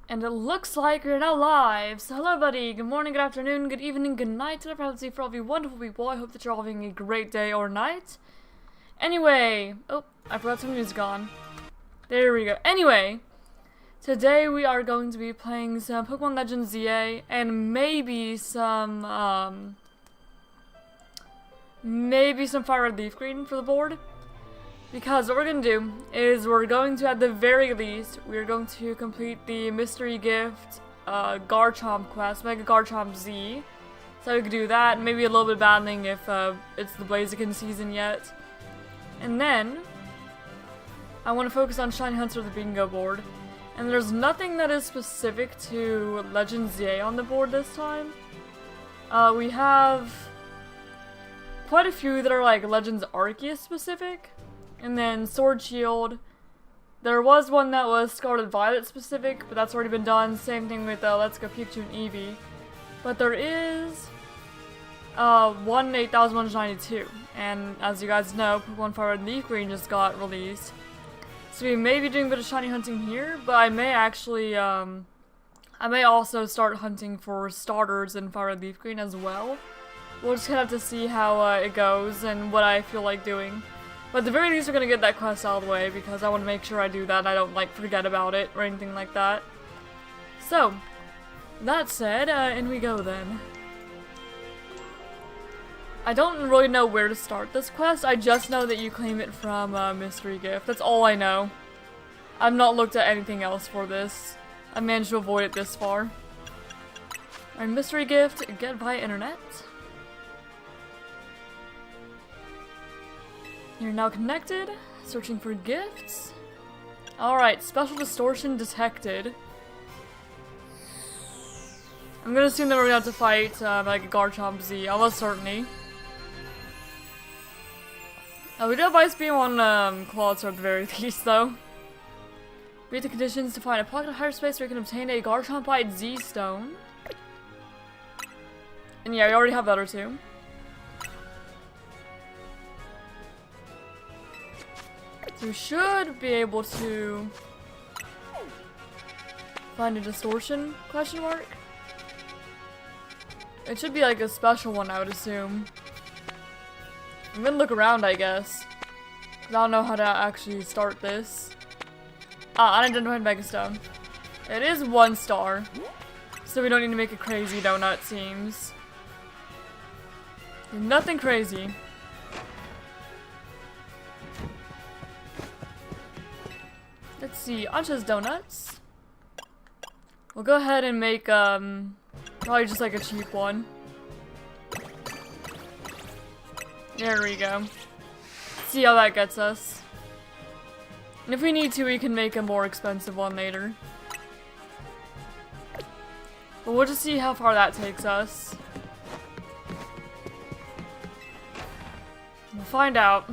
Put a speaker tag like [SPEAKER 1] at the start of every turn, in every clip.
[SPEAKER 1] And it looks like we're now live. So hello buddy, good morning, good afternoon, good evening, good night, and probably for all of you wonderful people. I hope that you're all having a great day or night. Anyway, oh, I forgot some music on. There we go. Anyway, today we are going to be playing some Pokemon Legends ZA and maybe some Fire Red Leaf Green for the board. Because what we're going to do is we're going to, at the very least, we're going to complete the mystery gift Garchomp quest, Mega Garchomp Z. So we could do that, maybe a little bit of battling if it's the Blaziken season yet. And then, I want to focus on Shiny Hunter the Bingo board. And there's nothing that is specific to Legends ZA on the board this time. We have quite a few that are like Legends Arceus specific. And then Sword Shield. There was one that was Scarlet Violet specific, but that's already been done. Same thing with Let's Go Pikachu and Eevee. But there is one in 8192. And as you guys know, Pokemon Fire Red Leaf Green just got released. So we may be doing a bit of shiny hunting here, but I may actually, I may also start hunting for starters in Fire Red Leaf Green as well. We'll just kind of have to see how it goes and what I feel like doing. But at the very least, we're going to get that quest out of the way because I want to make sure I do that and I don't, like, forget about it or anything like that. So, that said, in we go then. I don't really know where to start this quest. I just know that you claim it from Mystery Gift. That's all I know. I've not looked at anything else for this. I managed to avoid it this far. Alright, Mystery Gift, get via internet. You're now connected. Searching for gifts. Alright, special distortion detected. I'm gonna assume that we're gonna have to fight Mega Garchomp Z, almost certainly. We do have Ice Beam on Claws at the very least, though. Read the conditions to find a pocket of hyperspace where you can obtain a Garchompite Z Stone. And yeah, we already have the other two. So we should be able to find a distortion, question mark? It should be like a special one, I would assume. I'm gonna look around, I guess. Cause I don't know how to actually start this. Unidentified Megastone. It is 1 star. So we don't need to make a crazy donut, it seems. Nothing crazy. Let's see, Ancha's Donuts. We'll go ahead and make, probably just like a cheap one. There we go. See how that gets us. And if we need to, we can make a more expensive one later. But we'll just see how far that takes us. We'll find out.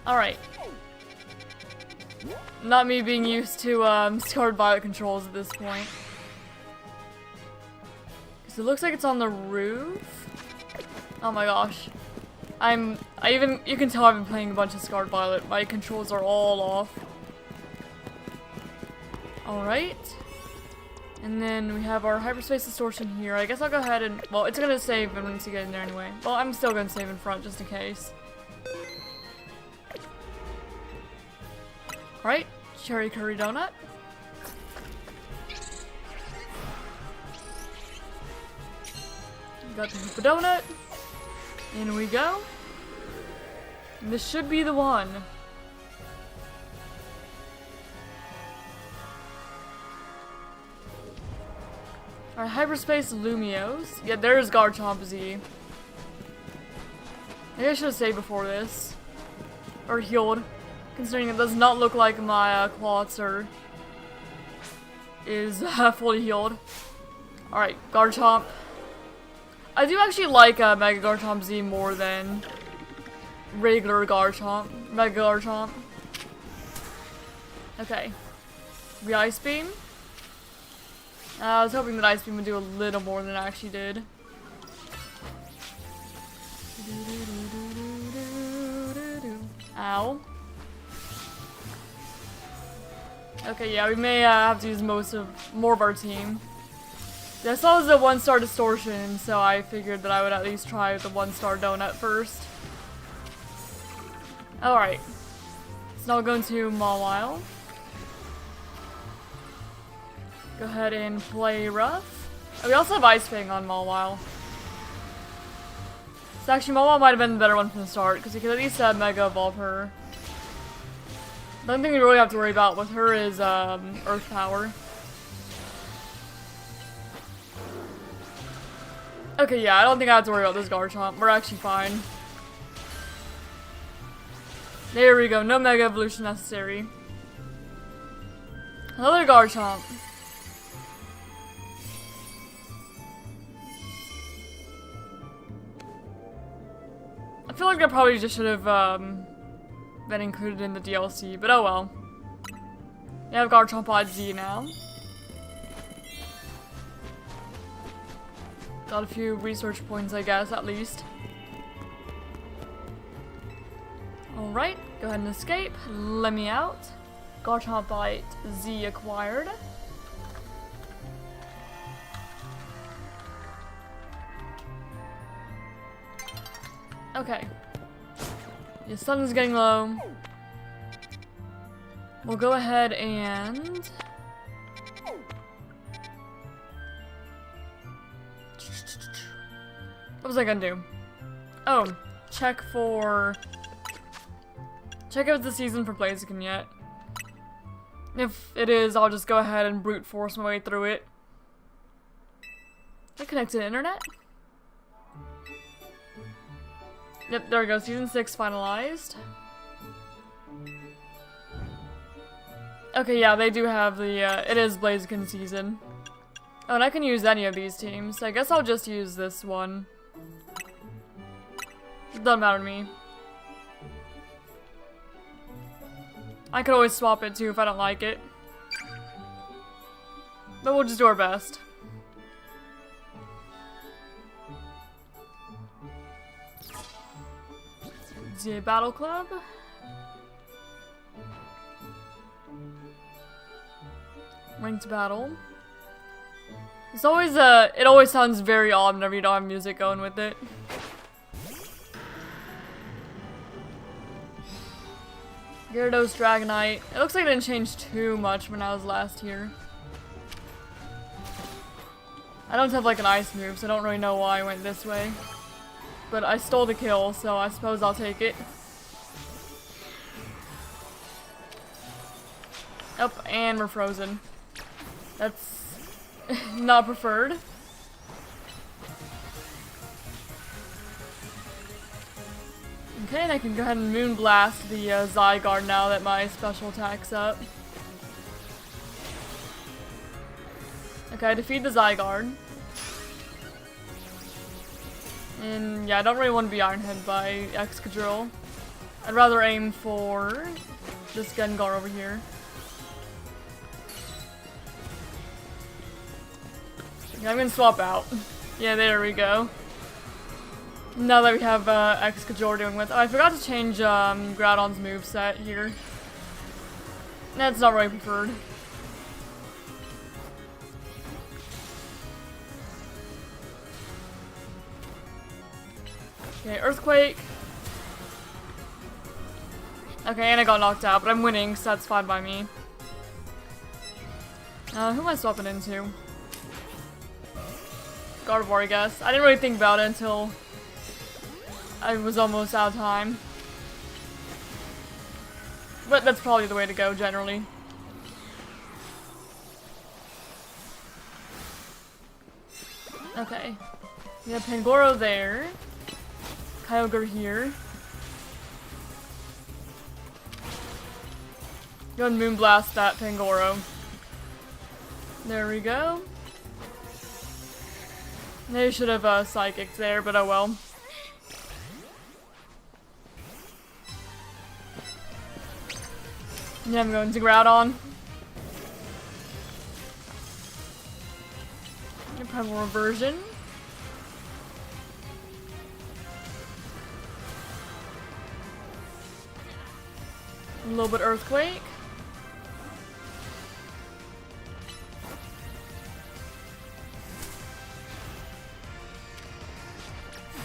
[SPEAKER 1] Alright. Not me being used to Scarlet Violet controls at this point. So it looks like it's on the roof. Oh my gosh. You can tell I've been playing a bunch of Scarlet Violet. My controls are all off. Alright. And then we have our hyperspace distortion here. I guess I'll go ahead and, well, it's gonna save once you get in there anyway. Well, I'm still gonna save in front just in case. Alright, cherry curry donut. Got the Hoopa donut. In we go. And this should be the one. Alright, hyperspace Lumios. Yeah, there's Garchomp Z. Maybe I should have saved before this. Or healed. Considering it does not look like my Clawitzer is fully healed. Alright, Garchomp. I do actually like Mega Garchomp Z more than regular Garchomp. Mega Garchomp. Okay. The Ice Beam. I was hoping that Ice Beam would do a little more than it actually did. Ow. Okay, yeah, we may have to use more of our team. I saw it was a 1-star distortion, so I figured that I would at least try the 1-star donut first. Alright. So now we're going to Mawile. Go ahead and play rough. Oh, we also have Ice Fang on Mawile. So actually, Mawile might have been the better one from the start, because you could at least Mega Evolve her. The only thing we really have to worry about with her is Earth Power. Okay, yeah, I don't think I have to worry about this Garchomp. We're actually fine. There we go, no Mega Evolution necessary. Another Garchomp. I feel like I probably just should have been included in the DLC, but oh well. We have Garchomp Z now. Got a few research points, I guess, at least. Alright, go ahead and escape. Let me out. Garchomp Z acquired. Okay. The sun is getting low. We'll go ahead and... What was I gonna do? Oh, check out the season for Blaziken yet. If it is, I'll just go ahead and brute force my way through it. Is it connected to the internet? Yep, there we go. Season 6 finalized. Okay, yeah, they do have the, it is Blaziken season. Oh, and I can use any of these teams. I guess I'll just use this one. It doesn't matter to me. I could always swap it too if I don't like it. But we'll just do our best. ZA Battle Club. Ranked battle. It's always it always sounds very odd whenever you don't have music going with it. Gyarados Dragonite. It looks like it didn't change too much when I was last here. I don't have like an ice move, so I don't really know why I went this way. But I stole the kill, so I suppose I'll take it. Oh, and we're frozen. That's not preferred. Okay, and I can go ahead and Moonblast the Zygarde now that my special attack's up. Okay, I defeat the Zygarde. And yeah, I don't really want to be Iron Head by Excadrill. I'd rather aim for this Gengar over here. Yeah, I'm gonna swap out. Yeah, there we go. Now that we have Excadrill dealing with. Oh, I forgot to change Groudon's moveset here. That's not really preferred. Okay, Earthquake. Okay, and I got knocked out, but I'm winning, so that's fine by me. Who am I swapping into? Gardevoir, I guess. I didn't really think about it until I was almost out of time. But that's probably the way to go, generally. Okay. We have Pangoro there. Kyogre here. Go and Moonblast that Pangoro. There we go. They should have Psychic there, but oh well. Yeah, I'm going to Groudon. Primal Reversion. A little bit Earthquake.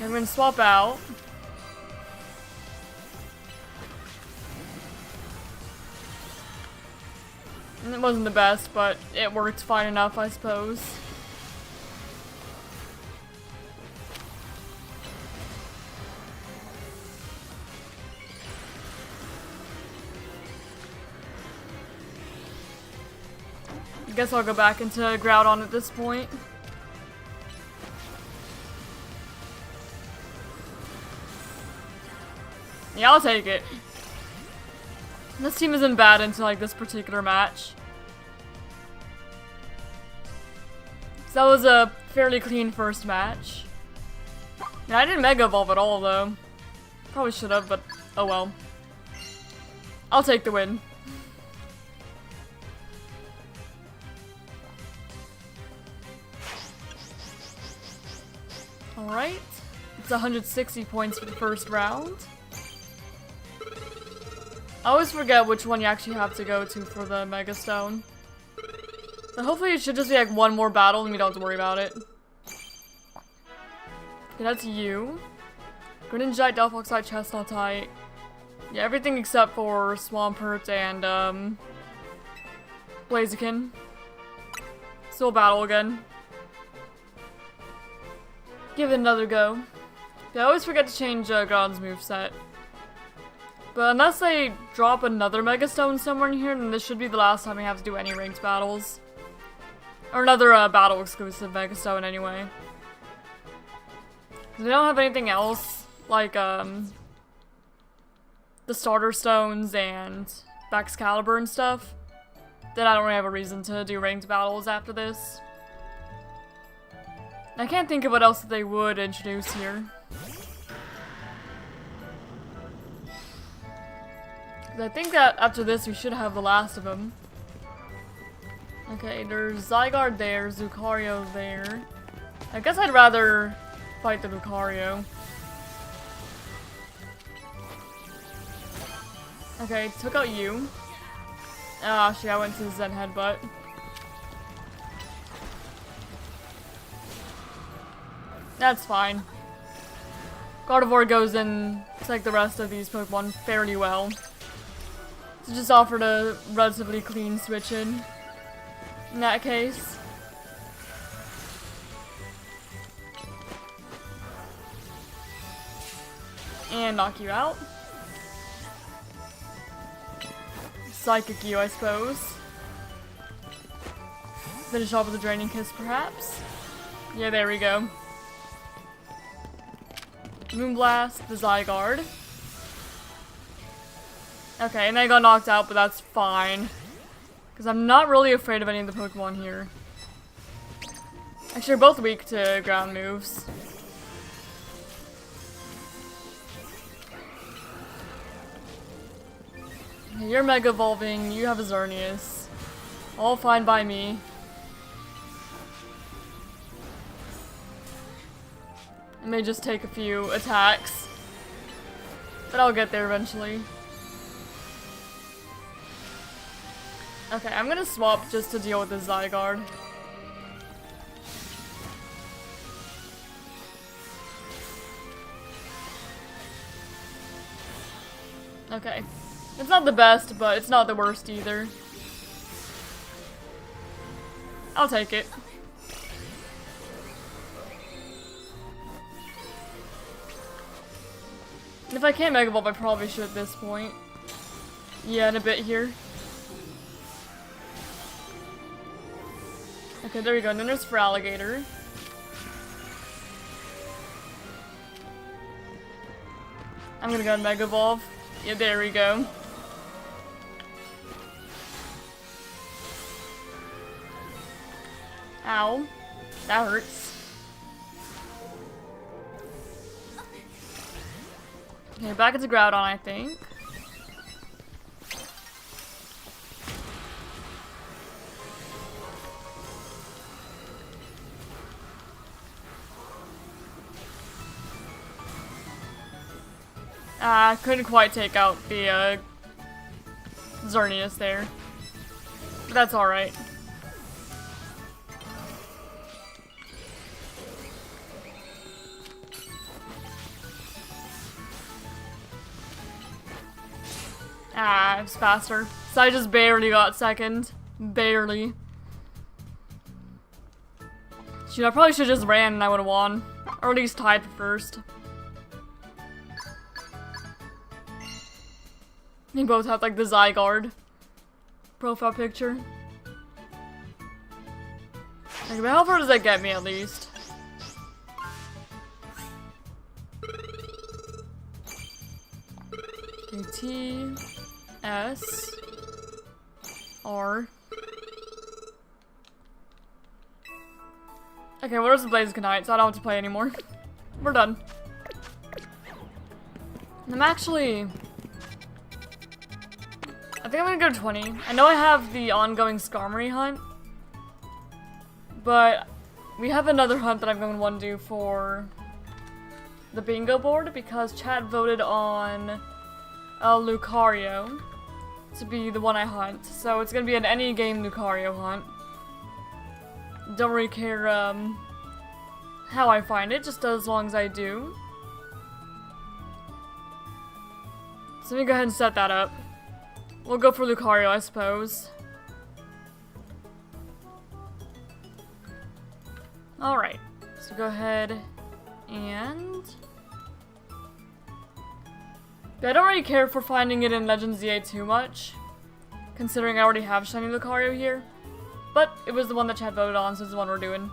[SPEAKER 1] Okay, I'm gonna swap out. It wasn't the best, but it worked fine enough, I suppose. I guess I'll go back into Groudon at this point. Yeah, I'll take it. This team isn't bad until like this particular match. So that was a fairly clean first match. Yeah, I didn't Mega Evolve at all though. Probably should have, but oh well. I'll take the win. Alright. It's 160 points for the first round. I always forget which one you actually have to go to for the Mega Stone. But hopefully it should just be like one more battle and we don't have to worry about it. Okay, that's you. Greninjite, Delphoxite, Chestnutite. Yeah, everything except for Swampert and, Blaziken. Still battle again. Give it another go. Yeah, I always forget to change Groudon's moveset. But unless they drop another Mega Stone somewhere in here, then this should be the last time we have to do any ranked battles. Or another battle exclusive Mega Stone anyway. Because we don't have anything else, like the starter stones and Baxcalibur and stuff. Then I don't really have a reason to do ranked battles after this. I can't think of what else that they would introduce here. I think that after this we should have the last of them. Okay, there's Zygarde there, Zucario there. I guess I'd rather fight the Lucario. Okay, took out you. Oh, actually I went to Zen Headbutt. That's fine. Gardevoir goes in to like the rest of these Pokemon fairly well. So just offered a relatively clean switch in that case. And knock you out. Psychic you, I suppose. Finish off with a Draining Kiss, perhaps? Yeah, there we go. Moonblast, the Zygarde. Okay, and I got knocked out, but that's fine. Because I'm not really afraid of any of the Pokemon here. Actually, they're both weak to ground moves. Okay, you're Mega Evolving, you have a Xerneas. All fine by me. It may just take a few attacks. But I'll get there eventually. Okay, I'm gonna swap just to deal with the Zygarde. Okay. It's not the best, but it's not the worst either. I'll take it. And if I can't Mega Evolve, I probably should at this point. Yeah, in a bit here. Okay, there we go. And then there's for Alligator. I'm gonna go and Mega Evolve. Yeah, there we go. Ow. That hurts. Okay, back into Groudon, I think. Couldn't quite take out the, Xerneas there. But that's alright. Ah, it's faster. So I just barely got second. Barely. Shoot, I probably should have just ran and I would have won. Or at least tied for first. They both have like the Zygarde profile picture. Okay, but how far does that get me at least? Okay, T, S, R. Okay, what is the Blaziken Knight? So I don't have to play anymore. We're done. I'm actually... I think I'm gonna go to 20. I know I have the ongoing Skarmory hunt. But we have another hunt that I'm going to want to do for the bingo board because chat voted on Lucario to be the one I hunt. So it's going to be an any game Lucario hunt. Don't really care how I find it, just as long as I do. So let me go ahead and set that up. We'll go for Lucario, I suppose. Alright, so go ahead and... I don't really care for finding it in Legends ZA too much, considering I already have Shiny Lucario here. But it was the one that chat voted on, so it's the one we're doing.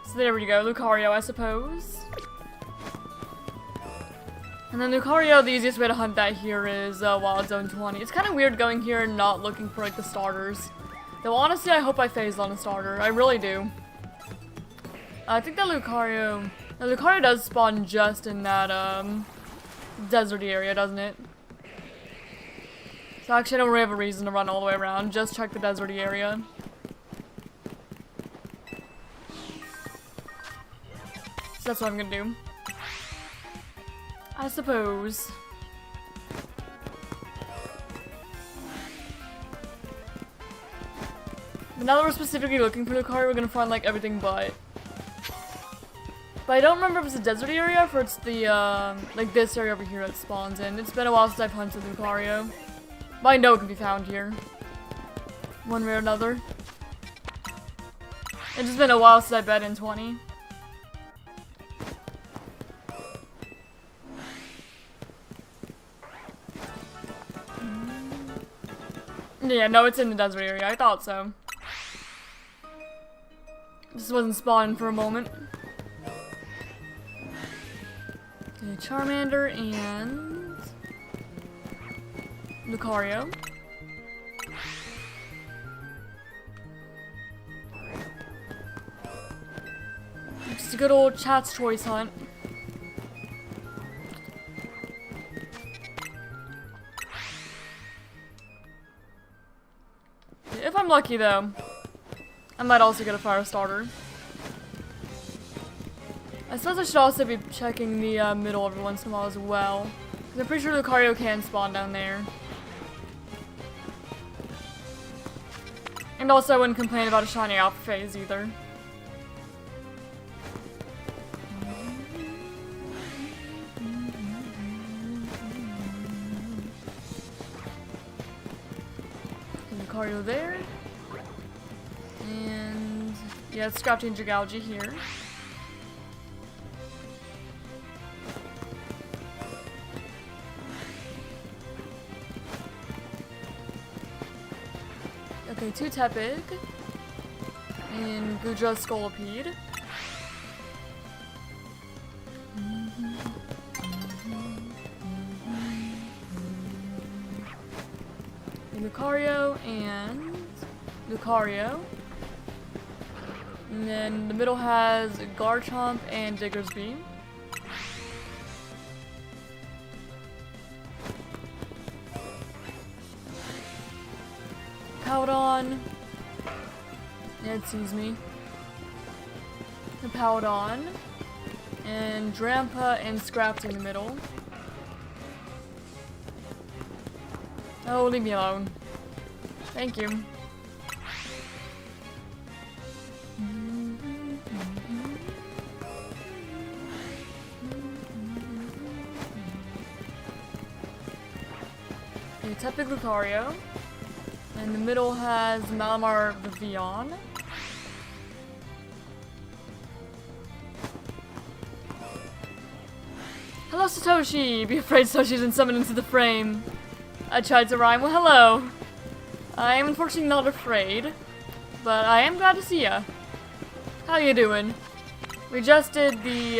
[SPEAKER 1] So there we go, Lucario, I suppose. And then Lucario, the easiest way to hunt that here is Wild Zone 20. It's kind of weird going here and not looking for like the starters. Though honestly, I hope I phased on a starter. I really do. I think that Lucario... The Lucario does spawn just in that, deserty area, doesn't it? So actually, I don't really have a reason to run all the way around. Just check the deserty area. So that's what I'm gonna do. I suppose. But now that we're specifically looking for Lucario, we're gonna find like everything but. But I don't remember if it's the desert area or if it's the, like this area over here that spawns in. It's been a while since I've hunted Lucario. But I know it can be found here. One way or another. It's just been a while since I bet in 20. Yeah, no, it's in the desert area. I thought so. Just wasn't spawning for a moment. Okay, Charmander and Lucario. Just a good old chat's choice hunt. If I'm lucky though, I might also get a fire starter. I suppose I should also be checking the middle every once in a while as well. Because I'm pretty sure Lucario can spawn down there. And also I wouldn't complain about a shiny alpha phase either. Lucario there. And yeah, it's Scrap Changer Galgi here. Okay, 2 Tepig. And Gudra Scolipede. Lucario and Lucario. And then the middle has Garchomp and Digger's Beam. Powdon. It sees me. The Powdon. And Drampa and Scrapped in the middle. Oh, leave me alone. Thank you. Tepig Lucario. In the middle has Malamar Vivian. Hello, Satoshi! Be afraid Satoshi's been summoned into the frame. I tried to rhyme. Well, hello. I am unfortunately not afraid, but I am glad to see ya. How you doing? We just did the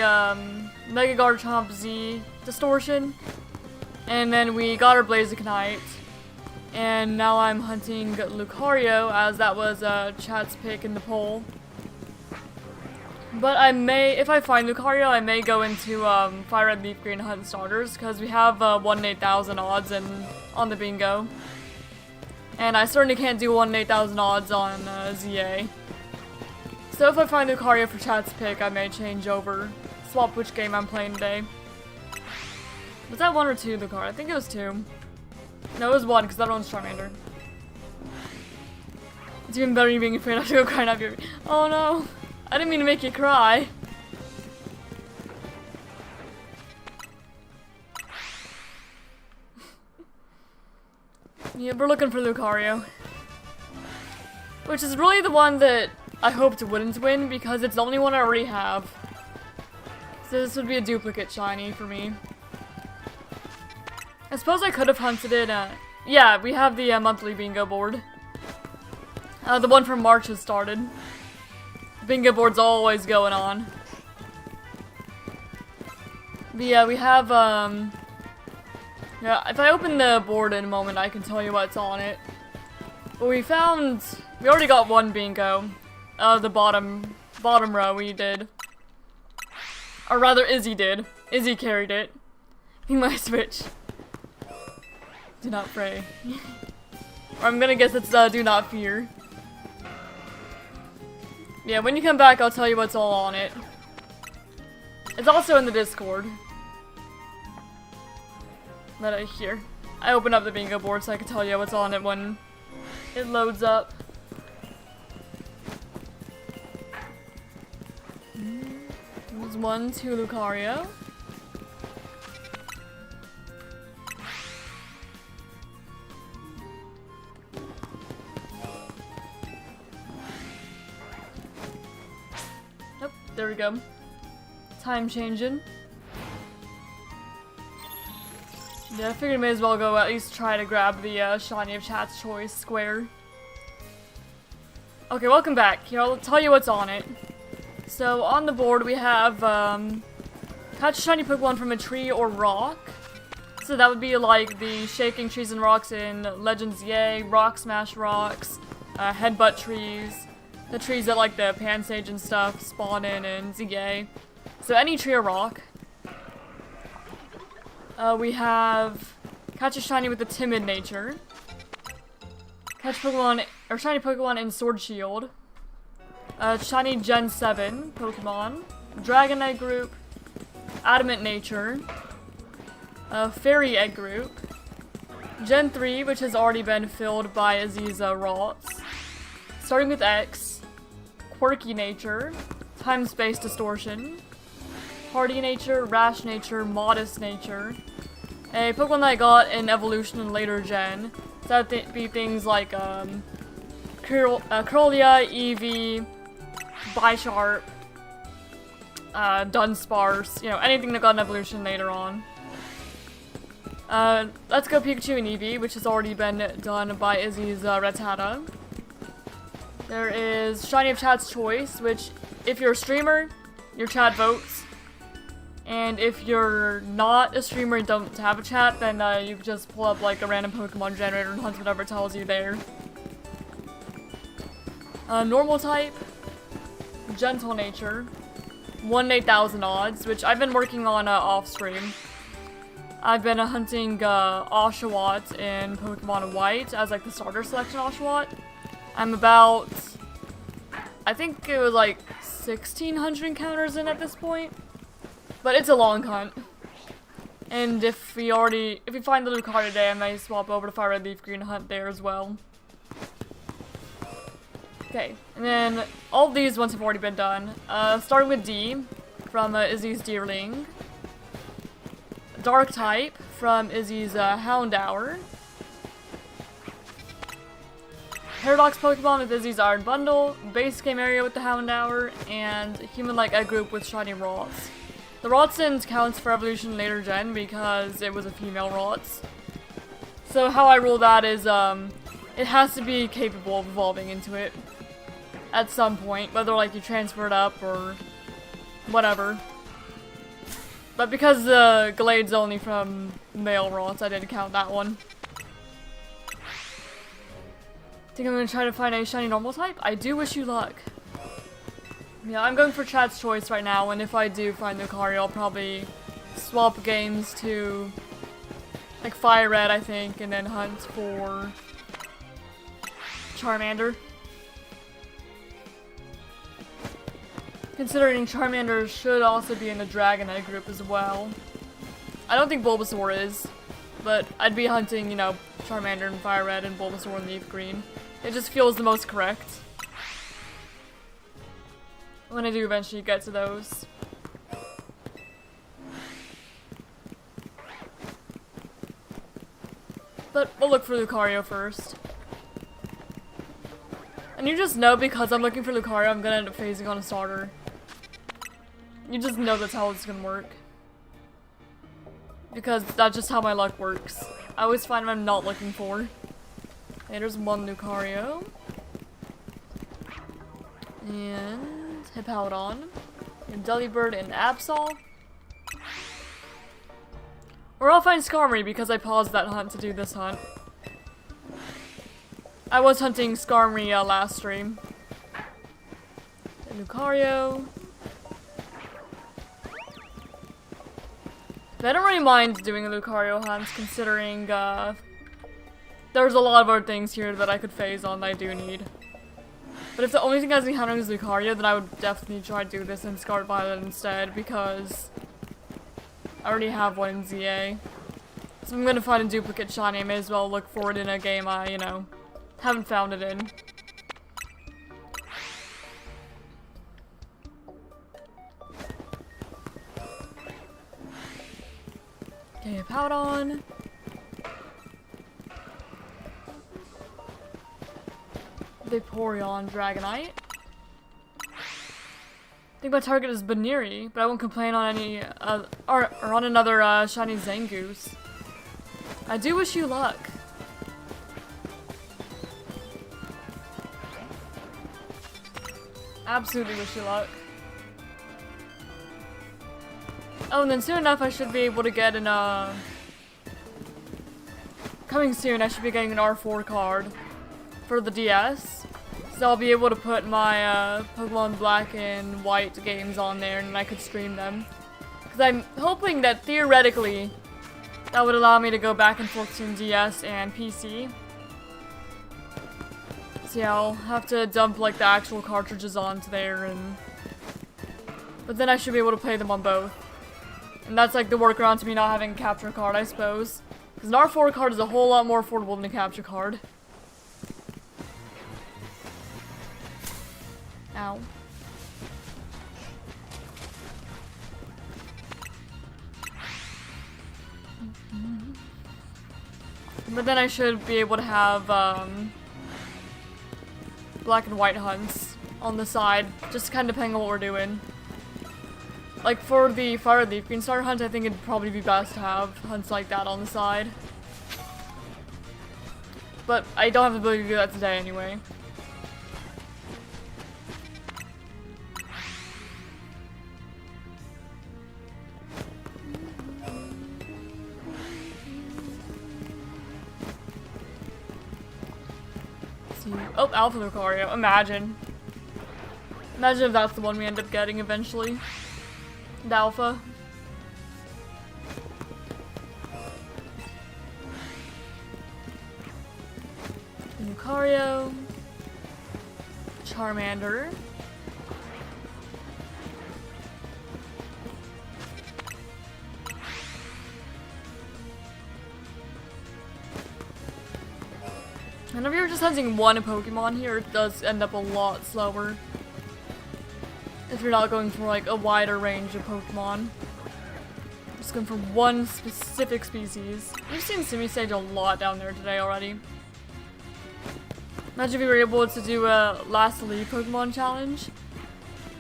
[SPEAKER 1] Mega Garchomp Z distortion, and then we got our Blazikenite, and now I'm hunting Lucario, as that was chat's pick in the poll. But I may, if I find Lucario, I may go into Fire Red Leaf Green hunt starters, because we have 1 in 8,000 odds on the bingo. And I certainly can't do 1 in 8,000 odds on ZA. So if I find Lucario for chat's pick, I may change over, swap which game I'm playing today. Was that 1 or 2 Lucario? I think it was 2. No, it was 1, because that one's Charmander. It's even better you being afraid I have to go crying out your— Oh no! I didn't mean to make you cry. Yeah, we're looking for Lucario. Which is really the one that I hoped wouldn't win, because it's the only one I already have. So this would be a duplicate shiny for me. I suppose I could have hunted it, yeah, we have the monthly bingo board. The one from March has started. Bingo board's always going on. But yeah, we have, yeah, if I open the board in a moment, I can tell you what's on it. But we already got 1 bingo. The bottom row we did. Or rather, Izzy did. Izzy carried it. He might switch. Do not pray. Or I'm gonna guess it's, do not fear. Yeah, when you come back, I'll tell you what's all on it. It's also in the Discord. But here. I opened up the bingo board so I can tell you what's on it when it loads up. There's 1, 2 Lucario. Nope, there we go. Time changing. Yeah, I figured I may as well go at least try to grab the shiny of chat's choice square. Okay, welcome back. Here, I'll tell you what's on it. So, on the board we have, catch a shiny Pokemon from a tree or rock. So that would be like the Shaking Trees and Rocks in Legends ZA, Rock Smash Rocks, Headbutt Trees, the trees that like the Pansage and stuff spawn in ZA. So any tree or rock. We have catch a shiny with a timid nature. Catch Pokemon, or shiny Pokemon in Sword Shield. Shiny Gen 7 Pokemon. Dragonite group. Adamant nature. Fairy egg group. Gen 3, which has already been filled by Aziza Rots. Starting with X. Quirky nature. Time-space distortion. Hardy nature, rash nature, modest nature. A Pokemon that I got in evolution in later gen. So that would be things like Curlia, Eevee, Bisharp, Dunsparce, you know, anything that got an evolution later on. Let's go Pikachu and Eevee, which has already been done by Izzy's Rattata. There is Shiny of Chat's Choice, which, if you're a streamer, your chat votes. And if you're not a streamer and don't have a chat, then you can just pull up like a random Pokemon generator and hunt whatever tells you there. Normal type, gentle nature, 1 in 8,000 odds, which I've been working on off stream. I've been hunting Oshawott in Pokemon White as like the starter selection Oshawott. I'm about, I think it was like 1,600 encounters in at this point. But it's a long hunt. And if we find the Lucario today, I may swap over to Fire Red Leaf Green hunt there as well. Okay, and then all of these ones have already been done. Starting with D, from Izzy's Deerling. Dark type, from Izzy's Houndour. Paradox Pokemon with Izzy's Iron Bundle, base game area with the Houndour, and human-like egg group with shiny Rots. The Rotsins counts for evolution later gen because it was a female Rots. So how I rule that is, it has to be capable of evolving into it at some point, whether like you transfer it up or whatever. But because the Glade's only from male Rots, I didn't count that one. Think I'm gonna try to find a shiny normal type? I do wish you luck. Yeah, I'm going for Chat's Choice right now, and if I do find Lucario, I'll probably swap games to like Fire Red, I think, and then hunt for Charmander. Considering Charmander should also be in the Dragonite group as well. I don't think Bulbasaur is, but I'd be hunting, you know, Charmander and Fire Red and Bulbasaur and Leaf Green. It just feels the most correct. When I do eventually get to those. But we'll look for Lucario first. And you just know because I'm looking for Lucario, I'm gonna end up phasing on a starter. You just know that's how it's gonna work. Because that's just how my luck works. I always find what I'm not looking for. Okay, there's one Lucario. And Hippowdon. And Delibird and Absol. Or I'll find Skarmory because I paused that hunt to do this hunt. I was hunting Skarmory last stream. And Lucario. I don't really mind doing a Lucario hunt considering there's a lot of other things here that I could phase on that I do need. But if the only thing I was encountering is Lucario, then I would definitely try to do this in Scarlet Violet instead because I already have one in ZA. So I'm gonna find a duplicate shiny, I may as well look for it in a game I, you know, haven't found it in. Okay, Hippowdon. Vaporeon, Dragonite. I think my target is Baniri, but I won't complain on any, or on another, shiny Zangoose. I do wish you luck. Absolutely wish you luck. Oh, and then soon enough I should be able to get an, coming soon I should be getting an R4 card for the DS. So I'll be able to put my, Pokemon Black and White games on there and I could stream them. Because I'm hoping that theoretically that would allow me to go back and forth between DS and PC. So yeah, I'll have to dump like the actual cartridges onto there and... But then I should be able to play them on both. And that's like the workaround to me not having a capture card, I suppose. Because an R4 card is a whole lot more affordable than a capture card. Ow. But then I should be able to have, black and white hunts on the side, just kind of depending on what we're doing. Like for the Fire Leaf Green Star hunt, I think it'd probably be best to have hunts like that on the side. But I don't have the ability to do that today anyway. Oh, Alpha Lucario. Imagine. Imagine if that's the one we end up getting eventually. The Alpha. Lucario. Charmander. And if you're just hunting one Pokemon here, it does end up a lot slower. If you're not going for like a wider range of Pokemon. Just going for one specific species. We've seen Simisage a lot down there today already. Imagine if we were able to do a last leave Pokemon challenge.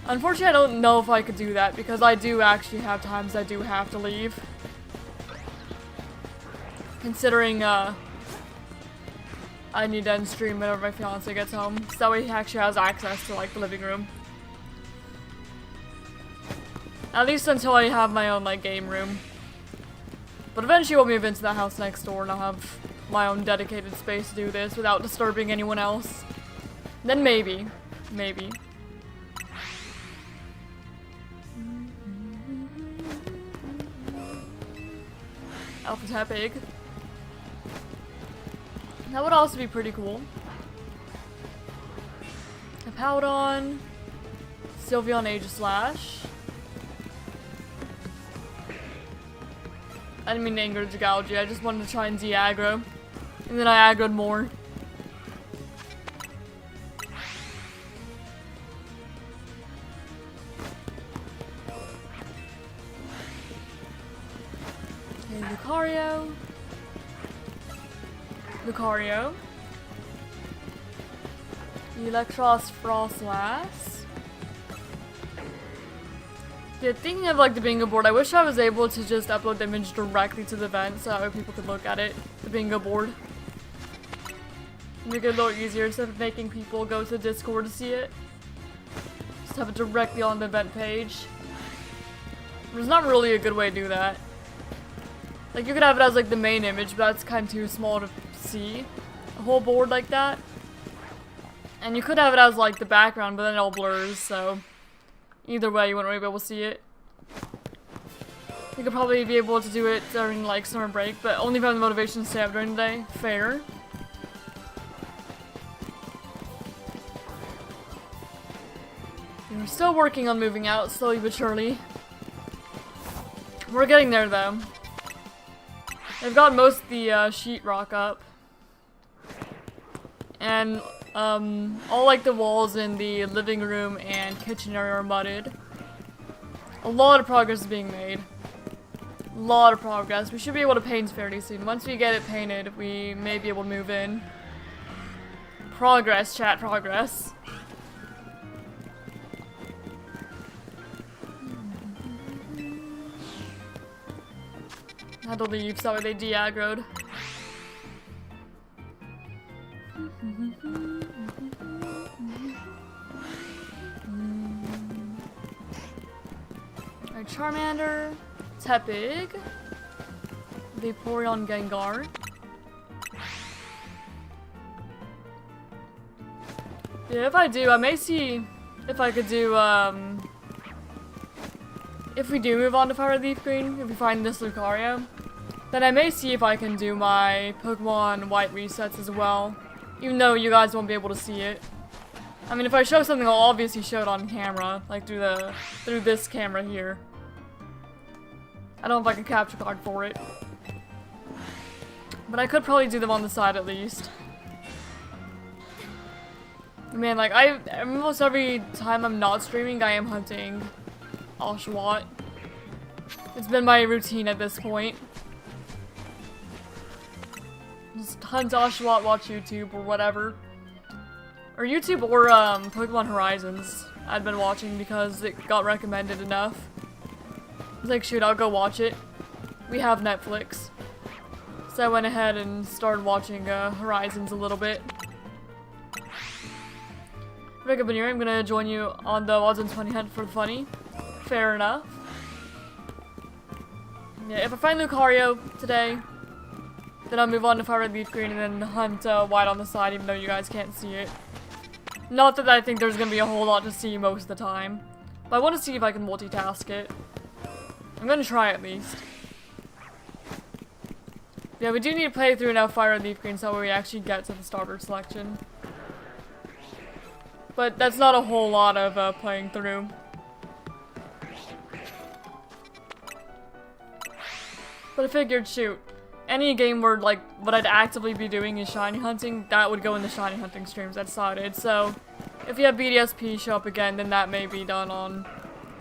[SPEAKER 1] Unfortunately, I don't know if I could do that because I do actually have times I do have to leave. Considering, I need to end stream whenever my fiance gets home. So that way he actually has access to, like, the living room. At least until I have my own, like, game room. But eventually we'll move into the house next door and I'll have my own dedicated space to do this without disturbing anyone else. Then maybe. Maybe. Alpha Tap Egg. That would also be pretty cool. A Powdon. Sylveon Aegislash. I didn't mean to anger Gouge, I just wanted to try and de-aggro. And then I aggroed more. Okay, Lucario. Lucario. Electros Frostlass. Yeah, thinking of like the bingo board, I wish I was able to just upload the image directly to the event so that way people could look at it. The bingo board. Make it a little easier instead of making people go to Discord to see it. Just have it directly on the event page. There's not really a good way to do that. Like you could have it as like the main image, but that's kind of too small to see. A whole board like that. And you could have it as like the background, but then it all blurs, so either way, you wouldn't really be able to see it. You could probably be able to do it during, like, summer break, but only if I have the motivation to stay up during the day. Fair. We're still working on moving out, slowly but surely. We're getting there, though. They've got most of the sheetrock up. And all like the walls in the living room and kitchen area are mudded. A lot of progress is being made. A lot of progress. We should be able to paint fairly soon. Once we get it painted, we may be able to move in. Progress, chat, progress. Had to leave, so they de-aggroed. Alright, Charmander, Tepig, Vaporeon, Gengar. Yeah, if I do, I may see if I could do, if we do move on to Fire Leaf Green, if we find this Lucario, then I may see if I can do my Pokemon White resets as well. Even though you guys won't be able to see it. I mean, if I show something, I'll obviously show it on camera, like through this camera here. I don't know if I can capture card for it. But I could probably do them on the side at least. Man, like, almost every time I'm not streaming, I am hunting Oshawott. It's been my routine at this point. Just hunt Oshawott, watch YouTube, or whatever. Or YouTube or, Pokemon Horizons I've been watching because it got recommended enough. I was like, shoot, I'll go watch it. We have Netflix. So I went ahead and started watching, Horizons a little bit. Mega Garchomp, I'm gonna join you on the Odds and 20 hunt for the funny. Fair enough. Yeah, if I find Lucario today, then I'll move on to Fire Red Leaf Green and then hunt White on the side, even though you guys can't see it. Not that I think there's gonna be a whole lot to see most of the time, but I want to see if I can multitask it. I'm gonna try at least. Yeah, we do need to play through enough Fire Red Leaf Green so we actually get to the starter selection. But that's not a whole lot of playing through. But I figured, shoot, any game where, like, what I'd actively be doing is shiny hunting, that would go in the shiny hunting streams, I decided. So, if you have BDSP show up again, then that may be done on,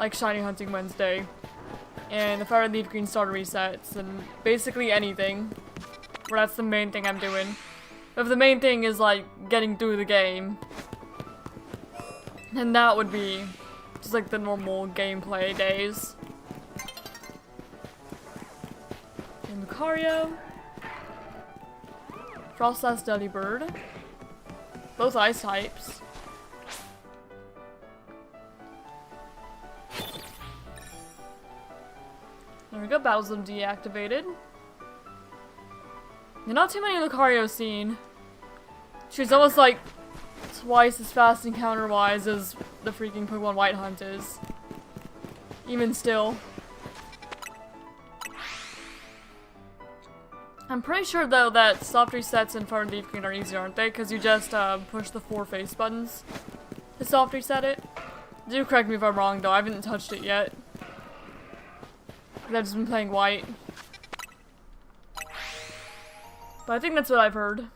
[SPEAKER 1] like, Shiny Hunting Wednesday. And if I would leave green starter resets, and basically anything, where that's the main thing I'm doing. If the main thing is like getting through the game, then that would be just like the normal gameplay days. And Lucario. Frostlass Delibird. Both ice types. There we go, Battle Zone deactivated. There's not too many Lucario seen. She's almost like twice as fast encounter-wise as the freaking Pokemon White Hunt is. Even still. I'm pretty sure though that soft resets in Fire and Leaf Green are easy, aren't they? Because you just push the 4 face buttons to soft reset it. Do correct me if I'm wrong though, I haven't touched it yet. I've just been playing white. But I think that's what I've heard.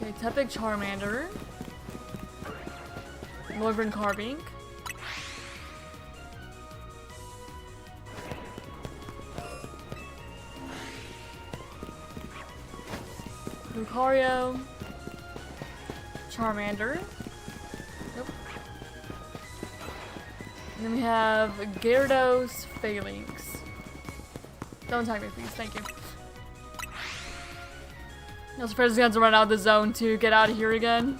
[SPEAKER 1] Okay, Tepig Charmander. Northern Carbink. Lucario. Charmander. Nope. And then we have Gyarados Phalanx. Don't attack me, please. Thank you. I was surprised he had to run out of the zone to get out of here again.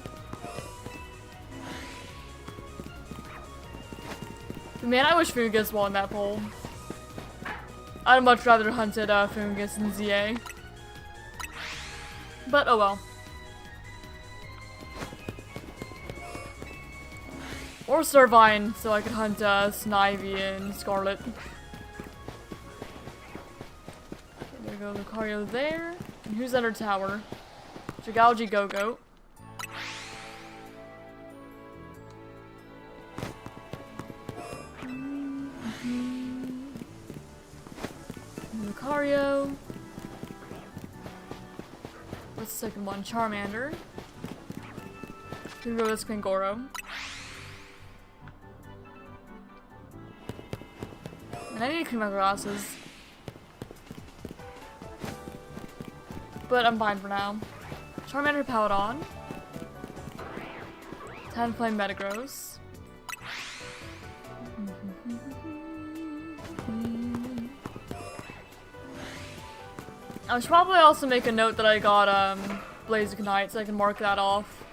[SPEAKER 1] But man, I wish Fungus won that poll. I'd much rather hunted Fungus than ZA. But oh well. Or Servine, so I could hunt Snivy and Scarlet. Okay, there we go, Lucario there. And who's under tower? Dragalge Go-Go. Lucario. What's the second one? Charmander. Here goes Kangoro. And I need to clean my glasses. But I'm fine for now. Charmander Paladon. Talonflame Metagross. I should probably also make a note that I got Blazikenite so I can mark that off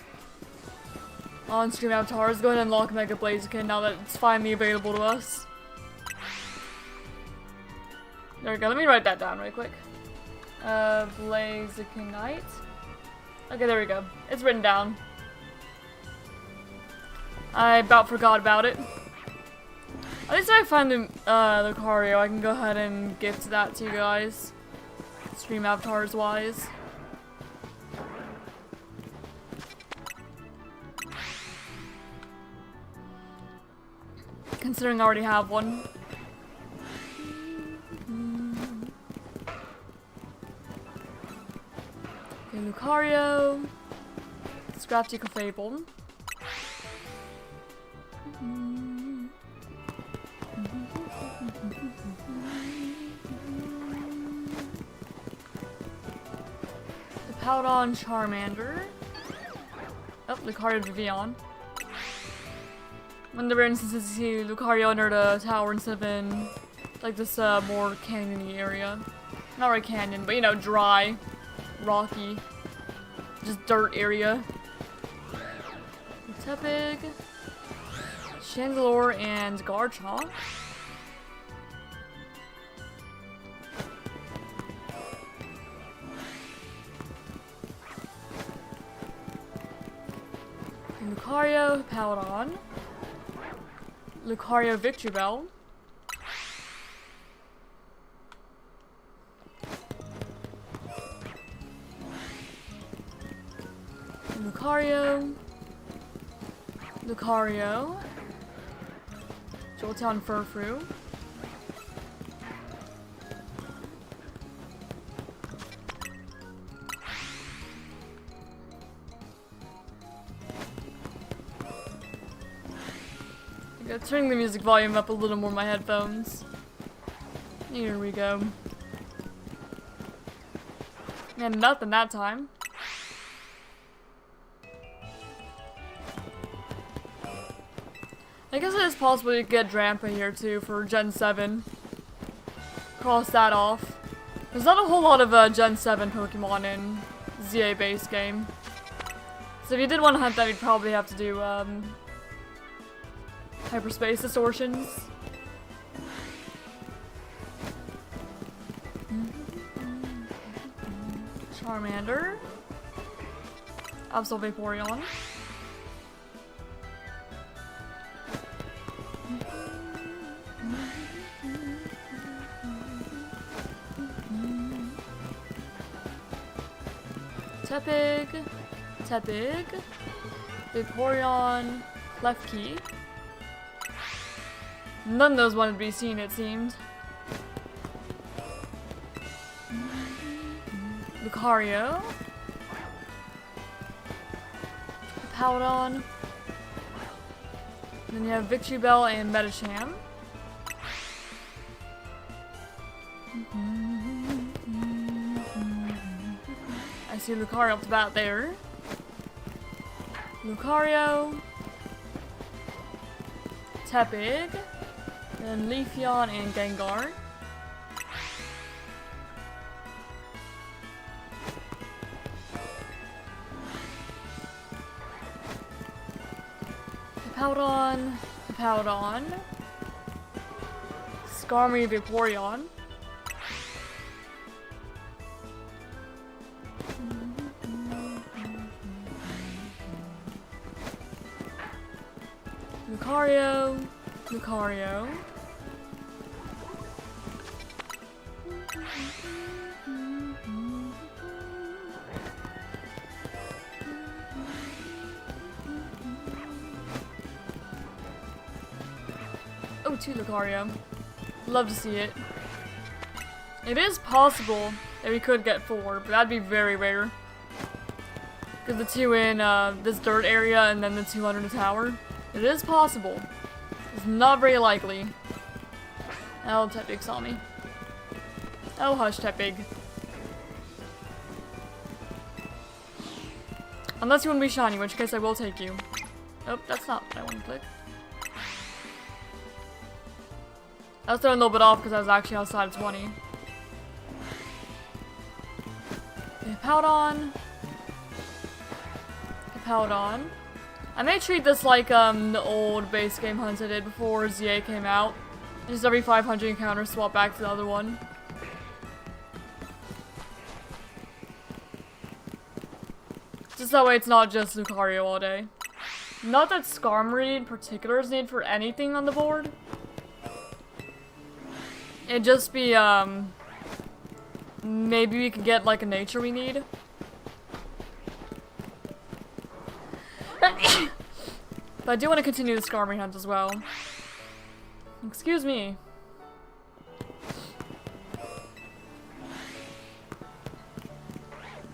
[SPEAKER 1] on stream avatars. Go ahead and unlock Mega Blaziken now that it's finally available to us. There we go, let me write that down right quick. Blazikenite. Okay, there we go. It's written down. I about forgot about it. At least if I find the Lucario, I can go ahead and gift that to you guys. Stream avatars wise. Considering I already have one. Okay, Lucario. Scrafty Clefable. Paladon Charmander. Oh, Lucario Vivian. One of the rare instances to see Lucario under the tower instead of in like this more canyon-y area. Not really canyon, but you know, dry, rocky, just dirt area. Tepig, Chandelure, and Garchomp. Lucario, Paladon. Lucario, Victreebel. Lucario. Lucario. Jolteon, Furfrou. Turning the music volume up a little more in my headphones. Here we go. And nothing that time. I guess it is possible to get Drampa here too for Gen 7. Cross that off. There's not a whole lot of Gen 7 Pokemon in ZA base game. So if you did want to hunt that, you'd probably have to do Hyperspace Distortions. Charmander. Absol Vaporeon. Tepig, Vaporeon, Klefki. None of those wanted to be seen, it seemed. Lucario, Powdon. Then you have Victreebel and Metacham. I see Lucario up to bat there. Lucario, Tepig, then Leafeon and Gengar. Powdon, Skarmory, Vaporeon. Lucario. Oh, 2 Lucario. Love to see it. It is possible that we could get 4, but that'd be very rare. Because the 2 in this dirt area and then the 2 under the tower. It is possible. It's not very likely. Oh, Tepig saw me. Oh, hush, Tepig. Unless you want to be shiny, in which case I will take you. Oh, that's not what I want to click. I was throwing a little bit off because I was actually outside of 20. Okay, Powdon. I may treat this like the old base game hunts I did before ZA came out. Just every 500 encounters swap back to the other one. Just that way it's not just Lucario all day. Not that Skarmory in particular is needed for anything on the board. It'd just be, maybe we could get like a nature we need. But I do want to continue the Skarmory hunt as well. Excuse me.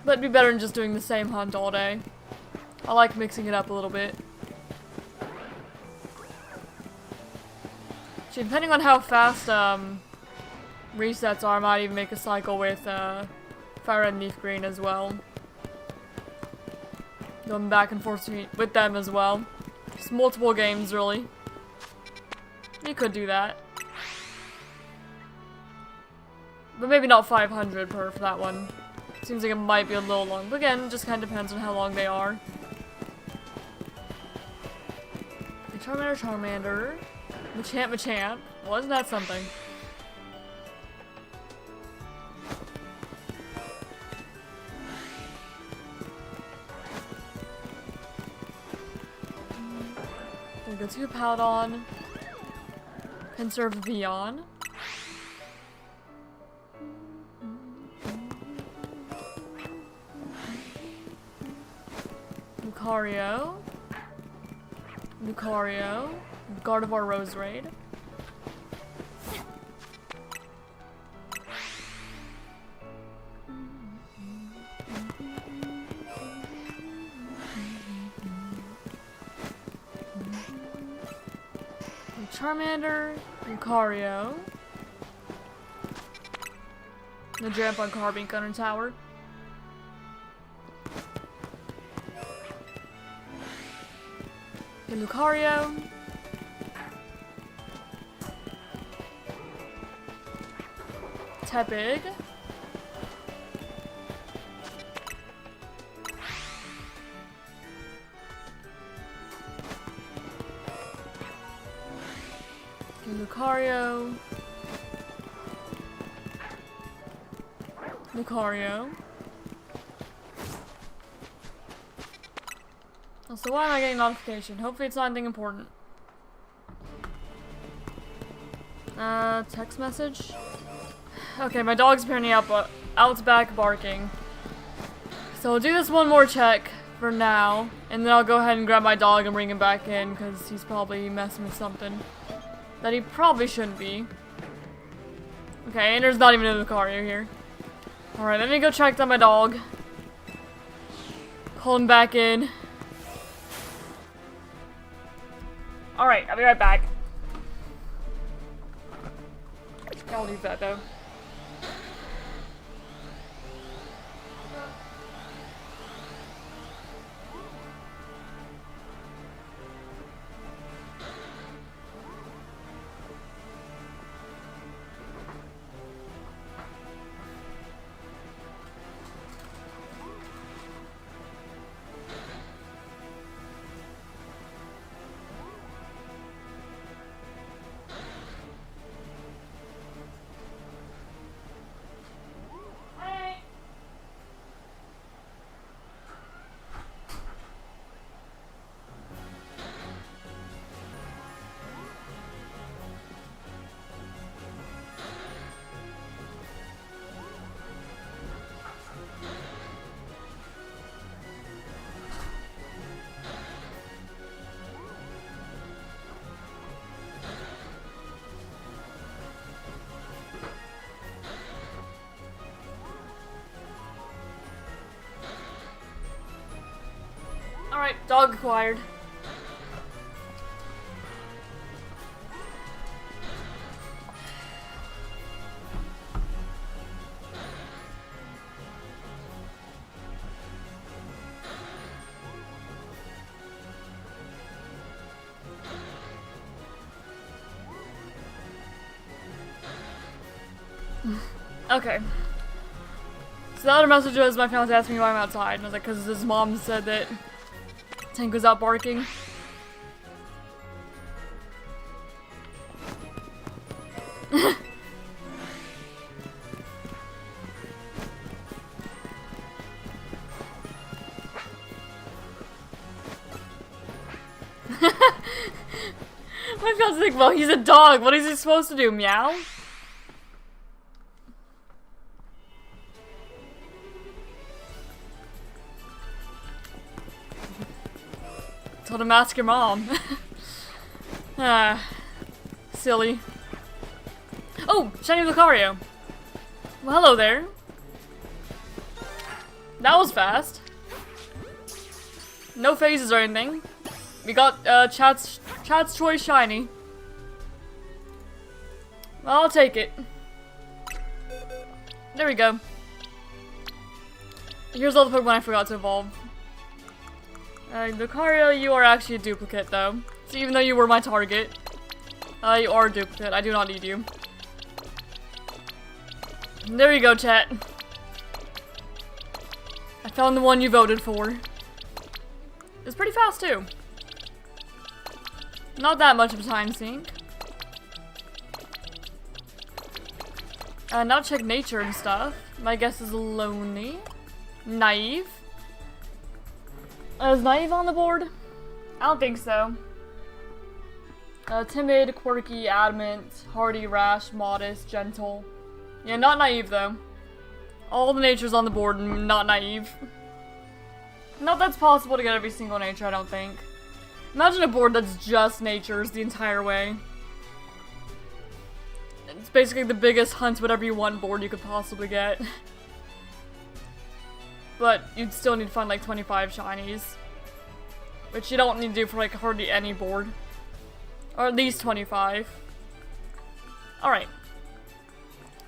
[SPEAKER 1] But it'd be better than just doing the same hunt all day. I like mixing it up a little bit. Actually, depending on how fast resets are, I might even make a cycle with Fire Red and Leaf Green as well. Going back and forth with them as well. Just multiple games, really. You could do that. But maybe not 500 per for that one. Seems like it might be a little long. But again, it just kind of depends on how long they are. Charmander. Machamp. Wasn't that something? We'll go to Powdon. Conserve Vion. Lucario. Gardevoir Roserade. Charmander, Lucario, The jump on Carbine Gunner Tower. Okay, Lucario. Tepig. Okay, Lucario. Lucario. So why am I getting a notification? Hopefully it's not anything important. Text message? Okay, my dog's apparently out back barking. So I'll do this one more check for now, and then I'll go ahead and grab my dog and bring him back in, because he's probably messing with something that he probably shouldn't be. Okay, and there's not even a Lucario here. Alright, let me go check on my dog. Call him back in. Alright, I'll be right back. I'll leave that though. Alright, dog acquired. Okay. So the other message was my fiance asked me why I'm outside, and I was like, because his mom said that Tank was out barking. My fiance's like, well, he's a dog. What is he supposed to do? Meow? Told him to ask your mom. Silly. Oh, shiny Lucario. Well, hello there. That was fast. No phases or anything. We got chat's choice shiny. Well, I'll take it. There we go. Here's all the Pokemon I forgot to evolve. Lucario, you are actually a duplicate though. So even though you were my target, you are a duplicate. I do not need you. There you go, chat. I found the one you voted for. It's pretty fast too. Not that much of a time sink. Now check nature and stuff. My guess is lonely. Naive. Is Naive on the board? I don't think so. Timid, quirky, adamant, hardy, rash, modest, gentle. Yeah, not Naive though. All the natures on the board, not Naive. Not that's possible to get every single nature, I don't think. Imagine a board that's just natures the entire way. It's basically the biggest hunt whatever you want board you could possibly get. But you'd still need to find like 25 shinies. Which you don't need to do for like hardly any board. Or at least 25. Alright.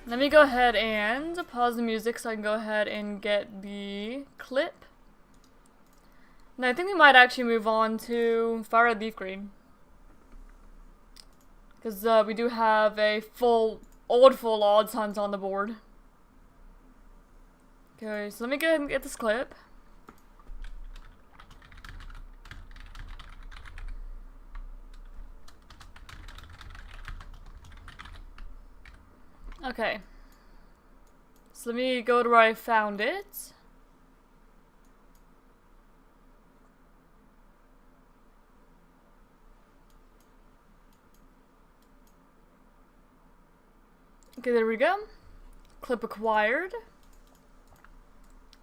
[SPEAKER 1] Let me go ahead and pause the music so I can go ahead and get the clip. And I think we might actually move on to Fire Red Leaf Green. Because we do have a full odds hunt on the board. Okay, so let me go ahead and get this clip. Okay. So let me go to where I found it. Okay, there we go. Clip acquired.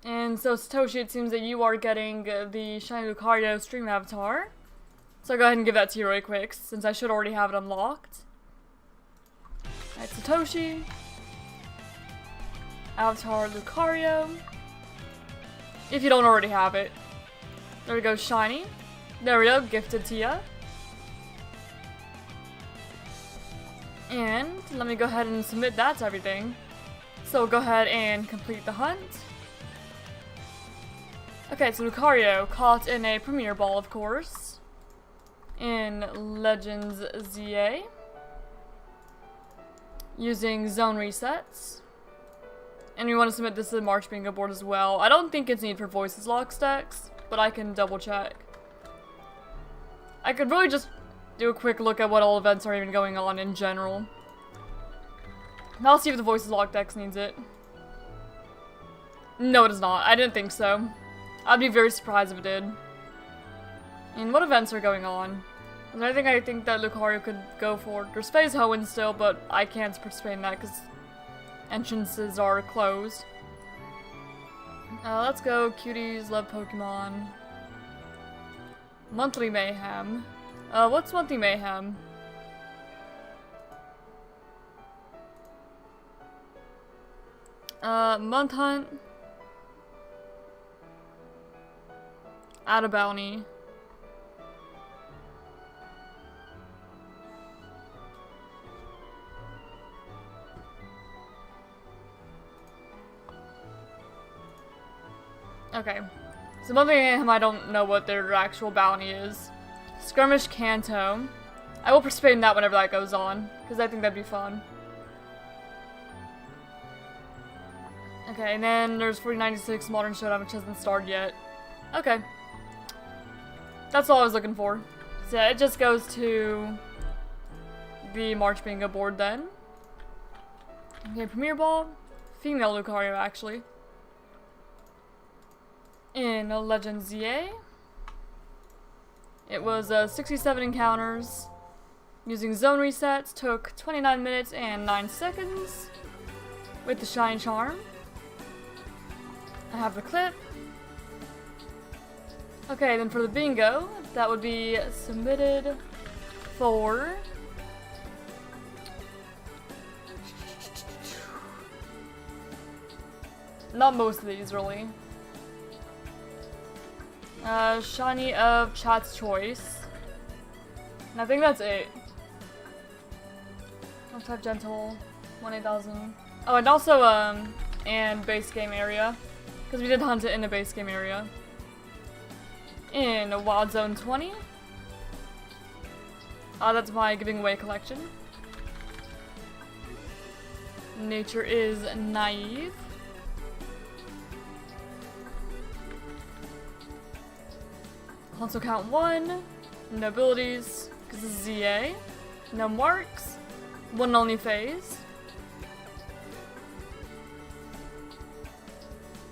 [SPEAKER 1] And so Satoshi, it seems that you are getting the Shiny Lucario stream avatar. So I'll go ahead and give that to you really quick, since I should already have it unlocked. Alright, Satoshi. Avatar Lucario. If you don't already have it. There we go, Shiny. There we go, gifted to ya. And let me go ahead and submit that to everything. So go ahead and complete the hunt. Okay, so Lucario caught in a Premier Ball, of course. In Legends ZA. Using zone resets. And we want to submit this to the March Bingo board as well. I don't think it's needed for Voices Lock stacks, but I can double check. I could really just do a quick look at what all events are even going on in general. I'll see if the Voices Lock Dex needs it. No, it does not. I didn't think so. I'd be very surprised if it did. And what events are going on? Is there anything I think that Lucario could go for? There's Phase Hoenn still, but I can't participate in that because entrances are closed. Let's go. Cuties, love Pokemon. Monthly Mayhem. What's Monthly Mayhem? Month Hunt. Add a bounty. Okay. So Monthly Mayhem, I don't know what their actual bounty is. Skirmish Kanto. I will participate in that whenever that goes on, because I think that'd be fun. Okay, and then there's 4096 Modern Showdown, which hasn't started yet. Okay. That's all I was looking for. So yeah, it just goes to the March Bingo board then. Okay, Premier Ball. Female Lucario, actually. In Legends ZA. It was 67 encounters. Using zone resets, took 29 minutes and 9 seconds. With the Shine Charm. I have the clip. Okay, then for the bingo, that would be submitted for... Not most of these, really. Shiny of Chat's Choice. And I think that's it. I'll type Gentle, 1-8000. Oh, and also, and base game area. Because we did hunt it in the base game area. In Wild Zone 20. That's my giving away collection. Nature is Naive. Console count 1. No abilities, because this is ZA. No marks. One only phase.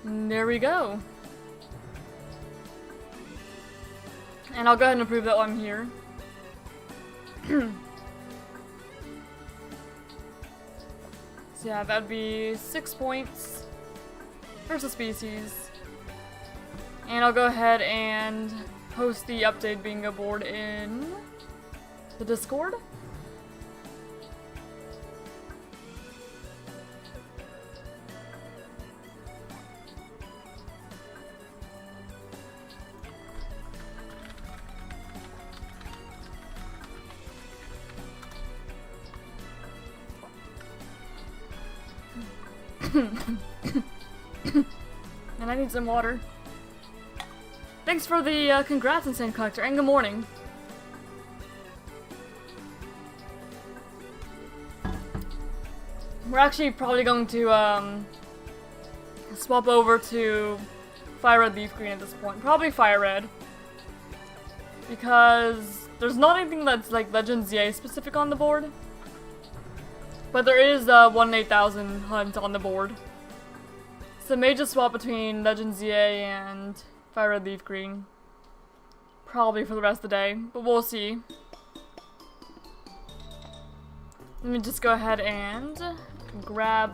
[SPEAKER 1] And there we go. And I'll go ahead and approve that while I'm here. So yeah, that'd be 6 points versus species. And I'll go ahead and post the update bingo board in the Discord. And I need some water. Thanks for the congrats, Insane Collector, and good morning. We're actually probably going to swap over to Fire Red Leaf Green at this point. Probably Fire Red. Because there's not anything that's like Legend ZA specific on the board. But there is 1 in 8,000 hunt on the board. So may just swap between Legend ZA and Fire Red Leaf Green. Probably for the rest of the day, but we'll see. Let me just go ahead and grab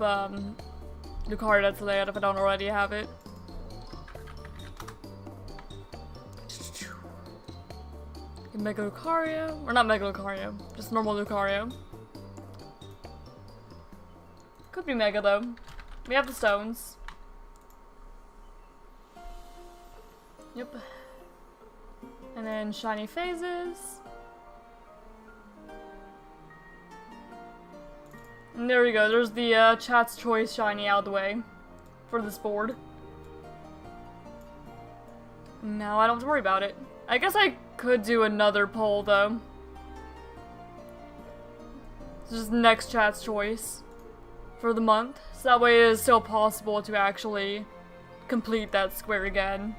[SPEAKER 1] Lucario that's layout if I don't already have it. Mega Lucario, or not Mega Lucario, just normal Lucario. Could be Mega though. We have the stones. Yep. And then shiny phases. And there we go, there's the chat's choice shiny out of the way for this board. Now I don't have to worry about it. I guess I could do another poll though. This is next chat's choice for the month. So that way it is still possible to actually complete that square again.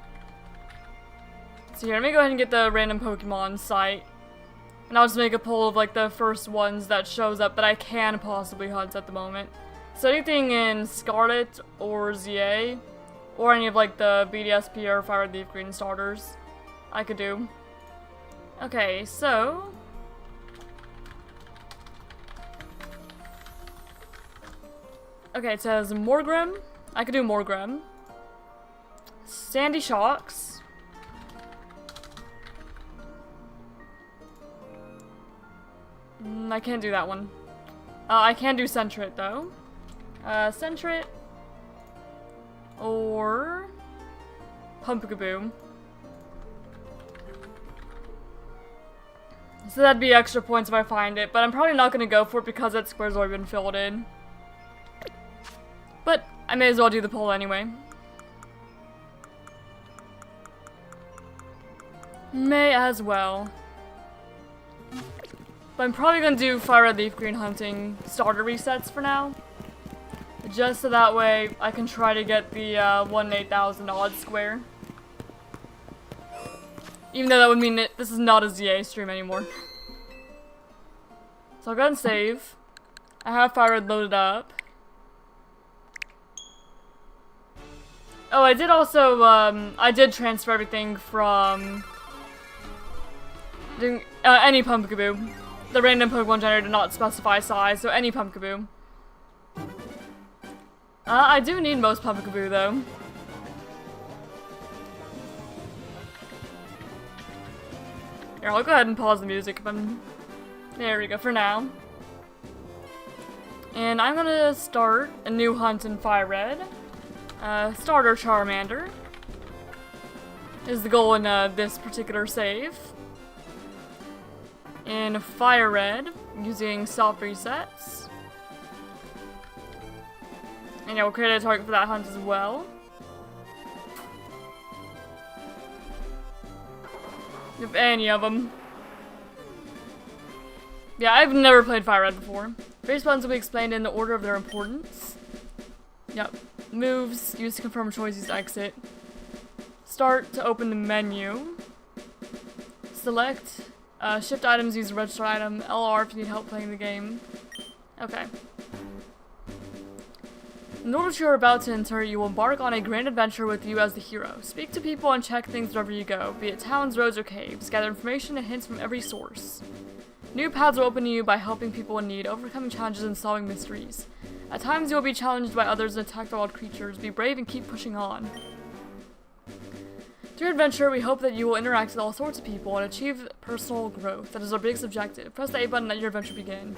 [SPEAKER 1] So here, let me go ahead and get the random Pokemon site. And I'll just make a poll of like the first ones that shows up that I can possibly hunt at the moment. So anything in Scarlet or ZA, or any of like the BDSP or Fire Red Leaf Green starters, I could do. Okay, so... Okay, it says Morgrim. I could do Morgrim. Sandy Shocks. I can't do that one. I can do Sentret though. Sentret. Or... Pumpkaboo. So that'd be extra points if I find it, but I'm probably not gonna go for it because that square's already been filled in. But I may as well do the poll anyway. May as well. But I'm probably gonna do Fire Red Leaf Green hunting starter resets for now. Just so that way I can try to get the 1 in 8,000 odd square. Even though that would mean that this is not a ZA stream anymore. So I'll go ahead and save. I have Fire Red loaded up. Oh, I did also, I did transfer everything from any Pumpkaboo. The random Pokemon generator did not specify size, so any Pumpkaboo. I do need most Pumpkaboo though. Here, I'll go ahead and pause the music if I'm... There we go, for now. And I'm gonna start a new hunt in Fire Red. Starter Charmander is the goal in this particular save. In Fire Red, using soft resets. And yeah, we'll create a target for that hunt as well. If any of them. Yeah, I've never played Fire Red before. Base buttons will be explained in the order of their importance. Yep. Moves, use to confirm choice, use to exit. Start to open the menu. Select. Shift items, use register item. LR if you need help playing the game. Okay. In order to you're about to enter, you will embark on a grand adventure with you as the hero. Speak to people and check things wherever you go, be it towns, roads, or caves. Gather information and hints from every source. New paths will open to you by helping people in need, overcoming challenges, and solving mysteries. At times you will be challenged by others and attacked by wild creatures. Be brave and keep pushing on. Through your adventure, we hope that you will interact with all sorts of people and achieve personal growth. That is our biggest objective. Press the A button and let your adventure begin.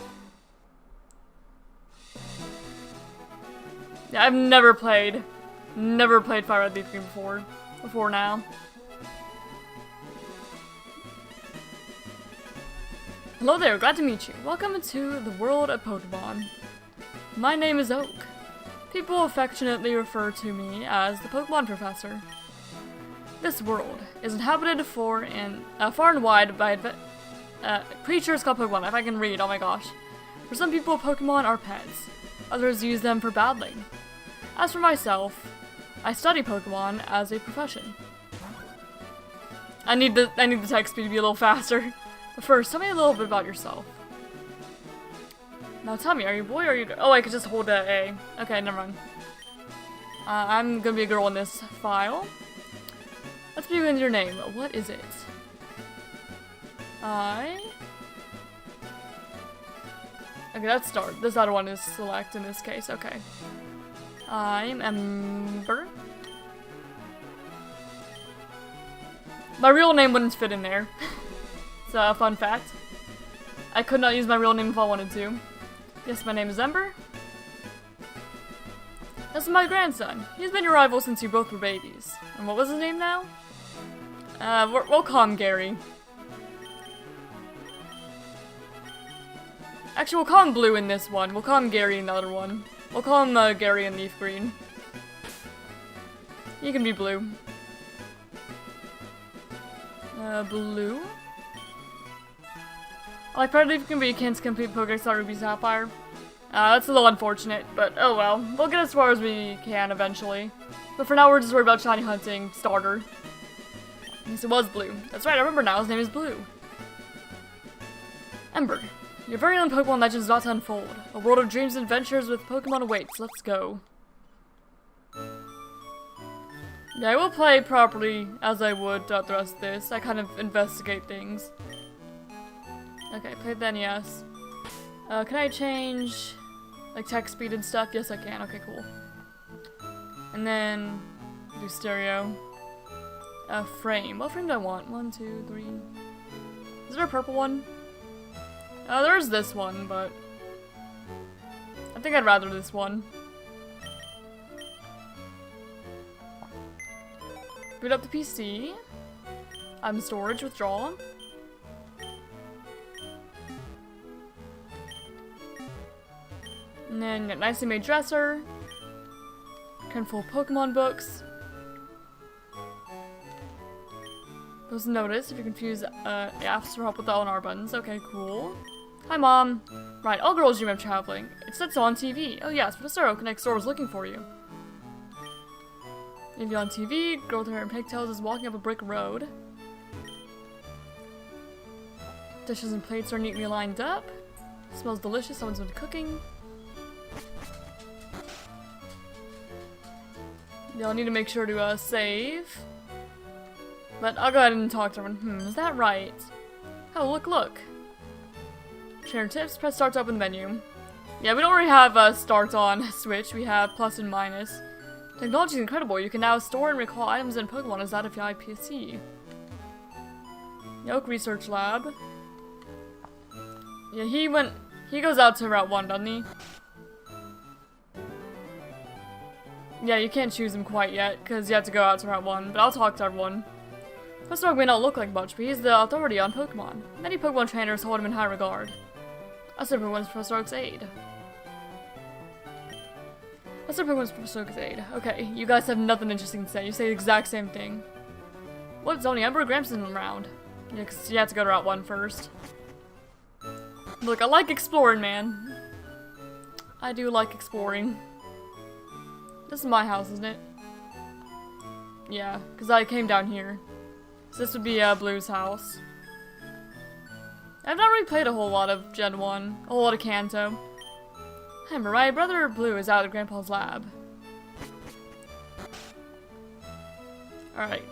[SPEAKER 1] Yeah, I've never played Fire Red Leaf Green before now. Hello there, glad to meet you. Welcome to the world of Pokemon. My name is Oak. People affectionately refer to me as the Pokemon Professor. This world is inhabited far and wide by creatures called Pokemon, if I can read, oh my gosh. For some people, Pokemon are pets. Others use them for battling. As for myself, I study Pokemon as a profession. I need the text speed to be a little faster. But first, tell me a little bit about yourself. Now tell me, are you a boy or are you girl? Oh, I could just hold the A. Okay, never mind. I'm gonna be a girl in this file. Let's begin with your name. What is it? Okay, let's start. This other one is select in this case. Okay. I'm Ember. My real name wouldn't fit in there. It's a fun fact. I could not use my real name if I wanted to. Yes, my name is Ember. This is my grandson. He's been your rival since you both were babies. And what was his name now? We'll call him Gary. Actually, we'll call him Blue in this one. We'll call him Gary in the other one. We'll call him Gary in Leaf Green. He can be Blue. Blue? I like Predator can be can't complete Pokedex on Ruby Sapphire. That's a little unfortunate, but oh well. We'll get as far as we can eventually. But for now, we're just worried about shiny hunting starter. Yes, it was Blue. That's right, I remember now. His name is Blue. Ember, your very own Pokemon legend is about to unfold. A world of dreams and adventures with Pokemon awaits. Let's go. Yeah, I will play properly as I would throughout the rest of this. I kind of investigate things. Okay, play then, yes. Can I change, like, text speed and stuff? Yes, I can. Okay, cool. And then, do stereo. Frame. What frame do I want? 1, 2, 3. Is there a purple one? There's this one, but I think I'd rather this one. Boot up the PC. Storage, withdraw. And then nicely made dresser. Full Pokemon books. Post notice if you're confused. Ask for help with the L&R buttons. Okay, cool. Hi, Mom. Right, all girls dream of traveling. It said so on TV. Oh yes, Professor Oak next door was looking for you. If you're on TV, girl with her hair and pigtails is walking up a brick road. Dishes and plates are neatly lined up. Smells delicious. Someone's been cooking. Y'all need to make sure to save. But I'll go ahead and talk to everyone. Is that right? Oh, look. Share tips, press start to open the menu. Yeah, we don't already have start on Switch. We have plus and minus. Technology is incredible. You can now store and recall items in Pokemon as that of your IPC. Oak Research Lab. Yeah, he goes out to Route 1, doesn't he? Yeah, you can't choose him quite yet, because you have to go out to Route 1, but I'll talk to everyone. Professor Oak may not look like much, but he's the authority on Pokemon. Many Pokemon trainers hold him in high regard. I said Pokemon's Professor Oak's aide. Professor Oak's aide. Okay, you guys have nothing interesting to say. You say the exact same thing. What's only Ember Gramson around? Yeah, because you have to go to Route 1 first. Look, I like exploring, man. I do like exploring. This is my house, isn't it? Yeah, because I came down here. So this would be Blue's house. I've not really played a whole lot of Gen 1, a whole lot of Kanto. Hi, my brother Blue is out at Grandpa's lab. Alright.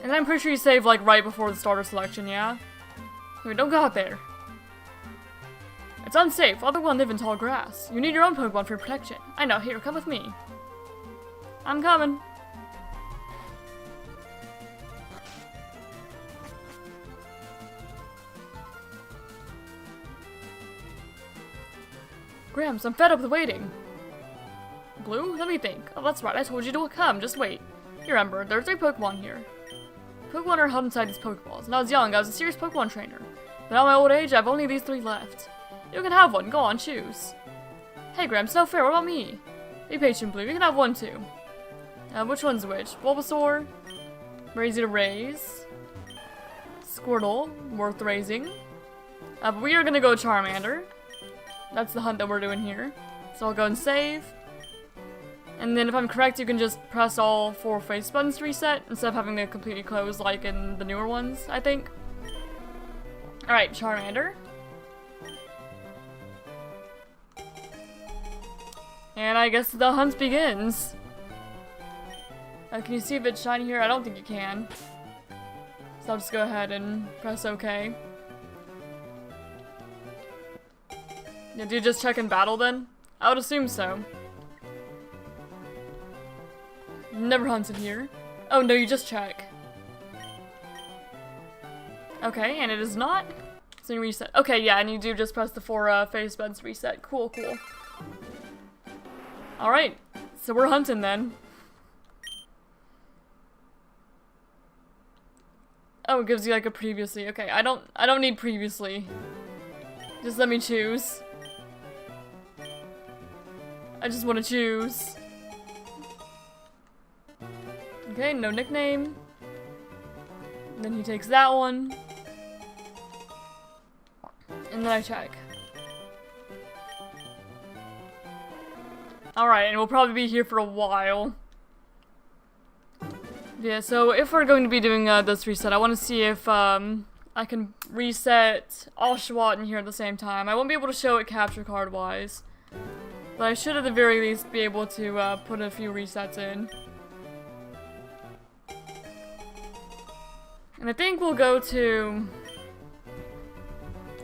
[SPEAKER 1] And I'm pretty sure you save, like, right before the starter selection, yeah? Wait, don't go out there. It's unsafe. All Pokemon live in tall grass. You need your own Pokemon for your protection. I know. Here, come with me. I'm coming. Grams, I'm fed up with waiting. Blue? Let me think. Oh, that's right. I told you to come. Just wait. Here, Ember. There are 3 Pokemon here. Pokemon are held inside these Pokeballs. When I was young, I was a serious Pokemon trainer. But now in my old age, I have only these 3 left. You can have one. Go on, choose. Hey Graham, so fair, what about me? Be patient, please. You can have one too. Which one's which? Bulbasaur. Very easy to raise. Squirtle. Worth raising. But we are gonna go Charmander. That's the hunt that we're doing here. So I'll go and save. And then if I'm correct, you can just press all 4 face buttons to reset instead of having to completely close like in the newer ones, I think. Alright, Charmander. And I guess the hunt begins. Can you see if it's shiny here? I don't think you can. So I'll just go ahead and press OK. Yeah, do you just check in battle then? I would assume so. Never hunted here. Oh no, you just check. Okay, and it is not. So you reset. Okay, yeah, and you do just press the 4 face buttons reset. Cool, cool. Alright, so we're hunting then. Oh, it gives you like a previously. Okay, I don't need previously. Just let me choose. I just want to choose. Okay, no nickname. Then he takes that one. And then I check. Alright, and we'll probably be here for a while. Yeah, so if we're going to be doing this reset, I want to see if I can reset Oshawott in here at the same time. I won't be able to show it capture card wise, but I should at the very least be able to put a few resets in. And I think we'll go to...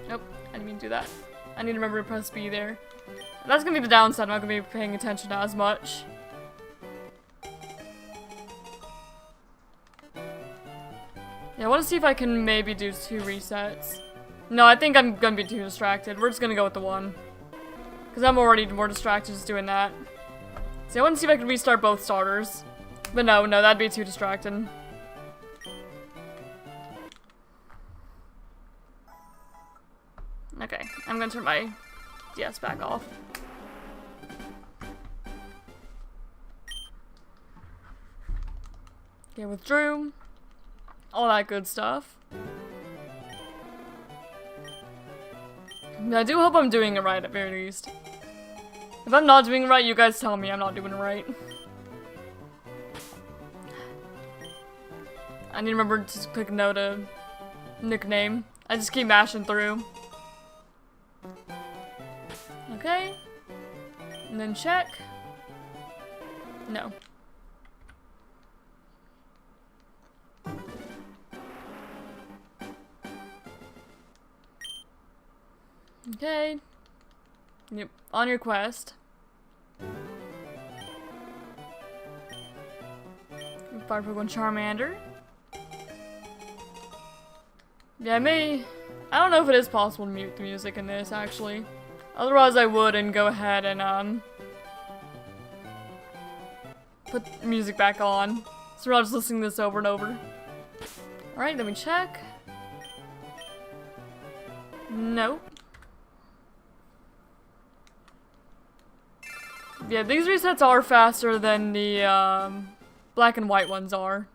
[SPEAKER 1] Nope, I didn't mean to do that. I need to remember to press B there. That's gonna be the downside, I'm not gonna be paying attention as much. Yeah, I want to see if I can maybe do 2 resets. No, I think I'm gonna be too distracted. We're just gonna go with the 1. Because I'm already more distracted just doing that. See, I want to see if I can restart both starters. But no, that'd be too distracting. Okay, I'm gonna turn my DS back off. Okay, withdrew. All that good stuff. I do hope I'm doing it right at very least. If I'm not doing it right, you guys tell me I'm not doing it right. I need to remember to just click no to nickname. I just keep mashing through. Okay. And then check. No. Okay. Yep. On your quest. Fire Pokemon Charmander. Yeah, I don't know if it is possible to mute the music in this, actually. Otherwise I would and go ahead and, put music back on. So we're not just listening to this over and over. Alright, let me check. Nope. Yeah, these resets are faster than the, black and white ones are.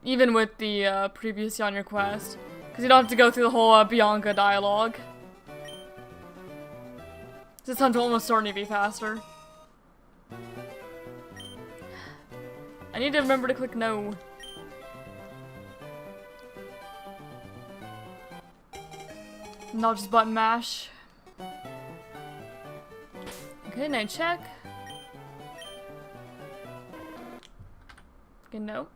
[SPEAKER 1] Even with the, previously on your quest. Because you don't have to go through the whole, Bianca dialogue. This hunt will almost certainly be faster. I need to remember to click no. Not just button mash. Okay, now check. Okay, no.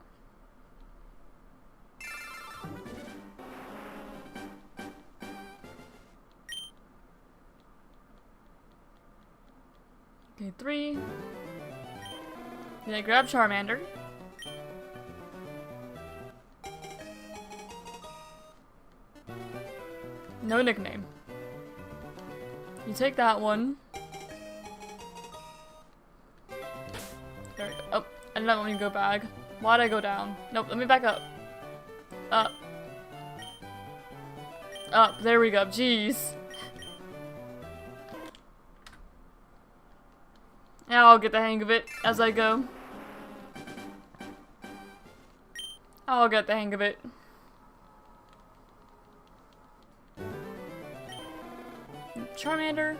[SPEAKER 1] Okay, 3. Yeah, grab Charmander. No nickname. You take that one. There we go. Oh, I did not want me to go back. Why'd I go down? Nope, let me back up. Up. Up, there we go. Jeez. Now I'll get the hang of it as I go. I'll get the hang of it. Charmander.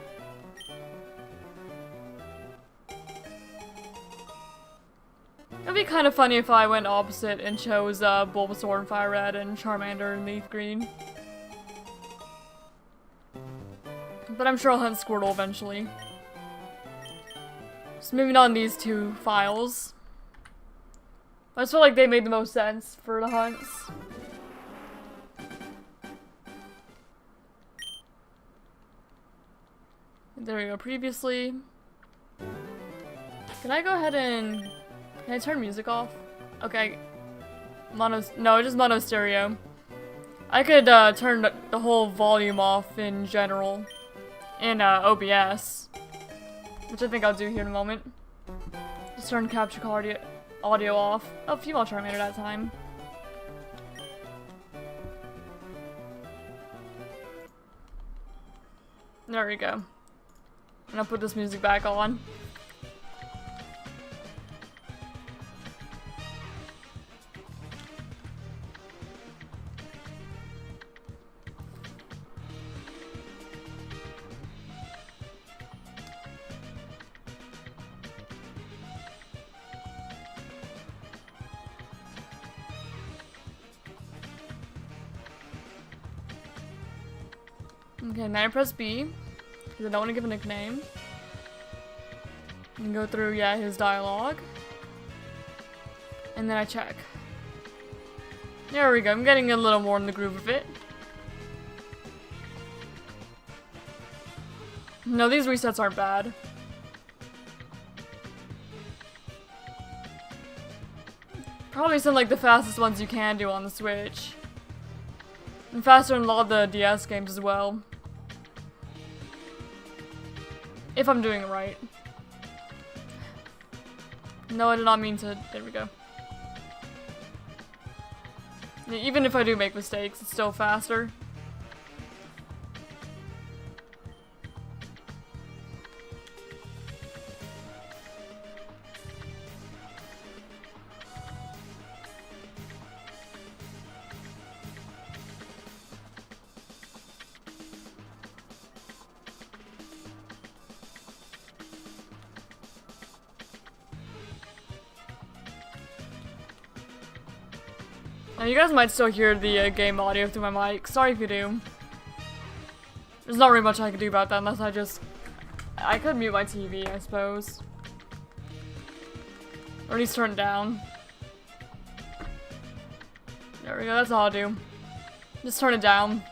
[SPEAKER 1] It'd be kind of funny if I went opposite and chose Bulbasaur and Fire Red and Charmander and Leaf Green. But I'm sure I'll hunt Squirtle eventually. So moving on these two files. I just feel like they made the most sense for the hunts. There we go, previously. Can I go ahead and... Can I turn music off? Okay. No, just mono stereo. I could turn the whole volume off in general. In OBS. Which I think I'll do here in a moment. Just turn capture audio off. Oh, female Charmander that time. There we go. And I'll put this music back on. Okay, now I press B, because I don't want to give a nickname. And go through, yeah, his dialogue. And then I check. There we go, I'm getting a little more in the groove of it. No, these resets aren't bad. Probably some like the fastest ones you can do on the Switch. And faster than a lot of the DS games as well. If I'm doing it right. No, I did not mean to. There we go. Even if I do make mistakes, it's still faster. Now you guys might still hear the game audio through my mic. Sorry if you do. There's not really much I can do about that unless I could mute my TV, I suppose. Or at least turn it down. There we go, that's all I'll do. Just turn it down.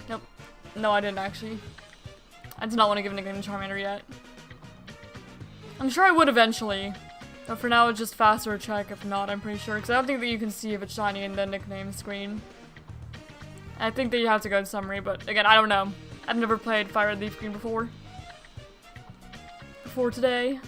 [SPEAKER 1] Nope. No, I didn't actually. I did not want to give a nickname to Charmander yet. I'm sure I would eventually. But for now, it's just faster to check. If not, I'm pretty sure. Because I don't think that you can see if it's shiny in the nickname screen. I think that you have to go to summary, but again, I don't know. I've never played Fire Red Leaf Green before. Before today.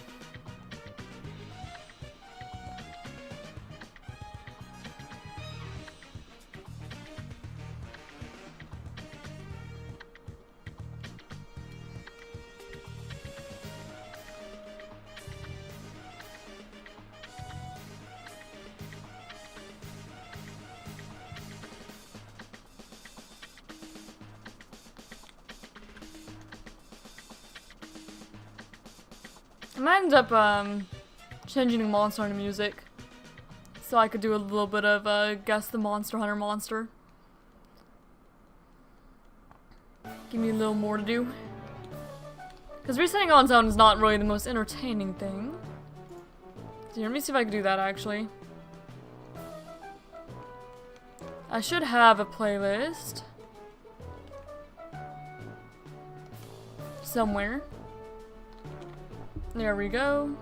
[SPEAKER 1] I might end up changing the monster into music, so I could do a little bit of guess the Monster Hunter monster. Give me a little more to do. Because resetting on its own is not really the most entertaining thing. So let me see if I can do that actually. I should have a playlist somewhere. There we go.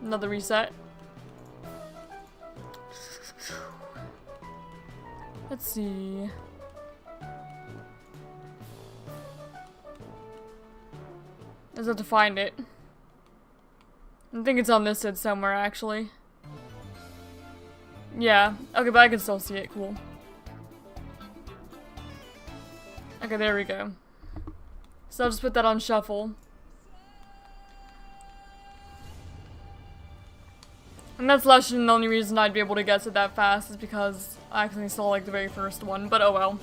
[SPEAKER 1] Another reset. Let's see. I just have to find it. I think it's unlisted somewhere, actually. Yeah. Okay, but I can still see it. Cool. Okay, there we go. So I'll just put that on shuffle. And that's less than the only reason I'd be able to guess it that fast is because I actually saw like the very first one, but oh well.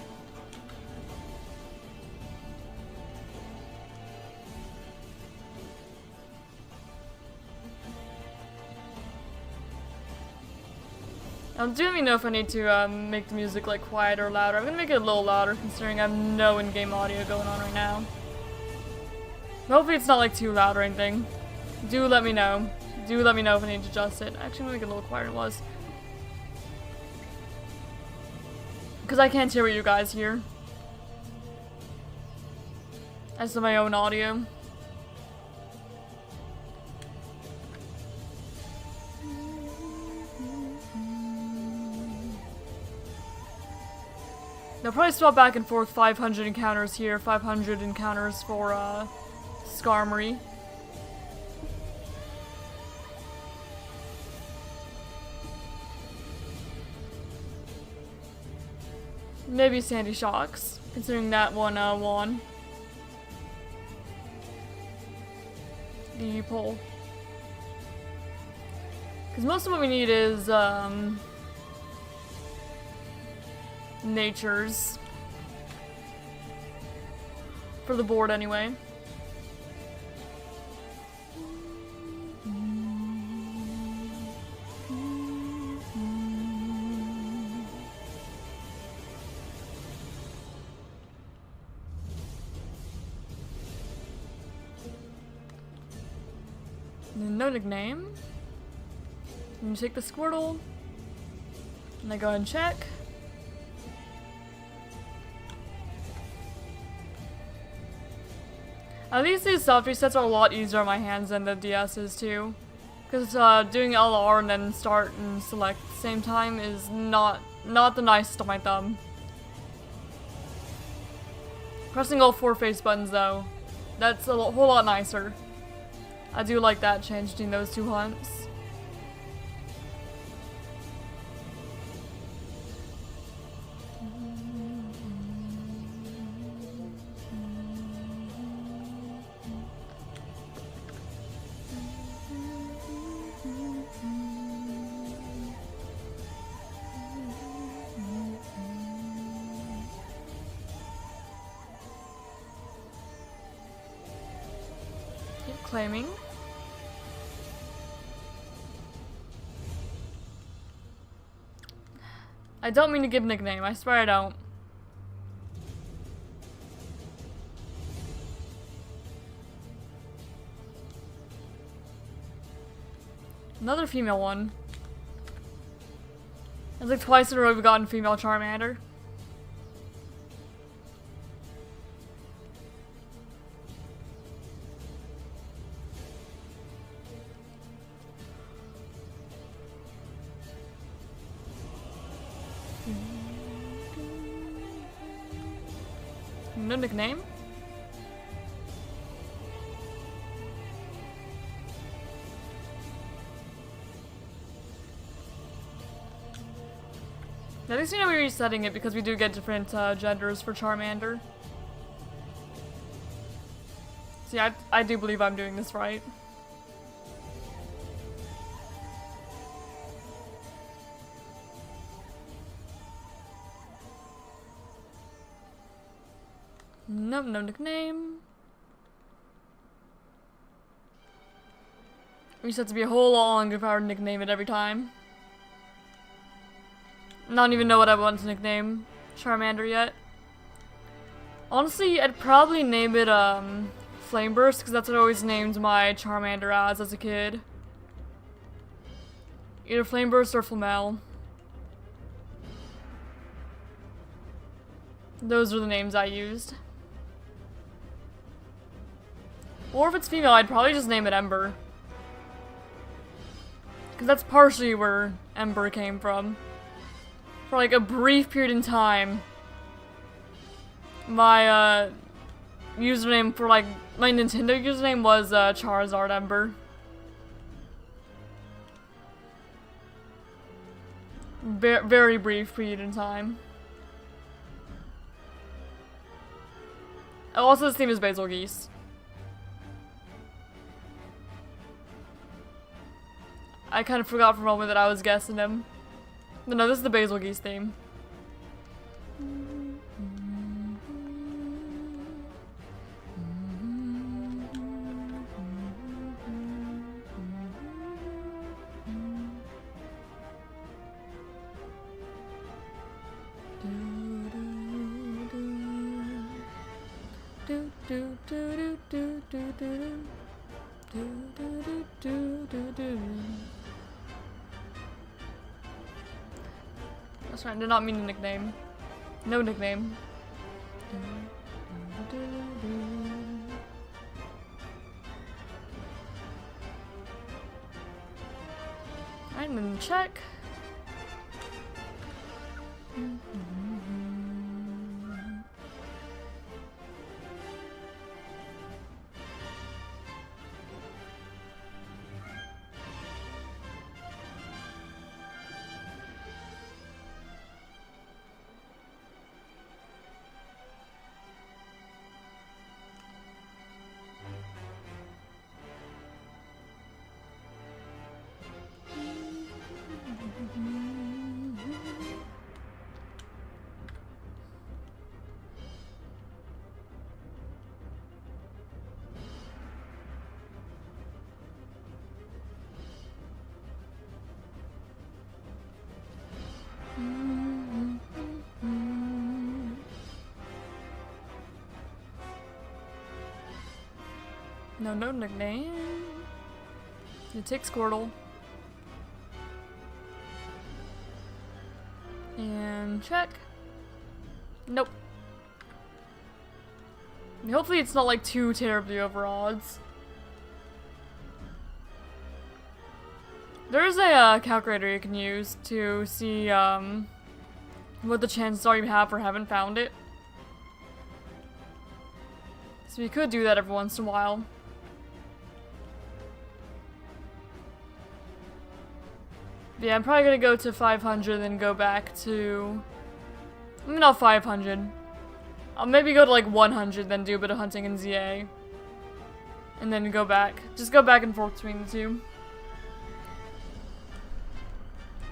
[SPEAKER 1] Do let me know if I need to make the music like quieter or louder. I'm gonna make it a little louder considering I have no in-game audio going on right now. Hopefully it's not like too loud or anything. Do let me know. Do let me know if I need to adjust it. Actually, I'm gonna make it a little quieter than it was. Because I can't hear what you guys hear. I just have my own audio. They'll probably swap back and forth 500 encounters here, 500 encounters for, ScarVi. Maybe Sandy Shocks, considering that one, won. The poll. Because most of what we need is, natures. For the board, anyway. No nickname. And you take the Squirtle. And I go ahead and check. At least these soft resets are a lot easier on my hands than the DS's too. Because doing LR and then start and select at the same time is not the nicest on my thumb. Pressing all 4 face buttons though, that's a whole lot nicer. I do like that change between those two hunts. Claiming. I don't mean to give a nickname, I swear I don't. Another female one. It's like twice in a row we've gotten female Charmander. No nickname? At least you know we're resetting it because we do get different genders for Charmander. See, I do believe I'm doing this right. Nope, no nickname. Reset to be a whole lot longer if I were to nickname it every time. I don't even know what I want to nickname Charmander yet. Honestly, I'd probably name it Flameburst because that's what I always named my Charmander as a kid. Either Flameburst or Flamel. Those are the names I used. Or if it's female, I'd probably just name it Ember. Because that's partially where Ember came from. for like a brief period in time, my username for like my Nintendo username was Charizard Ember. Very brief period in time. Also, his name is Basil Geese. I kind of forgot for a moment that I was guessing him. But no, this is the Basil Geese theme. That's right, I did not mean a nickname. No nickname. Alright, and then check. No nickname. You take Squirtle. And check. Nope. I mean, hopefully it's not like too terribly over odds. There is a calculator you can use to see what the chances are you have or haven't found it. So you could do that every once in a while. Yeah, I'm probably gonna go to 500 then go back to... Maybe not 500. I'll maybe go to like 100 then do a bit of hunting in ZA. And then go back. Just go back and forth between the two.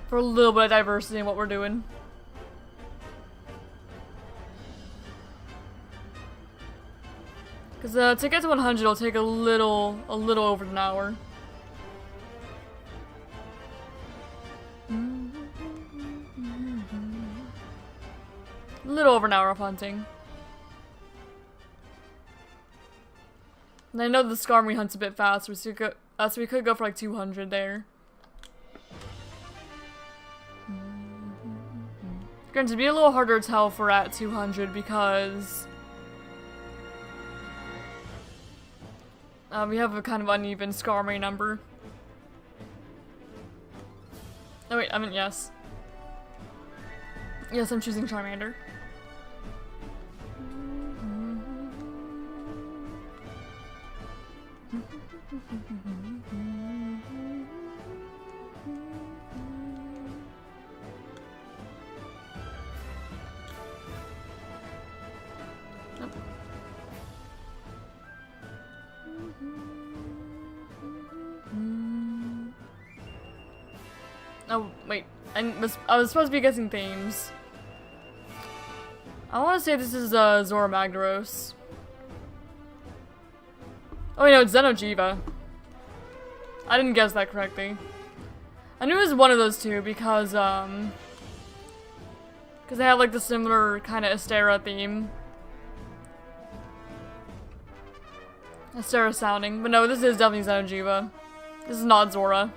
[SPEAKER 1] For a little bit of diversity in what we're doing. Because to get to 100 it'll take a little over an hour. A little over an hour of hunting. And I know the ScarVi hunts a bit faster, so we could go for like 200 there. Granted, it'd be a little harder to tell if we're at 200 because we have a kind of uneven ScarVi number. Oh wait, I meant yes. Yes, I'm choosing Charmander. Oh, wait. I was supposed to be guessing themes. I want to say this is Zora Magdaros. Oh, wait, no, it's Xeno'jiiva. I didn't guess that correctly. I knew it was one of those two because they have like the similar kind of Astera theme. Astera sounding. But no, this is definitely Xeno'jiiva. This is not Zora.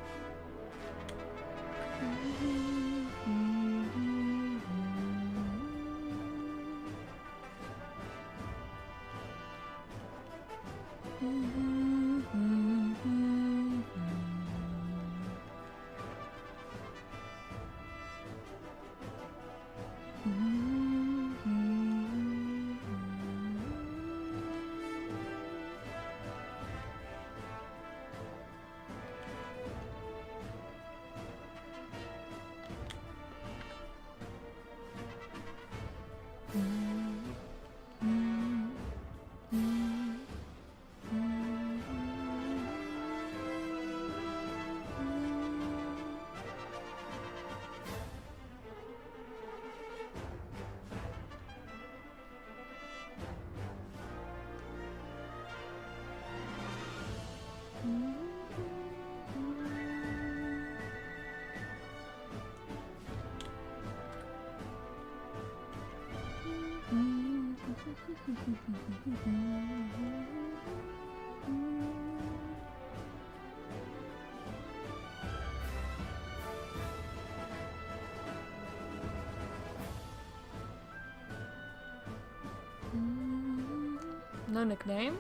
[SPEAKER 1] No nickname?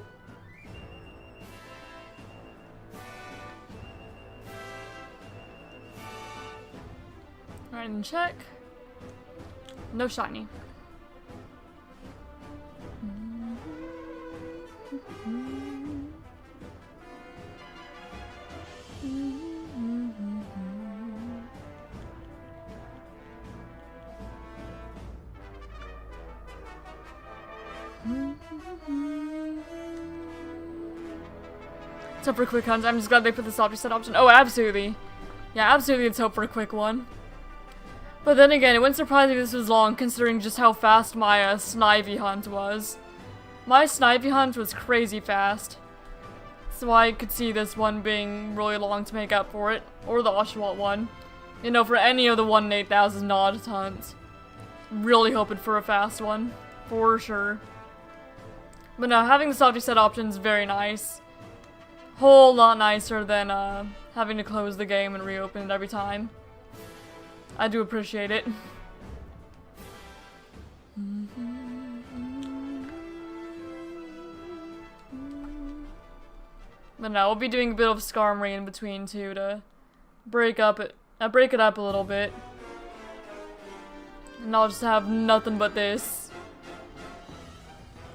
[SPEAKER 1] Alright, and check. No shiny. Let's hope for quick hunts. I'm just glad they put the soft reset option. Oh, absolutely. Yeah, absolutely, let's hope for a quick one. But then again, it wouldn't surprise me if this was long, considering just how fast my ScarVi hunt was. My ScarVi hunt was crazy fast. So I could see this one being really long to make up for it. Or the Oshawott one. You know, for any of the 1 in 8,000 nod hunts. Really hoping for a fast one. For sure. But no, having the soft reset option is very nice. Whole lot nicer than having to close the game and reopen it every time. I do appreciate it. But no, we'll be doing a bit of Skarmory in between too to break it up a little bit. And I'll just have nothing but this.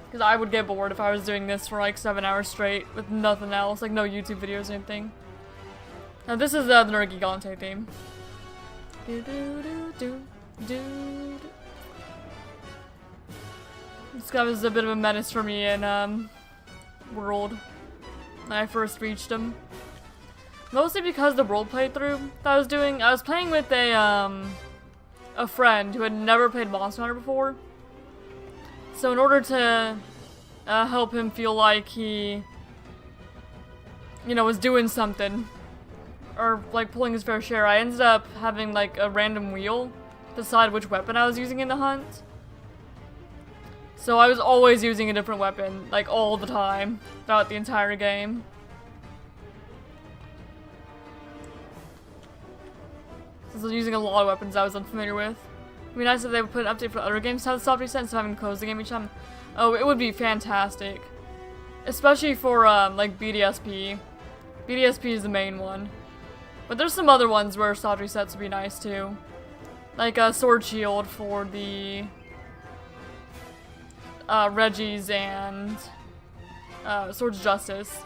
[SPEAKER 1] Because I would get bored if I was doing this for like 7 hours straight with nothing else, like no YouTube videos or anything. Now this is the Nergigante theme. Do do do do do. This guy was a bit of a menace for me in World when I first reached him. Mostly because the World playthrough that I was doing, I was playing with a friend who had never played Monster Hunter before. So in order to help him feel like he, you know, was doing something, or like pulling his fair share, I ended up having like a random wheel decide which weapon I was using in the hunt. So I was always using a different weapon, like all the time, throughout the entire game. Since I was using a lot of weapons I was unfamiliar with. It'd be nice if they would put an update for other games to have the soft reset instead of having to close the game each time. Oh, it would be fantastic. Especially for, like, BDSP. BDSP is the main one. But there's some other ones where soft resets would be nice, too. Like, Sword Shield for the Reggies and Swords Justice.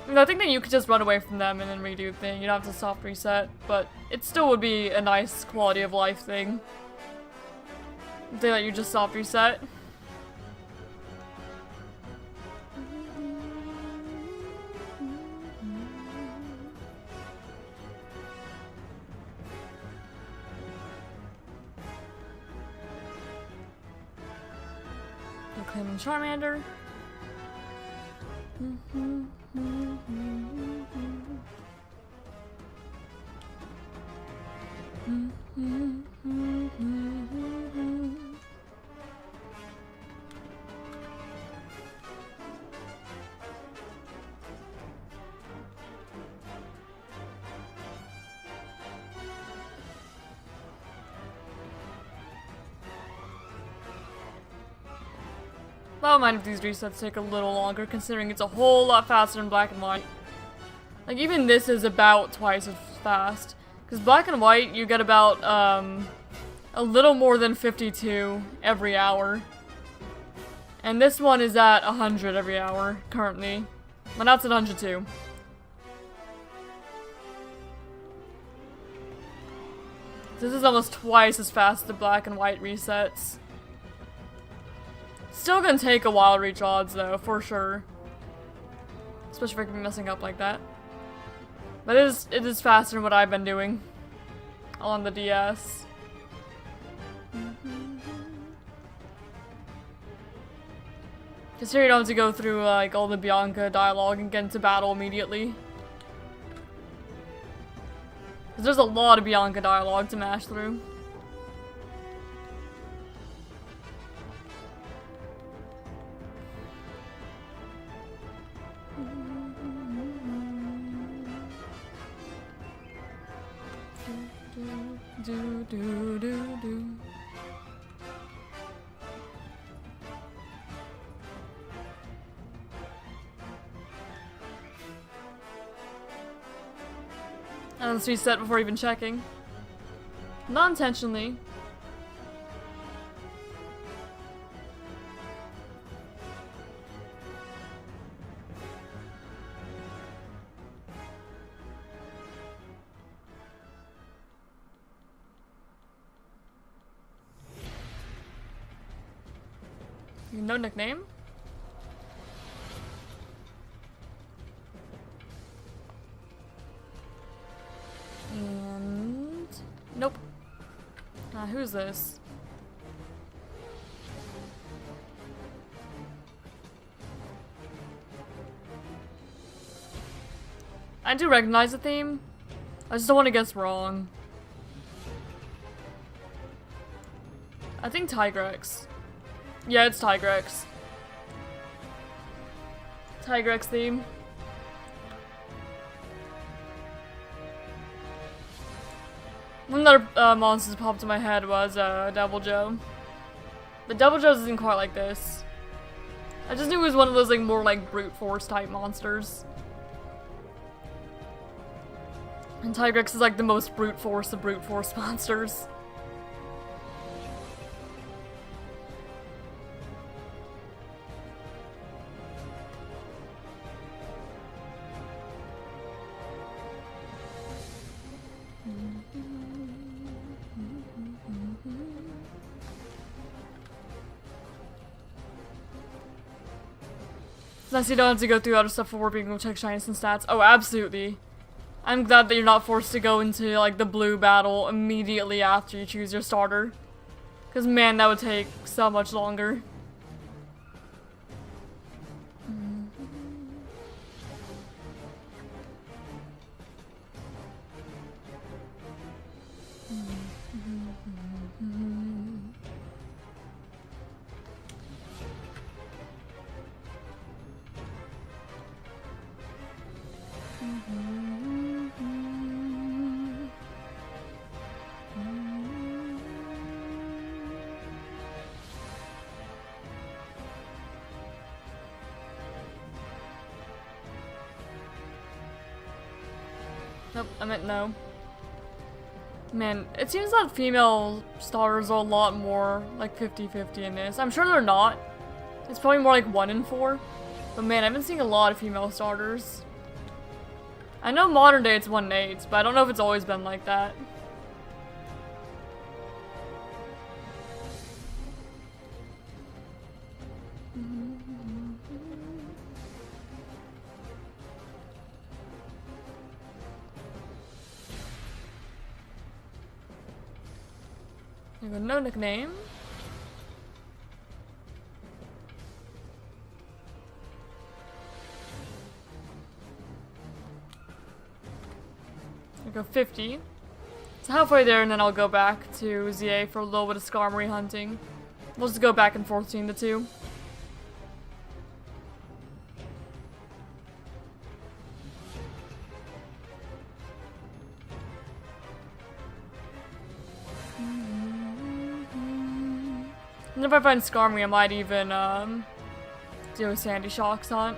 [SPEAKER 1] I mean, I think that you could just run away from them and then redo the thing. You don't have to soft reset, but it still would be a nice quality of life thing. They let you just soft reset. Claiming Charmander. I don't mind if these resets take a little longer, considering it's a whole lot faster than Black and White. Like, even this is about twice as fast. Because Black and White, you get about, a little more than 52 every hour. And this one is at 100 every hour, currently. Well, now it's at 102. This is almost twice as fast as the Black and White resets. Still gonna take a while to reach odds, though, for sure. Especially if I can be messing up like that. But it is faster than what I've been doing on the DS. Because here you don't have to go through, like, all the Bianca dialogue and get into battle immediately. Because there's a lot of Bianca dialogue to mash through. do do do do. And let's reset before even checking. Not intentionally. No nickname? And... nope. Who's this? I do recognize the theme. I just don't want to guess wrong. I think Tigrex. Yeah, it's Tigrex. Tigrex theme. One of the other monsters that popped in my head was Devil Joe. But Devil Joe's isn't quite like this. I just knew it was one of those like more like brute force type monsters. And Tigrex is like the most brute force of brute force monsters. It's nice you don't have to go through other stuff before being able to check shinies and stats. Oh, absolutely. I'm glad that you're not forced to go into, like, the blue battle immediately after you choose your starter. Because, man, that would take so much longer. Nope, I meant no. Man, it seems that female starters are a lot more like 50-50 in this. I'm sure they're not. It's probably more like 1 in 4. But man, I've been seeing a lot of female starters. I know modern day it's 1 in 8, but I don't know if it's always been like that. There we go, no nickname. There we go, 50. So halfway there, and then I'll go back to ZA for a little bit of Skarmory hunting. We'll just go back and forth between the two. And if I find Skarmory, I might even, do a Sandy Shocks hunt.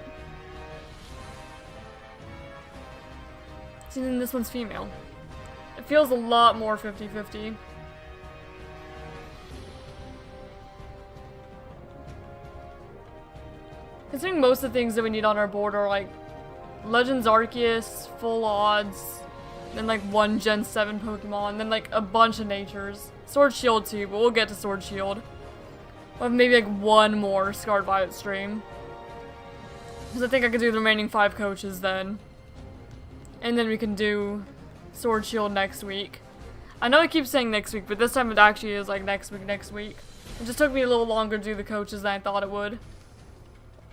[SPEAKER 1] See, then this one's female. It feels a lot more 50-50. Considering most of the things that we need on our board are, like, Legends Arceus, full odds, then, like, 1 Gen 7 Pokemon, then, like, a bunch of natures. Sword Shield, too, but we'll get to Sword Shield. We'll have maybe, like, 1 more ScarVi stream. Because I think I could do the remaining 5 coaches then. And then we can do Sword Shield next week. I know I keep saying next week, but this time it actually is, like, next week. It just took me a little longer to do the coaches than I thought it would.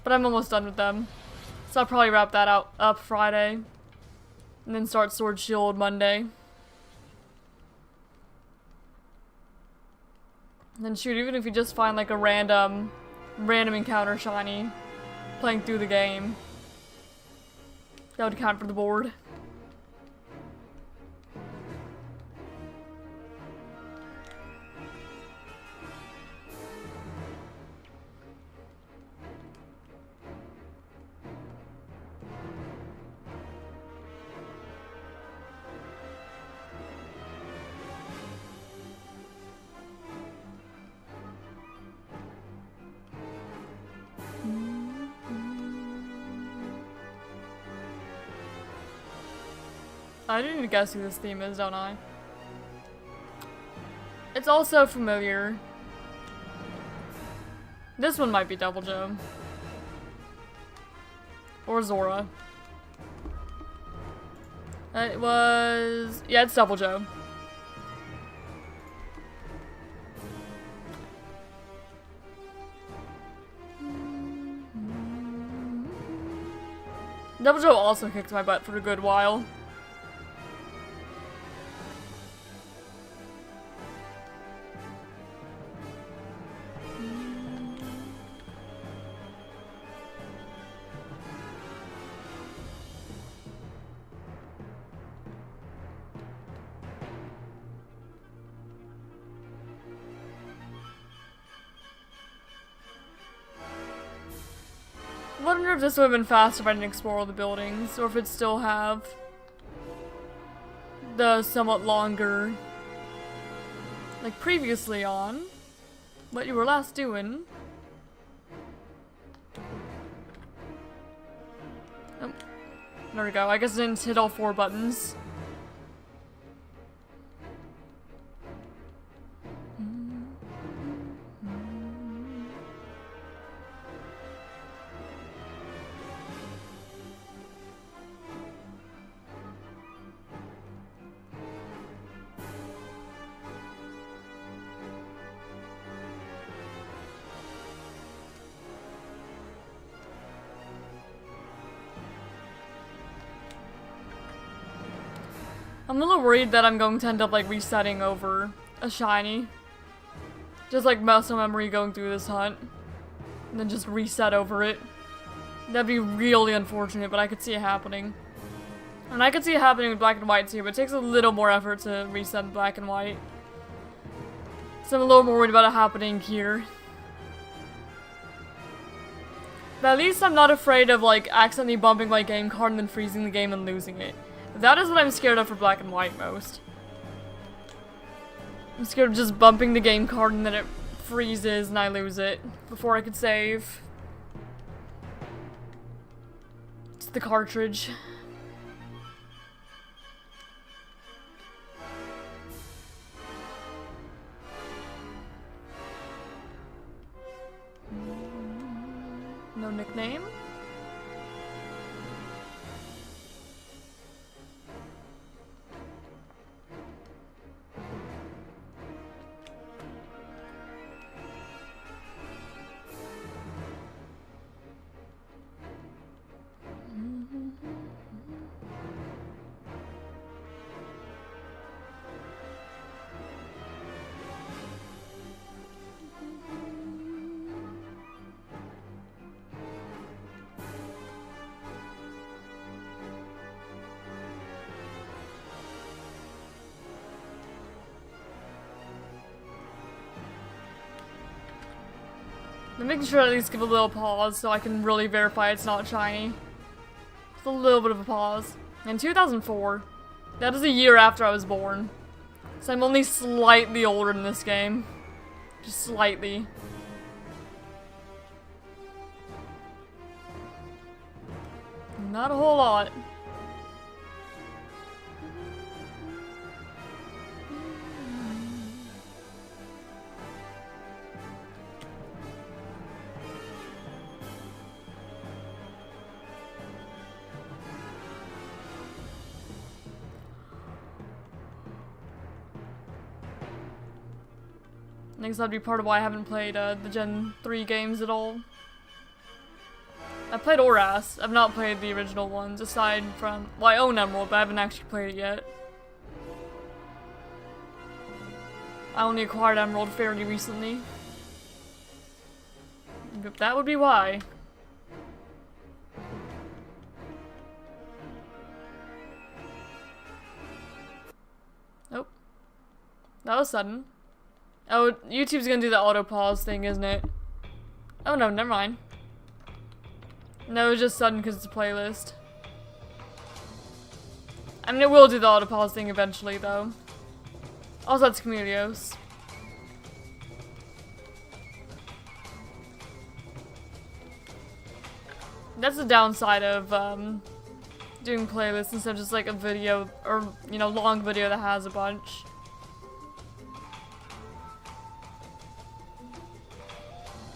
[SPEAKER 1] But I'm almost done with them. So I'll probably wrap that up Friday. And then start Sword Shield Monday. And then shoot, even if you just find like a random encounter shiny playing through the game, that would count for the board. I do need to guess who this theme is, don't I? It's also familiar. This one might be Double Joe. Or Zora. It was... yeah, it's Double Joe. Double Joe also kicked my butt for a good while. I wonder if this would have been faster if I didn't explore all the buildings, or if it'd still have the somewhat longer, like previously on, what you were last doing. Oh, there we go. I guess I didn't hit all 4 buttons. I'm a little worried that I'm going to end up like resetting over a shiny. Just like muscle memory going through this hunt. And then just reset over it. That'd be really unfortunate, but I could see it happening. And I could see it happening with black and white too, but it takes a little more effort to reset black and white. So I'm a little more worried about it happening here. But at least I'm not afraid of like accidentally bumping my game card and then freezing the game and losing it. That is what I'm scared of for black and white most. I'm scared of just bumping the game card and then it freezes and I lose it before I could save. It's the cartridge. No nickname? I'm making sure I at least give a little pause so I can really verify it's not shiny. Just a little bit of a pause. In 2004. That is a year after I was born. So I'm only slightly older in this game. Just slightly. Not a whole lot. I guess that'd be part of why I haven't played the Gen 3 games at all. I've played Oras. I've not played the original ones, aside from... well, I own Emerald, but I haven't actually played it yet. I only acquired Emerald fairly recently. But that would be why. Nope. That was sudden. Oh, YouTube's gonna do the auto pause thing, isn't it? Oh no, never mind. No, it's just sudden because it's a playlist. I mean, it will do the auto pause thing eventually, though. Also, that's Chameleos. That's the downside of doing playlists instead of just like a video or, you know, long video that has a bunch.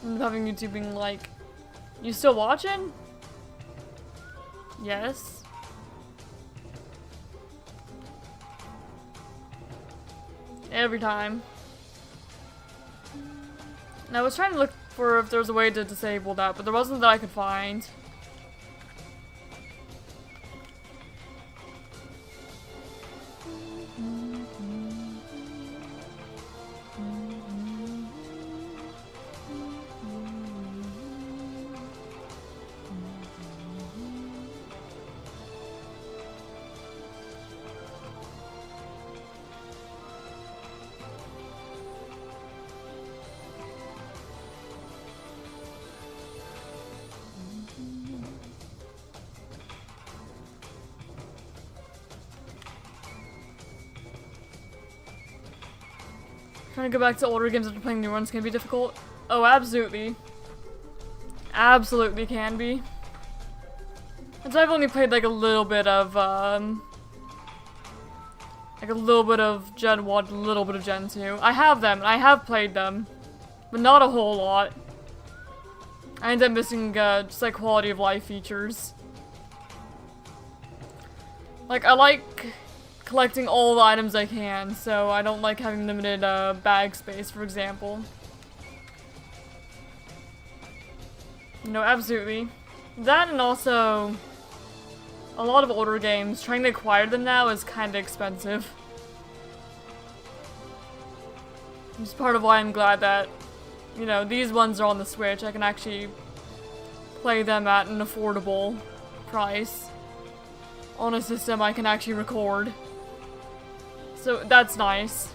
[SPEAKER 1] And having YouTube being like, you still watching? Yes. Every time. And I was trying to look for if there was a way to disable that, but there wasn't that I could find. Trying to go back to older games after playing new ones can be difficult. Oh, absolutely. Absolutely can be. And so I've only played like a little bit of, Gen 1, a little bit of Gen 2. I have them, and I have played them, but not a whole lot. I end up missing, just like quality of life features. Like, I like collecting all the items I can, so I don't like having limited bag space, for example. No, absolutely. That, and also a lot of older games, trying to acquire them now is kind of expensive. Which is part of why I'm glad that, you know, these ones are on the Switch. I can actually play them at an affordable price on a system I can actually record. So that's nice.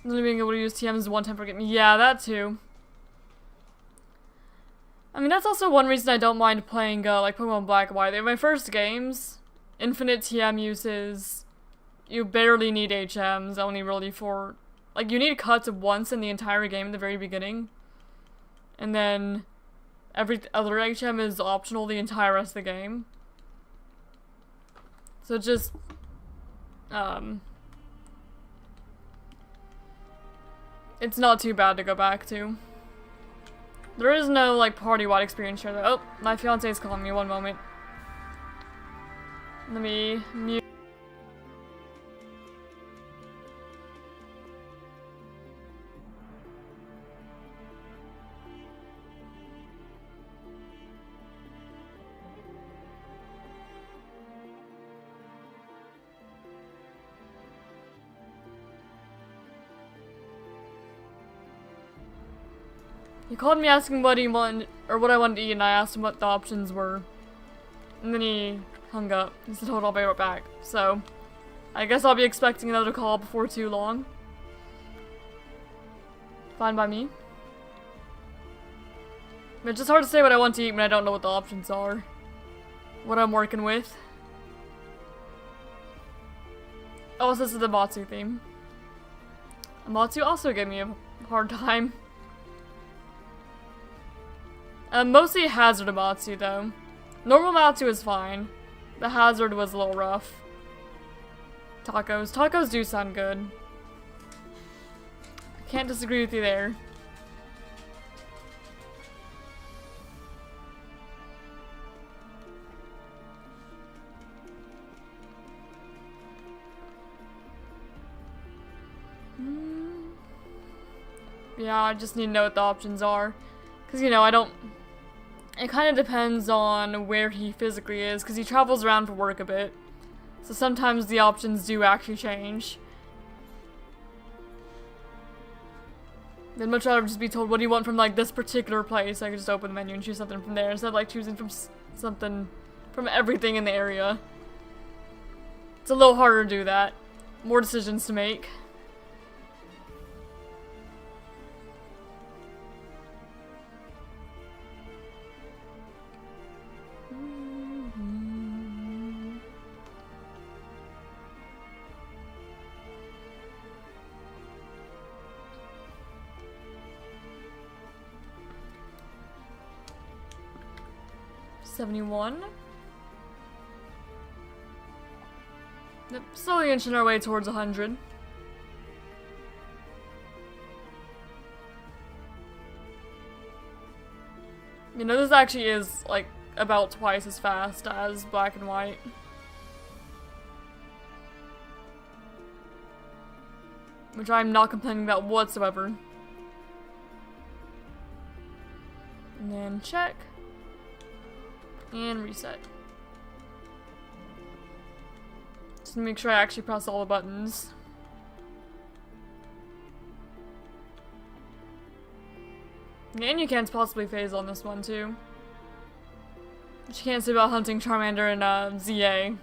[SPEAKER 1] Only being able to use TMs one time per game. Yeah, that too. I mean, that's also one reason I don't mind playing, like, Pokemon Black and White. They're my first games. Infinite TM uses. You barely need HMs, only really for... Like, you need cuts once in the entire game at the very beginning. And then every other HM is optional the entire rest of the game. So just... it's not too bad to go back to. There is no, like, party-wide experience here, though. Oh, my fiancé is calling me. One moment. Let me mute. He called me asking what he wanted, or what I wanted to eat, and I asked him what the options were. And then he hung up. He said, hold on, I'll be right back. So, I guess I'll be expecting another call before too long. Fine by me. It's just hard to say what I want to eat when I don't know what the options are. What I'm working with. Oh, this is the Matsu theme. Matsu also gave me a hard time. Mostly Hazard Amatsu, though. Normal Matsu is fine. The Hazard was a little rough. Tacos. Tacos do sound good. I can't disagree with you there. Yeah, I just need to know what the options are. Because, you know, I don't... It kind of depends on where he physically is, because he travels around for work a bit. So sometimes the options do actually change. I'd much rather just be told, what do you want from, like, this particular place? I could just open the menu and choose something from there, instead of, like, choosing from something from everything in the area. It's a little harder to do that. More decisions to make. 71. Yep, slowly inching our way towards 100. You know, this actually is, like, about twice as fast as black and white. Which I'm not complaining about whatsoever. And then check. And reset. Just to make sure I actually press all the buttons. And you can't possibly phase on this one too. Which you can't say about hunting Charmander and ZA.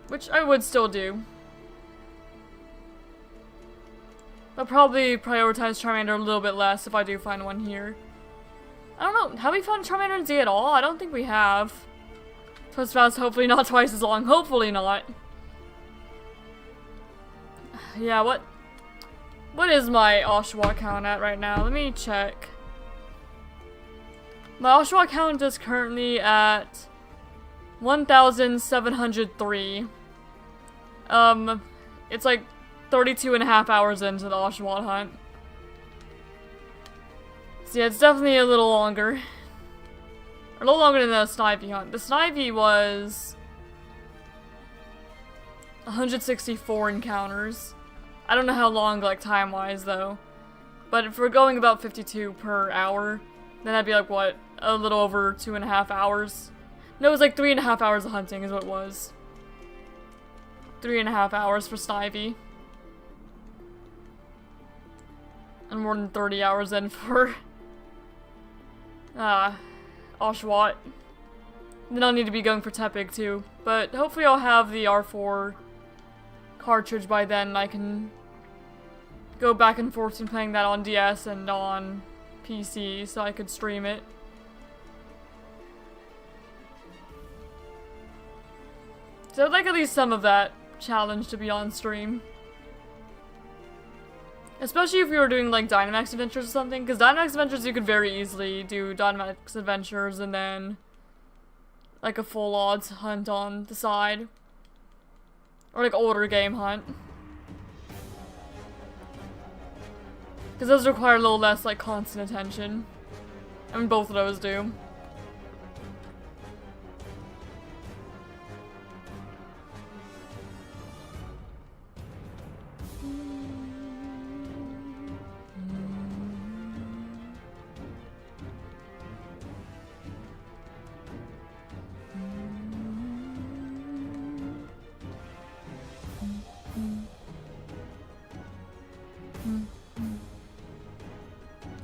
[SPEAKER 1] Which I would still do. But probably prioritize Charmander a little bit less if I do find one here. I don't know, have we found Charmander and Z at all? I don't think we have. Twice as fast, hopefully not twice as long. Hopefully not. Yeah, what is my Oshawott count at right now? Let me check. My Oshawott count is currently at 1,703. It's like 32.5 hours into the Oshawott hunt. So yeah, it's definitely a little longer. A little longer than the Snivy hunt. The Snivy was 164 encounters. I don't know how long, like, time-wise, though. But if we're going about 52 per hour, then that'd be, like, what? A little over 2.5 hours? No, it was like 3.5 hours of hunting is what it was. 3.5 hours for Snivy. And more than 30 hours in for Oshawott. Then I'll need to be going for Tepig too. But hopefully I'll have the R4 cartridge by then and I can go back and forth in playing that on DS and on PC so I could stream it. So I'd like at least some of that challenge to be on stream. Especially if we were doing like Dynamax Adventures or something, because Dynamax Adventures you could very easily do Dynamax Adventures and then like a full odds hunt on the side. Or like older game hunt. Because those require a little less like constant attention. I mean both of those do.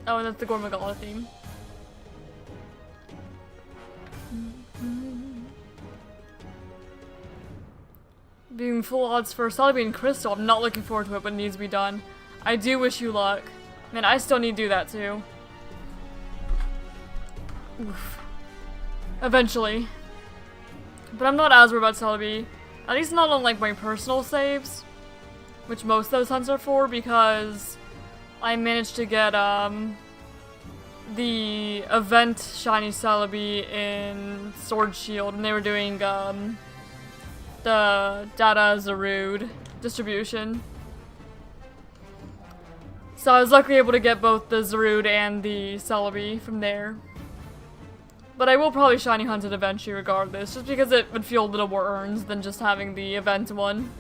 [SPEAKER 1] Oh, and that's the Gormagala theme. Being full odds for Celebi and Crystal, I'm not looking forward to it, but it needs to be done. I do wish you luck. Man, I still need to do that too. Oof. Eventually. But I'm not as worried about Celebi. At least not on like my personal saves. Which most of those hunts are for, because I managed to get, the event Shiny Celebi in Sword Shield, and they were doing, the Data Zarude distribution. So I was luckily able to get both the Zarude and the Celebi from there. But I will probably Shiny Hunt it eventually regardless, just because it would feel a little more earned than just having the event one.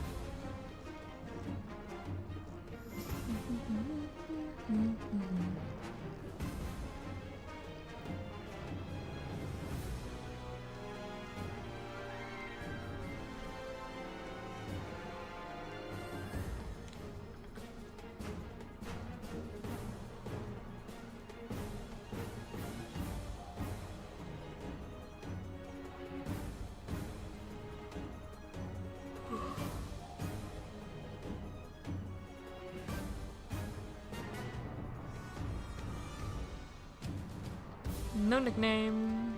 [SPEAKER 1] No nickname.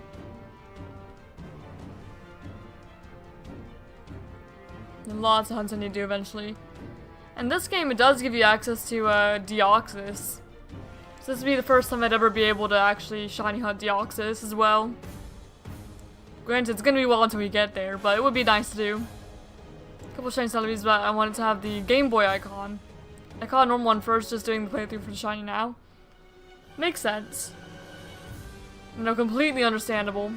[SPEAKER 1] And lots of hunts I need to do eventually. And this game, it does give you access to Deoxys. So this would be the first time I'd ever be able to actually shiny hunt Deoxys as well. Granted, it's gonna be well until we get there, but it would be nice to do. A couple shiny celebrities, but I wanted to have the Game Boy icon. I caught a normal one first, just doing the playthrough for the shiny now. Makes sense. You know, completely understandable.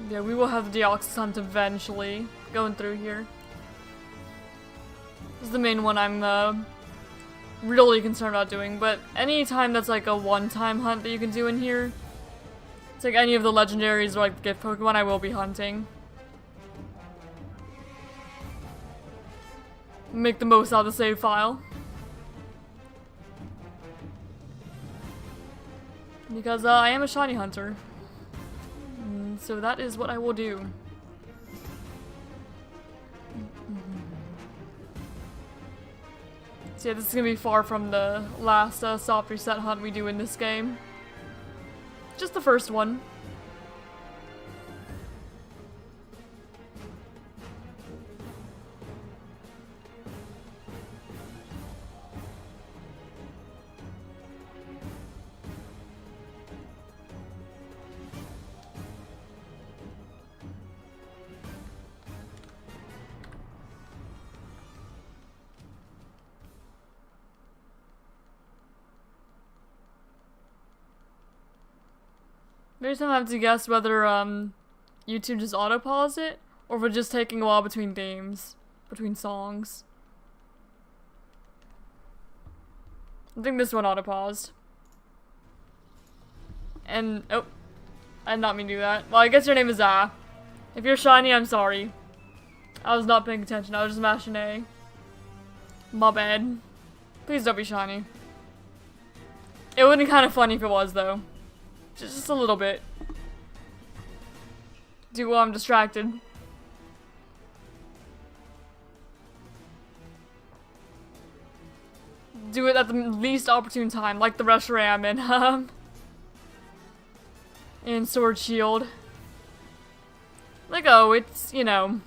[SPEAKER 1] Yeah, we will have the Deoxys hunt eventually, going through here. This is the main one I'm really concerned about doing, but any time that's like a one-time hunt that you can do in here, it's like any of the legendaries or like the gift Pokemon, I will be hunting. Make the most out of the save file. Because I am a shiny hunter. So that is what I will do. So yeah, this is gonna be far from the last soft reset hunt we do in this game. Just the first one. Every time I have to guess whether YouTube just auto-pause it, or if it's just taking a while between themes, between songs. I think this one auto-paused. And, oh, I did not mean to do that. Well, I guess your name is Ah. If you're shiny, I'm sorry. I was not paying attention, I was just mashing A. My bad. Please don't be shiny. It would be kind of funny if it was, though. Just a little bit. Dude, well, I'm distracted. Do it at the least opportune time, like the Reshiram and Sword Shield. Like, oh, it's, you know.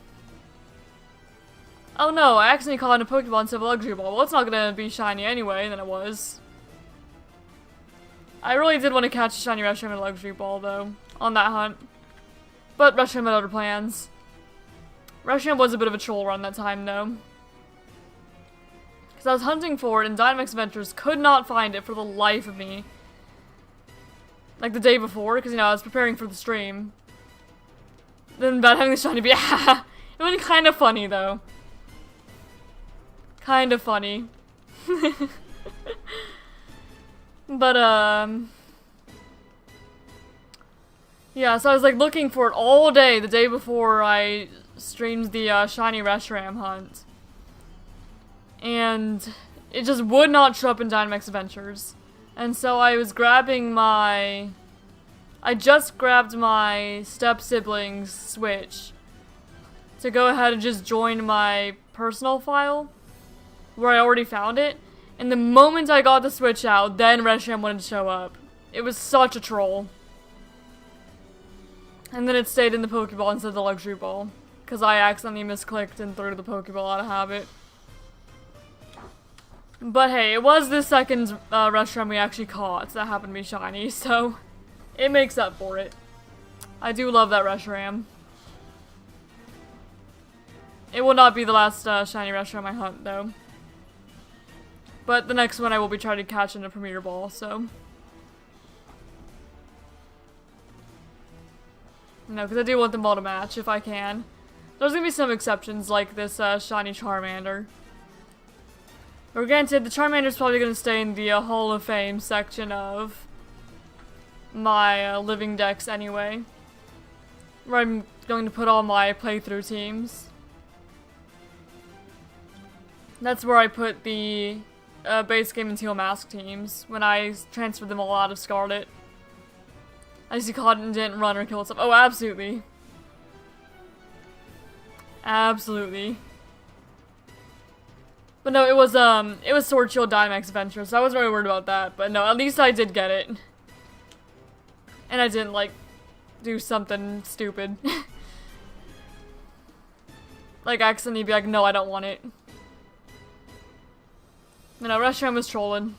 [SPEAKER 1] Oh no, I accidentally caught in a Pokemon instead of a Luxury Ball. Well, it's not gonna be shiny anyway than it was. I really did want to catch a shiny Reshiram and a Luxury Ball, though, on that hunt. But Reshiram had other plans. Reshiram was a bit of a troll run that time, though. Because I was hunting for it, and Dynamax Adventures could not find it for the life of me. Like the day before, because, you know, I was preparing for the stream. Then about having the shiny be, it would be kind of funny, though. Kind of funny. But, yeah, so I was, like, looking for it all day the day before I streamed the, shiny Reshiram hunt. And it just would not show up in Dynamax Adventures. And so I was grabbing my... I just grabbed my step-sibling's Switch to go ahead and just join my personal file, where I already found it. And the moment I got the Switch out, then Reshiram wouldn't show up. It was such a troll. And then it stayed in the Pokeball instead of the Luxury Ball, because I accidentally misclicked and threw the Pokeball out of habit. But hey, it was the second Reshiram we actually caught that happened to be shiny, so it makes up for it. I do love that Reshiram. It will not be the last shiny Reshiram I hunt, though. But the next one I will be trying to catch in a Premier Ball, so. No, because I do want them all to match if I can. There's gonna be some exceptions, like this shiny Charmander. But granted, the Charmander's probably gonna stay in the Hall of Fame section of my living decks anyway. Where I'm going to put all my playthrough teams. That's where I put the base game and Teal Mask teams when I transferred them all out of Scarlet. As you caught it and didn't run or kill itself. Oh, absolutely. Absolutely. But no, it was Sword Shield Dynamax Adventure, so I wasn't really worried about that. But no, at least I did get it. And I didn't, like, do something stupid. Like accidentally be like, no, I don't want it. You know, Reshiram was trolling.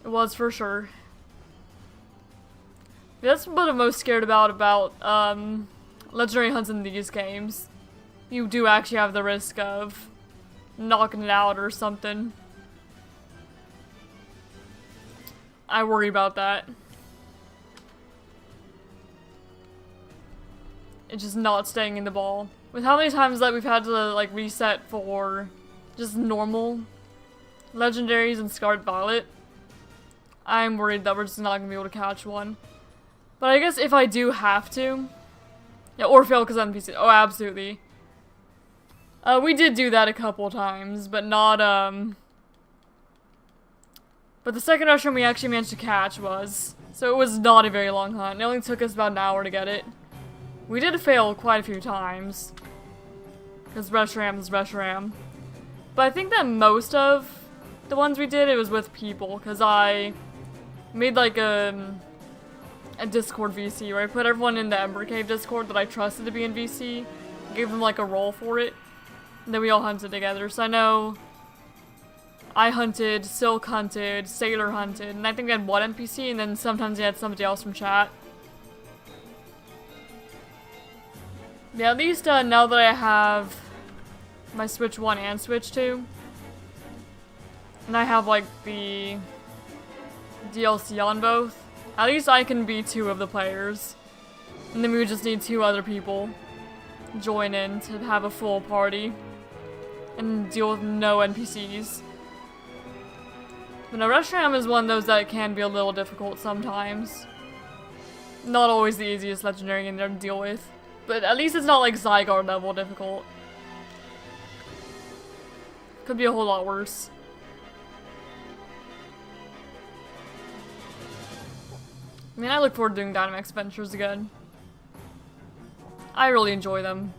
[SPEAKER 1] It was for sure. That's what I'm most scared about legendary hunts in these games. You do actually have the risk of knocking it out or something. I worry about that. It's just not staying in the ball. With how many times that we've had to like reset for just normal legendaries and Scarlet Violet, I'm worried that we're just not gonna be able to catch one. But I guess if I do have to, yeah, or fail because I'm NPC. Oh, absolutely. We did do that a couple times, but not But the second Reshiram we actually managed to catch was, so it was not a very long hunt. It only took us about an hour to get it. We did fail quite a few times, because Reshiram is Reshiram. But I think that most of the ones we did, it was with people, because I made like a Discord VC where I put everyone in the Ember Cave Discord that I trusted to be in VC, gave them like a role for it, and then we all hunted together. So I know I hunted, Silk hunted, Sailor hunted, and I think we had one NPC, and then sometimes we had somebody else from chat. Yeah, at least now that I have my Switch 1 and Switch 2, and I have like the DLC on both, at least I can be two of the players. And then we would just need two other people join in to have a full party and deal with no NPCs. But no, Reshiram is one of those that can be a little difficult sometimes. Not always the easiest legendary in there to deal with. But at least it's not like Zygarde level difficult. Could be a whole lot worse. I mean, I look forward to doing Dynamax Ventures again. I really enjoy them.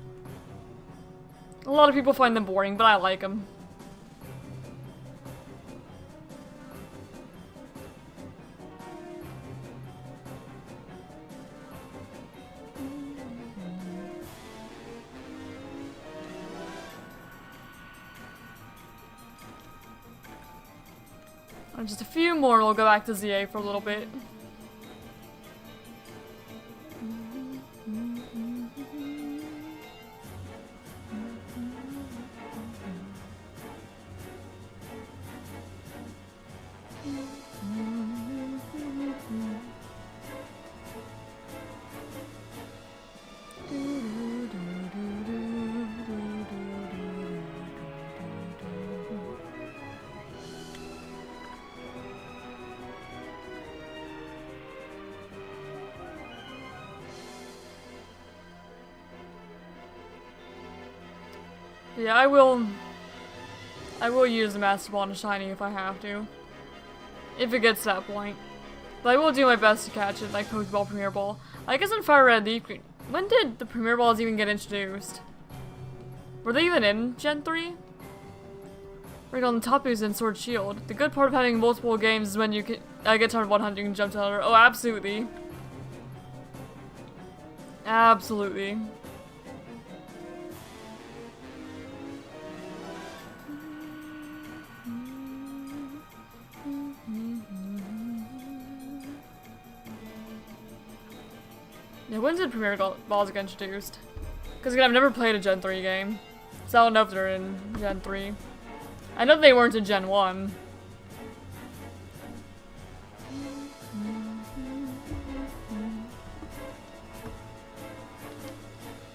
[SPEAKER 1] A lot of people find them boring, but I like them. Just a few more and we'll go back to ZA for a little bit. Yeah, I will use the Master Ball and Shiny if I have to. If it gets to that point. But I will do my best to catch it, like Pokeball Premier Ball. I guess in Fire Red Leaf Green. When did the Premier Balls even get introduced? Were they even in Gen 3? Right on the top is in Sword Shield. The good part of having multiple games is when you can get tired of one hunt, you can jump to another. Oh, absolutely. Absolutely. Yeah, when did Premier Balls get introduced? Because again, I've never played a Gen 3 game, so I don't know if they're in Gen 3. I know they weren't in Gen 1.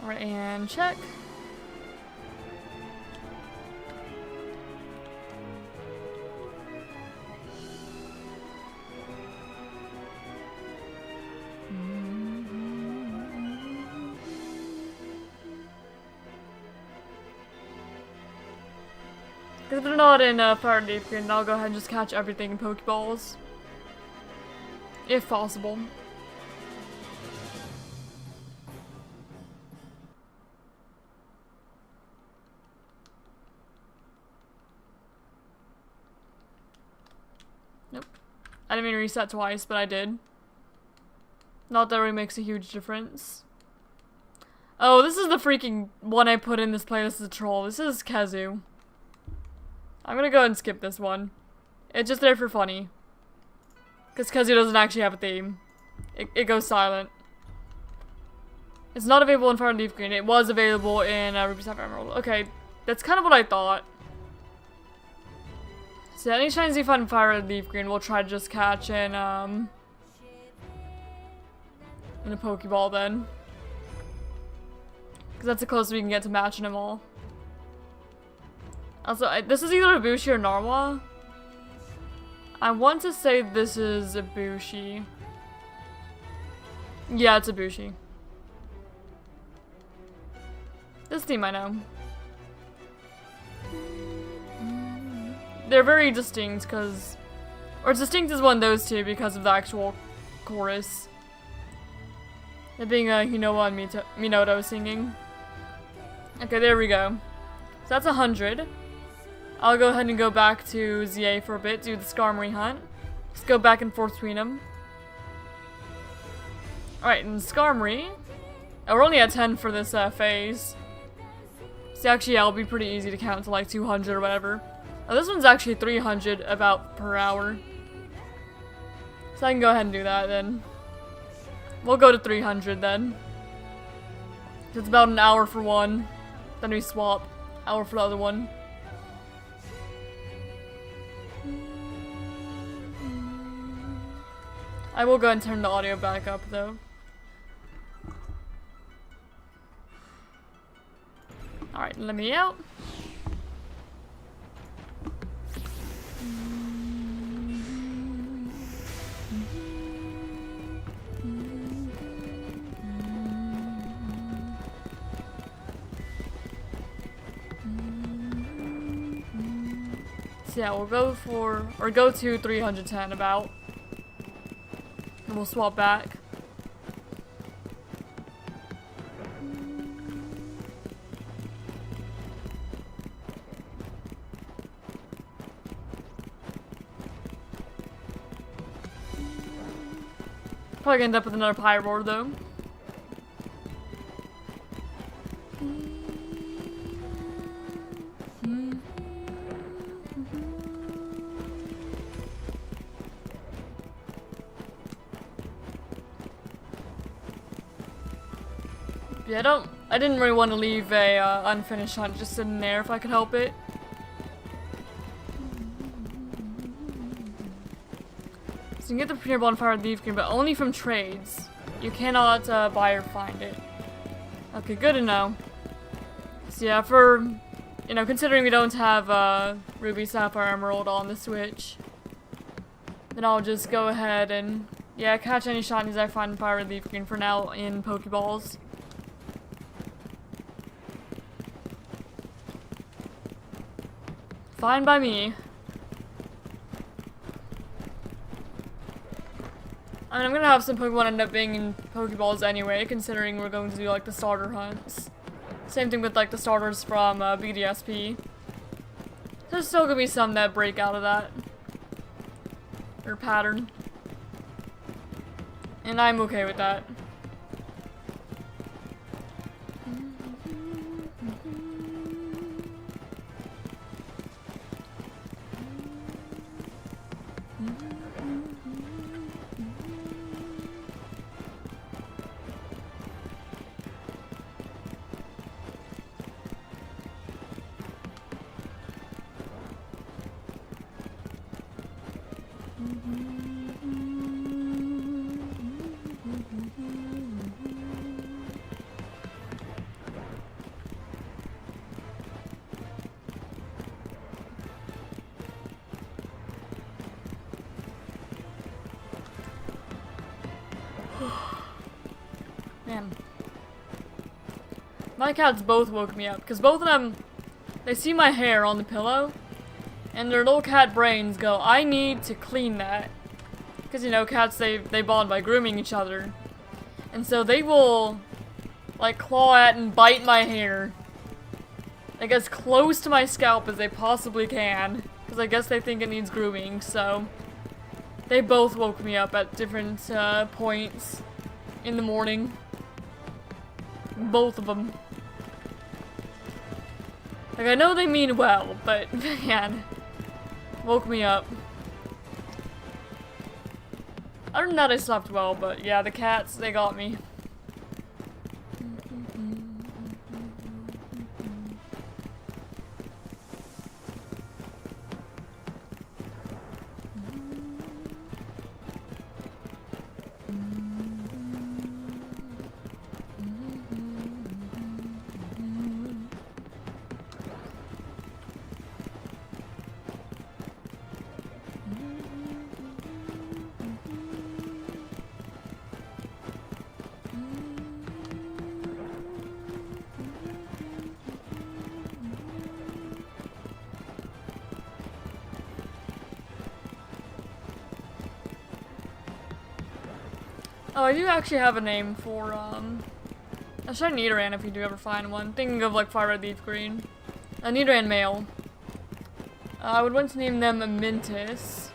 [SPEAKER 1] Alright, and check. If they're not in Fire Leaf Green, I'll go ahead and just catch everything in Pokeballs. If possible. Nope. I didn't mean to reset twice, but I did. Not that it really makes a huge difference. Oh, this is the freaking one I put in this playlist as a troll. This is Kazu. I'm gonna go ahead and skip this one. It's just there for funny. Because Kazu doesn't actually have a theme. It goes silent. It's not available in Fire and Leaf Green. It was available in Ruby Sapphire Emerald. Okay, that's kind of what I thought. So any shinies you find in Fire and Leaf Green, we'll try to just catch in a Pokeball then. Because that's the closest we can get to matching them all. Also, this is either a Bushi or Narwa. I want to say this is a Bushi. Yeah, it's a Bushi. This team I know. They're very distinct because... Or distinct is one of those two because of the actual chorus. It being Hinowa and Minato singing. Okay, there we go. So that's 100. I'll go ahead and go back to ZA for a bit, do the Skarmory hunt. Just go back and forth between them. Alright, and Skarmory. Oh, we're only at 10 for this phase. So actually, yeah, it'll be pretty easy to count to like 200 or whatever. Oh, this one's actually 300 about per hour. So I can go ahead and do that then. We'll go to 300 then. It's about an hour for one. Then we swap. Hour for the other one. I will go ahead and turn the audio back up though. Alright, let me out. So yeah, we'll go for, or go to 310 about. And we'll swap back. Probably gonna end up with another Pyroar though. Yeah, I didn't really want to leave a unfinished hunt just sitting there if I could help it. So you can get the Premier Bonfire Leaf Green, but only from trades. You cannot buy or find it. Okay, good to know. So yeah, for, you know, considering we don't have Ruby, Sapphire, Emerald on the Switch, then I'll just go ahead and, yeah, catch any shinies I find in Fire Leaf Green for now in Pokeballs. Fine by me. I mean, I'm gonna have some Pokemon end up being in Pokeballs anyway, considering we're going to do, like, the starter hunts. Same thing with, like, the starters from BDSP. There's still gonna be some that break out of that. Or pattern. And I'm okay with that. Man. My cats both woke me up, because both of them, they see my hair on the pillow, and their little cat brains go, I need to clean that. Because, you know, cats, they bond by grooming each other. And so they will, like, claw at and bite my hair. Like, as close to my scalp as they possibly can. Because I guess they think it needs grooming, so... They both woke me up at different points. in the morning. Both of them. Like, I know they mean well, but man, woke me up. Other than that, I slept well, but yeah, the cats, they got me. Oh, I do actually have a name for, a ShinyDex if you do ever find one. Thinking of, like, Fire Red Leaf Green. A Nidoran male. I would want to name them Mintus.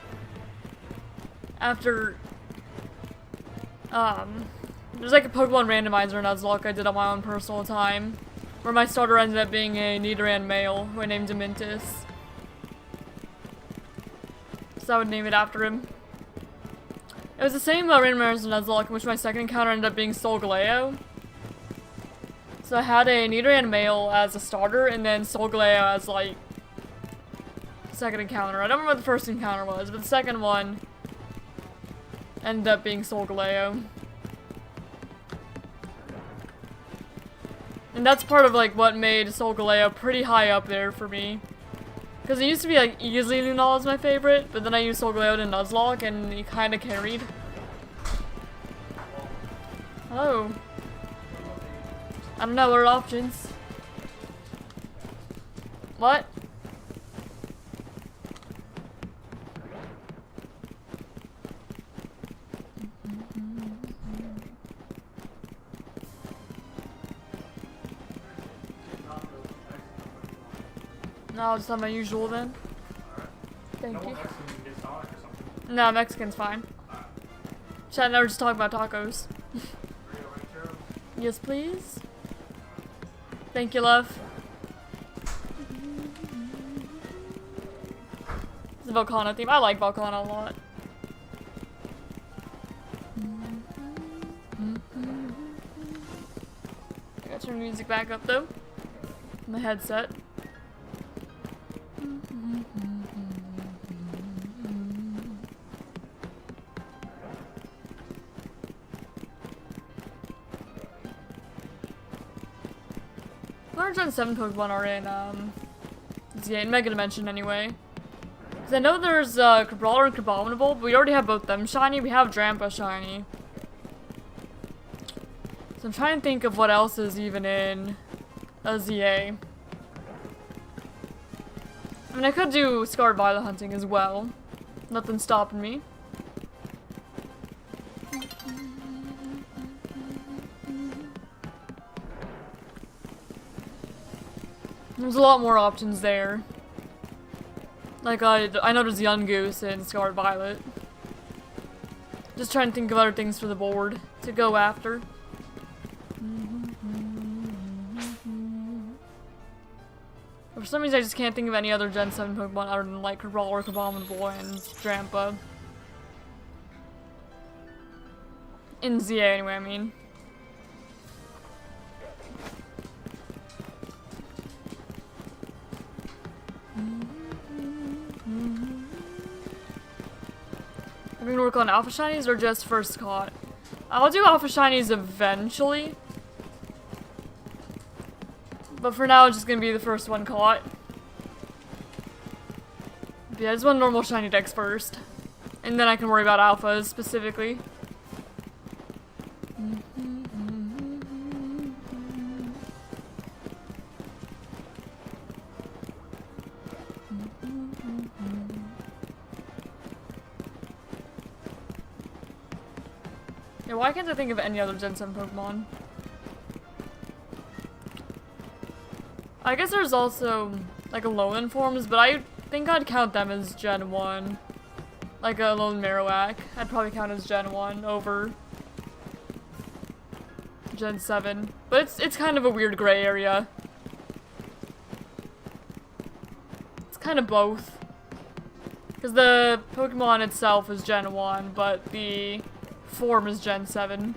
[SPEAKER 1] After, there's like a Pokemon randomizer Nuzlocke I did on my own personal time. Where my starter ended up being a Nidoran male, who I named Mintus. So I would name it after him. It was the same randomizer Nuzlocke in which my second encounter ended up being Solgaleo. So I had a Nidoran male as a starter, and then Solgaleo as, like, second encounter. I don't remember what the first encounter was, but the second one ended up being Solgaleo. And that's part of, like, what made Solgaleo pretty high up there for me. Because it used to be, like, easily Lunala as my favorite, but then I used Solgaleo to Nuzlocke, and he kinda carried. Oh. I don't know, what are options? What? No, I'll just have my usual then. Thank you. No, Mexican's fine. Should I never just talk about tacos? Yes, please. Thank you, love. It's a Volcano theme. I like Volcano a lot. I gotta turn the music back up though. My headset. Gen 7 Pokemon are in, Z8 in Mega Dimension anyway. Because I know there's, Crabrawler and Crabominable, but we already have both them shiny. We have Drampa shiny. So I'm trying to think of what else is even in a ZA. I mean, I could do ScarVi hunting as well. Nothing's stopping me. There's a lot more options there. Like, I know there's Yungoos and Scarlet Violet. Just trying to think of other things for the board to go after. For some reason, I just can't think of any other Gen 7 Pokemon other than, like, Crabrawler, Crabominable, and Drampa. In ZA, anyway, I mean. Are we gonna work on Alpha Shinies or just first caught? I'll do Alpha Shinies eventually. But for now, it's just gonna be the first one caught. But yeah, I just want normal ShinyDex first. And then I can worry about Alphas specifically. Yeah, why can't I think of any other Gen 7 Pokemon? I guess there's also, like, Alolan forms, but I think I'd count them as Gen 1. Like a Alolan Marowak. I'd probably count as Gen 1 over Gen 7. But it's kind of a weird gray area. It's kind of both. Because the Pokemon itself is Gen 1, but the form is Gen 7.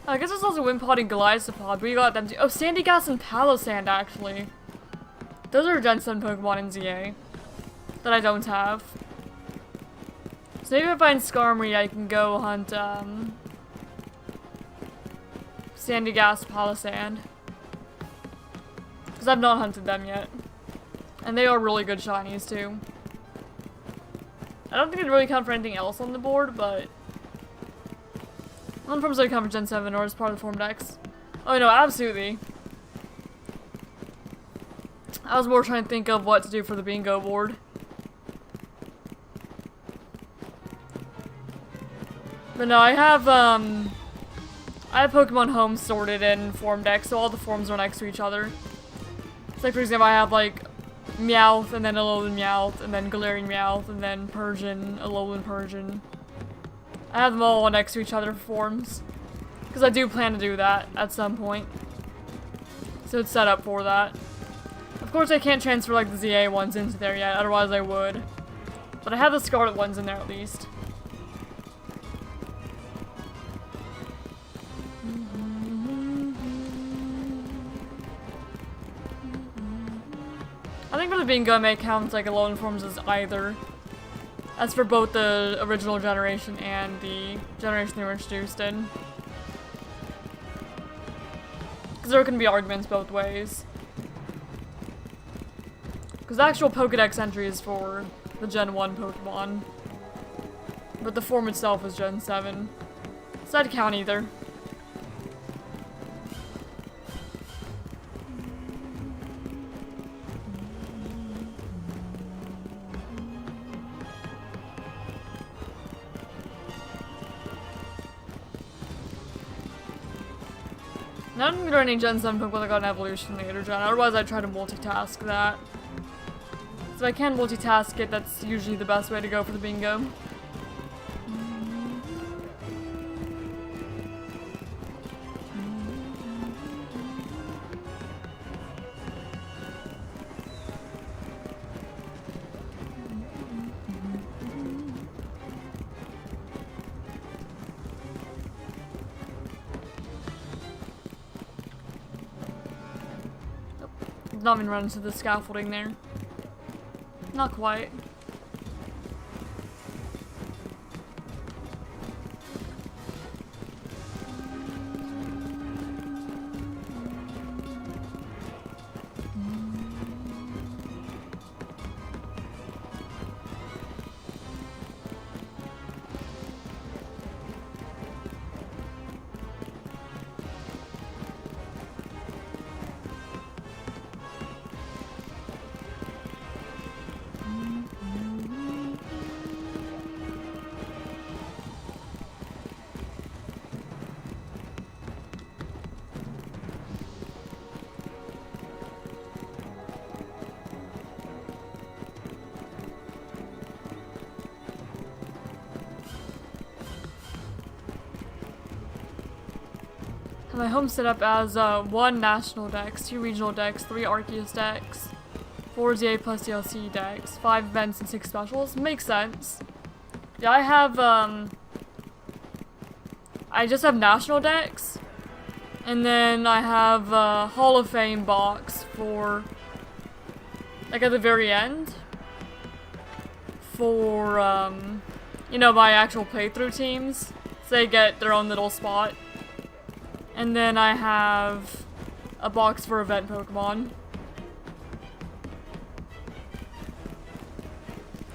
[SPEAKER 1] I guess it's also Wimpod and Gliscopod. We got them too. Oh, Sandygas and Palossand, actually. Those are Gen 7 Pokemon in ZA. That I don't have. So maybe if I find Skarmory, I can go hunt, Sandygas, Palossand. Because I've not hunted them yet. And they are really good shinies, too. I don't think it'd really count for anything else on the board, but... One forms don't count for Gen 7 or as part of the form dex. Oh no, absolutely. I was more trying to think of what to do for the bingo board. But no, I have Pokemon Home sorted in form deck, so all the forms are next to each other. So like for example, I have like Meowth, and then Alolan Meowth, and then Galarian Meowth, and then Persian, Alolan Persian. I have them all next to each other for forms. Because I do plan to do that at some point. So it's set up for that. Of course I can't transfer like the ZA ones into there yet, otherwise I would. But I have the Scarlet ones in there at least. I think for the bingo I may count like Alolan forms as either. That's for both the original generation and the generation they were introduced in. Because there can be arguments both ways. Because the actual Pokedex entry is for the Gen 1 Pokemon. But the form itself is Gen 7. So that'd count either. I don't think there are any Gen 7 Pokemon that got an evolution later gen, otherwise I'd try to multitask that. So if I can multitask it, that's usually the best way to go for the bingo. Not even run into the scaffolding there. Not quite. My home set up as 1 national dex, 2 regional dex, 3 Arceus dex, 4 ZA plus DLC dex, 5 events and 6 specials. Makes sense. Yeah, I have I just have national dex, and then I have a Hall of Fame box for like at the very end for you know, my actual playthrough teams, so they get their own little spot. And then I have a box for event Pokemon,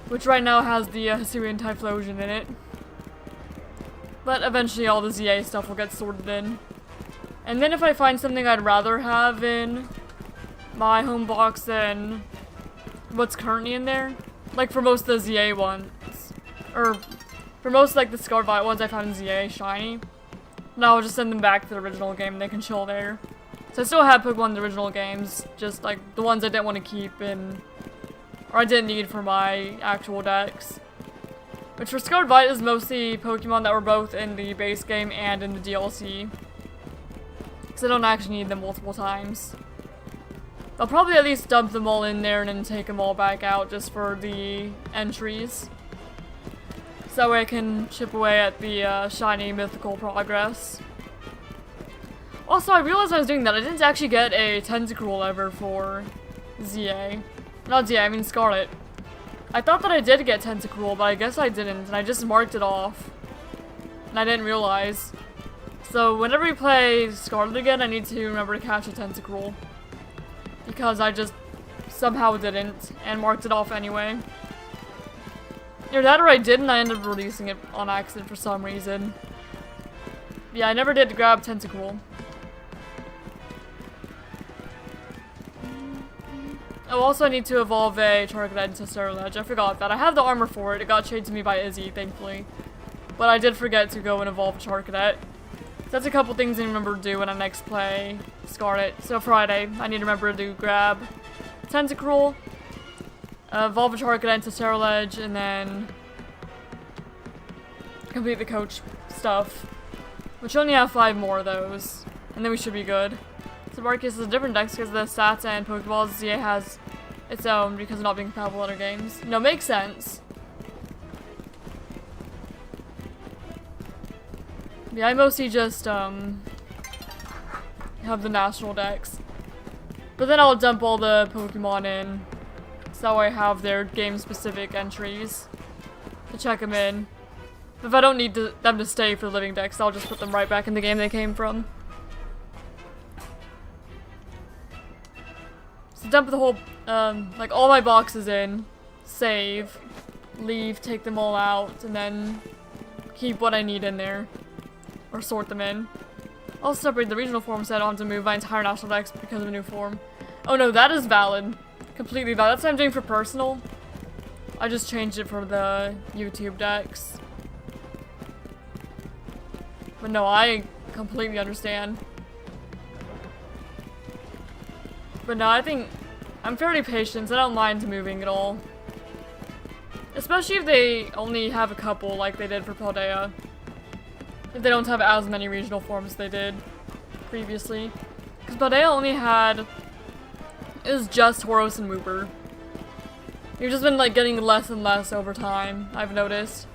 [SPEAKER 1] which right now has the Hisuian Typhlosion in it. But eventually all the ZA stuff will get sorted in. And then if I find something I'd rather have in my home box than what's currently in there, Like for most of the ZA ones. Or for most like the ScarVi ones I found in ZA shiny. And I'll just send them back to the original game and they can chill there. So I still have Pokemon in the original games, just like the ones I didn't want to keep in, or I didn't need for my actual decks. Which for ScarVi is mostly Pokemon that were both in the base game and in the DLC. Because I don't actually need them multiple times. I'll probably at least dump them all in there and then take them all back out just for the entries. So that way I can chip away at the shiny mythical progress. Also, I realized I was doing that. I didn't actually get a Tentacruel ever for ZA. Not ZA, I mean Scarlet. I thought that I did get Tentacruel, but I guess I didn't, and I just marked it off. And I didn't realize. So whenever we play Scarlet again, I need to remember to catch a Tentacruel. Because I just somehow didn't, and marked it off anyway. Either that or I did, and I ended up releasing it on accident for some reason. Yeah, I never did grab Tentacruel. Oh, also I need to evolve a Charcadet into Ceruledge. I forgot that. I have the armor for it. It got traded to me by Izzy, thankfully. But I did forget to go and evolve a Charcadet. So that's a couple things I remember to do when I next play Scarlet. So Friday, I need to remember to grab Tentacruel, evolve a Charcadet into Ceruledge, and then complete the coach stuff. Which only have 5 more of those. And then we should be good. So Marcus is a different dex because the stats and Pokeballs ZA has its own because of not being compatible with other games. No, makes sense. Yeah, I mostly just have the national dex. But then I'll dump all the Pokemon in. So I have their game-specific entries to check them in. If I don't need them to stay for the living dex, I'll just put them right back in the game they came from. So dump the whole, like all my boxes in, save, leave, take them all out, and then keep what I need in there. Or sort them in. I'll separate the regional form so I don't have to move my entire national dex because of a new form. Oh no, that is valid. Completely valid. That's what I'm doing for personal. I just changed it for the YouTube dex. But no, I completely understand. But no, I think I'm fairly patient, so I don't mind moving at all. Especially if they only have a couple like they did for Paldea. If they don't have as many regional forms as they did previously. Because Paldea only had... It was just Tauros and Wooper. You've just been like getting less and less over time, I've noticed.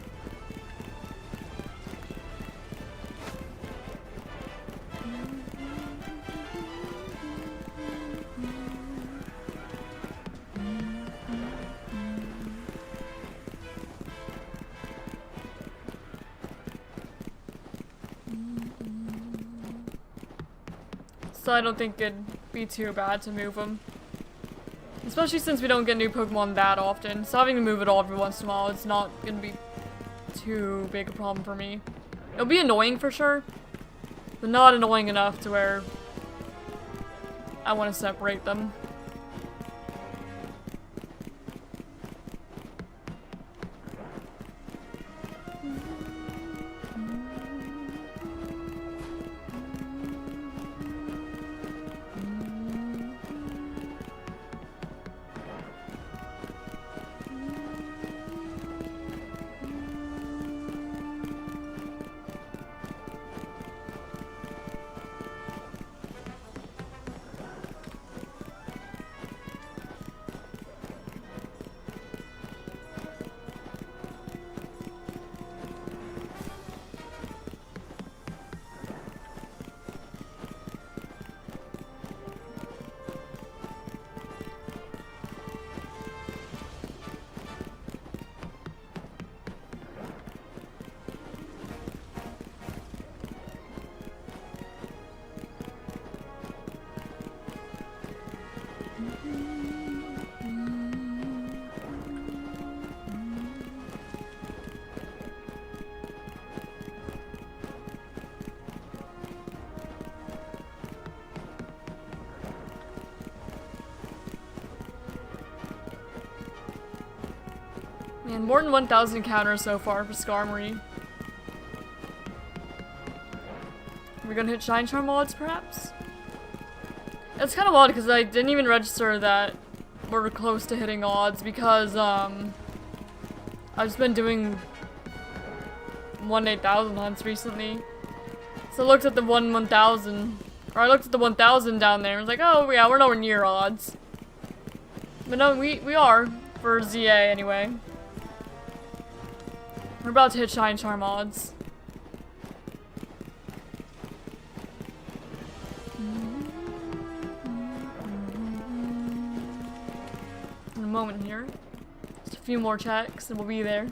[SPEAKER 1] So I don't think it'd be too bad to move them. Especially since we don't get new Pokemon that often. So having to move it all every once in a while, it's not gonna be too big a problem for me. It'll be annoying for sure, but not annoying enough to where I want to separate them. And more than 1,000 encounters so far for Skarmory. We're gonna hit Shine Charm odds, perhaps? It's kind of odd because I didn't even register that we're close to hitting odds because, I've just been doing 1-8,000 hunts recently. So I looked at the 1,000, or I looked at the 1,000 down there and was like, oh yeah, we're nowhere near odds. But no, we are, for ZA anyway. We're about to hit Shine Charm odds. In a moment here. Just a few more checks and we'll be there.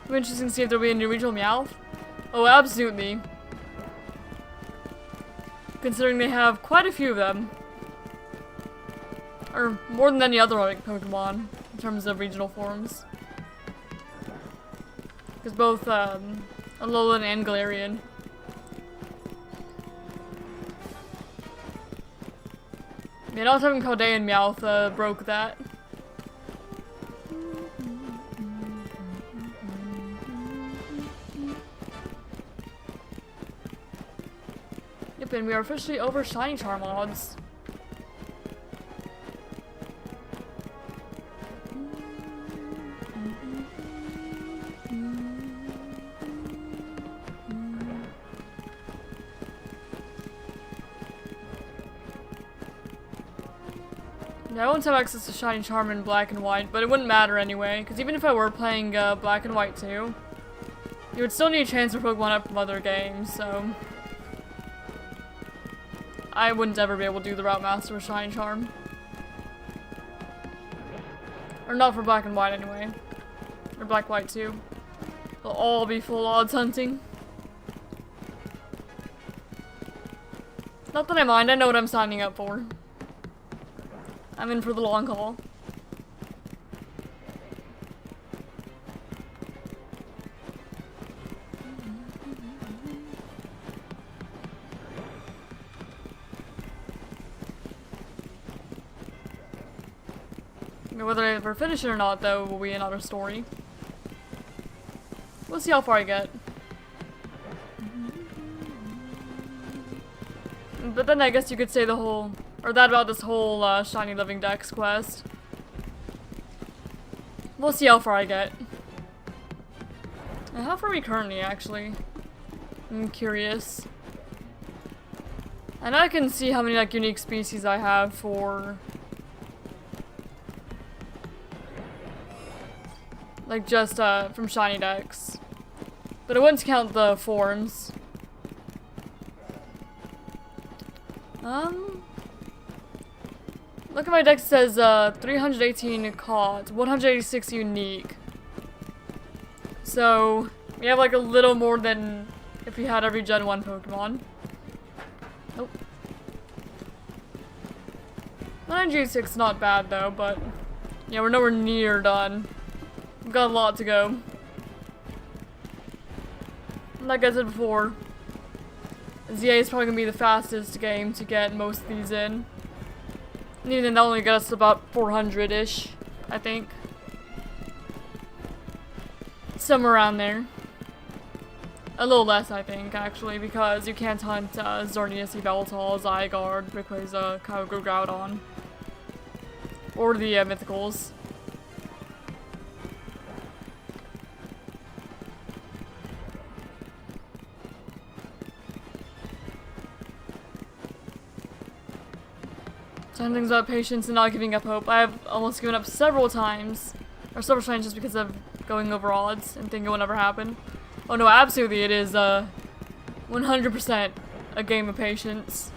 [SPEAKER 1] It'll be interesting to see if there'll be a new regional Meowth. Oh, absolutely. Considering they have quite a few of them. Or more than any other like Pokemon in terms of regional forms. Because both Alolan and Galarian. Yeah, not having Caldean Meowth broke that. Yep, and we are officially over Shiny Charm odds. Yeah, I won't have access to Shiny Charm in Black and White, but it wouldn't matter anyway, because even if I were playing Black and White too, you would still need a chance for Pokemon up from other games, so I wouldn't ever be able to do the Route Master with Shiny Charm. Or not for Black and White anyway. Or Black White too. They'll all be full odds hunting. Not that I mind, I know what I'm signing up for. I'm in for the long haul. Whether I ever finish it or not, though, will be another story. We'll see how far I get. But then I guess you could say the whole, or that about this whole Shiny Living Dex quest. We'll see how far I get. And how far are we currently, actually? I'm curious. And I can see how many like unique species I have for like just from ShinyDex. But I wouldn't count the forms. Look at my dex, it says 318 caught, 186 unique. So we have like a little more than if we had every Gen 1 Pokemon. Nope. 186 not bad though, but yeah, we're nowhere near done. We've got a lot to go. Like I said before, ZA is probably gonna be the fastest game to get most of these in. And even that'll only get us about 400-ish, I think. Somewhere around there. A little less, I think, actually, because you can't hunt Xerneas, Yveltal, Zygarde, Rayquaza, Kyogre, Groudon. Or the Mythicals. Some things about patience and not giving up hope. I have almost given up several times, or several times just because of going over odds and thinking it will never happen. Oh no, absolutely it is 100% a game of patience.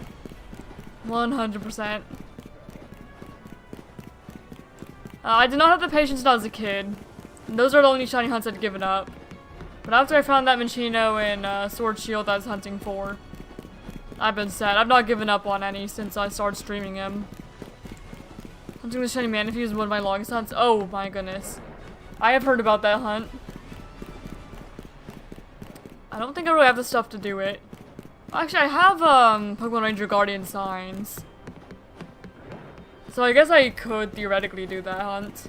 [SPEAKER 1] 100%. I did not have the patience when I was a kid. And those are the only shiny hunts I'd given up. But after I found that Minccino and Sword Shield I was hunting for, I've been sad. I've not given up on any since I started streaming him. Hunting the Shiny Manaphy is one of my longest hunts. Oh my goodness. I have heard about that hunt. I don't think I really have the stuff to do it. Actually, I have, Pokemon Ranger Guardian signs. So I guess I could theoretically do that hunt.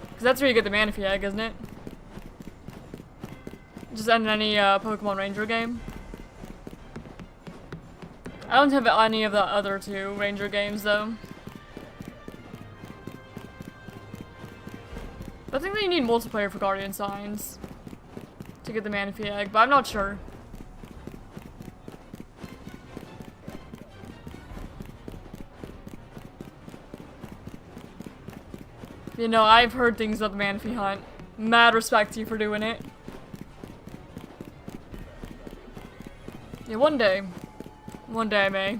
[SPEAKER 1] Because that's where you get the Manaphy egg, isn't it? Just in any, Pokemon Ranger game. I don't have any of the other two Ranger games, though. I think that you need multiplayer for Guardian Signs to get the Manaphy egg, but I'm not sure. You know, I've heard things about the Manaphy hunt. Mad respect to you for doing it. Yeah, one day. One day I may.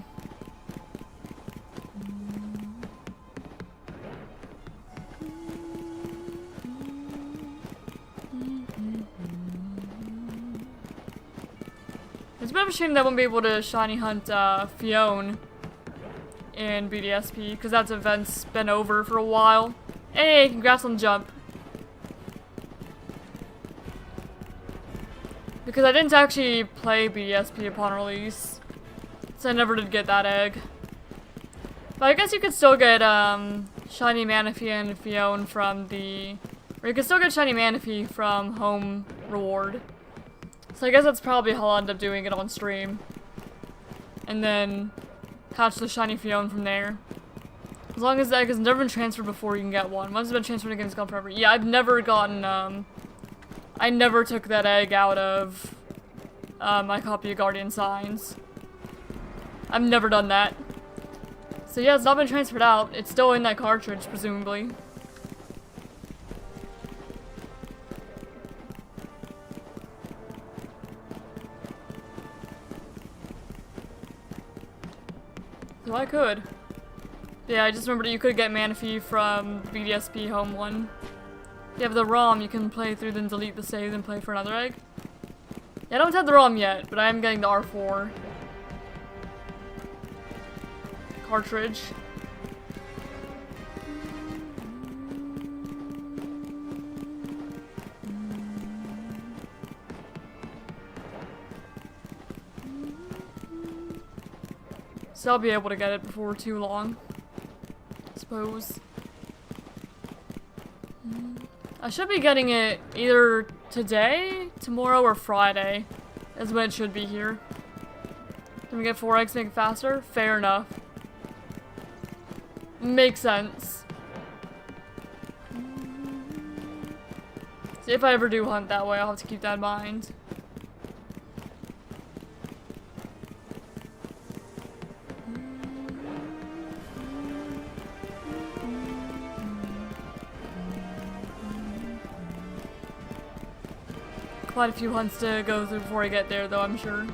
[SPEAKER 1] It's a bit of a shame that I won't be able to shiny hunt Fiona in BDSP, because that event's been over for a while. Hey, congrats on the jump. Because I didn't actually play BDSP upon release, so I never did get that egg. But I guess you could still get shiny Manaphy and Fiona from the... Or you could still get shiny Manaphy from home reward. So I guess that's probably how I'll end up doing it on stream. And then catch the shiny Fiona from there. As long as the egg has never been transferred before, you can get one. Once it's been transferred, the game's gone forever. Yeah, I've never gotten, I never took that egg out of, my copy of Guardian Signs. I've never done that. So yeah, it's not been transferred out. It's still in that cartridge, presumably. So I could. Yeah, I just remembered that you could get Manaphy from BDSP home one. You have the ROM, you can play through, then delete the save, and play for another egg. Yeah, I don't have the ROM yet, but I am getting the R4 cartridge. So I'll be able to get it before too long, I suppose. I should be getting it either today, tomorrow, or Friday. Is when it should be here. Can we get 4 eggs to make it faster? Fair enough. Makes sense. See, if I ever do hunt that way, I'll have to keep that in mind. Quite a few hunts to go through before I get there, though, I'm sure.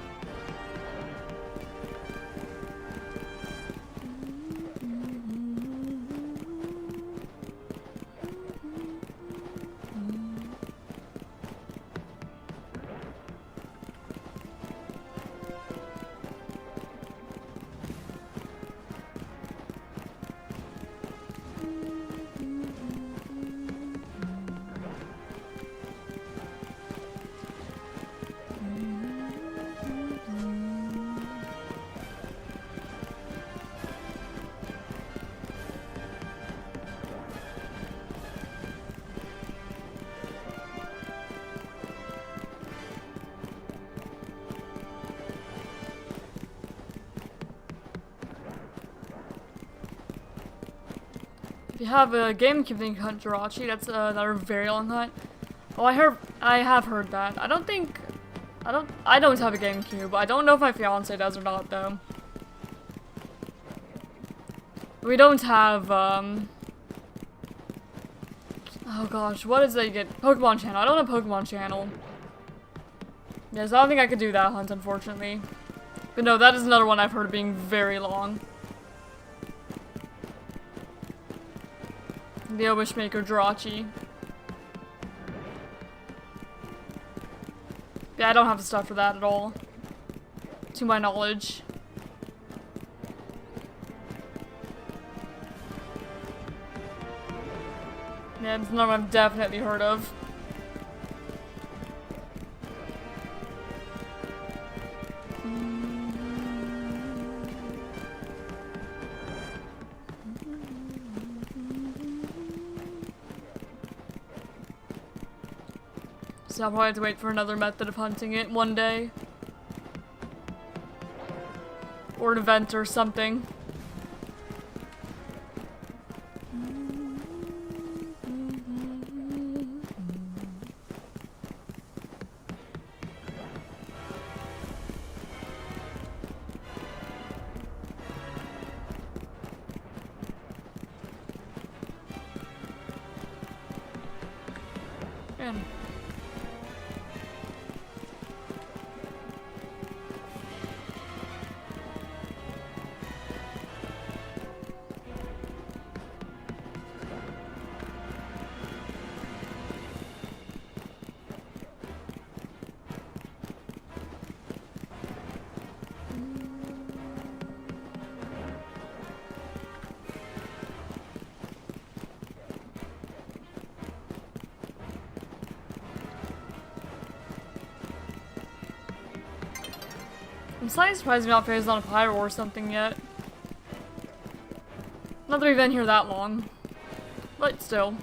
[SPEAKER 1] If you have a GameCube, then you can hunt Jirachi. That's another very long hunt. Oh, I have heard that. I don't have a GameCube. I don't know if my fiance does or not, though. We don't have, oh gosh, what is that you get? Pokemon Channel. I don't have Pokemon Channel. Yeah, so I don't think I could do that hunt, unfortunately. But no, that is another one I've heard being very long. The Wishmaker Jirachi. Yeah, I don't have the stuff for that at all. To my knowledge. Yeah, it's none I've definitely heard of. so I'll probably have to wait for another method of hunting it one day. Or an event or something. Man. I'm slightly surprised we're not phased on a pyro or something yet. Not that we've been here that long. But still.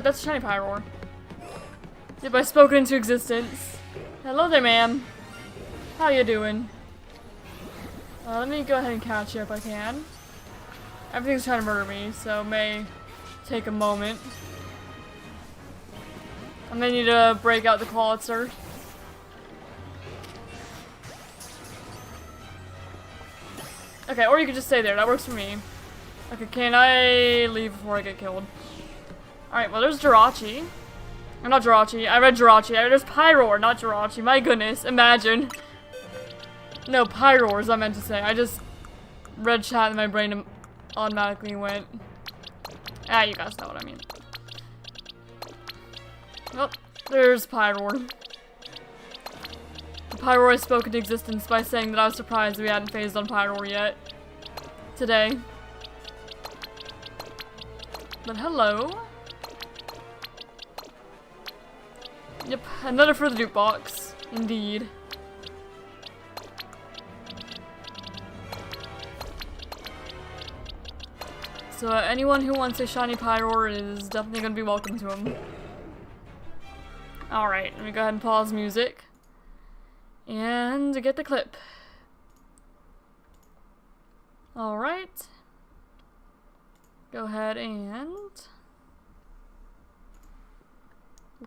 [SPEAKER 1] That's a shiny pyro. Yep, I spoke it into existence. Hello there, ma'am. How you doing? Let me go ahead and catch you if I can. Everything's trying to murder me, so it may take a moment. I may need to break out the Clawitzer. Okay, or you could just stay there. That works for me. Okay, can I leave before I get killed? Alright, well there's Jirachi. Or not Jirachi, I read Jirachi. There's Pyroar, not Jirachi. My goodness, imagine. No, Pyroars I meant to say. I just read chat and my brain automatically went. Ah, you guys know what I mean. Well, there's Pyroar. The Pyroar I spoke into existence by saying that I was surprised we hadn't phased on Pyroar yet. Today. But hello. Yep, another for the dupe box. Indeed. So anyone who wants a shiny Pyroar is definitely going to be welcome to him. Alright, let me go ahead and pause music. And get the clip. Alright. Go ahead and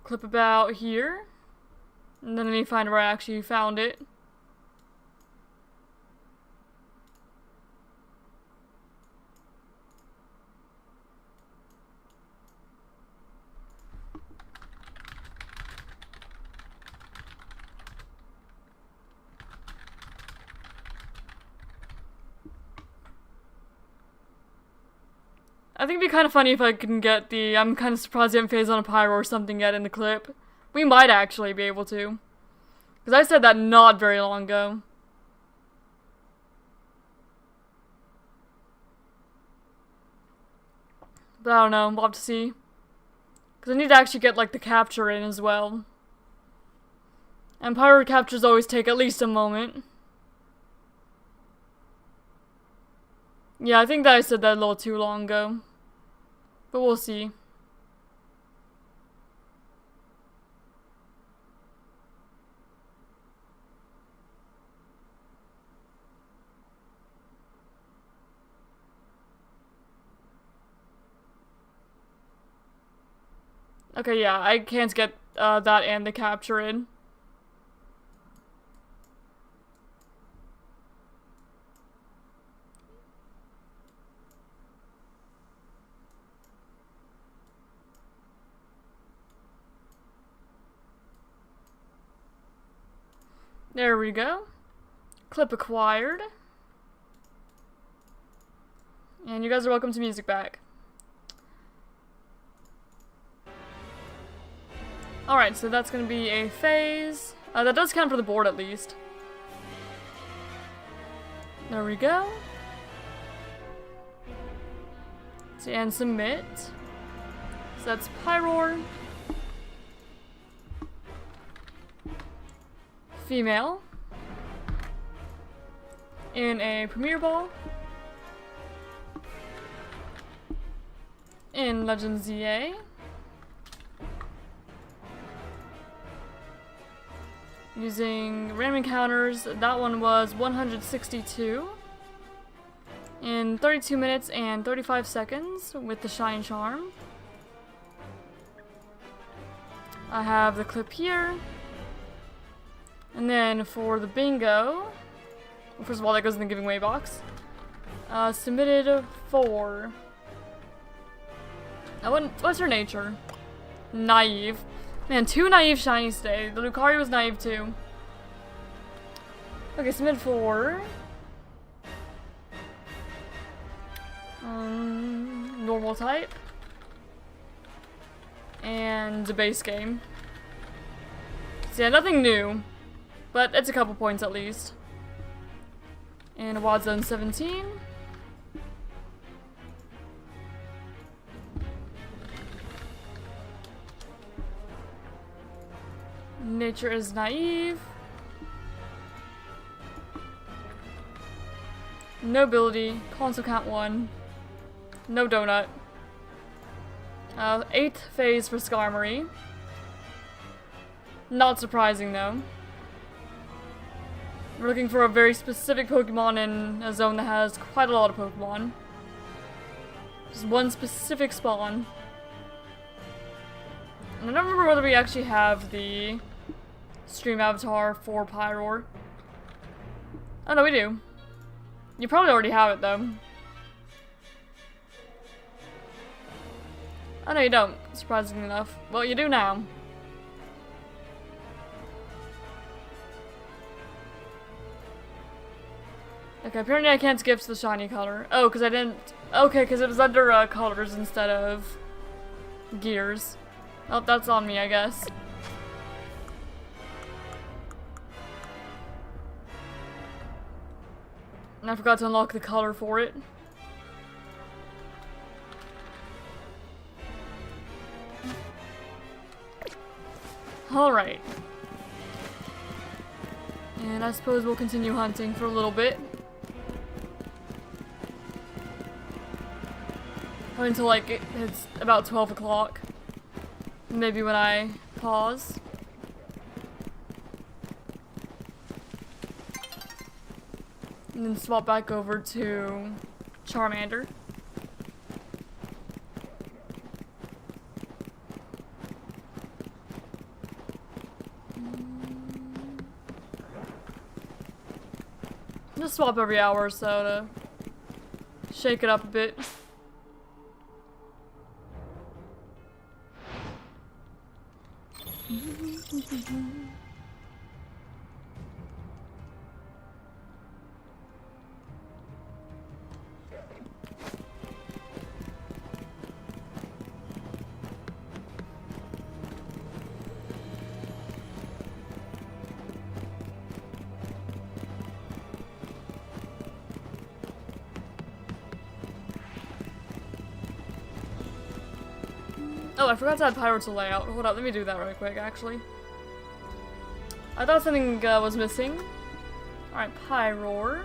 [SPEAKER 1] clip about here. And then let me find where I actually found it. I think it'd be kind of funny if I can get the I'm kind of surprised you haven't phased on a pyro or something yet in the clip. We might actually be able to. Because I said that not very long ago. But I don't know, we'll have to see. Because I need to actually get like the capture in as well. And pyro captures always take at least a moment. Yeah, I think that I said that a little too long ago. But we'll see. Okay, yeah, I can't get that and the capture in. There we go. Clip acquired. And you guys are welcome to music back. Alright, so that's gonna be a phase. That does count for the board at least. There we go. So, and submit. So that's Pyroar. Female. In a Premier Ball. In Legend ZA. Using random encounters, that one was 162 in 32 minutes and 35 seconds with the Shine Charm. I have the clip here. And then for the bingo, first of all, that goes in the giveaway box. Submitted for... what's her nature? Naive. Man, 2 naive shinies today. The Lucario was naive too. Okay, submitted for... normal type. And the base game. So yeah, nothing new. But it's a couple points at least. And a WOD Zone 17. Nature is naive. No ability. Console count 1. No donut. 8th phase for Skarmory. Not surprising though. We're looking for a very specific Pokemon in a zone that has quite a lot of Pokemon. Just one specific spawn. And I don't remember whether we actually have the stream avatar for Pyroar. Oh no, we do. You probably already have it though. Oh no, you don't, surprisingly enough. Well, you do now. Okay, apparently I can't skip to the shiny color. Oh, because I didn't... Okay, because it was under colors instead of gears. Oh, that's on me, I guess. And I forgot to unlock the color for it. Alright. And I suppose we'll continue hunting for a little bit. Until like it's about 12 o'clock. Maybe when I pause. And then swap back over to Charmander. Just swap every hour or so to shake it up a bit. Oh, I forgot to add Pyro to layout. Hold up, let me do that really quick, actually. I thought something was missing. Alright, Pyroar.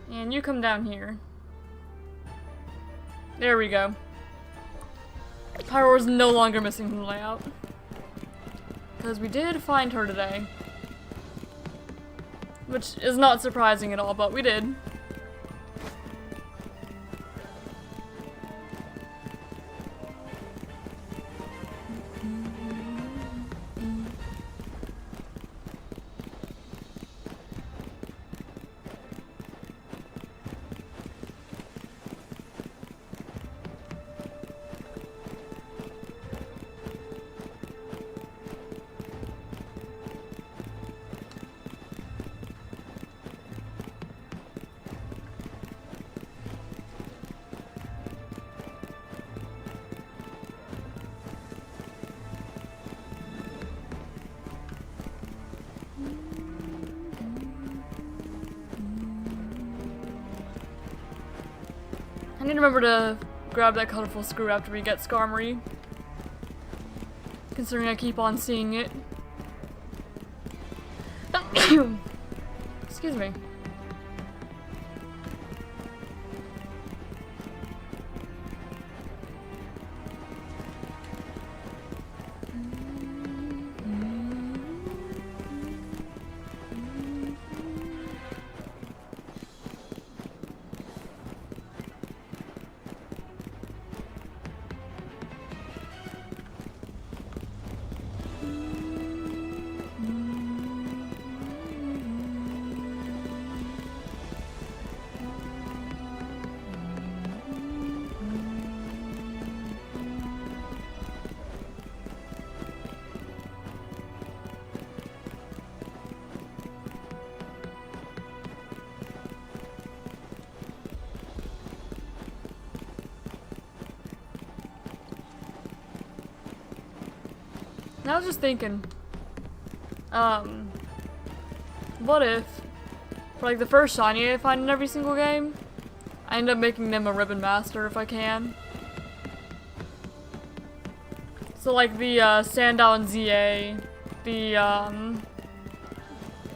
[SPEAKER 1] And you come down here. There we go. Pyroar is no longer missing from the layout. Because we did find her today. Which is not surprising at all, but we did. need to remember to grab that colorful screw after we get ScarVi. Considering I keep on seeing it. Excuse me. I was just thinking, what if, for like the first shiny I find in every single game, I end up making them a Ribbon Master if I can. So like the Sandal in ZA, the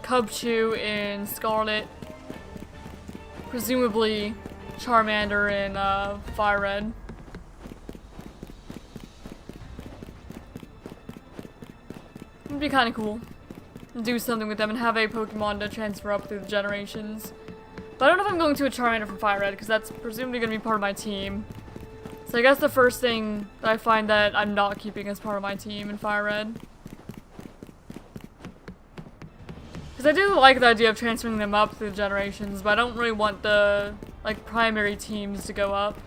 [SPEAKER 1] Cubchoo in Scarlet, presumably Charmander in Fire Red. It'd be kind of cool. Do something with them and have a Pokemon to transfer up through the generations. But I don't know if I'm going to a Charmander from Fire Red, because that's presumably going to be part of my team. So I guess the first thing that I find that I'm not keeping as part of my team in Fire Red. Because I do like the idea of transferring them up through the generations, but I don't really want the, like, primary teams to go up.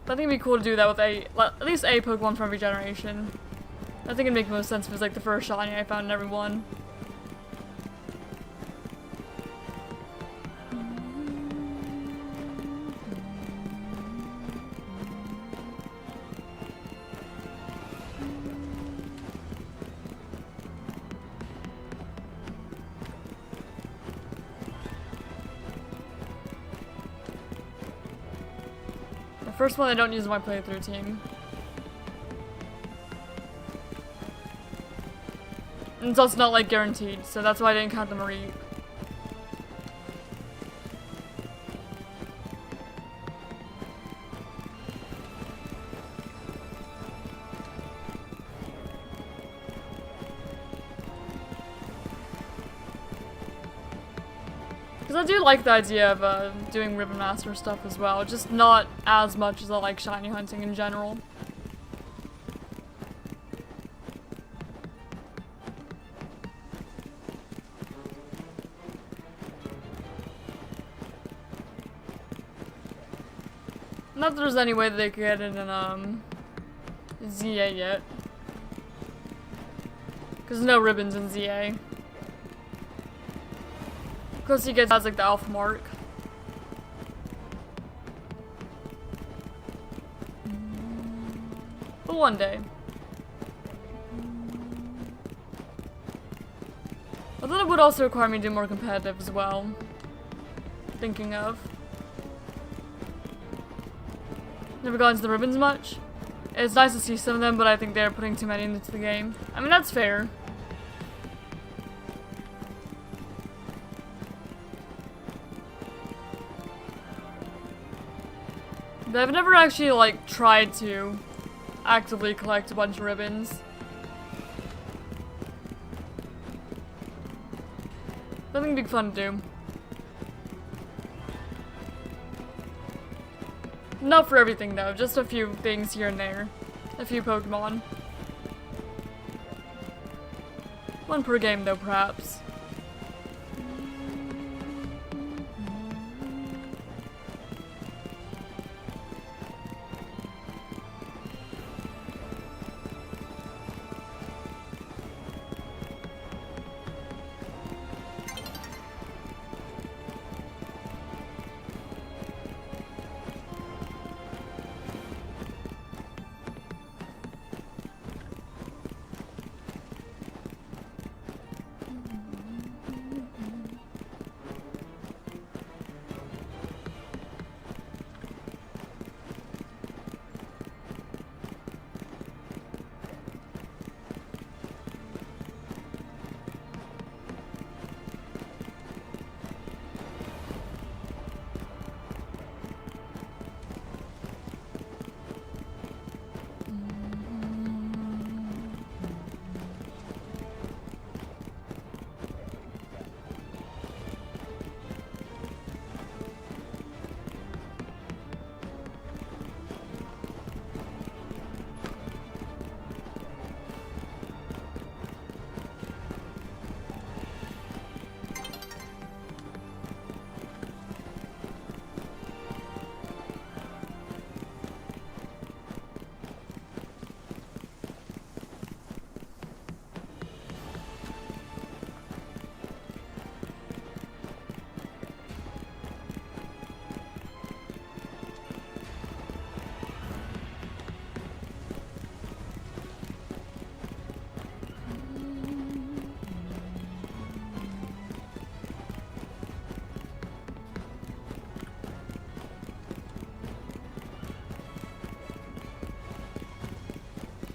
[SPEAKER 1] I think it'd be cool to do that with at least a Pokemon from every generation. I think it'd make most sense if it's like the first shiny I found in every one. First one I don't use in my playthrough team. And it's also not like guaranteed, so that's why I didn't count the Marie. Because I do like the idea of doing Ribbon Master stuff as well, just not as much as I like shiny hunting in general. Not that there's any way that they could get it in ZA yet. Because no ribbons in ZA. Plus he gets has like the alpha mark. But one day. But then it would also require me to do more competitive as well. Thinking of. Never got into the ribbons much. It's nice to see some of them, but I think they're putting too many into the game. I mean, that's fair. But I've never actually, like, tried to actively collect a bunch of ribbons. I think it'd be fun to do. Not for everything though, just a few things here and there. A few Pokemon. One per game though, perhaps.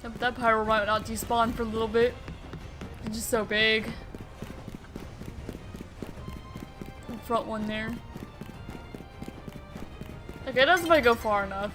[SPEAKER 1] Yep, that pyro might not despawn for a little bit. It's just so big. The front one there. Okay, it doesn't if I go far enough.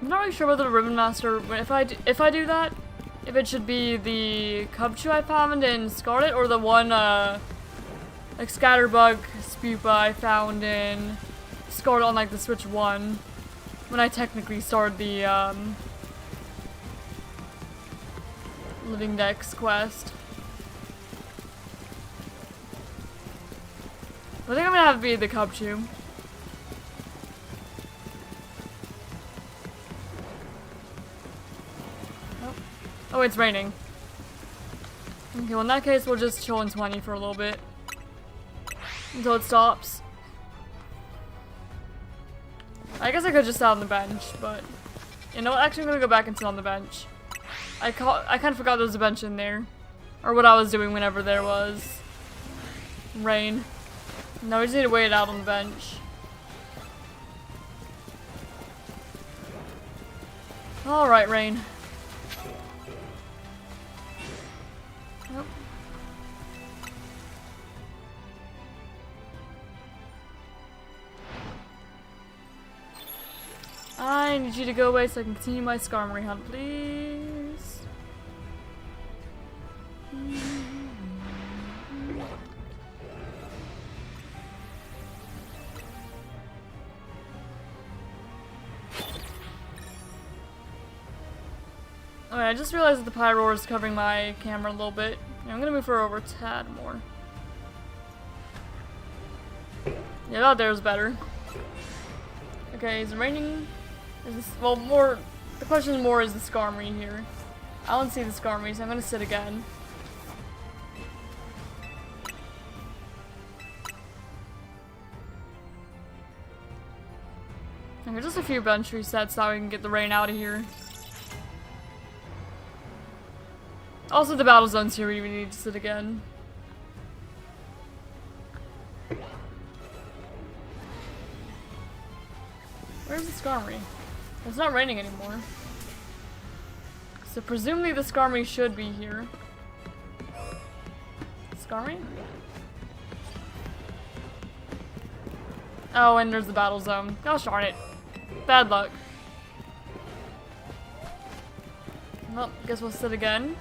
[SPEAKER 1] I'm not really sure whether the Ribbon Master, if I do that, if it should be the Cubchoo I found in Scarlet or the one like Scatterbug Spupa I found in Scarlet on like the Switch 1 when I technically started the ShinyDex quest. I think I'm gonna have to be the Cubchoo. Oh, it's raining. Okay, well in that case we'll just chill in 20 for a little bit. Until it stops. I guess I could just sit on the bench, but... You know what, actually I'm gonna go back and sit on the bench. I kind of forgot there was a bench in there. Or what I was doing whenever there was... rain. No, we just need to wait it out on the bench. Alright, rain. Nope. I need you to go away so I can continue my ScarVi hunt, please. Okay, I just realized that the Pyroar is covering my camera a little bit. I'm gonna move her over a tad more. Yeah, that there's better. Okay, is it raining? Is this, well, more, the question is more, is the ScarVi here? I don't see the ScarVi, so I'm gonna sit again. Okay, just a few bench resets so we can get the rain out of here. Also, the battle zone's here, we need to sit again. Where's the ScarVi? It's not raining anymore. So presumably the ScarVi should be here. ScarVi? Oh, and there's the battle zone. Gosh darn it. Bad luck. Well, guess we'll sit again.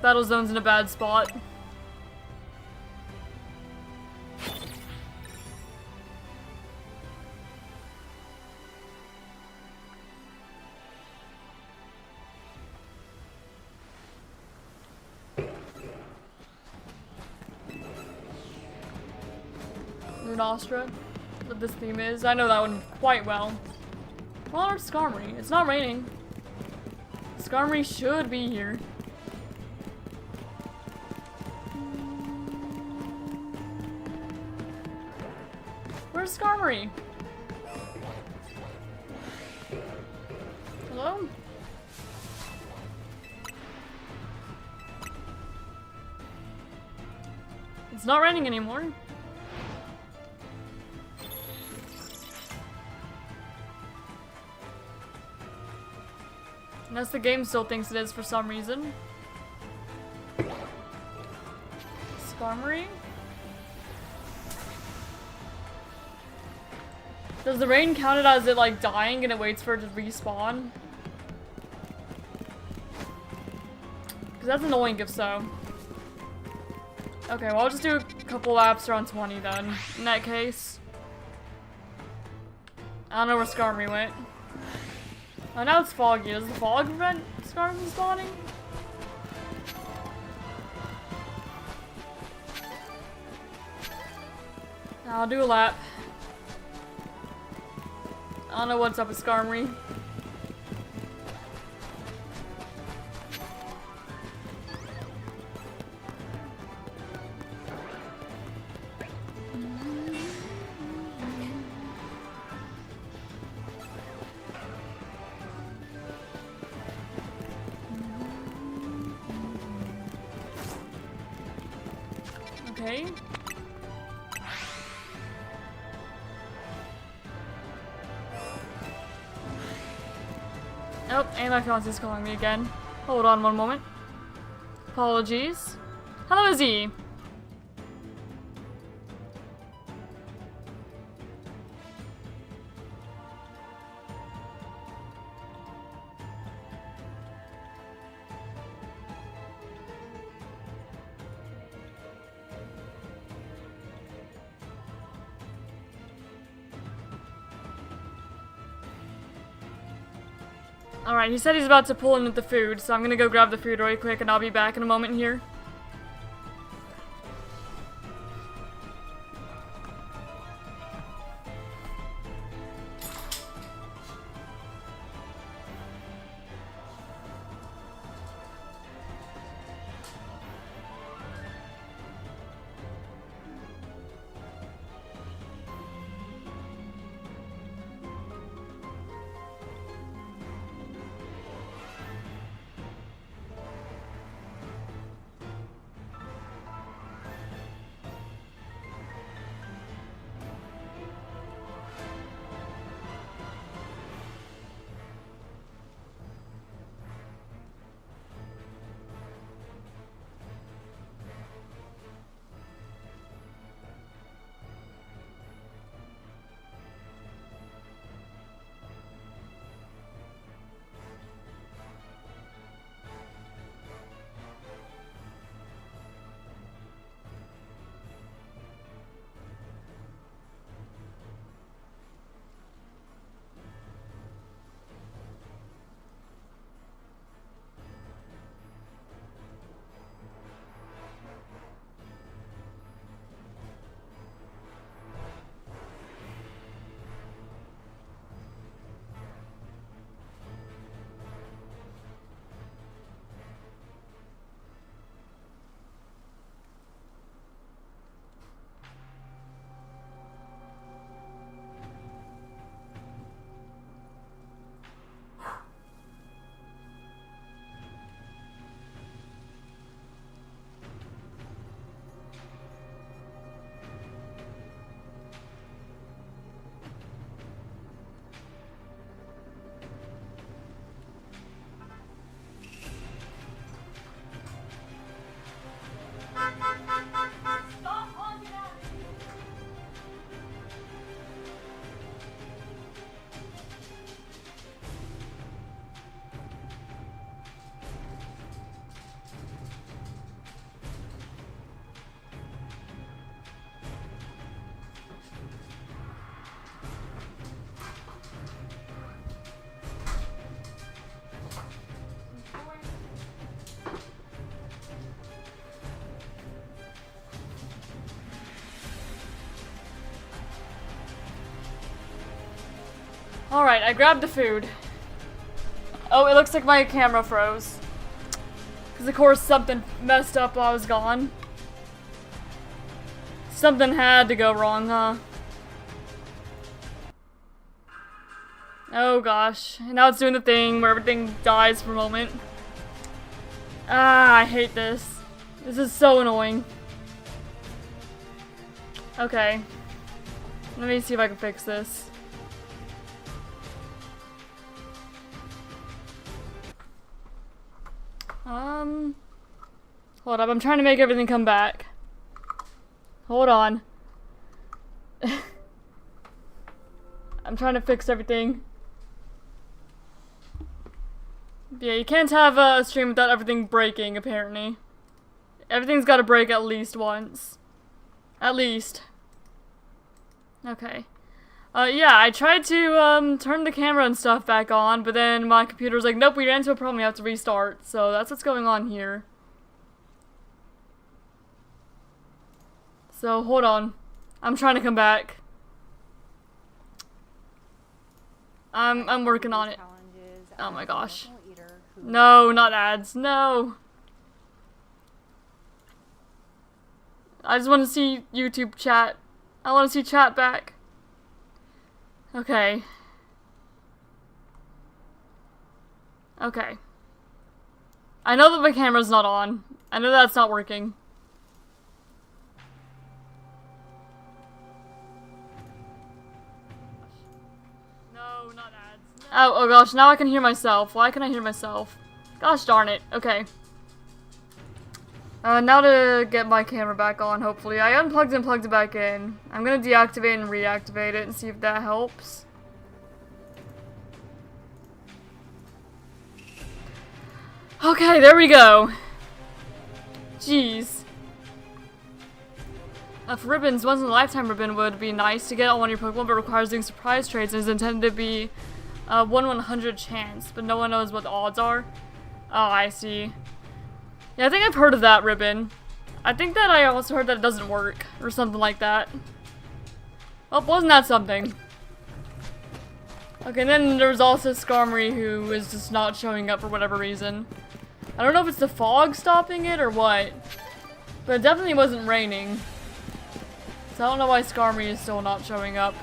[SPEAKER 1] Battle zone's in a bad spot. Nostra, what this theme is. I know that one quite well. Well, our ScarVi. It's not raining. ScarVi should be here. Where's ScarVi? Hello? It's not raining anymore. Unless the game still thinks it is for some reason. ScarVi? Does the rain count it as it like dying and it waits for it to respawn? Because that's annoying if so. Okay, well I'll just do a couple laps around 20 then, in that case. I don't know where ScarVi went. Oh, now it's foggy. Does the fog prevent ScarVi from spawning? I'll do a lap. I don't know what's up with ScarVi. Okay. Oh, and my fiance's calling me again. Hold on one moment. Apologies. Hello, Izzy. Alright, he said he's about to pull in with the food, so I'm gonna go grab the food really quick and I'll be back in a moment here. Alright, I grabbed the food. Oh, it looks like my camera froze. Because of course something messed up while I was gone. Something had to go wrong, huh? Oh gosh. And now it's doing the thing where everything dies for a moment. Ah, I hate this. This is so annoying. Okay. Let me see if I can fix this. Hold up, I'm trying to make everything come back. Hold on. I'm trying to fix everything. Yeah, you can't have a stream without everything breaking, apparently. Everything's gotta break at least once. At least. Okay. Yeah, I tried to, turn the camera and stuff back on, but then my computer's like, nope, we ran into a problem, we have to restart. So that's what's going on here. So, hold on. I'm trying to come back. I'm working on it. Oh my gosh. No, not ads. No. I just want to see YouTube chat. I want to see chat back. Okay. Okay. I know that my camera's not on. I know that's not working. Oh gosh, now I can hear myself. Why can I hear myself? Gosh darn it. Okay. Now to get my camera back on, hopefully. I unplugged and plugged it back in. I'm gonna deactivate and reactivate it and see if that helps. Okay, there we go. Jeez. For ribbons, once in a lifetime ribbon would be nice to get on one of your Pokemon, but requires doing surprise trades and is intended to be a 1/100 chance, but no one knows what the odds are. Oh, I see. Yeah, I think I've heard of that ribbon. I think that I also heard that it doesn't work, or something like that. Oh, wasn't that something? Okay, and then there was also ScarVi, who is just not showing up for whatever reason. I don't know if it's the fog stopping it or what, but it definitely wasn't raining. So I don't know why ScarVi is still not showing up.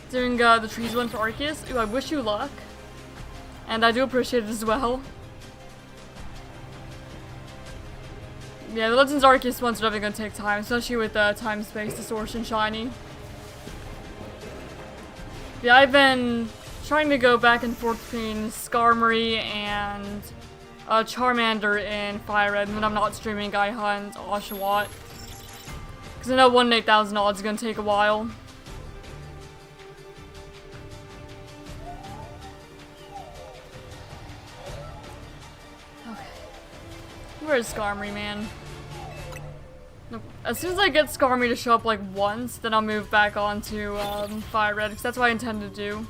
[SPEAKER 1] Doing the trees one for Arceus. Ooh, I wish you luck. And I do appreciate it as well. Yeah, the Legends Arceus ones are definitely going to take time, especially with time space distortion shiny. Yeah, I've been trying to go back and forth between ScarVi and Charmander in Fire Red when I'm not streaming I Hunt Oshawott. Because I know 1 in 8,000 odds is going to take a while. Okay. Where's ScarVi, man? Nope. As soon as I get ScarVi to show up like once, then I'll move back on to Fire Red, because that's what I intend to do.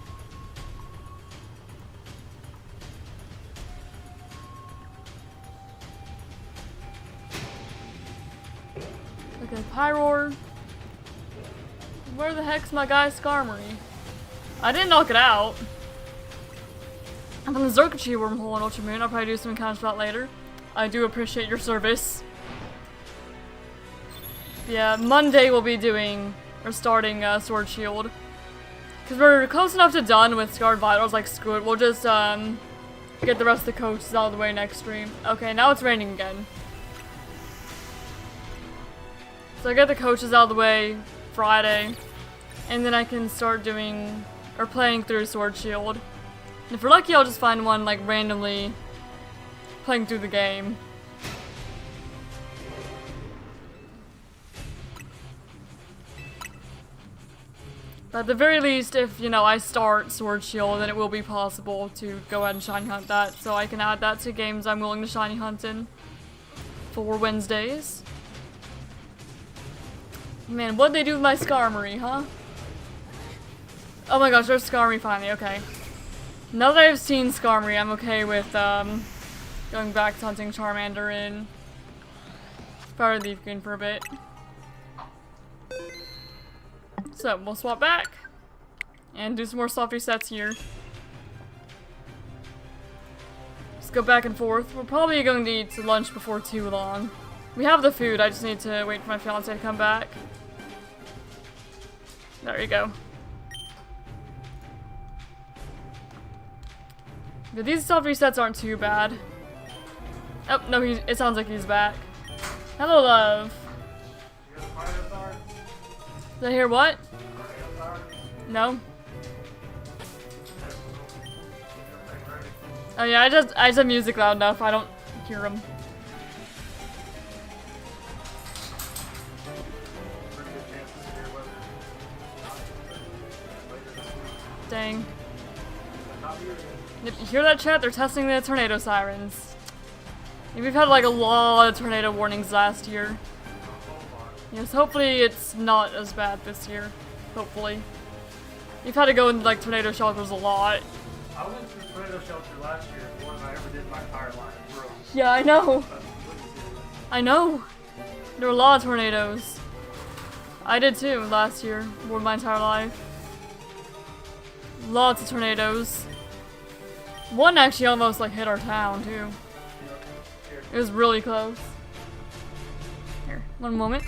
[SPEAKER 1] Okay, Pyroar. Where the heck's my guy ScarVi? I didn't knock it out. I'm on the Zerkachi wormhole in Ultra Moon. I'll probably do some encounters for that later. I do appreciate your service. Yeah, Monday we'll be doing, or starting Sword Shield. Because we're close enough to done with Scarred Vital. I was like, screw it, we'll just get the rest of the coaches out of the way next stream. Okay, now it's raining again. So I get the coaches out of the way Friday, and then I can start doing, or playing through Sword Shield. And if we're lucky, I'll just find one like randomly playing through the game. But at the very least, if, you know, I start Sword Shield, then it will be possible to go ahead and shiny hunt that, so I can add that to games I'm willing to shiny hunt in for Wednesdays. Man, what'd they do with my ScarVi, huh? Oh my gosh, there's ScarVi finally, okay. Now that I've seen ScarVi, I'm okay with going back to hunting Charmander in Fire Leaf Green for a bit. So, we'll swap back and do some more soft resets here. Just go back and forth. We're probably going to eat lunch before too long. We have the food, I just need to wait for my fiance to come back. There you go. But these soft resets aren't too bad. Oh, no, it sounds like he's back. Hello, love. Did I hear what? No? Oh yeah, I just have music loud enough, I don't hear him. Dang. Yep, you hear that, chat? They're testing the tornado sirens. We've had like a lot of tornado warnings last year. Yes, hopefully it's not as bad this year. Hopefully. We've had to go into like tornado shelters a lot.
[SPEAKER 2] I went to a tornado shelter last year, more than I ever did my entire life. Bro.
[SPEAKER 1] Yeah, I know. I know. There were a lot of tornadoes. I did too last year, more than my entire life. Lots of tornadoes. One actually almost like hit our town too. It was really close. Here, one moment.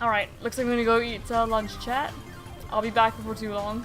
[SPEAKER 1] Alright, looks like I'm gonna go eat lunch, chat. I'll be back before too long.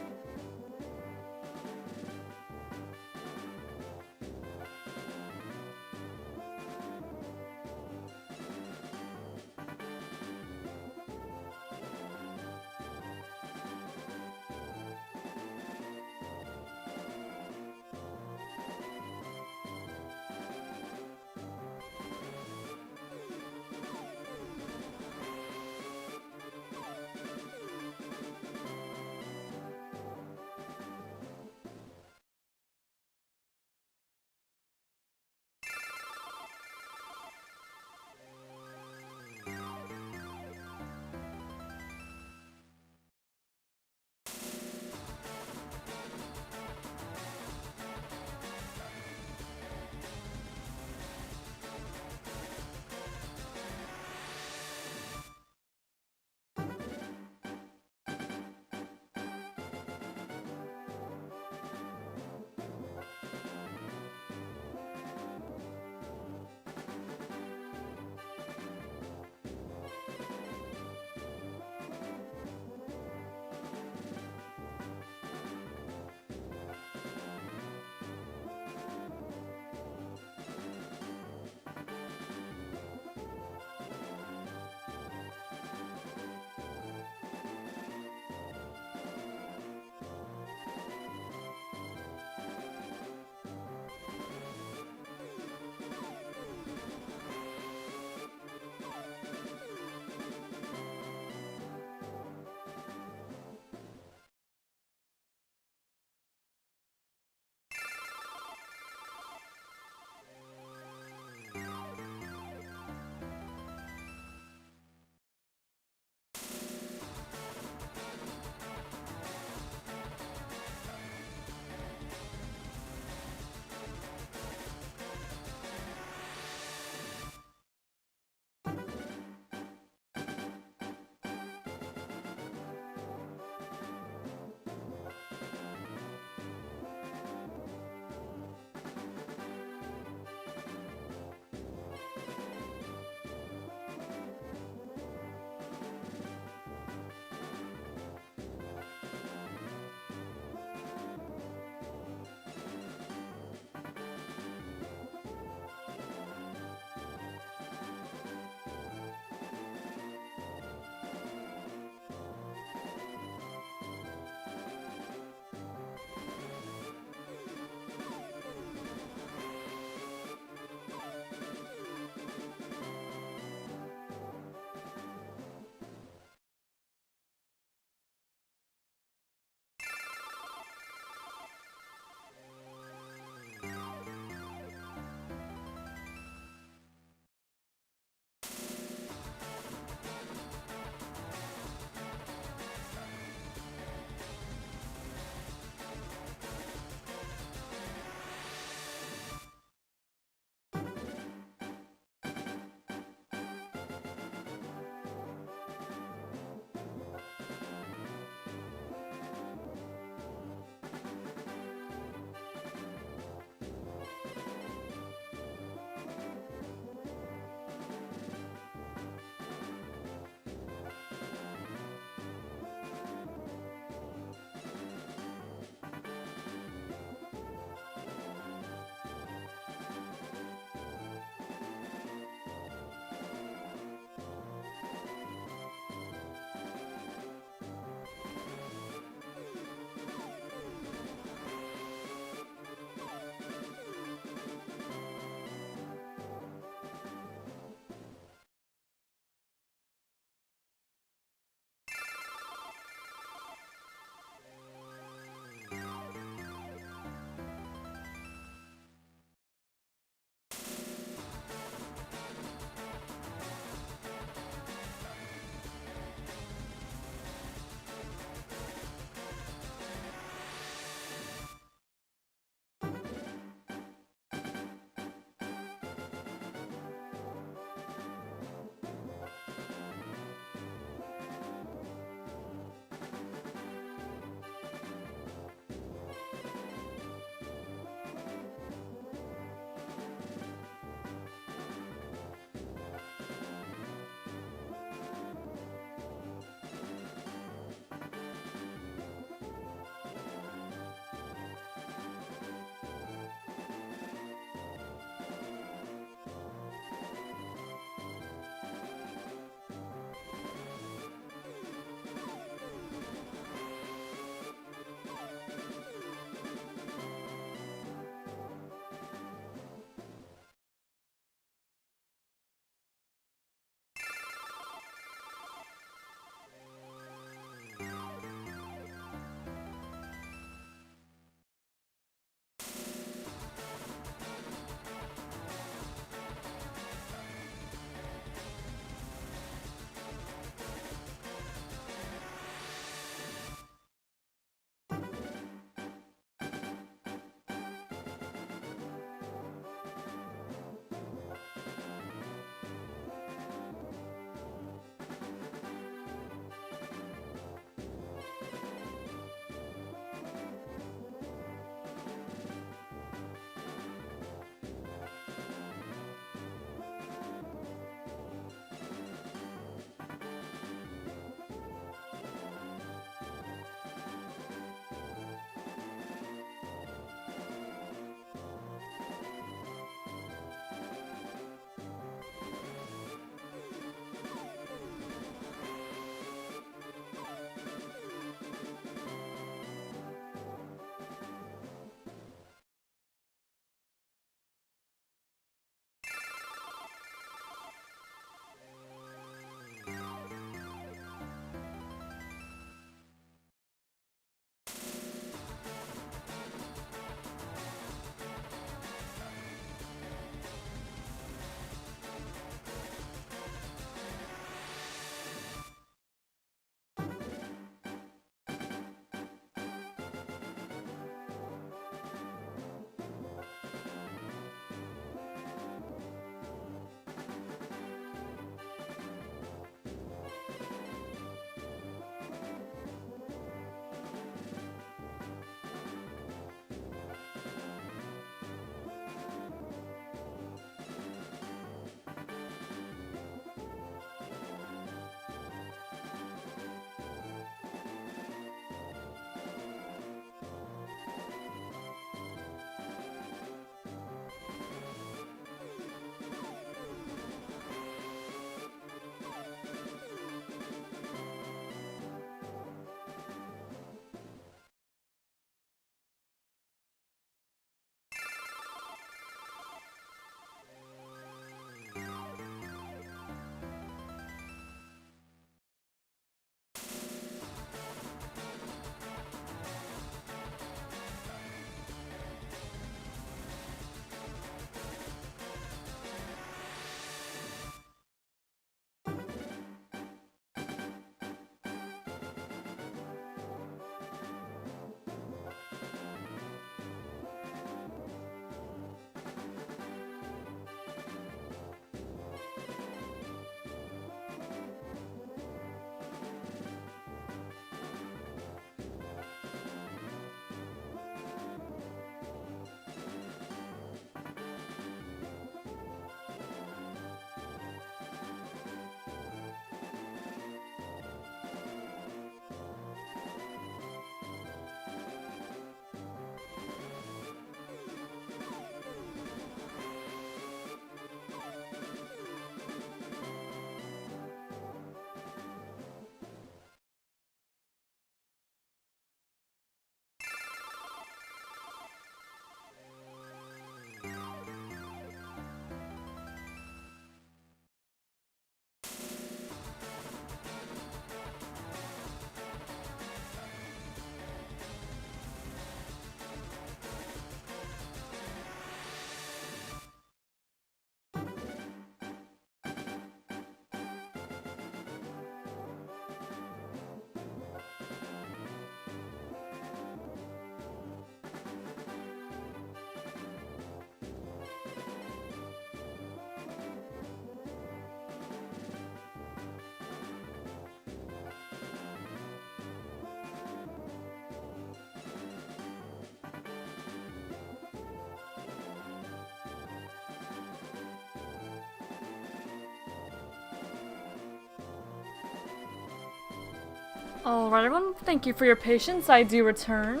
[SPEAKER 1] Alright everyone, thank you for your patience. I do return.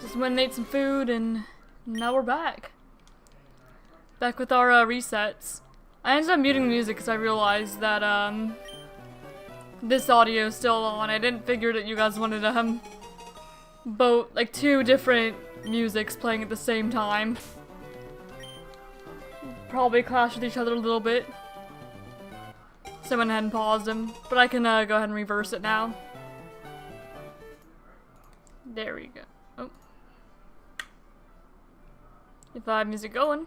[SPEAKER 1] Just went and ate some food and now we're back. Back with our resets. I ended up muting the music because I realized that this audio is still on. I didn't figure that you guys wanted both, like, two different musics playing at the same time. Probably clash with each other a little bit. So I went ahead and paused them, but I can go ahead and reverse it now. There we go. Oh. If I have music going.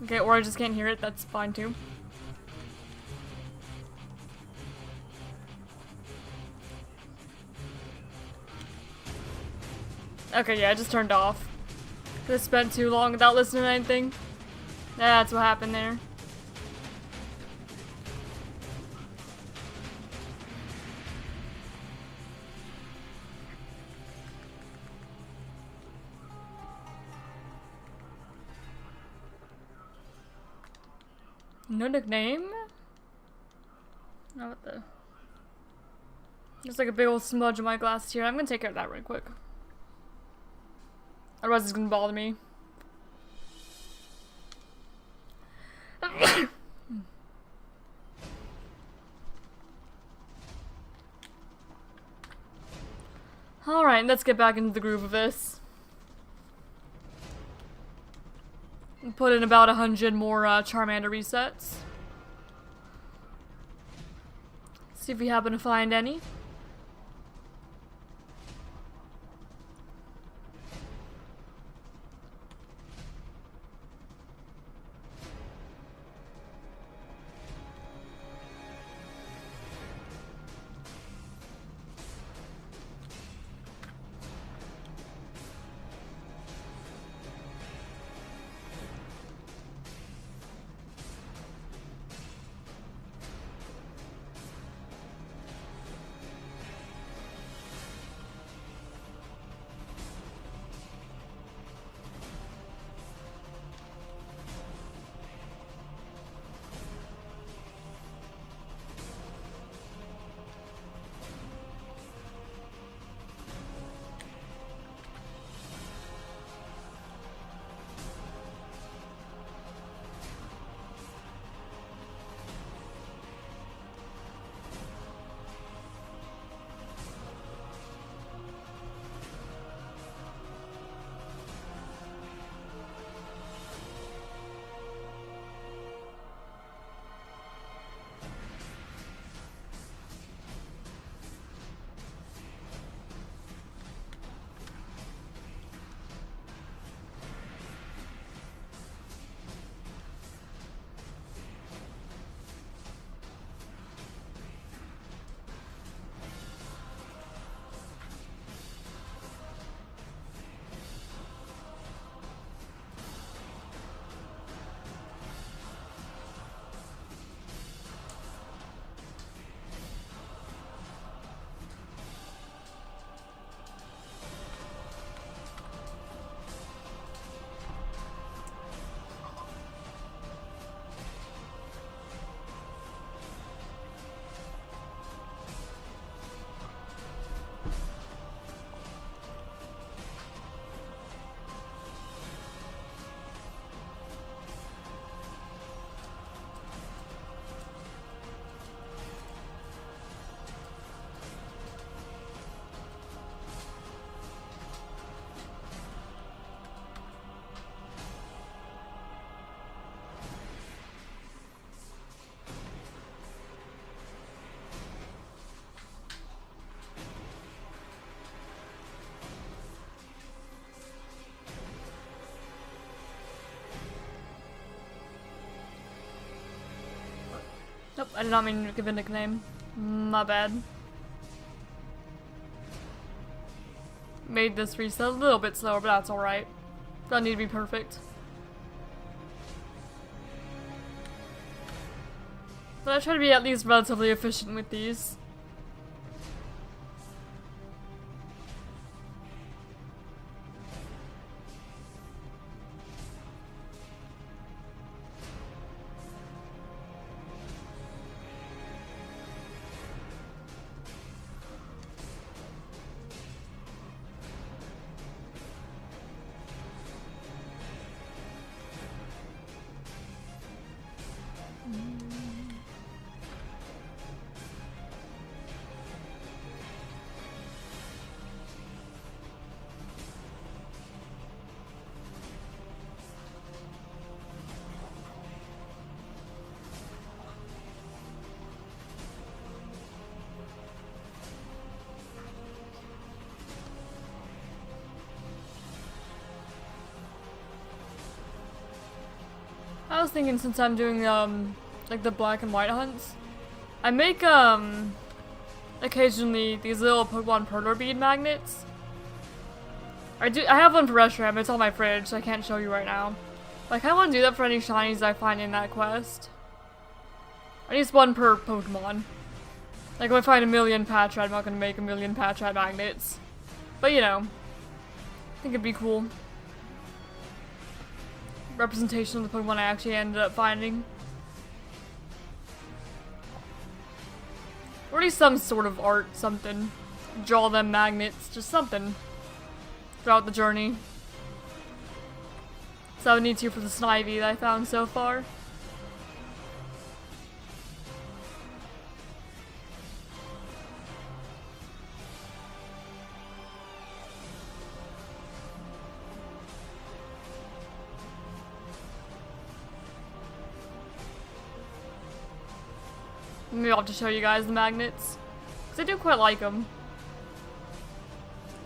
[SPEAKER 1] Okay, or I just can't hear it, that's fine too. Okay, yeah, I just turned off. I spent too long without listening to anything. That's what happened there. No nickname? Oh, what the? There's like a big old smudge on my glasses here. I'm gonna take care of that real quick. Otherwise it's gonna bother me. Alright, let's get back into the groove of this. Put in about 100 more Charmander resets. See if we happen to find any. Nope, I did not mean to give a nickname. My bad. Made this reset a little bit slower, but that's alright. Doesn't need to be perfect. But I try to be at least relatively efficient with these. was thinking, since I'm doing like the black and white hunts, I make occasionally these little Pokemon Perler bead magnets. I have one for Reshiram, it's on my fridge, so I can't show you right now. But I kinda wanna do that for any shinies I find in that quest. At least one per Pokemon. Like if I find a million Patrat, I'm not gonna make a million Patrat magnets. But you know, I think it'd be cool. Representation of the Pokemon I actually ended up finding. Or at least some sort of art, something. Draw them magnets, just something. Throughout the journey. So I would need to for the Snivy that I found so far. Maybe I'll have to show you guys the magnets. Because I do quite like them.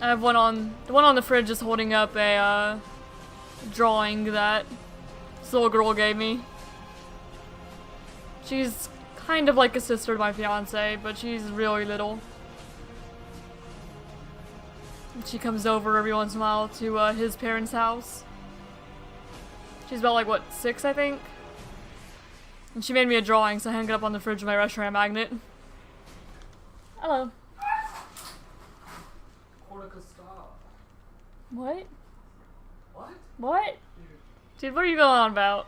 [SPEAKER 1] I have one on... The one on the fridge is holding up a drawing that this little girl gave me. She's kind of like a sister to my fiance, but she's really little. She comes over every once in a while to his parents' house. She's about like, what, 6 I think? And she made me a drawing, so I hung it up on the fridge with my Reshiram magnet. Hello. What?
[SPEAKER 2] What?
[SPEAKER 1] What? Dude, what are you going on about?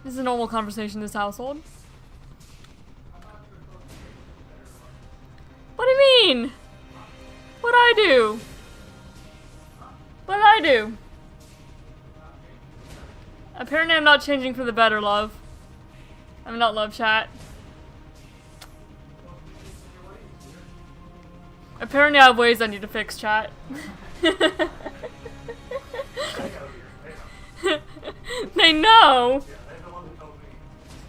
[SPEAKER 1] This is a normal conversation in this household. What do you mean? What'd I do? What'd I do? Apparently I'm not changing for the better, love. I'm not love chat. Apparently I have ways I need to fix, chat. They know!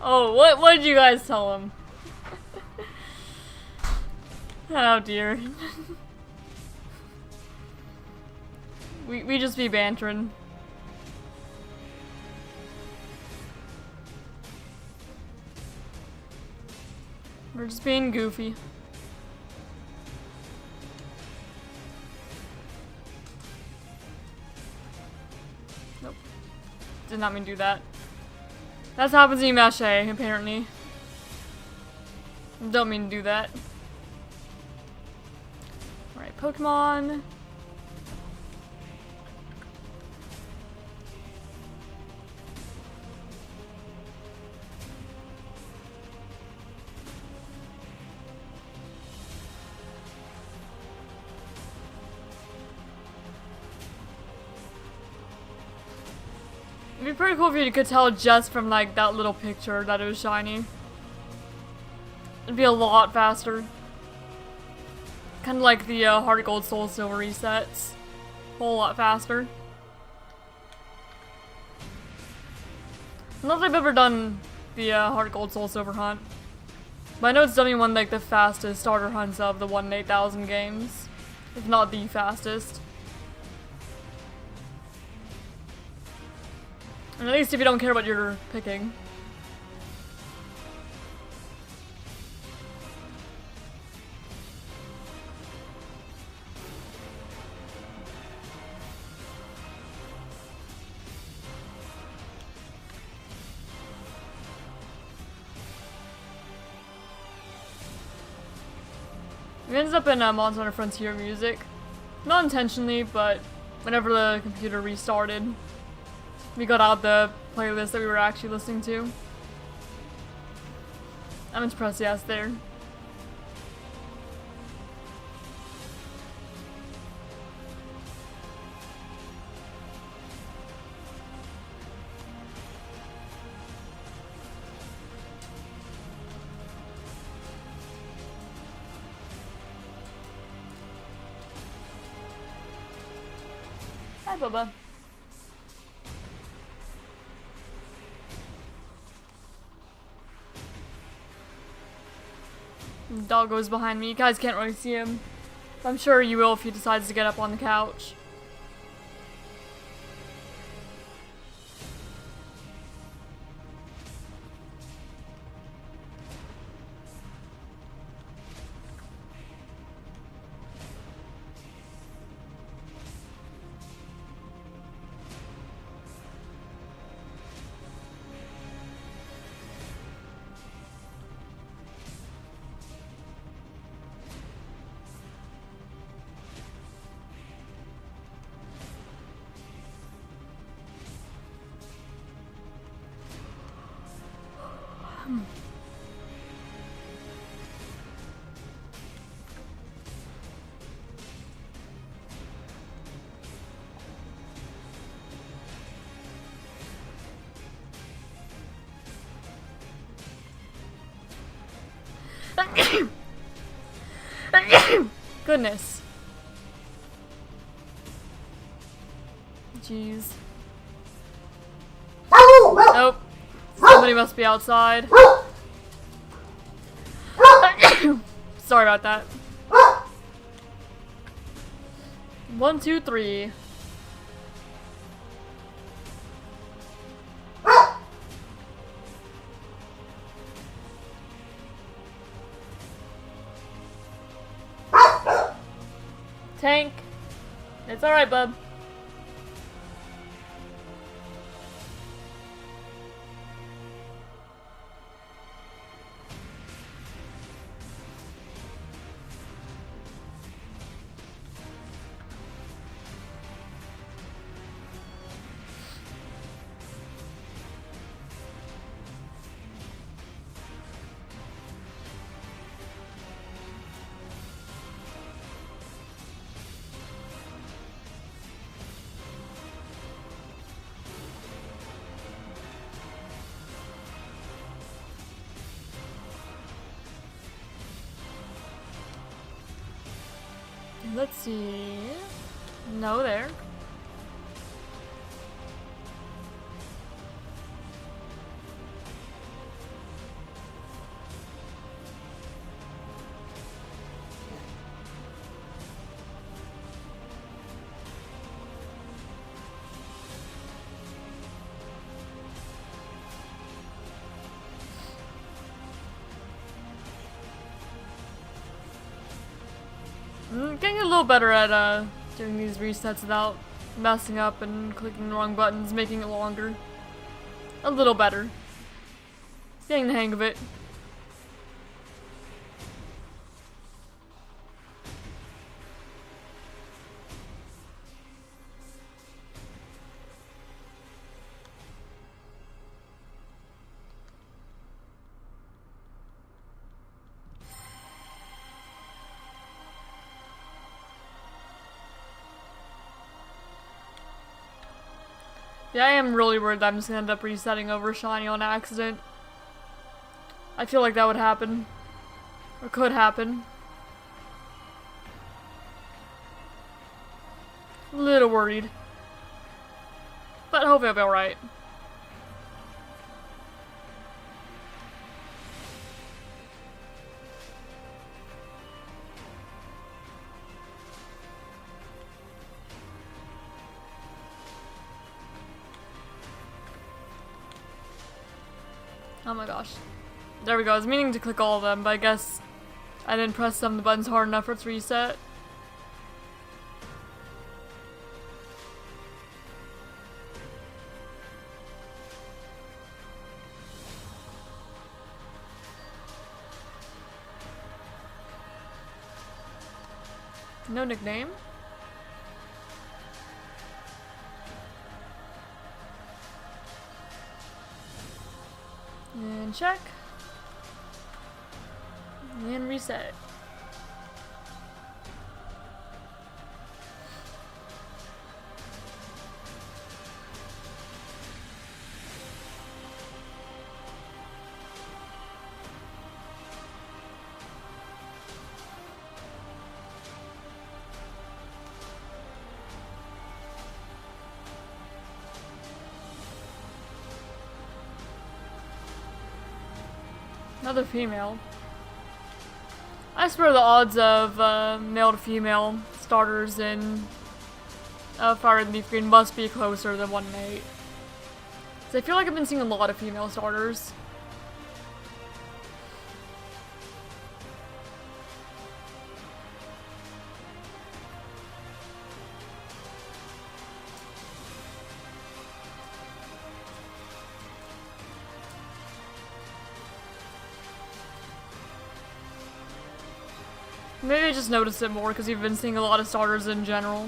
[SPEAKER 1] Oh, what did you guys tell them? Oh dear. We just be bantering. We're just being goofy. Nope. Did not mean to do that. That's what happens when you mash A, apparently. Don't mean to do that. Alright, Pokemon. It'd be pretty cool if you could tell just from like that little picture that it was shiny. It'd be a lot faster. Kind of like the Heart Gold Soul Silver resets. A whole lot faster. Not that I've ever done the Heart Gold Soul Silver hunt. But I know it's definitely one like the fastest starter hunts of the 1 in 8,000 games. If not the fastest. And at least if you don't care what you're picking. It ends up in Monster Hunter Frontier music. Not intentionally, but whenever the computer restarted, we got out the playlist that we were actually listening to. I'm impressed, yes, there. Hi, Bubba. Doggo's behind me. You guys can't really see him. I'm sure you will if he decides to get up on the couch. Goodness. Jeez. Nope. Somebody must be outside. Sorry about that. 1, 2, 3. Tank. It's alright, bub. Let's see. No, there. Getting a little better at doing these resets without messing up and clicking the wrong buttons, making it longer. A little better. Getting the hang of it. Yeah, I am really worried that I'm just gonna end up resetting over Shiny on accident. I feel like that would happen. Or could happen. A little worried. But hopefully I'll be alright. Oh my gosh. There we go. I was meaning to click all of them, but I guess I didn't press some of the buttons hard enough for it to reset. No nickname. And check. And reset. Another female. I swear the odds of male to female starters in Fire and Leaf Green must be closer than 1 in 8. So I feel like I've been seeing a lot of female starters. Maybe I just noticed it more because you've been seeing a lot of starters in general.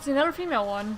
[SPEAKER 1] See, another female one.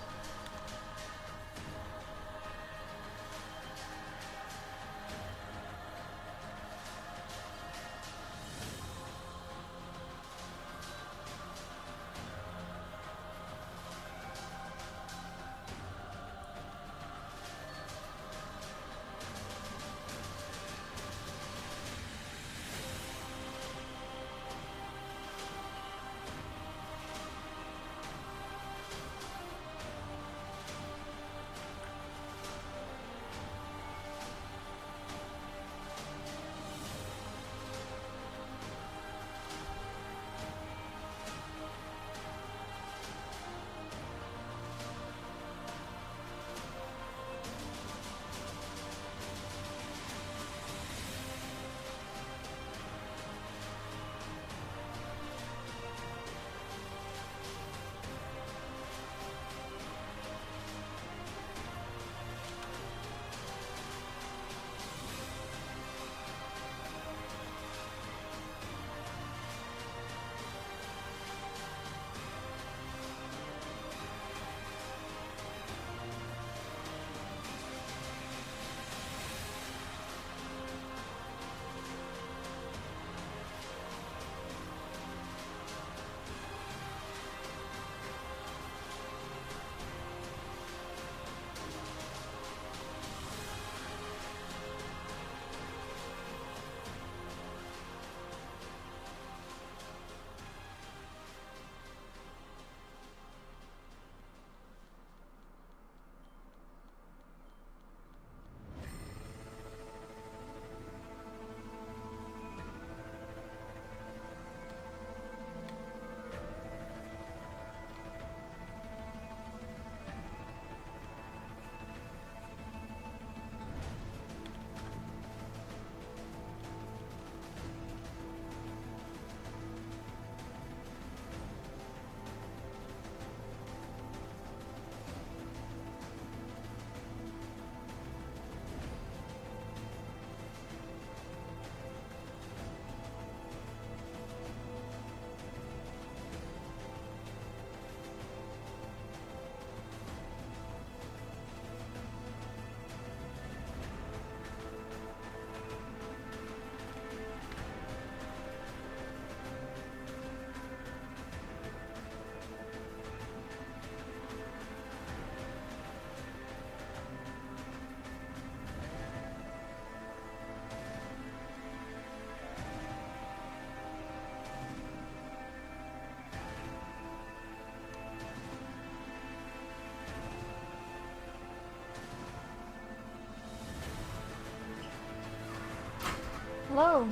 [SPEAKER 1] Hello.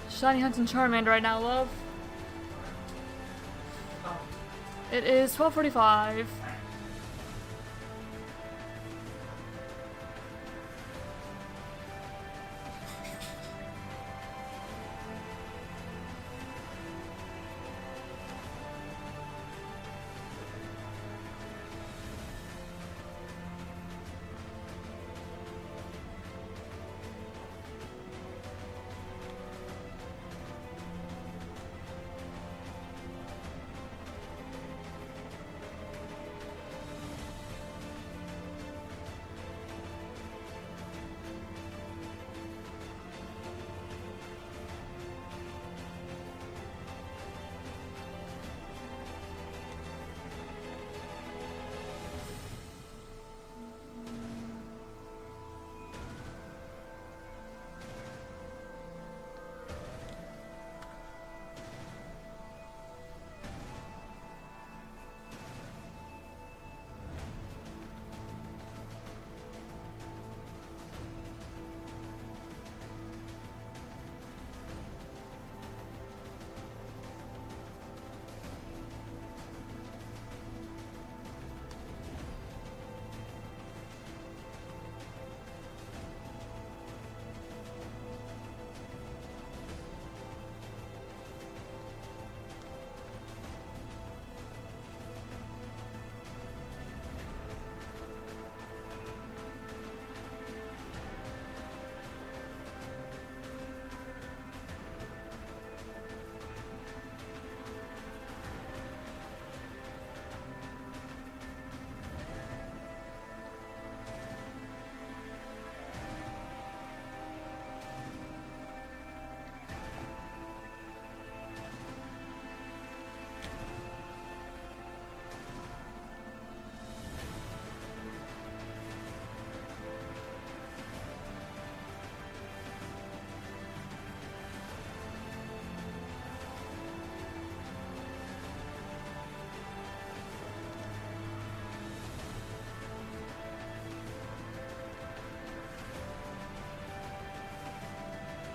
[SPEAKER 1] Shiny hunting Charmander right now, love. It is 12:45.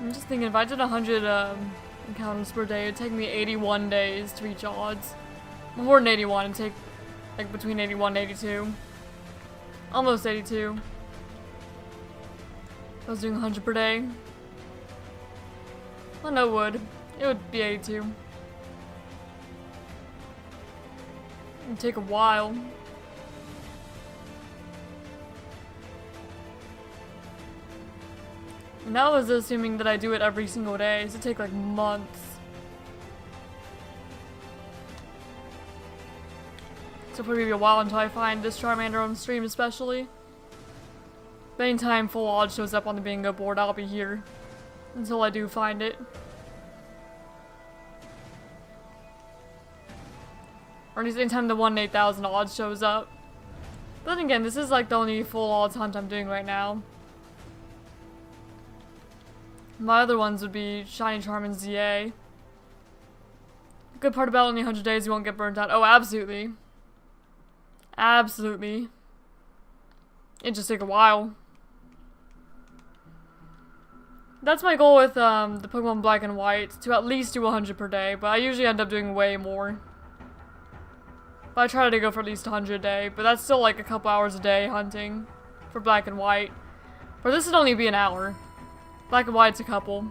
[SPEAKER 1] I'm just thinking if I did 100 encounters per day, it'd take me 81 days to reach odds. More than 81, it'd take like between 81 and 82. Almost 82. I was doing 100 per day. Well, no, it would. It would be 82. It'd take a while. And that was assuming that I do it every single day, so it'd take like months. So it'll probably be a while until I find this Charmander on stream especially. But anytime full odds shows up on the bingo board, I'll be here. Until I do find it. Or at least anytime the 1 in 8,000 odds shows up. But then again, this is like the only full odds hunt I'm doing right now. My other ones would be Shiny Charmander Z. The good part about only 100 days, you won't get burnt out. Oh, absolutely. Absolutely. It'd just take a while. That's my goal with the Pokemon Black and White, to at least do 100 per day, but I usually end up doing way more. But I try to go for at least 100 a day, but that's still like a couple hours a day hunting for Black and White. But this would only be an hour. Black and White's a couple.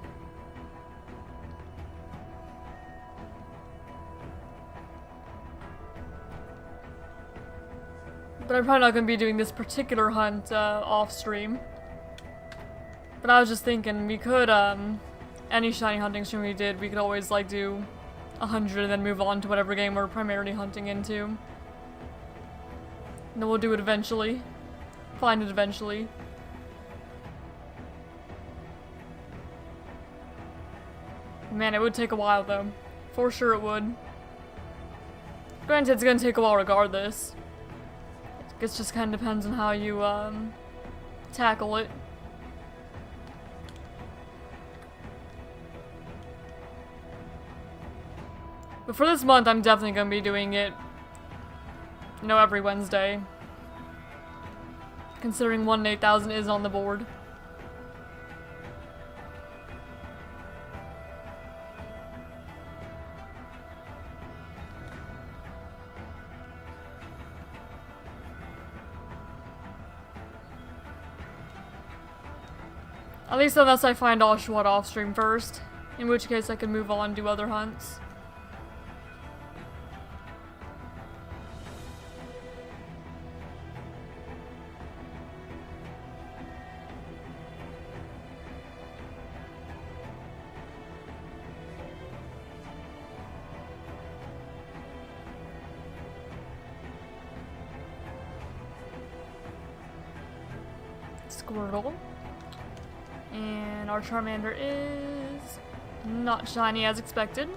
[SPEAKER 1] But I'm probably not going to be doing this particular hunt off stream. But I was just thinking, we could, any shiny hunting stream we did, we could always like do 100 and then move on to whatever game we're primarily hunting into. And then we'll do it eventually. Find it eventually. Man, it would take a while though. For sure it would. Granted, it's gonna take a while regardless. I guess just kinda depends on how you, tackle it. But for this month, I'm definitely gonna be doing it, you know, every Wednesday. Considering 1 in 8,000 is on the board. At least unless I find Oshawott off stream first, in which case I can move on and do other hunts. Squirtle. And our Charmander is not shiny as expected.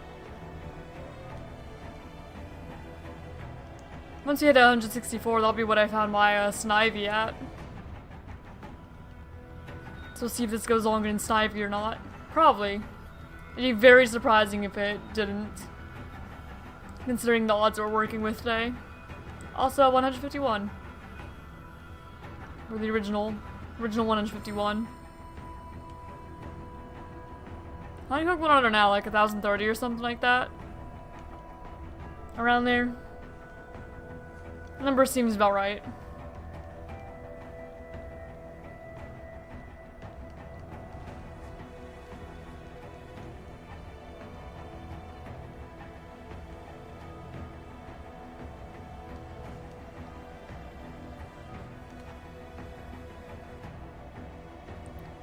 [SPEAKER 1] Once we hit 164, that'll be what I found my Snivy at. So we'll see if this goes longer than Snivy or not. Probably. It'd be very surprising if it didn't. Considering the odds we're working with today. Also, 151. Or the original 151. I think what are now, like 1,030 or something like that. Around there. The number seems about right.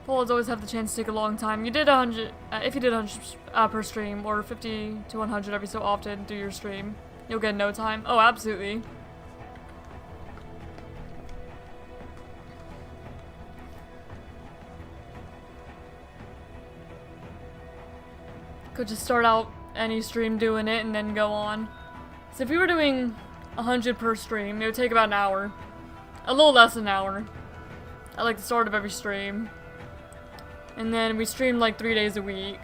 [SPEAKER 1] Folds always have the chance to take a long time. You did 100, if you did 100 per stream, or 50 to 100 every so often through your stream, you'll get no time. Oh, absolutely. Could just start out any stream doing it and then go on. So if we were doing 100 per stream, it would take about an hour. A little less than an hour. At like the start of every stream. And then we streamed like 3 days a week.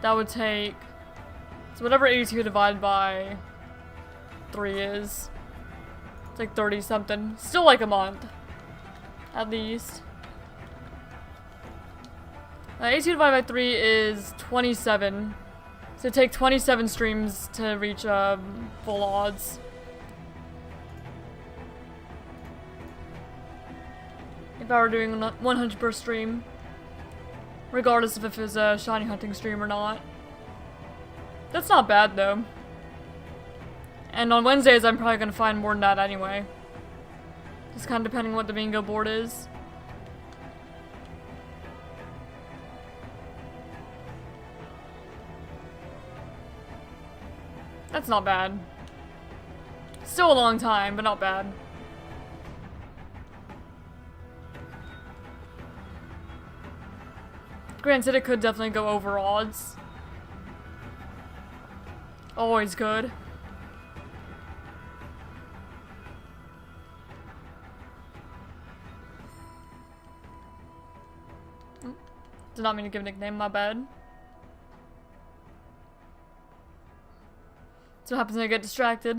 [SPEAKER 1] That would take... So whatever 82 divided by 3 is. It's like 30 something. Still like a month. At least. 18 divided by 3 is 27. So take 27 streams to reach full odds. If I were doing 100 per stream. Regardless of if it was a shiny hunting stream or not. That's not bad though. And on Wednesdays I'm probably going to find more than that anyway. Just kind of depending on what the bingo board is. That's not bad. Still a long time, but not bad. Granted, it could definitely go over odds. Always could. Did not mean to give a nickname, my bad. So what happens when I get distracted.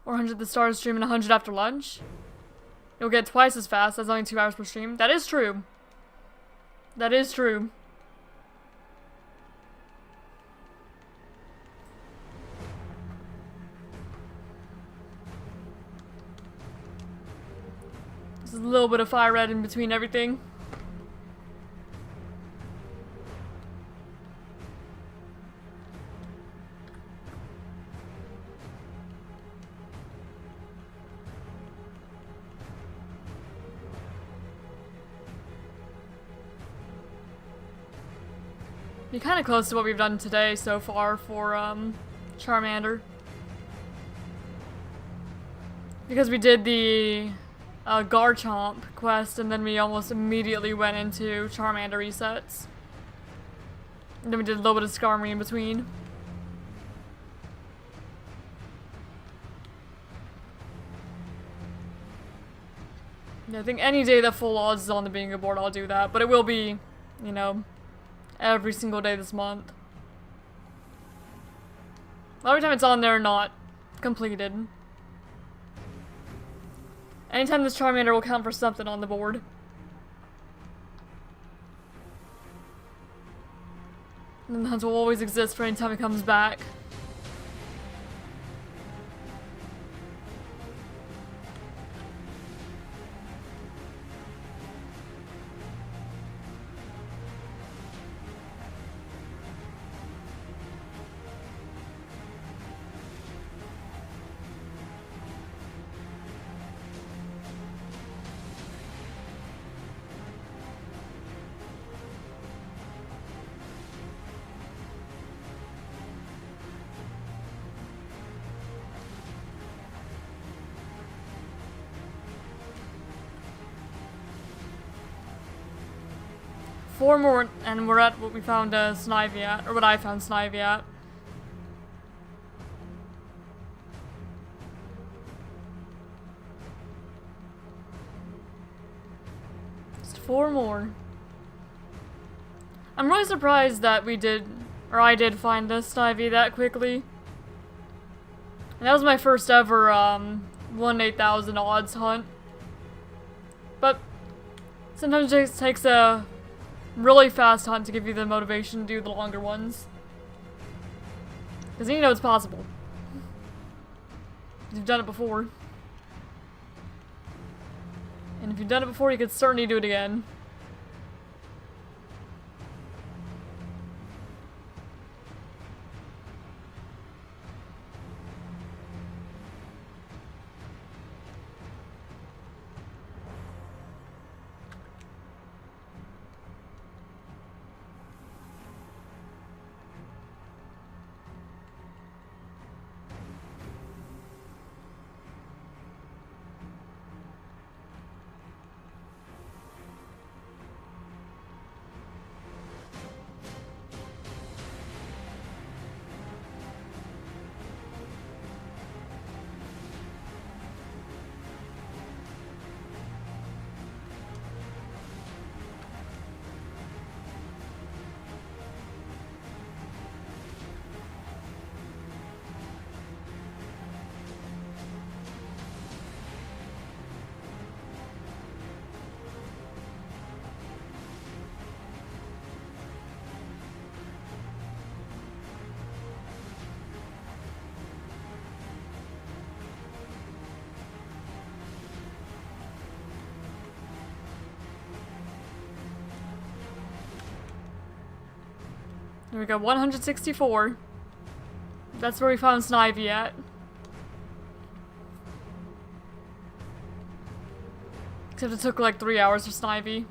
[SPEAKER 1] Or 100 the start of stream and 100 after lunch. You'll get twice as fast. That's only 2 hours per stream. That is true. That is true. There's a little bit of fire red in between everything. Be kind of close to what we've done today so far for Charmander. Because we did the Garchomp quest and then we almost immediately went into Charmander resets. And then we did a little bit of ScarVi in between. Yeah, I think any day that full odds is on the bingo board, I'll do that. But it will be, you know, every single day this month. Every time it's on there, not completed. Anytime this Charmander will count for something on the board. And the hunt will always exist for any time it comes back. Four more, and we're at what we found Snivy at, or what I found Snivy at. Just 4 more. I'm really surprised that we did, or I did find this Snivy that quickly. And that was my first ever 1 in 8,000 odds hunt. But sometimes it just takes a really fast hunt to give you the motivation to do the longer ones. Because you know it's possible. You've done it before. And if you've done it before, you could certainly do it again. There we go, 164. That's where we found ShinyDex at. Except it took like 3 hours for ShinyDex.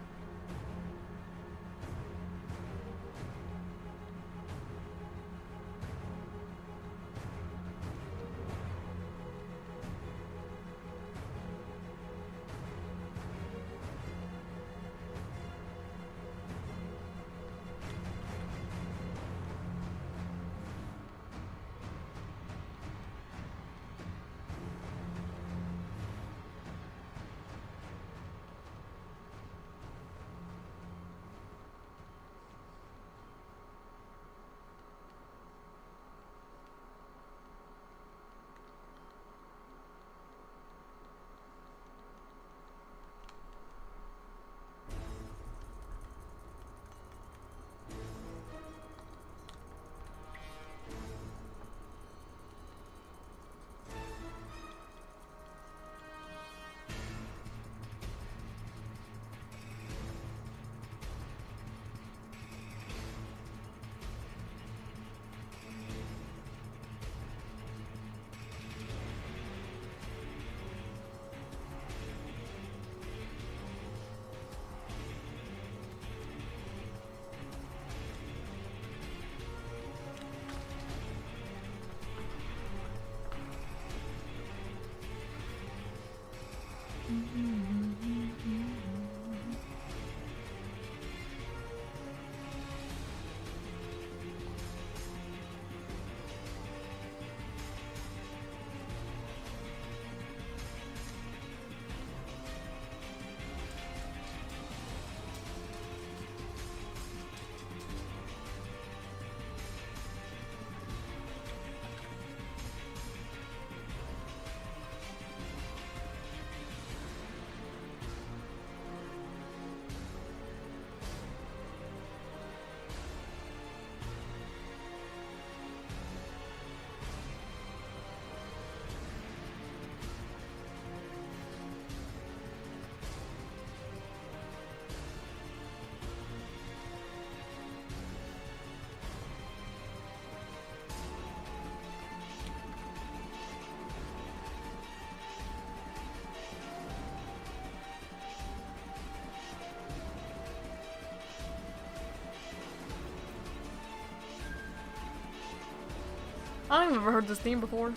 [SPEAKER 1] I don't think I've ever heard this theme before.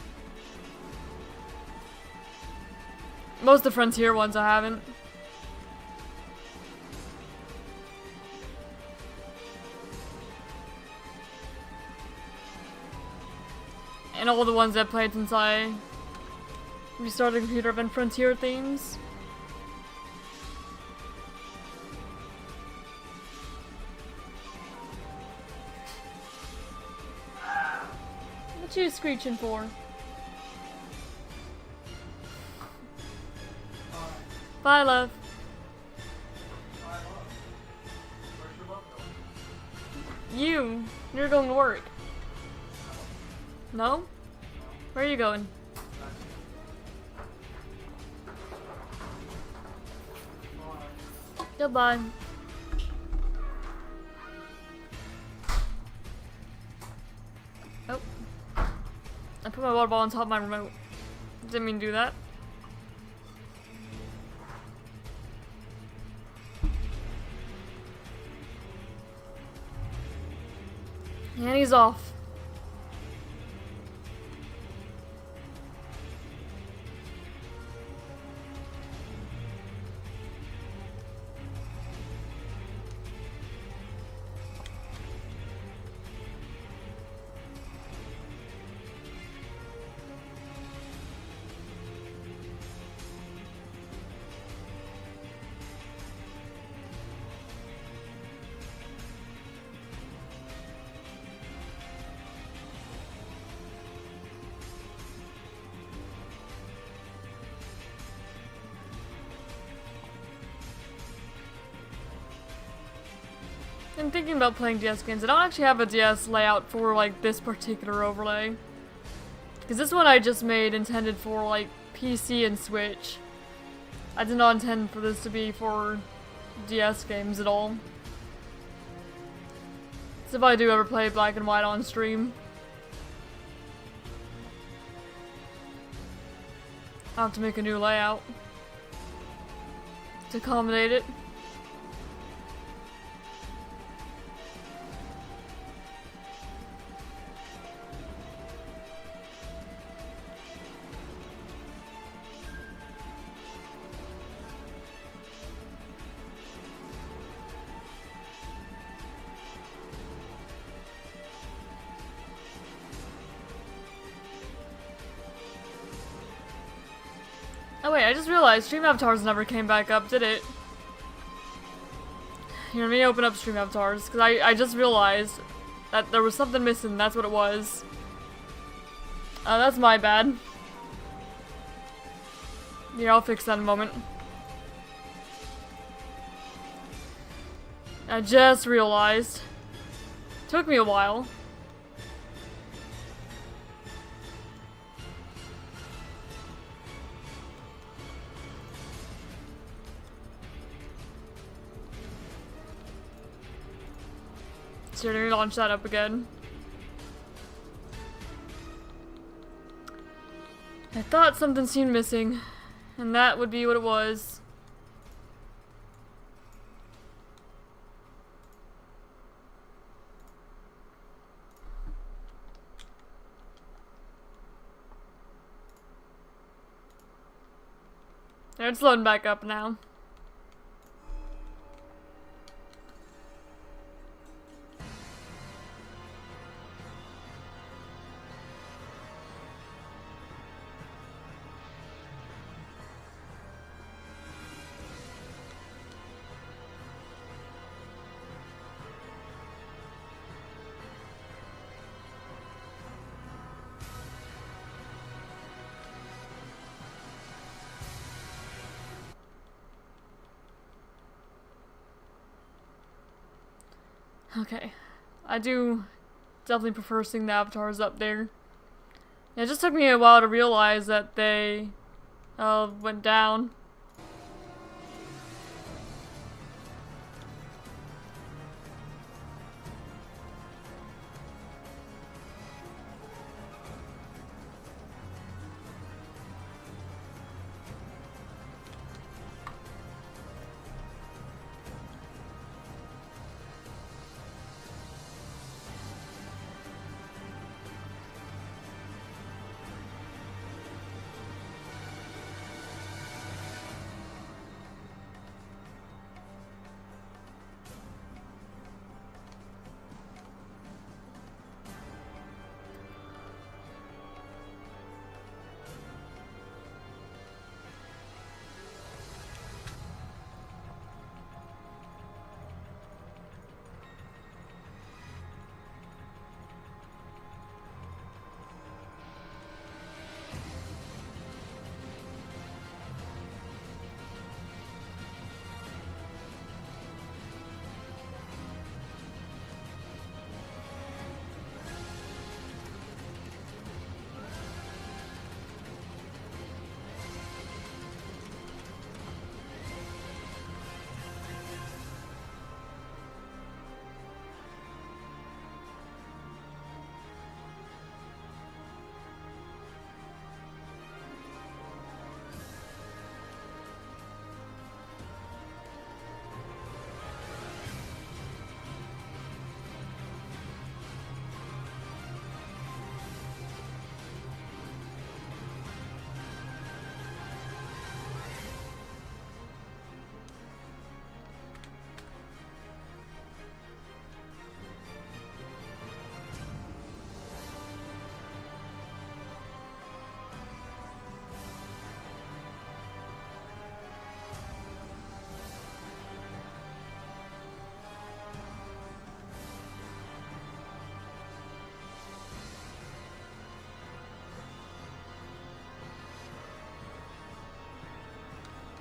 [SPEAKER 1] Most of the Frontier ones I haven't. And all the ones I've played since I restarted the computer have been Frontier themes. What you screeching for? Bye, love. You're going to work. No? Where are you going? Goodbye. Oh. I put my water ball on top of my remote. Didn't mean to do that. And he's off. I'm thinking about playing DS games. I don't actually have a DS layout for like this particular overlay. Because this one I just made intended for like PC and Switch. I did not intend for this to be for DS games at all. So if I do ever play Black and White on stream, I'll have to make a new layout to accommodate it. Oh wait, I just realized Stream Avatars never came back up, did it? Here, let me open up Stream Avatars, because I just realized that there was something missing, that's what it was. That's my bad. Yeah, I'll fix that in a moment. I just realized. Took me a while. So let me launch that up again. I thought something seemed missing, and that would be what it was. There, it's loading back up now. Okay. I do definitely prefer seeing the avatars up there. It just took me a while to realize that they went down.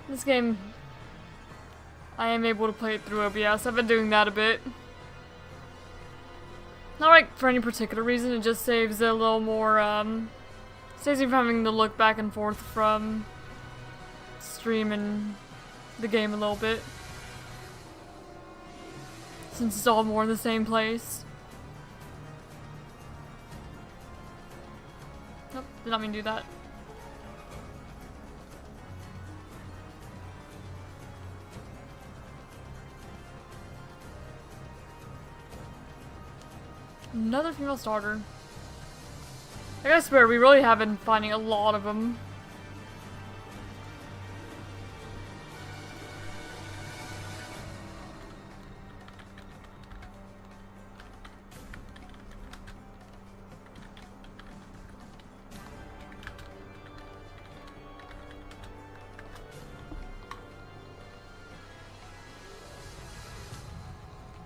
[SPEAKER 1] This game, I am able to play it through OBS. I've been doing that a bit. Not like for any particular reason, it just saves a little more, saves me from having to look back and forth from streaming the game a little bit. Since it's all more in the same place. Did not mean to do that. Another female starter. I gotta swear, we really have been finding a lot of them.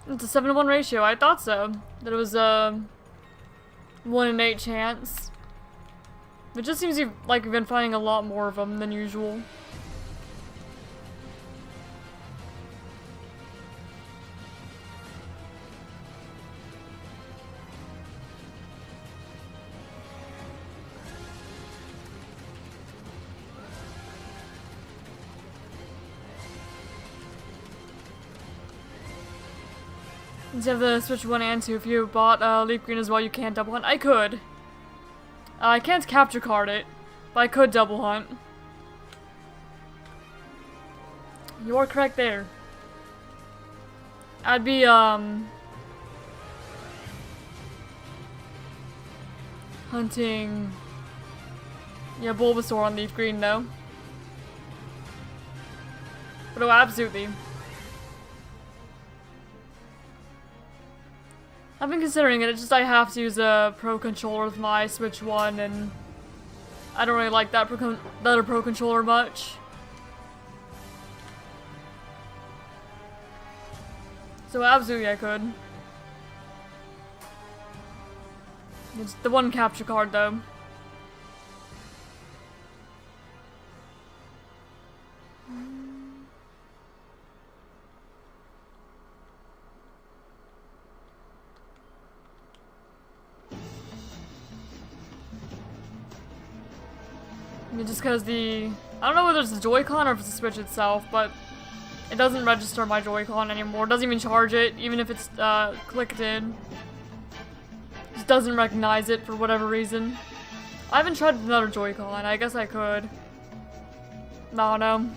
[SPEAKER 1] It's a 7-to-1 ratio. I thought so. That it was a 1 in 8 chance. It just seems like we've been finding a lot more of them than usual. Since you have the Switch 1 and 2, if you bought Leaf Green as well, you can't double hunt. I could. I can't capture card it, but I could double hunt. You are correct there. I'd be, hunting... yeah, Bulbasaur on Leaf Green, though. But oh, absolutely. I've been considering it, it's just I have to use a Pro Controller with my Switch 1, and I don't really like that other Pro Controller much. So absolutely I could. It's the one capture card though. Just because I don't know whether it's the Joy-Con or if it's the Switch itself, but it doesn't register my Joy-Con anymore. It doesn't even charge it, even if it's clicked in. It just doesn't recognize it for whatever reason. I haven't tried another Joy-Con. I guess I could. I don't know.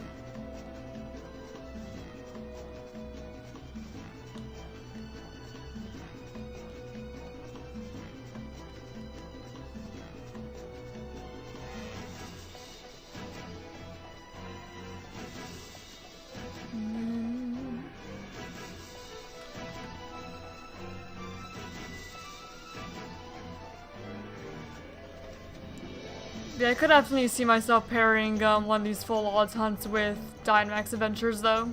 [SPEAKER 1] Yeah, I could definitely see myself pairing one of these full odds hunts with Dynamax Adventures, though.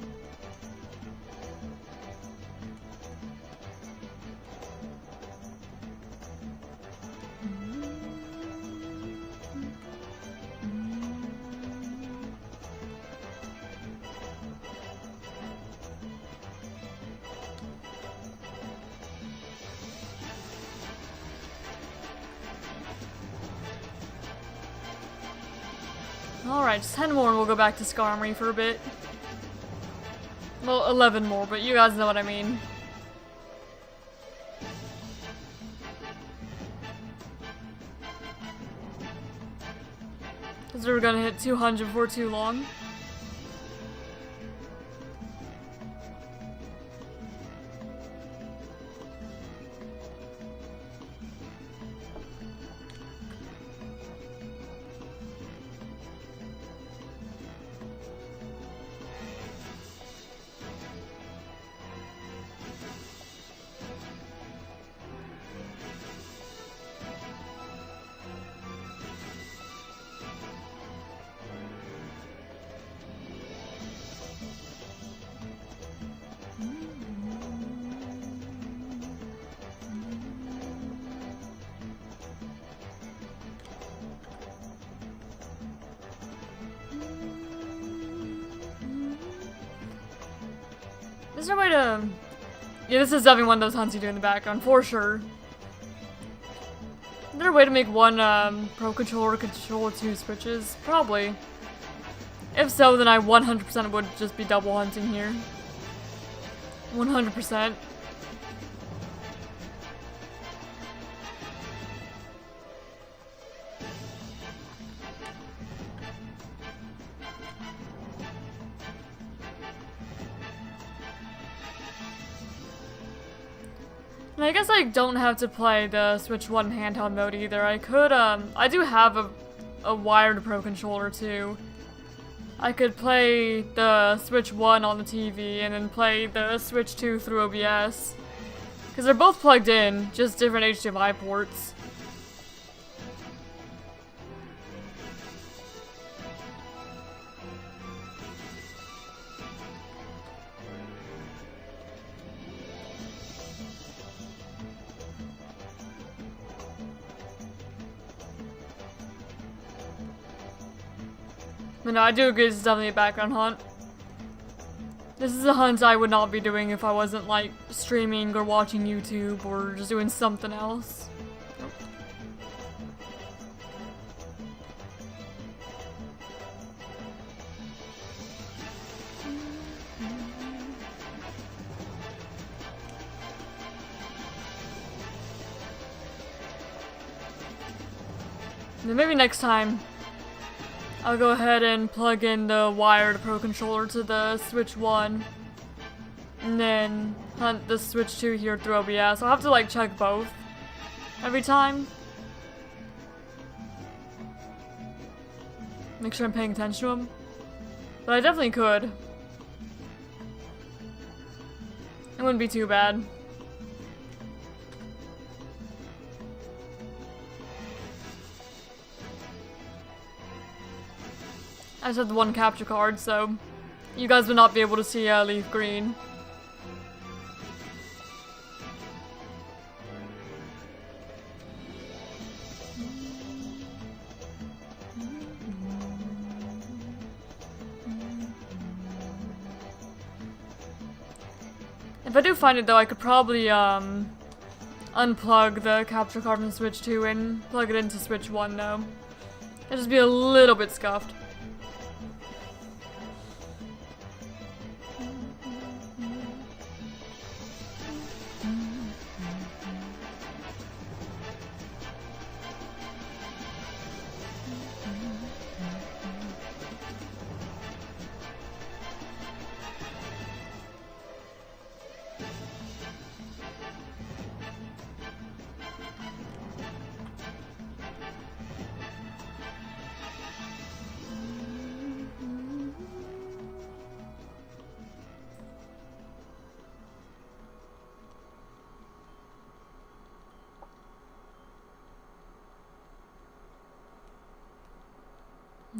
[SPEAKER 1] Alright, just 10 more and we'll go back to ScarVi for a bit. Well, 11 more, but you guys know what I mean. Because we're gonna hit 200 before too long. Is there a way to... yeah, this is definitely one of those hunts you do in the background, for sure. Is there a way to make one Pro Controller control 2 switches? Probably. If so, then I 100% would just be double hunting here. 100%. And I guess I don't have to play the Switch 1 handheld mode either. I could, I do have a wired Pro Controller too. I could play the Switch 1 on the TV and then play the Switch 2 through OBS. Because they're both plugged in, just different HDMI ports. But no, I do agree this is definitely a background hunt. This is a hunt I would not be doing if I wasn't, like, streaming or watching YouTube or just doing something else. Then maybe next time I'll go ahead and plug in the wired Pro Controller to the Switch 1 and then hunt the Switch 2 here through OBS. I'll have to like check both every time. Make sure I'm paying attention to them. But I definitely could. It wouldn't be too bad. I just have the one capture card, so you guys would not be able to see Leaf Green. If I do find it though, I could probably unplug the capture card from Switch 2 and plug it into Switch 1 though. It'd just be a little bit scuffed.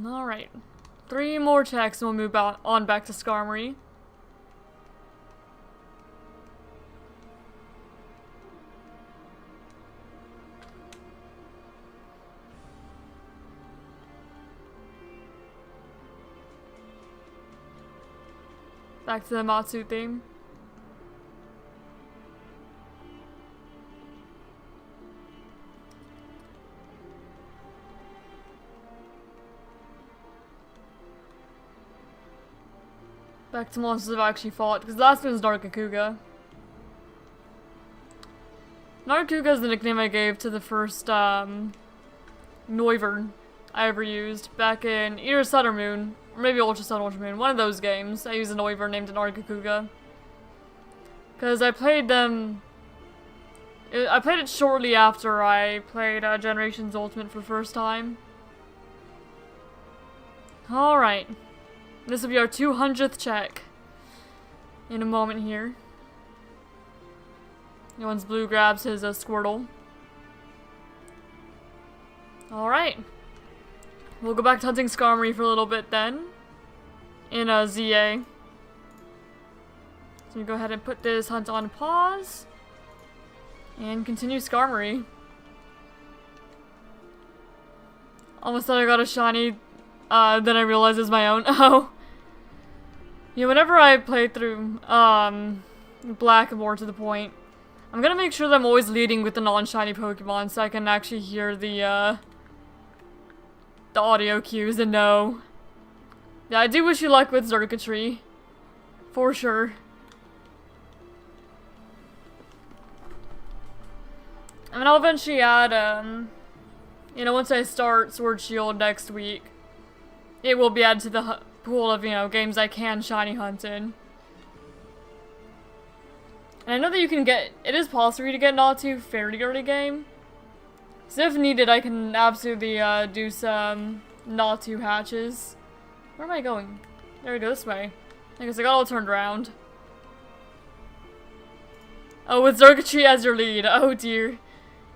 [SPEAKER 1] Alright. 3 more checks and we'll move on back to ScarVi. Back to the Matsu theme. Back to monsters I've actually fought, because the last one was Nargacuga. Nargacuga is the nickname I gave to the first, Noivern I ever used, back in either Sun or Moon, or maybe Ultra Sun, Ultra Moon, one of those games. I used a Noivern named Nargacuga. Because I played them... I played it shortly after I played Generations Ultimate for the first time. Alright. This will be our 200th check in a moment here. Once Blue grabs his Squirtle. Alright. We'll go back to hunting ScarVi for a little bit then. In ZA. So we go ahead and put this hunt on pause. And continue ScarVi. Almost thought I got a shiny. Then I realized it's my own. Oh. Yeah, whenever I play through, Black more to the point, I'm gonna make sure that I'm always leading with the non-shiny Pokemon so I can actually hear the audio cues and know. Yeah, I do wish you luck with Xurkitree. For sure. I mean, I'll eventually add, you know, once I start Sword Shield next week, it will be added to the pool of, you know, games I can shiny hunt in. And I know that you can get, it is possible for you to get Natu fairly early game. So if needed, I can absolutely do some Natu hatches. Where am I going? There we go, this way. I guess I got all turned around. Oh, with Xurkitree as your lead. Oh dear.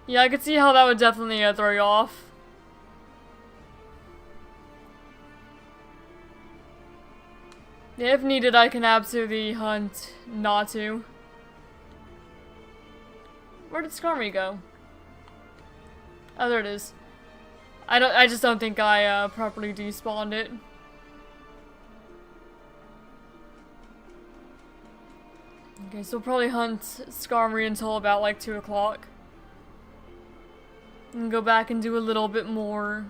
[SPEAKER 1] Yeah, I could see how that would definitely throw you off. Yeah, if needed, I can absolutely hunt Natu. Where did ScarVi go? Oh, there it is. I just don't think I properly despawned it. Okay, so we'll probably hunt ScarVi until about like 2 o'clock. And go back and do a little bit more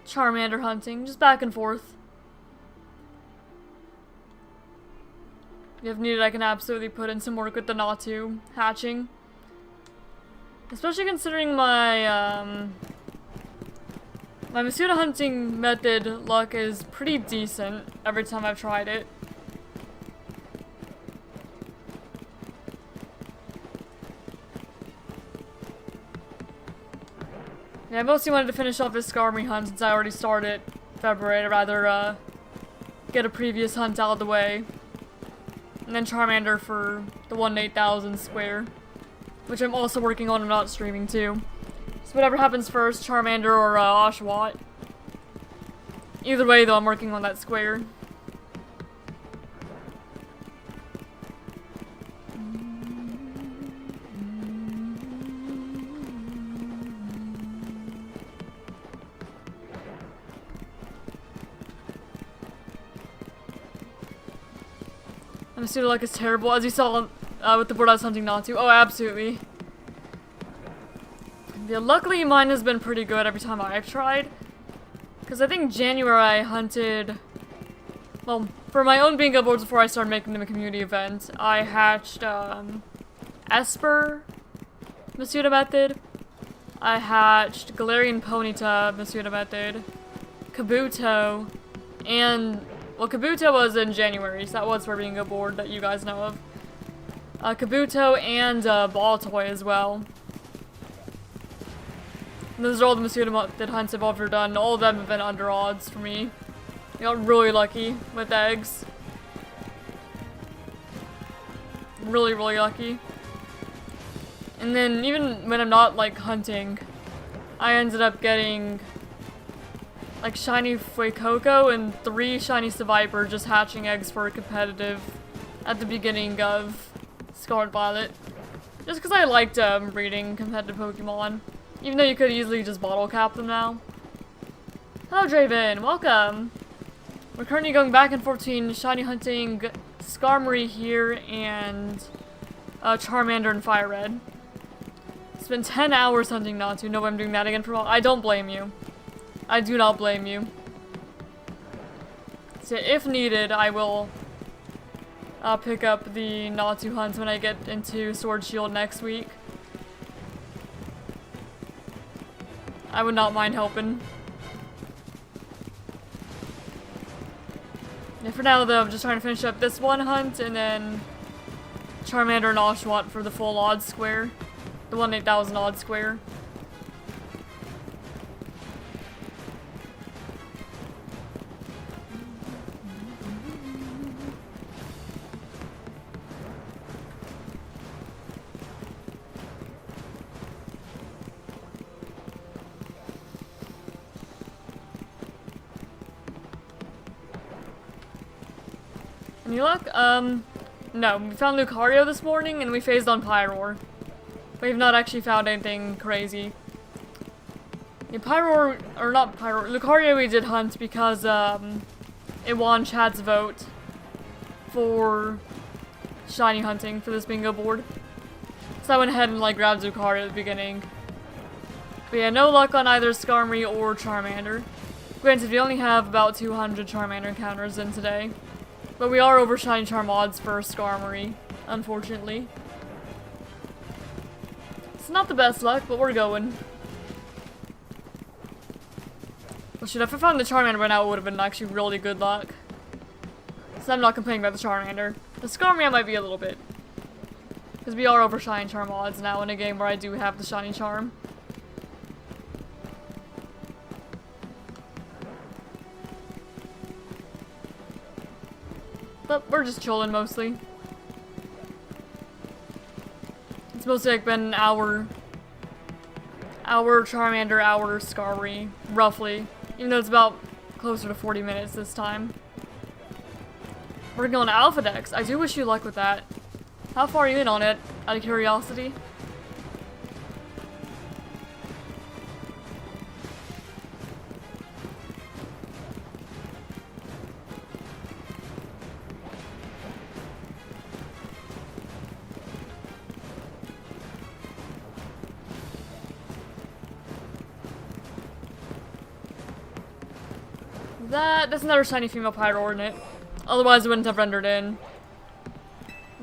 [SPEAKER 1] Charmander hunting, just back and forth. If needed, I can absolutely put in some work with the Natu hatching. Especially considering my, my Masuda hunting method luck is pretty decent every time I've tried it. Yeah, I mostly wanted to finish off this ScarVi hunt since I already started February. I'd rather, get a previous hunt out of the way. And then Charmander for the 1 in 8,000 square. Which I'm also working on and not streaming too. So whatever happens first, Charmander or Oshawott. Either way though, I'm working on that square. I'm assuming luck is terrible, as you saw with the board I was hunting Natu. Oh, absolutely. Yeah, luckily mine has been pretty good every time I've tried. Because I think January I hunted... Well, for my own bingo boards before I started making them a community event, I hatched, Esper Masuda method. I hatched Galarian Ponyta Masuda method. Kabuto. And... Well, Kabuto was in January, so that was for bingo board that you guys know of. Kabuto and Baltoy as well. And those are all the Masuda method hunts I've ever done. All of them have been under odds for me. I got really lucky with eggs. Really, really lucky. And then even when I'm not like hunting, I ended up getting like shiny Fuecoco and 3 shiny Seviper just hatching eggs for a competitive at the beginning of Scarlet Violet. Just because I liked breeding competitive Pokemon. Even though you could easily just bottle cap them now. Hello Draven, welcome! We're currently going back and forth between shiny hunting Skarmory here and Charmander and Fire Red. It's been 10 hours hunting Natu. No, I'm doing that again for a while. I don't blame you. I do not blame you. So if needed, I will pick up the Natu hunts when I get into Sword Shield next week. I would not mind helping. Yeah, for now though, I'm just trying to finish up this one hunt and then Charmander and Oshawott for the full odd square. The 1 in 8,000 odd square. Any luck? No. We found Lucario this morning, and we phased on Pyroar. We've not actually found anything crazy. Yeah, Pyroar, or not Pyroar, Lucario we did hunt because, it won Chad's vote for shiny hunting for this bingo board. So I went ahead and, like, grabbed Lucario at the beginning. But yeah, no luck on either Skarmory or Charmander. Granted, we only have about 200 Charmander encounters in today. But we are over shiny charm odds for Skarmory, unfortunately. It's not the best luck, but we're going. Well, shit, if I found the Charmander by now, it would have been actually really good luck. So I'm not complaining about the Charmander. The Skarmory I might be a little bit. Because we are over Shiny Charm odds now in a game where I do have the Shiny Charm. But we're just chilling mostly. It's mostly like been an hour Charmander, hour ScarVi, roughly. Even though it's about closer to 40 minutes this time. We're going to Alpha Dex. I do wish you luck with that. How far are you in on it, out of curiosity? That's another shiny female pyro in it. Otherwise it wouldn't have rendered in.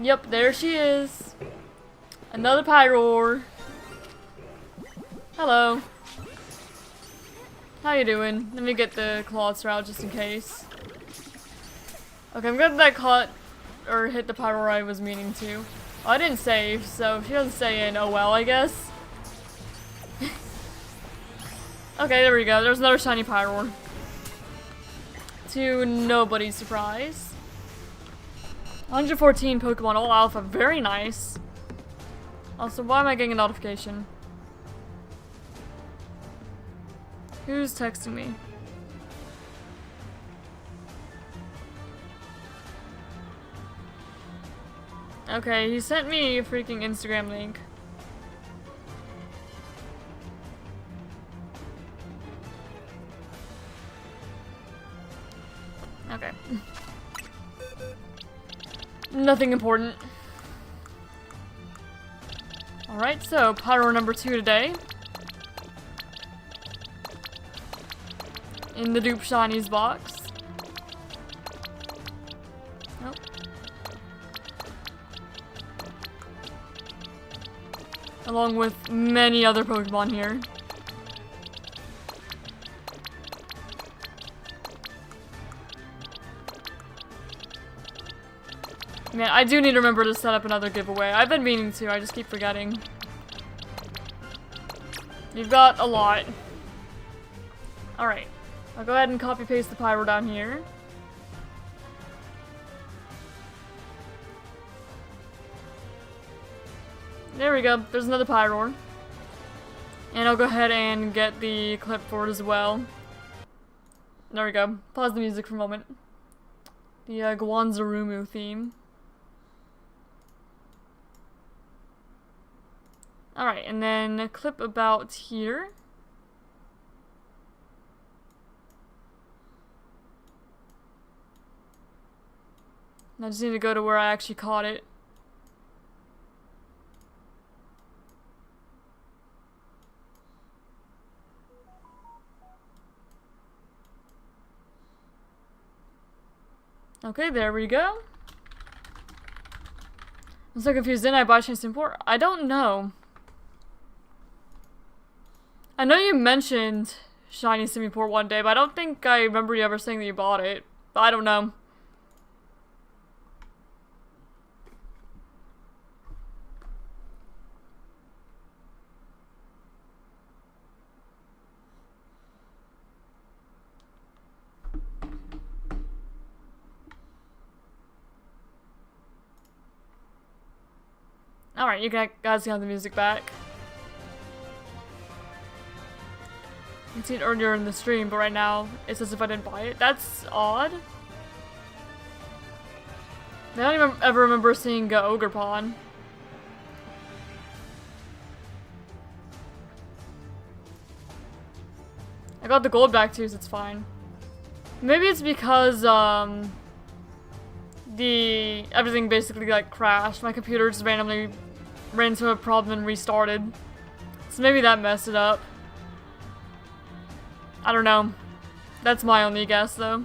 [SPEAKER 1] Yep, there she is. Another pyro. Hello. How you doing? Let me get the Clawster out just in case. Okay, I'm glad that caught or hit the pyro I was meaning to. Oh, I didn't save, so if she doesn't stay in, oh well, I guess. Okay, there we go. There's another shiny pyro. To nobody's surprise. 114 Pokemon all alpha, very nice. Also, why am I getting a notification? Who's texting me? Okay, he sent me a freaking Instagram link. Okay. Nothing important. Alright, so pyro number 2 today. In the dupe shinies box. Nope. Along with many other Pokemon here. Man, I do need to remember to set up another giveaway. I've been meaning to, I just keep forgetting. You've got a lot. Alright. I'll go ahead and copy paste the pyro down here. There we go. There's another pyro. And I'll go ahead and get the clip for it as well. There we go. Pause the music for a moment. The Gwanzarumu theme. Alright, and then a clip about here. I just need to go to where I actually caught it. Okay, there we go. I'm so confused. Didn't I buy Shiny Import? I don't know. I know you mentioned Shiny Import one day, but I don't think I remember you ever saying that you bought it. But I don't know. Alright, you guys can have the music back. You can see it earlier in the stream, but right now, it's as if I didn't buy it. That's odd. I don't even ever remember seeing Ogerpon. I got the gold back too, so it's fine. Maybe it's because, everything basically like crashed. My computer just randomly ran into a problem and restarted. So maybe that messed it up. I don't know. That's my only guess though.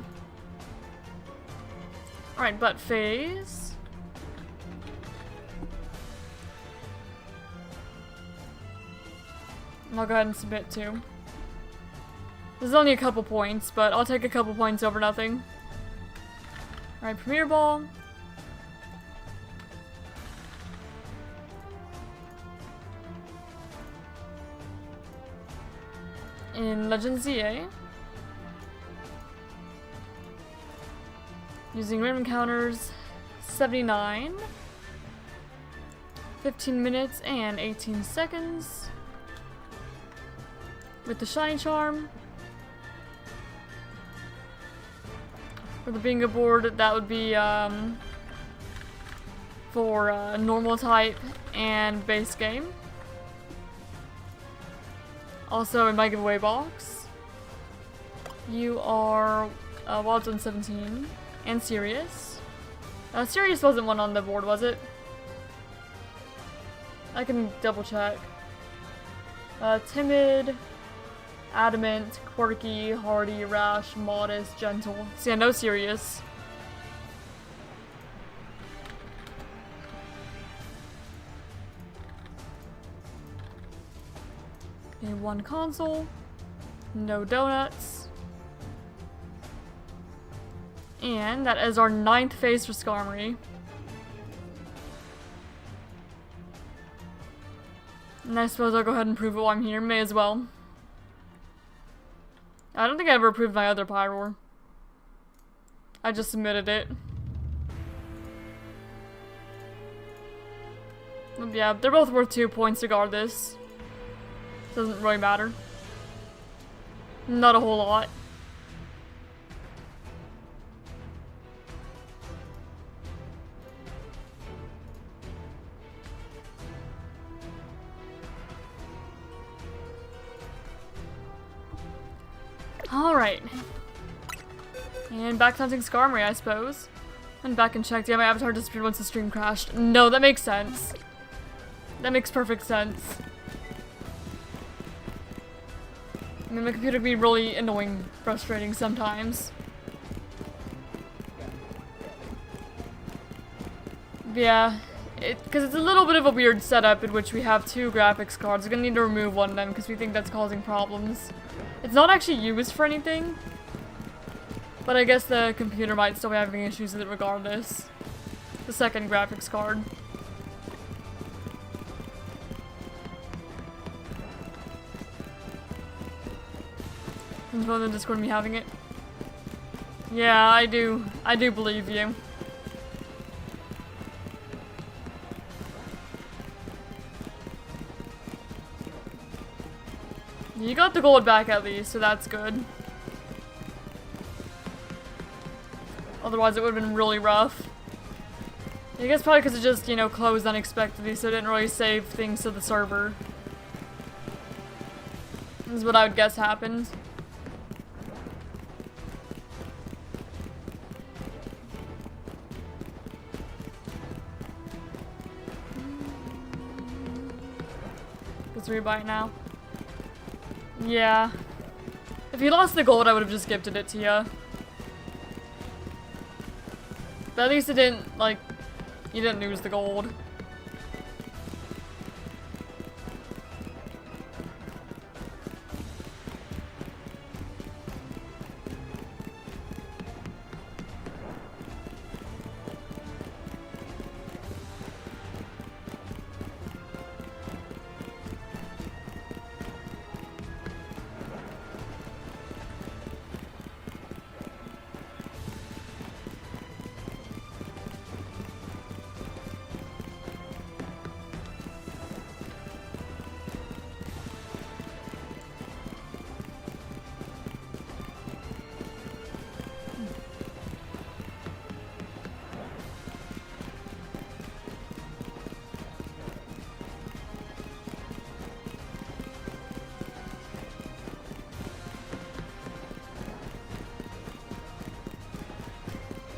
[SPEAKER 1] Alright, butt phase. And I'll go ahead and submit too. This is only a couple points, but I'll take a couple points over nothing. Alright, Premier Ball. in Legend ZA. Using random counters, 79, 15 minutes and 18 seconds. With the Shiny Charm. For the bingo board, that would be for normal type and base game. Also in my giveaway box, you are Wild Zone 17 and Sirius. Sirius wasn't one on the board, was it? I can double check. Timid, Adamant, Quirky, Hardy, Rash, Modest, Gentle. See, I know Sirius. Okay, one console. No donuts. And that is our 9th phase for Skarmory. And I suppose I'll go ahead and prove it while I'm here. May as well. I don't think I ever approved my other Pyroar. I just submitted it. Yeah, they're both worth 2 points regardless. Doesn't really matter. Not a whole lot. Alright. And back hunting Skarmory, I suppose. And back and checked. Yeah, my avatar disappeared once the stream crashed. No, that makes sense. That makes perfect sense. I mean, my computer can be really annoying, frustrating sometimes. Yeah, because it's a little bit of a weird setup in which we have 2 graphics cards. We're gonna need to remove one of them because we think that's causing problems. It's not actually used for anything, but I guess the computer might still be having issues with it regardless. The second graphics card. And both the Discord me having it. Yeah, I do believe you. You got the gold back at least, so that's good. Otherwise it would have been really rough. I guess probably because it just, you know, closed unexpectedly, so it didn't really save things to the server. This is what I would guess happened. Let's rebuy it now. Yeah. If you lost the gold, I would have just gifted it to you. But at least it didn't, like, you didn't lose the gold.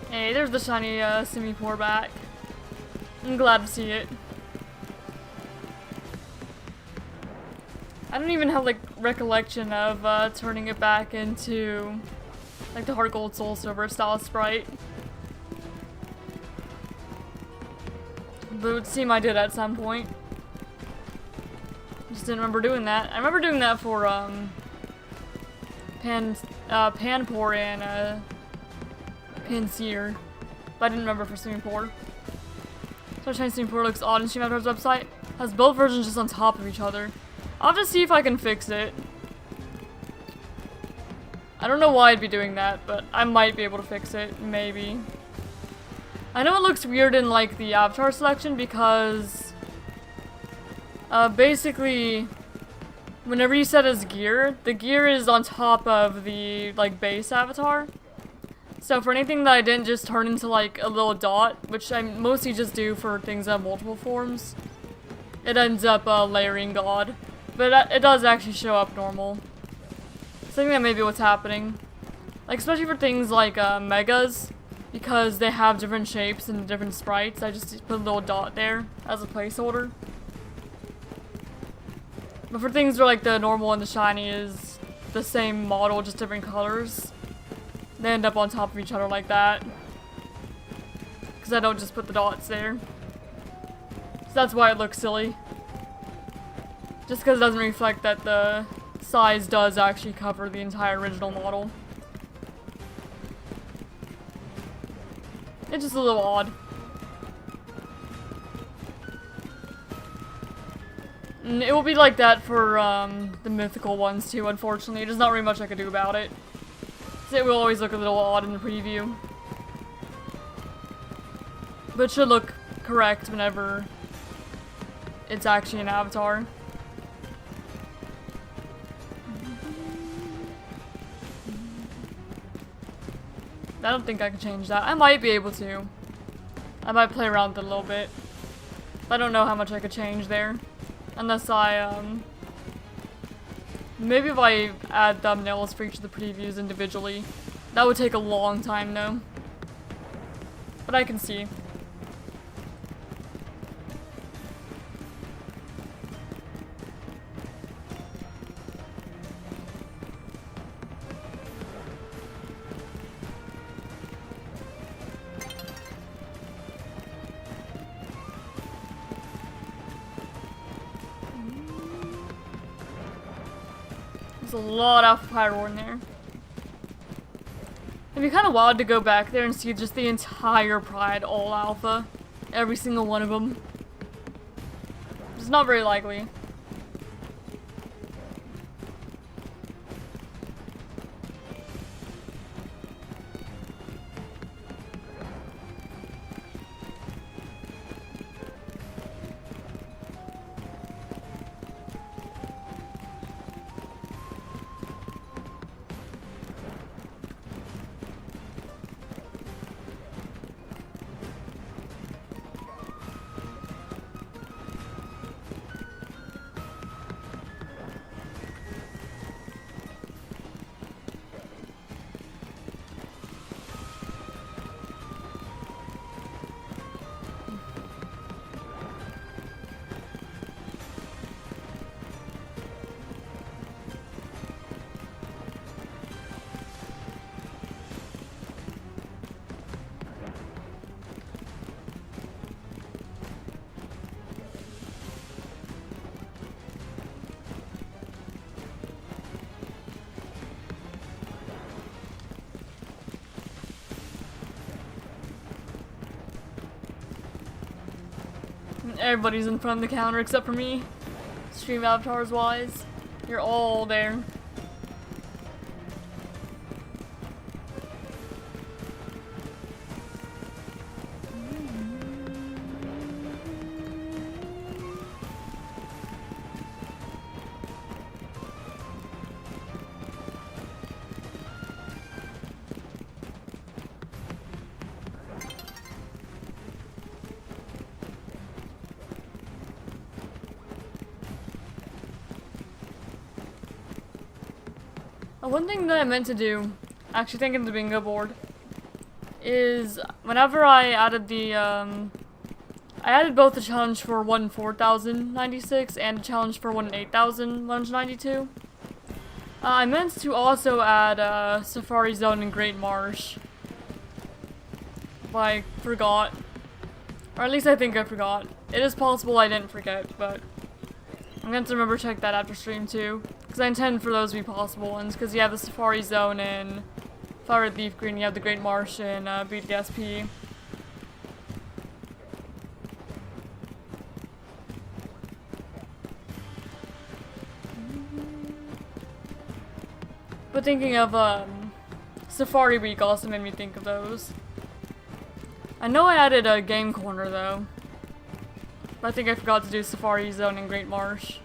[SPEAKER 1] Hey, there's the shiny Simipour back. I'm glad to see it. I don't even have like recollection of turning it back into like the Heart Gold Soul Silver style sprite. But it would seem I did at some point. Just didn't remember doing that. I remember doing that for Panpour and Pinsir, but I didn't remember for Simipour. So shiny Simipour looks odd in Stream Avatar's website. Has both versions just on top of each other. I'll have to see if I can fix it. I don't know why I'd be doing that, but I might be able to fix it, maybe. I know it looks weird in, like, the avatar selection because, basically, whenever you set as gear, the gear is on top of the, like, base avatar. So for anything that I didn't just turn into, like, a little dot, which I mostly just do for things that have multiple forms, it ends up, layering God. But it does actually show up normal. So I think that may be what's happening. Like, especially for things like, megas, because they have different shapes and different sprites, I just put a little dot there as a placeholder. But for things where, like, the normal and the shiny is the same model, just different colors, they end up on top of each other like that. Because I don't just put the dots there. So that's why it looks silly. Just because it doesn't reflect that the size does actually cover the entire original model. It's just a little odd. And it will be like that for the mythical ones too, unfortunately. There's not really much I could do about it. So it will always look a little odd in the preview. But it should look correct whenever it's actually an avatar. I don't think I can change that. I might be able to. I might play around with it a little bit. I don't know how much I could change there. Unless I, maybe if I add thumbnails for each of the previews individually. That would take a long time though. But I can see. There's a lot of pyro in there. It'd be kind of wild to go back there and see just the entire Pride all alpha. Every single one of them. It's not very likely. Everybody's in front of the counter except for me. Stream avatars wise. You're all there. One thing that I meant to do, actually thinking of the bingo board, is whenever I added the, I added both the challenge for 1,4096 and the challenge for 1,8192. I meant to also add Safari Zone and Great Marsh. But I forgot. Or at least I think I forgot. It is possible I didn't forget, but I'm going to remember to check that after stream too. Because I intend for those to be possible ones, because you have the Safari Zone in Fire Leaf Green, you have the Great Marsh in BDSP. But thinking of Safari Week also made me think of those. I know I added a game corner though. But I think I forgot to do Safari Zone in Great Marsh.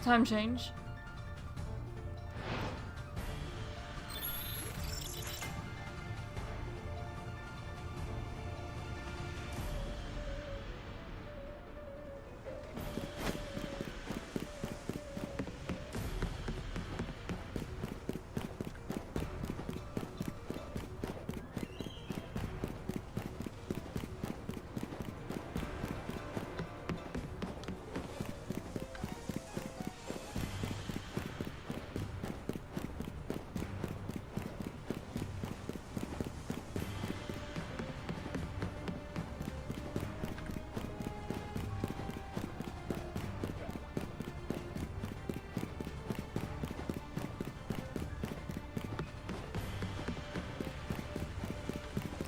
[SPEAKER 1] Time change.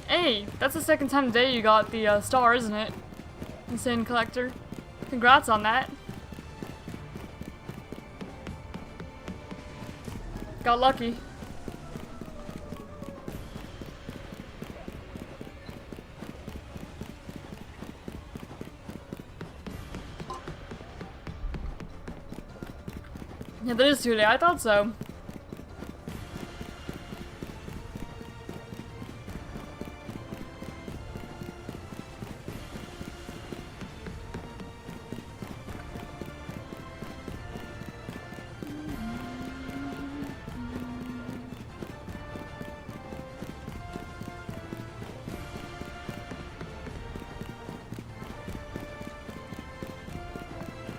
[SPEAKER 1] Hey, that's the second time today you got the star, isn't it? Insane Collector. Congrats on that. Got lucky. Yeah, that is today. I thought so.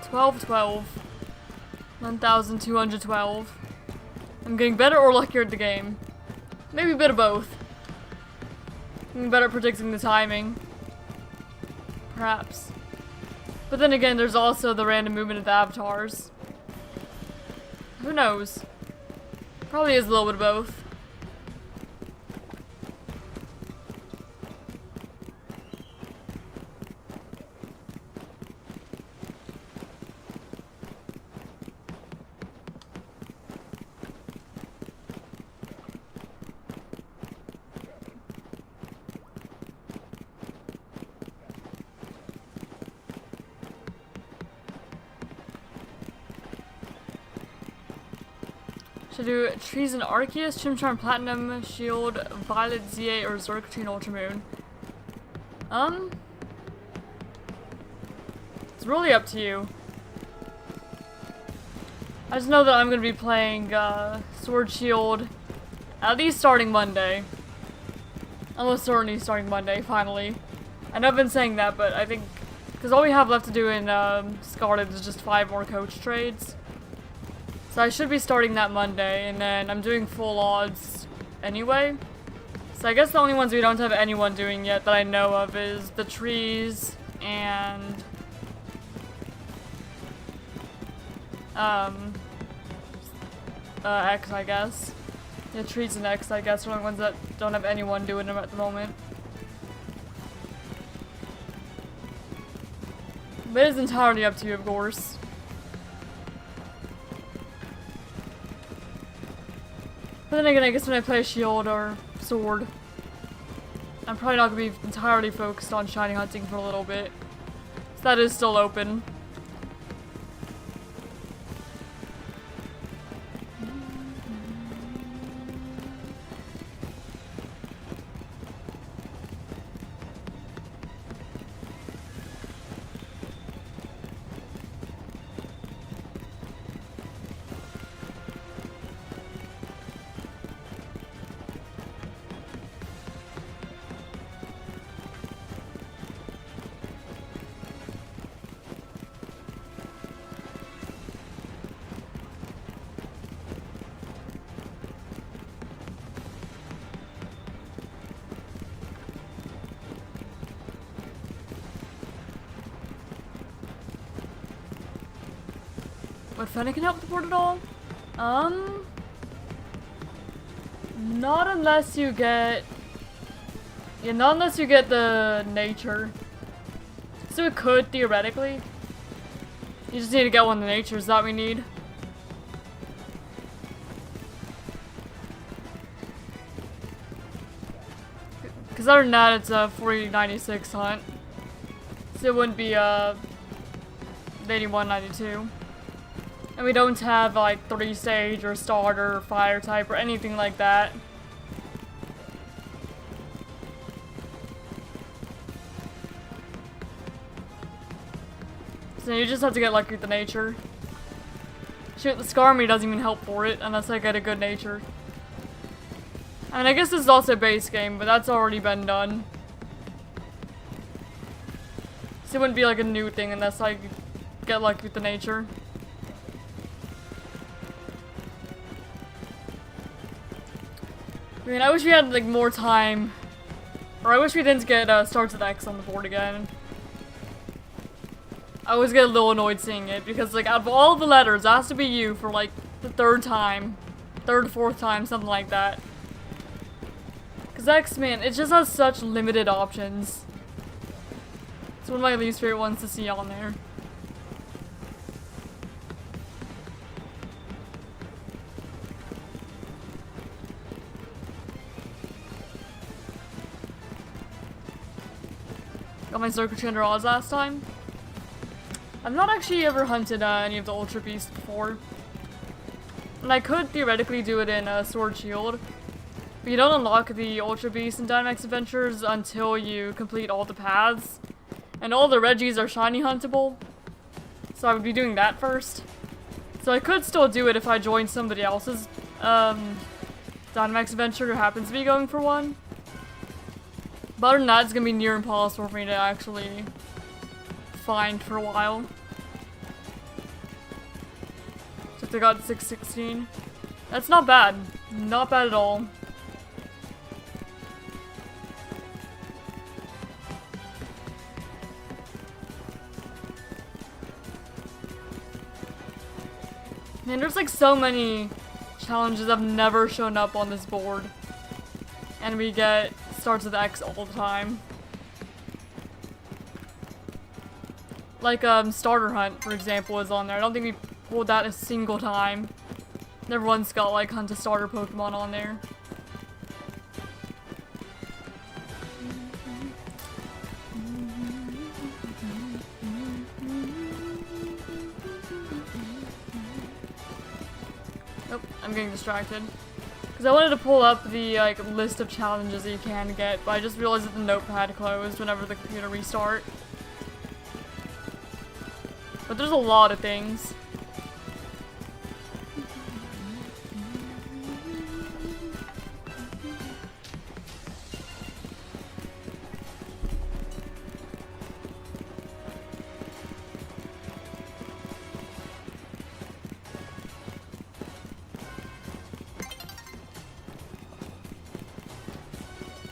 [SPEAKER 1] $12,12. 1,212. I'm getting better or luckier at the game. Maybe a bit of both. I'm better at predicting the timing. Perhaps. But then again, there's also the random movement of the avatars. Who knows? Probably is a little bit of both. Should I do Treason Arceus, Chimchar Platinum, Shield, Violet ZA, or Zergtine Ultramoon? It's really up to you. I just know that I'm gonna be playing Sword Shield at least starting Monday. Almost certainly starting Monday, finally. I know I've been saying that, but I think because all we have left to do in Scarlet is just 5 more coach trades. So I should be starting that Monday, and then I'm doing full odds anyway. So I guess the only ones we don't have anyone doing yet that I know of is the trees and X, I guess. Yeah, trees and X, I guess, are the only ones that don't have anyone doing them at the moment. But it is entirely up to you, of course. But then again, I guess when I play Shield or Sword, I'm probably not going to be entirely focused on shiny hunting for a little bit. So that is still open. Would Fennekin help the board at all? Not unless you get... Yeah, not unless you get the nature. So it could, theoretically. You just need to get one of the natures that we need. Because other than that, it's a 4096 hunt. So it wouldn't be 8192. And we don't have like 3 stage or starter or fire type or anything like that. So you just have to get lucky with the nature. Shoot, the ScarVi doesn't even help for it unless I get a good nature. I mean, I guess this is also a base game, but that's already been done. So it wouldn't be like a new thing unless I get lucky with the nature. I mean, I wish we had like more time. Or I wish we didn't get starts with X on the board again. I always get a little annoyed seeing it because like out of all the letters, it has to be U for like the 3rd time. 3rd, 4th time, something like that. Because X, man, it just has such limited options. It's one of my least favorite ones to see on there. Got my circuitry under odds last time. I've not actually ever hunted any of the Ultra Beasts before. And I could theoretically do it in Sword Shield. But you don't unlock the Ultra Beast in Dynamax Adventures until you complete all the paths. And all the Reggies are shiny huntable. So I would be doing that first. So I could still do it if I joined somebody else's Dynamax Adventure who happens to be going for one. But other than that, it's gonna be near impossible for me to actually find for a while. Just I got 616. That's not bad. Not bad at all. Man, there's like so many challenges that have never shown up on this board. And we get starts with X all the time. Like, Starter Hunt, for example, is on there. I don't think we pulled that a single time. Never once got, like, Hunt a Starter Pokemon on there. Nope, I'm getting distracted. Because I wanted to pull up the, like, list of challenges that you can get, but I just realized that the notepad closed whenever the computer restart. But there's a lot of things.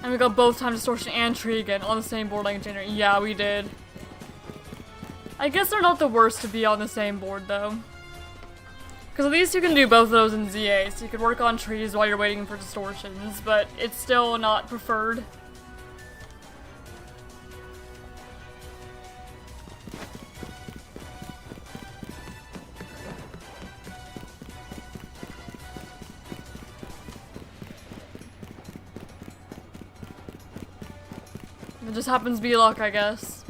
[SPEAKER 1] And we got both Time Distortion and Trigon on the same board like in January. Yeah, we did. I guess they're not the worst to be on the same board, though. Because at least you can do both of those in ZA, so you can work on trees while you're waiting for distortions, but it's still not preferred. It just happens to be luck, I guess.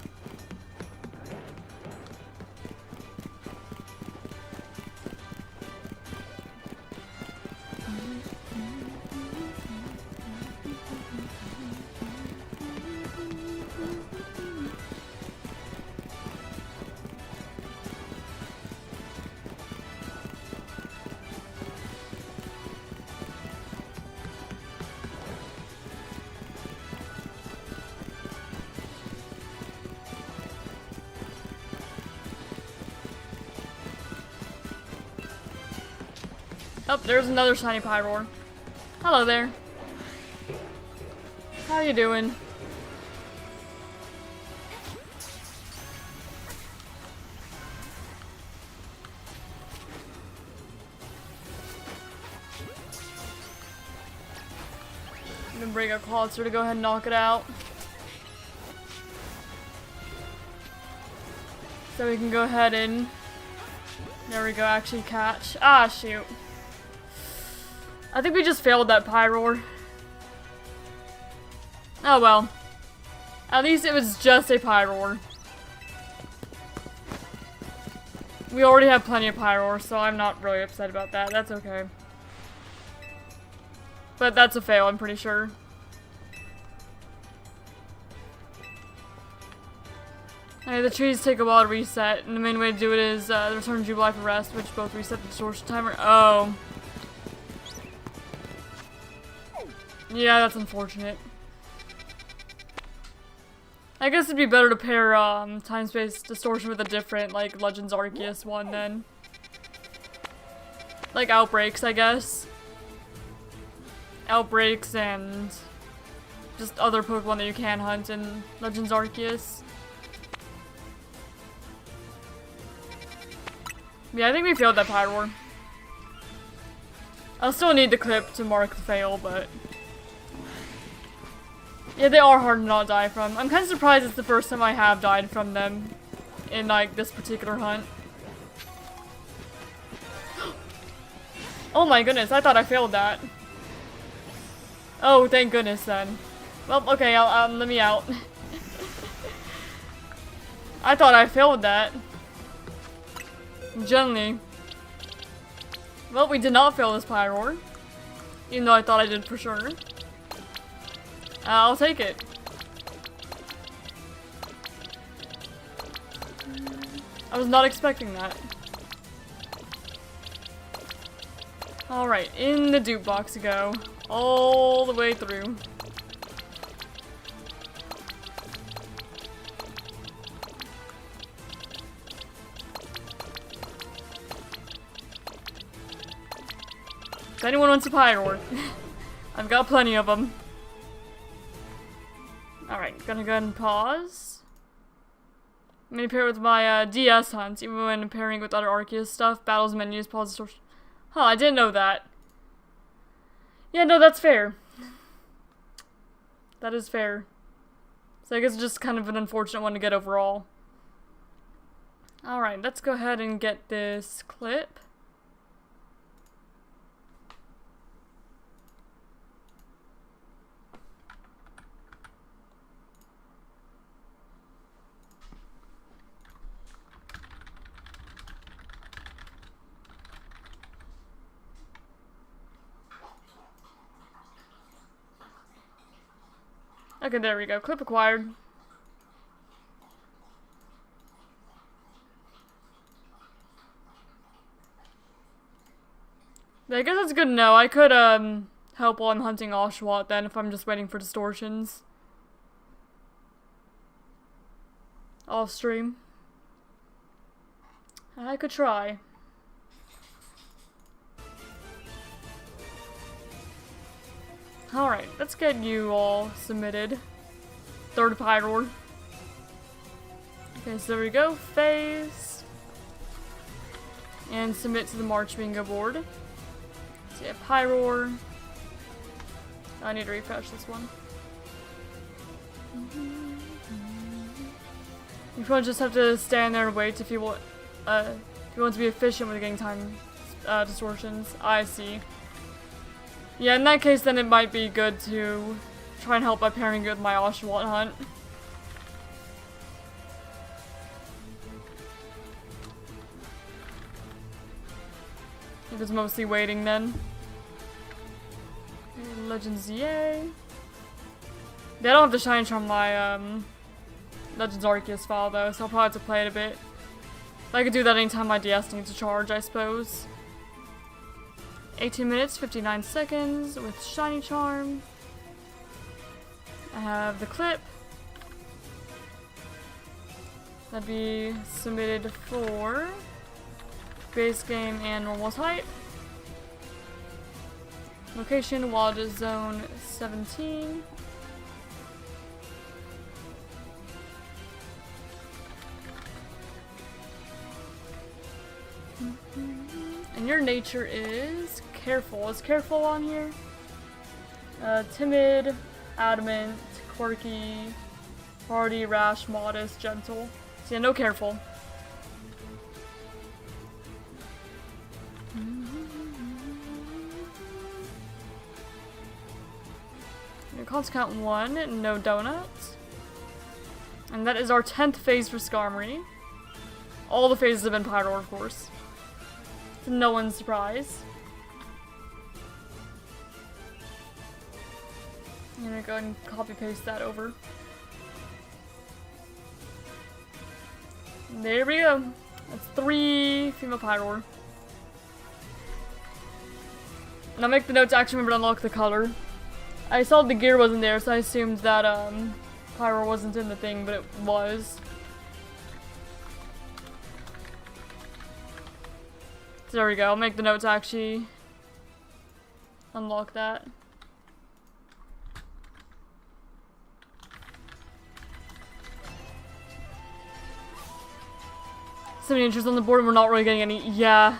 [SPEAKER 1] Oh, there's another shiny Pyroar. Hello there. How you doing? break a Clawster to go ahead and knock it out. So we can go ahead and... There we go, actually catch. Ah, shoot. I think we just failed that Pyroar. Oh well. At least it was just a Pyroar. We already have plenty of Pyroar, so I'm not really upset about that. That's okay. But that's a fail, I'm pretty sure. Okay, the trees take a while to reset, and the main way to do it is the return to Jubilee for rest, which both reset the distortion timer. Oh. Yeah, that's unfortunate. I guess it'd be better to pair time space distortion with a different, like, Legends Arceus one then. Like Outbreaks, I guess. Outbreaks and just other Pokemon that you can hunt in Legends Arceus. Yeah, I think we failed that Pyroar. I'll still need the clip to mark the fail, but... Yeah, they are hard to not die from. I'm kind of surprised it's the first time I have died from them in, like, this particular hunt. Oh my goodness, I thought I failed that. Oh, thank goodness then. Well, okay, let me out. I thought I failed that. Gently. Well, we did not fail this Pyroar. Even though I thought I did for sure. I'll take it. I was not expecting that. Alright, in the dupe box to go. All the way through. If anyone wants a Pyroar, I've got plenty of them. Alright, gonna go ahead and pause. I'm gonna pair it with my DS hunts, even when pairing with other Arceus stuff. Battles, menus, pause, distortion. Huh, I didn't know that. Yeah, no, that's fair. That is fair. So I guess it's just kind of an unfortunate one to get overall. Alright, let's go ahead and get this clip. Okay, there we go. Clip acquired. I guess that's good to know. I could, help while I'm hunting Oshawott then if I'm just waiting for distortions. Off stream. I could try. Alright, let's get you all submitted. Third Pyroar. Okay, so there we go. Phase. And submit to the March Bingo board. So yeah, Pyroar. I need to refresh this one. You probably just have to stand there and wait if you want to be efficient with getting time distortions. I see. Yeah, in that case, then it might be good to try and help by pairing it with my Oshawott hunt. If it's mostly waiting, then. Legends, yay. They don't have to shine from my Legends Arceus file though, so I'll probably have to play it a bit. But I could do that anytime my DS needs to charge, I suppose. 18 minutes, 59 seconds with Shiny Charm. I have the clip. That'd be submitted for base game and normal type. Location, Wild Zone 17. And your nature is careful. Is careful on here? Timid, adamant, quirky, hardy, rash, modest, gentle. So yeah, no careful. Your calls count 1, no donuts. And that is our 10th phase for Skarmory. All the phases have been Pyroar, of course. To no one's surprise. I'm gonna go and copy paste that over. There we go. That's 3 female Pyroar. Now make the note to actually remember to unlock the color. I saw the gear wasn't there, so I assumed that Pyroar wasn't in the thing, but it was. So there we go. I'll make the note to actually unlock that. Signatures on the board, we're not really getting any. Yeah.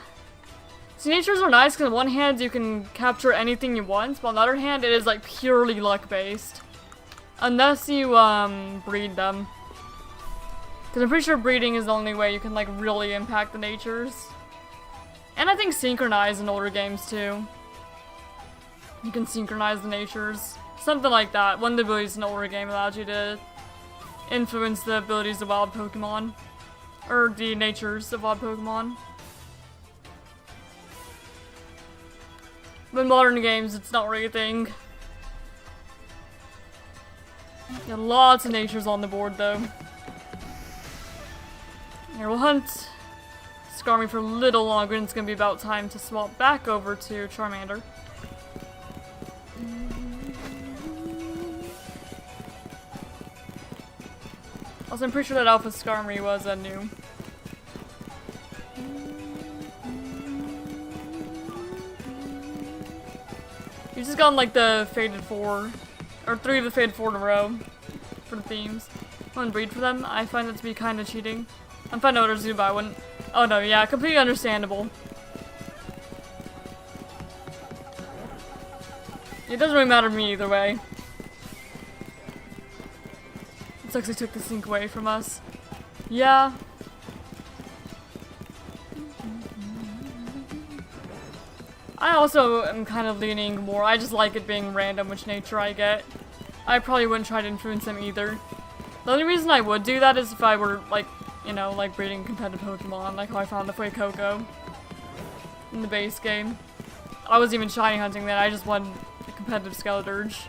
[SPEAKER 1] Signatures are nice because on one hand you can capture anything you want, but on the other hand it is like purely luck based. Unless you breed them. Because I'm pretty sure breeding is the only way you can like really impact the natures. And I think synchronize in older games too. You can synchronize the natures. Something like that. One of the abilities in an older game allows you to influence the abilities of wild Pokemon. Or the natures of wild Pokemon. But in modern games, it's not really a thing. Got lots of natures on the board, though. Here, we'll hunt Skarmory for a little longer, and it's gonna be about time to swap back over to Charmander. Also, I'm pretty sure that Alpha Skarmory was new. You've just gotten like the Faded 4, or 3 of the Faded 4 in a row for the themes. I wouldn't breed for them. I find that to be kind of cheating. I'm fine to order Zoo, but I wouldn't. Oh no, yeah, completely understandable. It doesn't really matter to me either way. It sucks they took the sync away from us. Yeah. I also am kind of leaning more. I just like it being random which nature I get. I probably wouldn't try to influence them either. The only reason I would do that is if I were, like, you know, like breeding competitive Pokemon, like how I found the Fuecoco in the base game. I wasn't even shiny hunting then, I just wanted a competitive Skeleturge.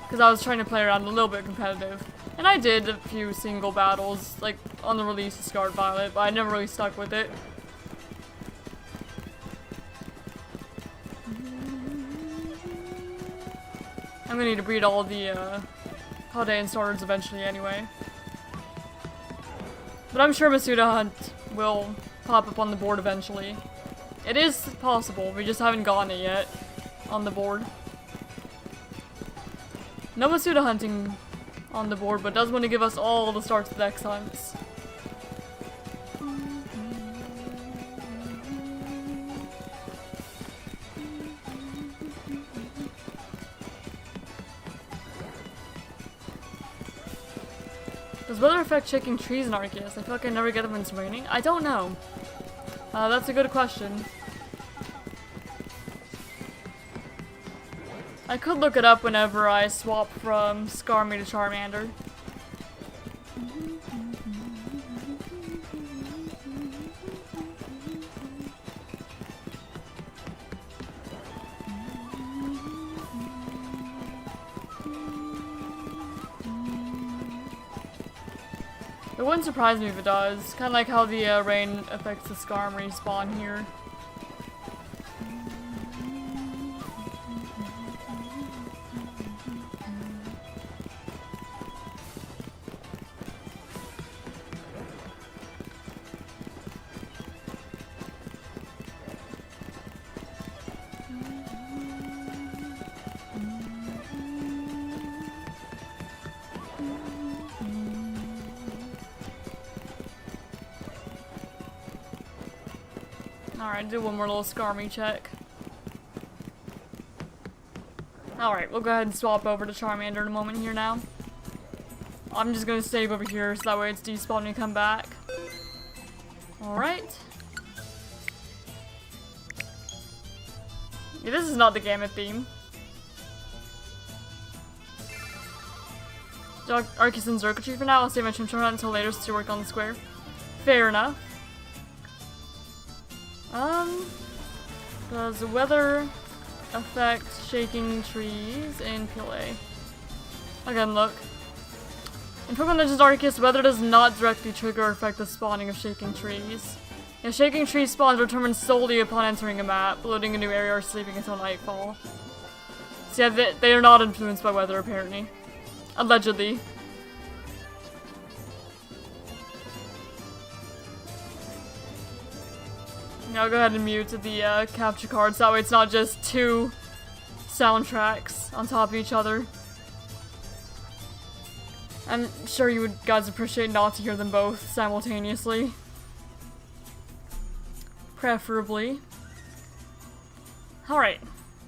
[SPEAKER 1] Because I was trying to play around a little bit competitive. And I did a few single battles, like, on the release of Scarlet Violet, but I never really stuck with it. I'm gonna need to breed all the, Holiday and starters eventually anyway. But I'm sure Masuda Hunt will pop up on the board eventually. It is possible, we just haven't gotten it yet on the board. No Masuda hunting on the board, but does want to give us all the starts of the Dex hunts. Does weather affect shaking trees in Arceus? I feel like I never get them when it's raining. I don't know. That's a good question. I could look it up whenever I swap from Skarmory to Charmander. It wouldn't surprise me if it does. Kind of like how the rain affects the Skarmory spawn here. Alright, do one more little Skarmory check. Alright, we'll go ahead and swap over to Charmander in a moment here now. I'm just gonna save over here so that way it's despawned when we come back. Alright. Yeah, this is not the Gamut theme. Arceus and Xurkitree for now. I'll save my Chimchar hunt until later to work on the square. Fair enough. Does weather affect shaking trees in PLA? Again, look. In Pokemon Legends Arceus, weather does not directly trigger or affect the spawning of shaking trees. Yeah, shaking tree spawns are determined solely upon entering a map, loading a new area, or sleeping until nightfall. So yeah, they are not influenced by weather, apparently. Allegedly. I'll go ahead and mute the capture cards, that way it's not just two soundtracks on top of each other. I'm sure you would guys appreciate not to hear them both simultaneously. Preferably. Alright.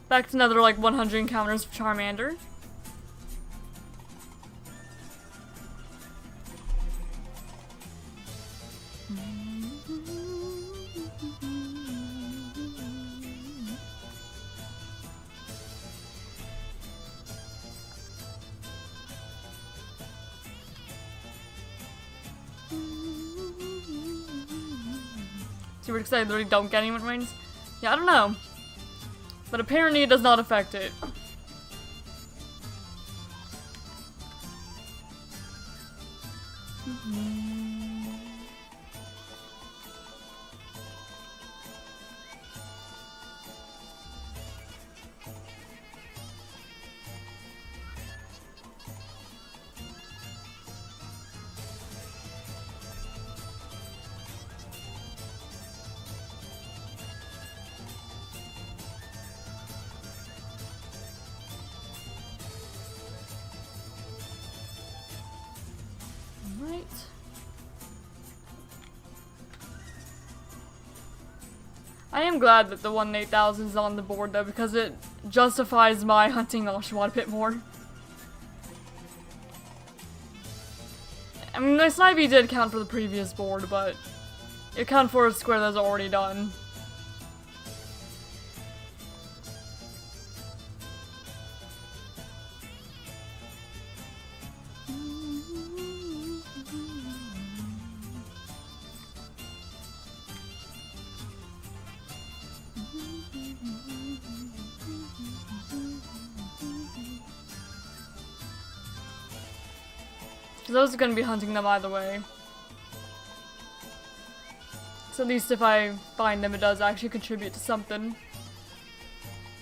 [SPEAKER 1] Back to another like 100 encounters for Charmander. Super excited that we don't get anyone rings. Yeah, I don't know. But apparently it does not affect it. Right. I am glad that the 1-8000 is on the board though, because it justifies my hunting Oshawott a bit more. I mean, the Snivy did count for the previous board, but it counted for a square that's already done. Those are going to be hunting them either way. So at least if I find them, it does actually contribute to something.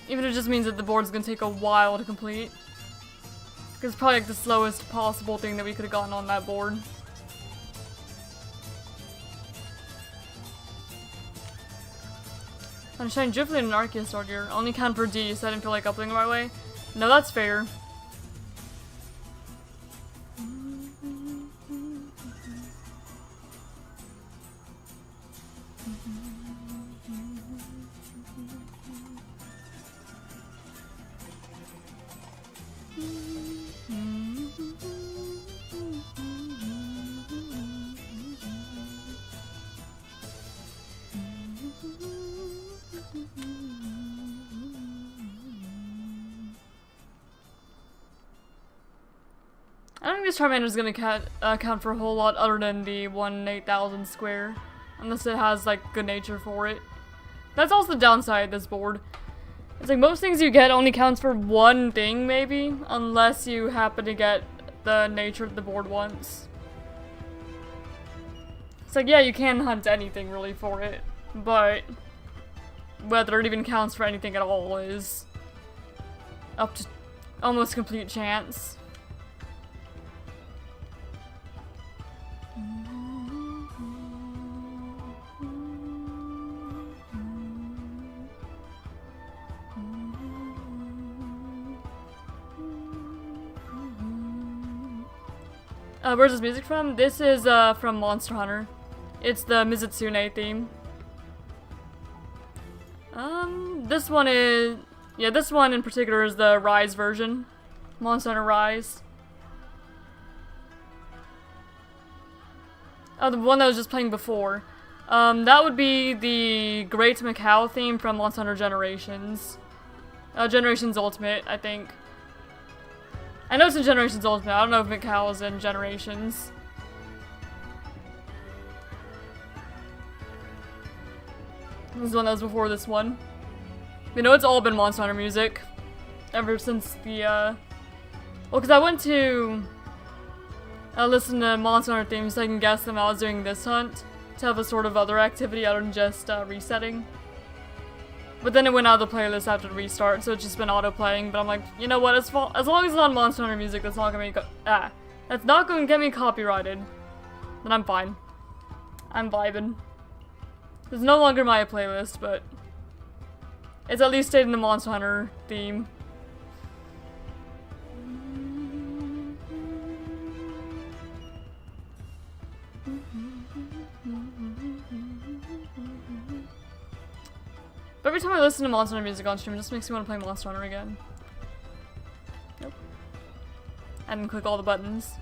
[SPEAKER 1] Even if it just means that the board's going to take a while to complete. Because it's probably like the slowest possible thing that we could have gotten on that board. I'm trying Jiffly and an Arceus earlier. Only count for D, so I didn't feel like uploading it right away. No, that's fair. I don't think this Charmander's gonna count for a whole lot other than the 1-8000 square. Unless it has, like, good nature for it. That's also the downside of this board. It's like most things you get only counts for one thing, maybe. Unless you happen to get the nature of the board once. It's like, yeah, you can hunt anything, really, for it. But whether it even counts for anything at all is up to almost complete chance. Where's this music from? This is from Monster Hunter. It's the Mizutsune theme. This one is... Yeah, this one in particular is the Rise version. Monster Hunter Rise. Oh, the one that I was just playing before. That would be the Great Macau theme from Monster Hunter Generations. Generations Ultimate, I think. I know it's in Generations Ultimate. I don't know if Macau is in Generations. This is one that was before this one. You know, it's all been Monster Hunter music. Ever since the, well, because I went to listen to Monster Hunter themes so I can guess them while I was doing this hunt. To have a sort of other activity other than just resetting. But then it went out of the playlist after the restart, so it's just been auto-playing. But I'm like, you know what, as long as it's not Monster Hunter music, that's not gonna that's not gonna get me copyrighted. Then I'm fine. I'm vibing. It's no longer my playlist, but it's at least stayed in the Monster Hunter theme. But every time I listen to Monster Hunter music on stream, it just makes me want to play Monster Hunter again. Nope. I didn't click all the buttons.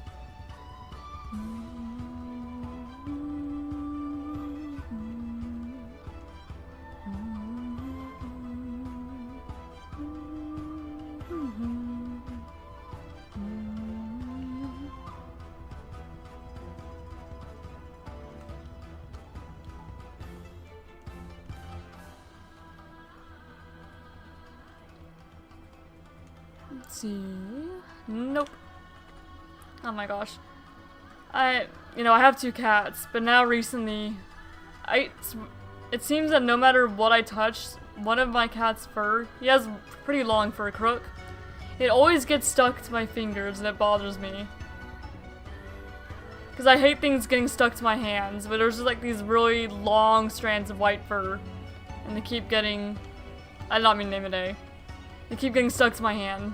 [SPEAKER 1] Let's see. Nope. Oh my gosh. I have 2 cats, but now recently, it seems that no matter what I touch, one of my cat's fur, he has pretty long fur, Crook, it always gets stuck to my fingers and it bothers me. Because I hate things getting stuck to my hands, but there's just like these really long strands of white fur, and they keep getting, I did not mean to name it A. They keep getting stuck to my hand.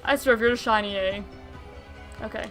[SPEAKER 1] I swear, if you're a shiny A. Okay.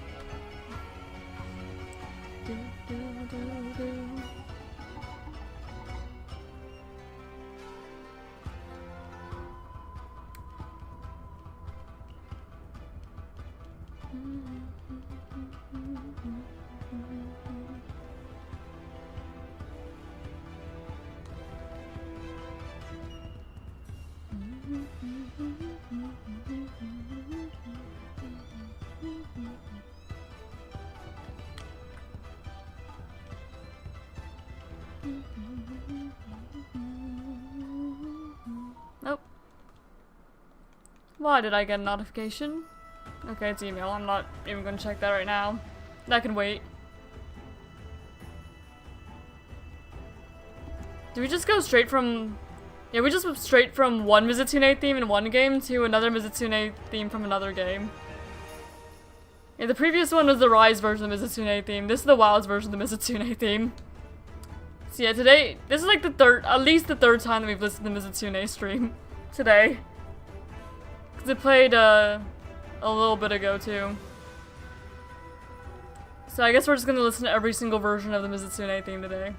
[SPEAKER 1] Nope. Why did I get a notification? Okay, it's email. I'm not even going to check that right now. That can wait. Did we just go straight from... Yeah, we just went straight from one Mizutune theme in one game to another Mizutune theme from another game. Yeah, the previous one was the Rise version of the Mizutune theme. This is the Wilds version of the Mizutune theme. So yeah, today, this is like at least the third time that we've listened to Mizutune stream today. Because it played a little bit ago too. So I guess we're just gonna listen to every single version of the Mizutune theme today.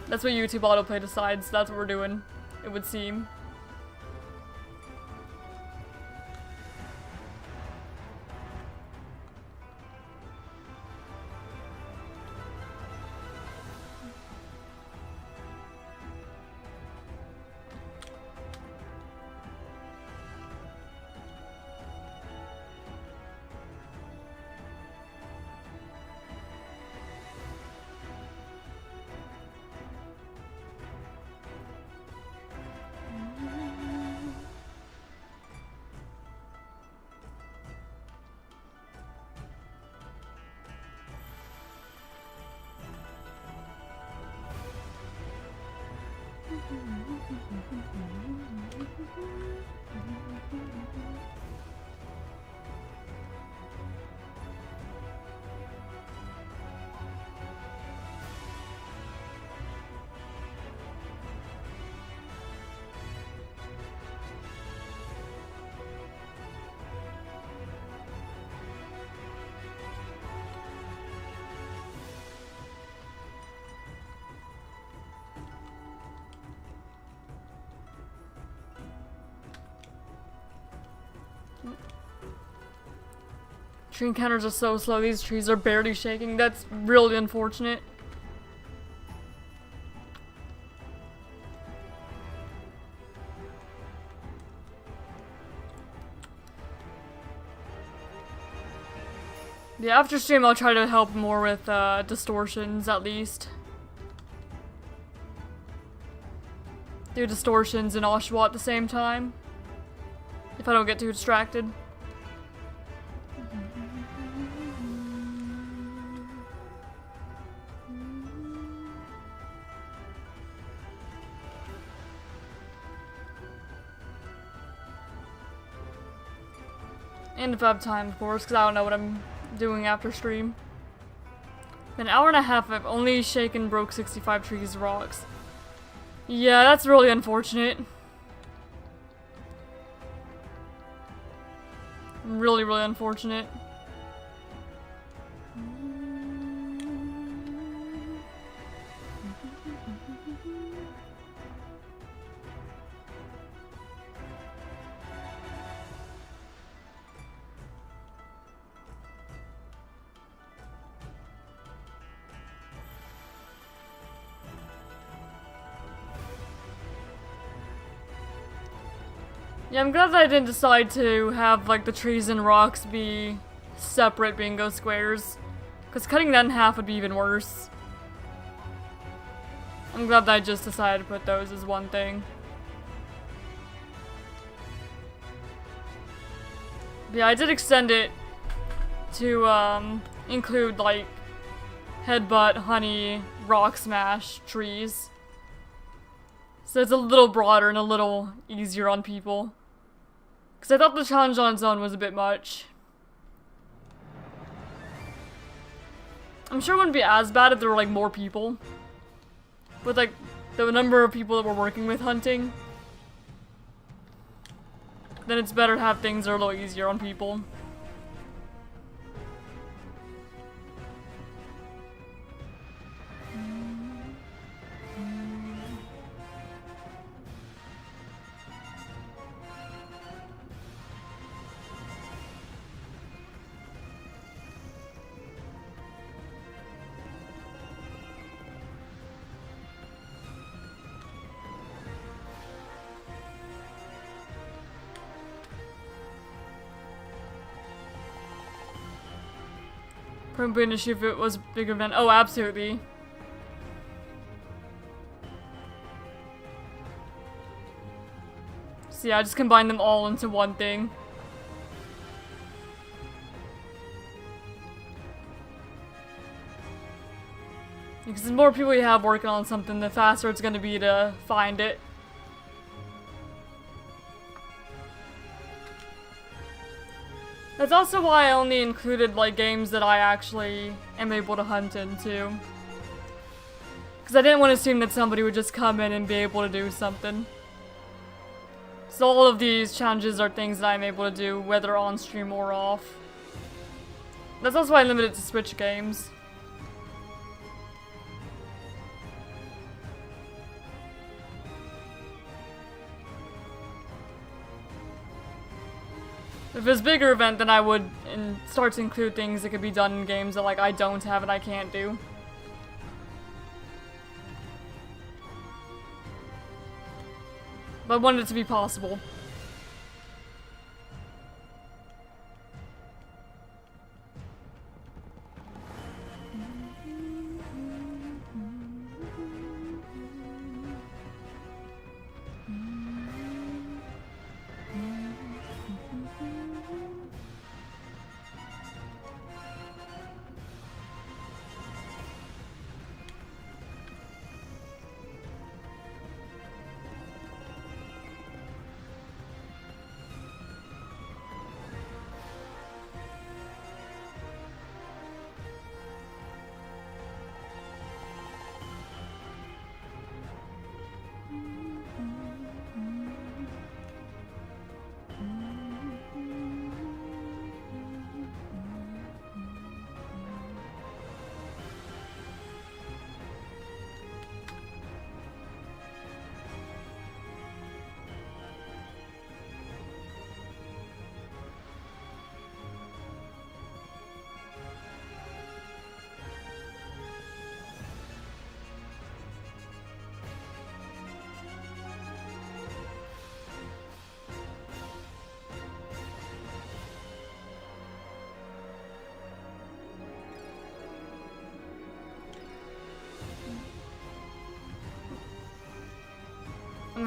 [SPEAKER 1] That's what YouTube autoplay decides, that's what we're doing, it would seem. Tree encounters are so slow, these trees are barely shaking. That's really unfortunate. Yeah, after stream I'll try to help more with distortions at least. Do distortions and Oshawa at the same time. If I don't get too distracted. And if I have time, of course, because I don't know what I'm doing after stream. An hour and a half, I've only shaken broke 65 trees rocks. Yeah, that's really unfortunate. Really, really unfortunate. Yeah, I'm glad that I didn't decide to have, like, the trees and rocks be separate bingo squares. Because cutting that in half would be even worse. I'm glad that I just decided to put those as one thing. But yeah, I did extend it to, include, like, headbutt, honey, rock smash, trees. So it's a little broader and a little easier on people. Because I thought the challenge on its own was a bit much. I'm sure it wouldn't be as bad if there were, like, more people. With, like, the number of people that we're working with hunting. Then it's better to have things that are a little easier on people. Probably be an issue if it was bigger than— oh, absolutely. So yeah, I just combined them all into one thing. Because the more people you have working on something, the faster it's gonna be to find it. That's also why I only included, like, games that I actually am able to hunt into. Because I didn't want to assume that somebody would just come in and be able to do something. So all of these challenges are things that I'm able to do, whether on stream or off. That's also why I limited it to Switch games. If it was a bigger event, then I would start to include things that could be done in games that, like, I don't have and I can't do. But I wanted it to be possible.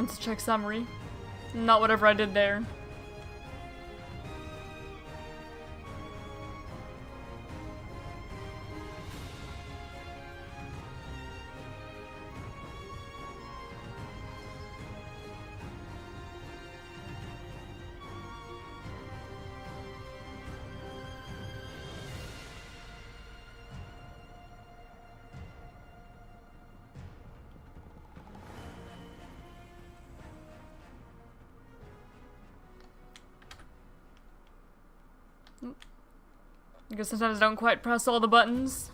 [SPEAKER 1] meant to check summary. Not whatever I did there. I guess sometimes I don't quite press all the buttons.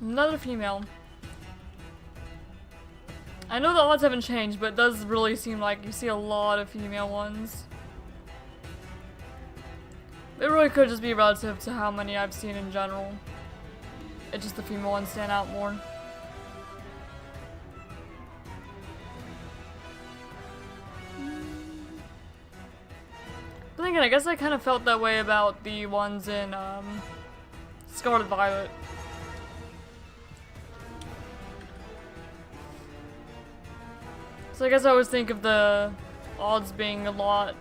[SPEAKER 1] Another female. I know the odds haven't changed, but it does really seem like you see a lot of female ones. It really could just be relative to how many I've seen in general. It's just the female ones stand out more. But then again, I guess I kind of felt that way about the ones in Scarlet Violet. So I guess I always think of the odds being a lot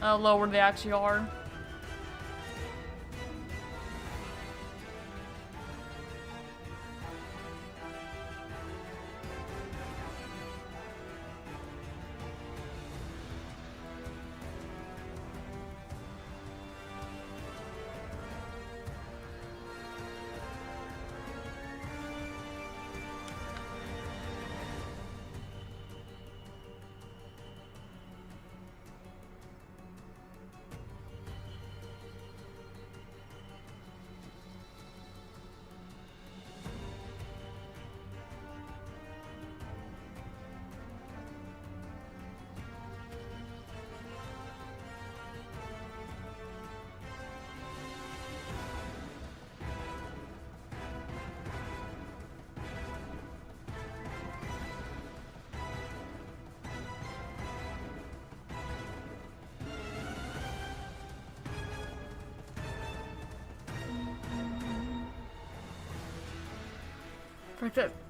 [SPEAKER 1] lower than they actually are.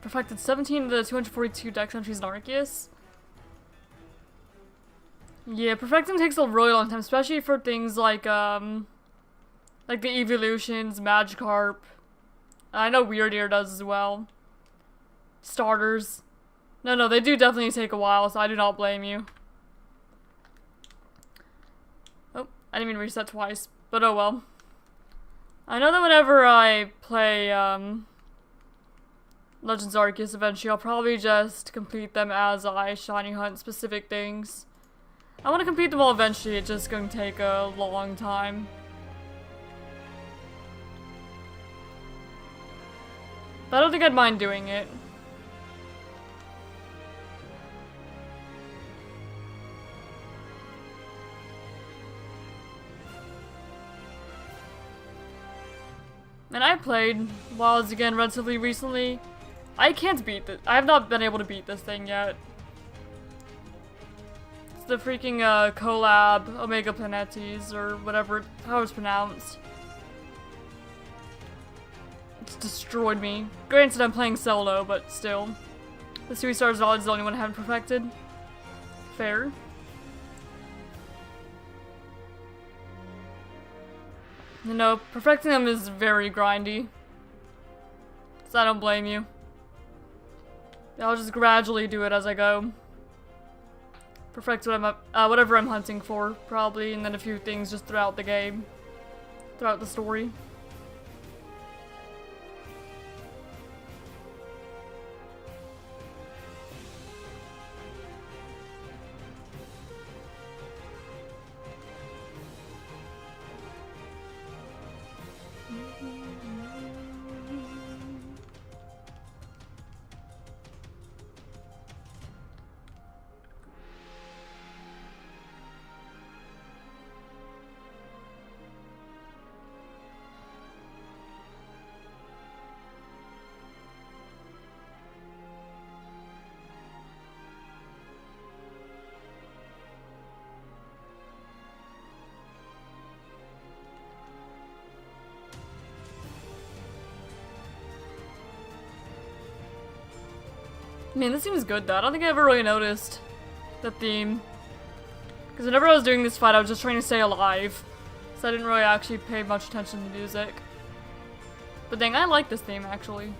[SPEAKER 1] Perfected 17 of the 242 dex entries in Arceus. Yeah, perfecting takes a really long time, especially for things like the evolutions, Magikarp. I know Weird Ear does as well. Starters. No, they do definitely take a while, so I do not blame you. Oh, I didn't mean to reset twice, but oh well. I know that whenever I play, Legends Arceus eventually. I'll probably just complete them as I shiny hunt specific things. I want to complete them all eventually, it's just going to take a long time. But I don't think I'd mind doing it. And I played Wilds again relatively recently. I can't beat this. I have not been able to beat this thing yet. It's the freaking collab Omega Planetes or whatever, how it's pronounced. It's destroyed me. Granted, I'm playing solo, but still. The 3-star Zod is the only one I haven't perfected. Fair. You know, perfecting them is very grindy. So I don't blame you. I'll just gradually do it as I go. Perfect what whatever I'm hunting for, probably, and then a few things just throughout the game. Throughout the story. Man, this seems good though. I don't think I ever really noticed the theme. Because whenever I was doing this fight, I was just trying to stay alive. So I didn't really actually pay much attention to the music. But dang, I like this theme actually.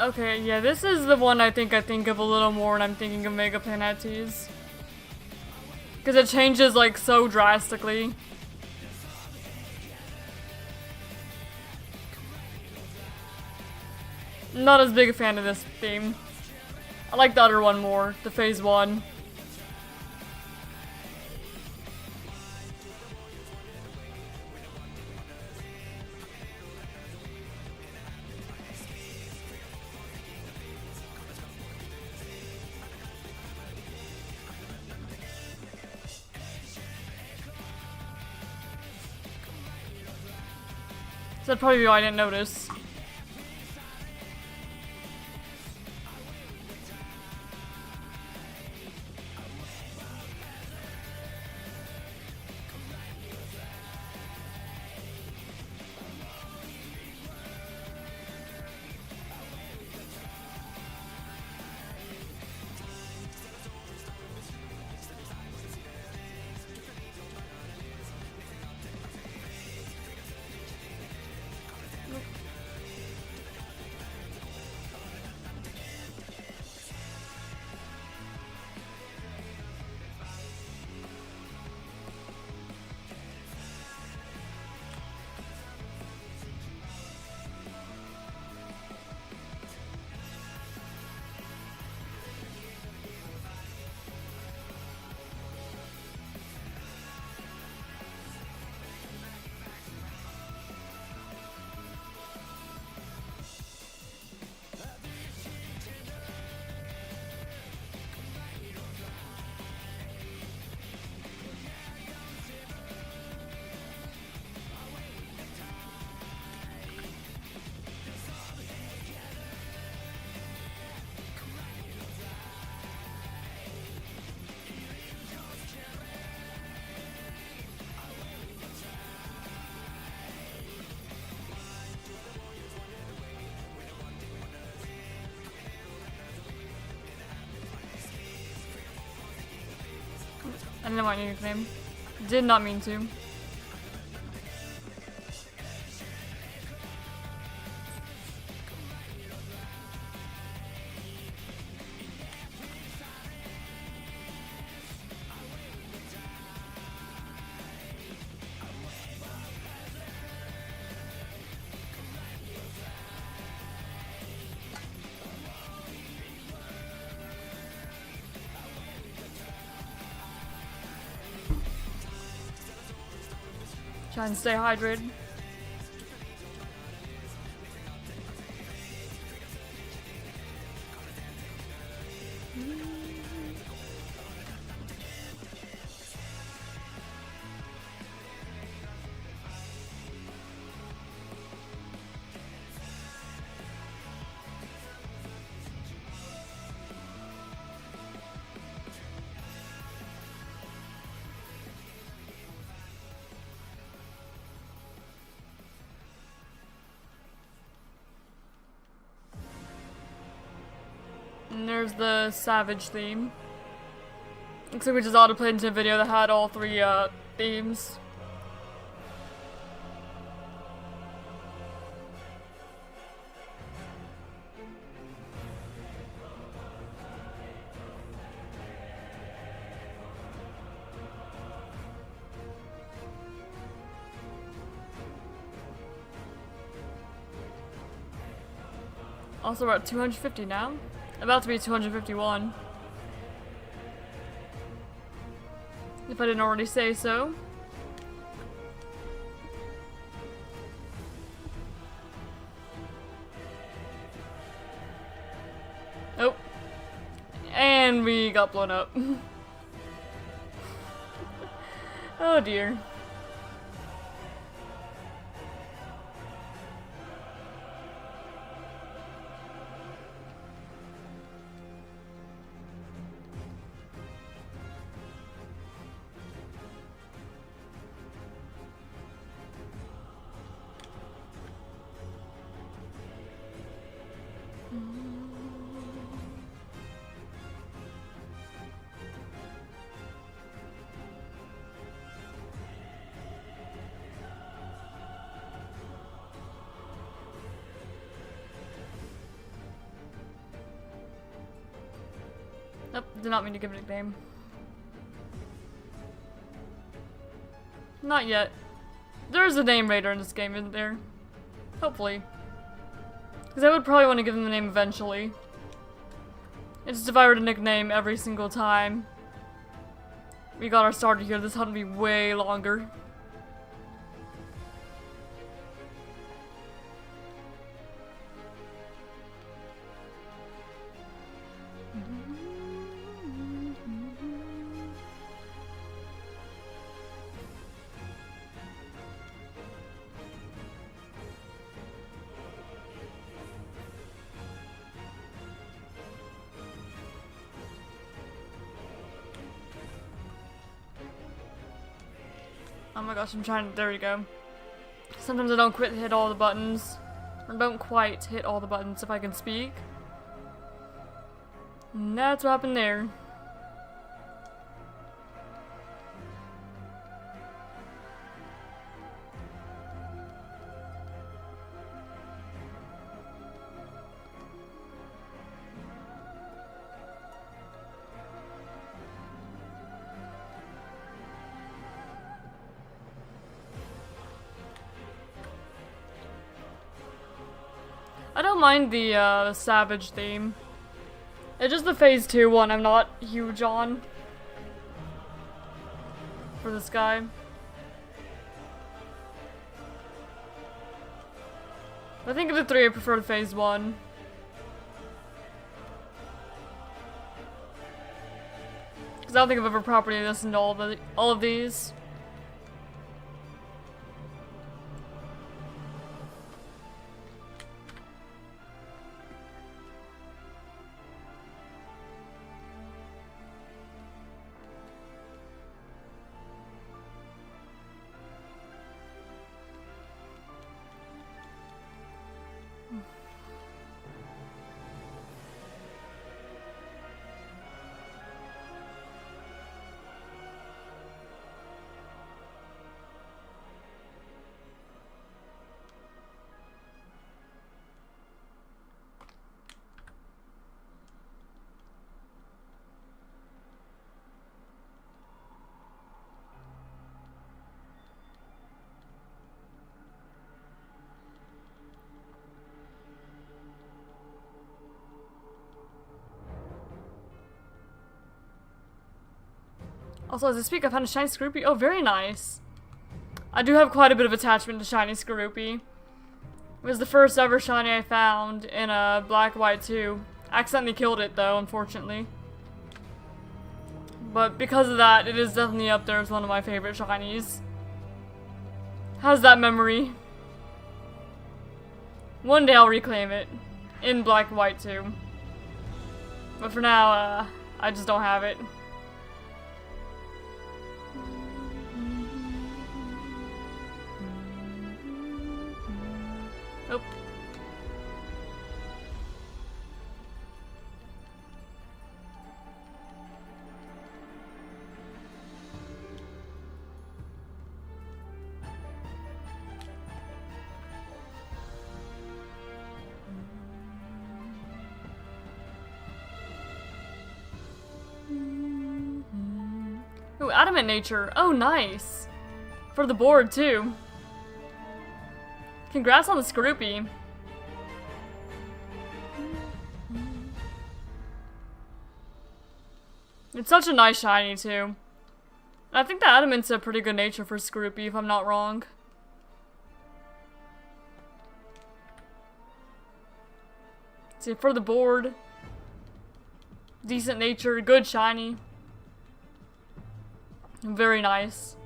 [SPEAKER 1] Okay, yeah, this is the one I think of a little more when I'm thinking of Mega Planetes. Because it changes, like, so drastically. Not as big a fan of this theme. I like the other one more, the Phase 1. That'd probably be why I didn't notice. I didn't want your nickname. Did not mean to. Try and stay hydrated. And there's the Savage theme. Looks like we just auto-played into a video that had all three themes. Also, we're at 250 now. About to be 251. If I didn't already say so. Oh. And we got blown up. Oh dear. Nope, did not mean to give it a nickname. Not yet. There's a name raider in this game, isn't there? Hopefully. Because I would probably want to give them the name eventually. It's just if I were to nickname every single time we got our starter here, this hunt would be way longer. Oh my gosh, I'm trying to, there we go. Sometimes I don't quite hit all the buttons. Or don't quite hit all the buttons if I can speak. And that's what happened there. I don't mind the Savage theme. It's just the Phase 2 one I'm not huge on. For this guy. I think of the three I prefer the Phase 1. Because I don't think I've ever properly listened to all of these. Also, as I speak, I found a shiny Skorupi. Oh, very nice. I do have quite a bit of attachment to shiny Skorupi. It was the first ever shiny I found in a Black White 2. Accidentally killed it though, unfortunately. But because of that, it is definitely up there as one of my favorite shinies. Has that memory. One day I'll reclaim it. In Black White 2. But for now, I just don't have it. Nope. Ooh, Adamant Nature. Oh, nice. For the board, too. Congrats on the Skorupi. It's such a nice shiny, too. I think the Adamant's a pretty good nature for Skorupi, if I'm not wrong. See, for the board. Decent nature, good shiny. Very nice.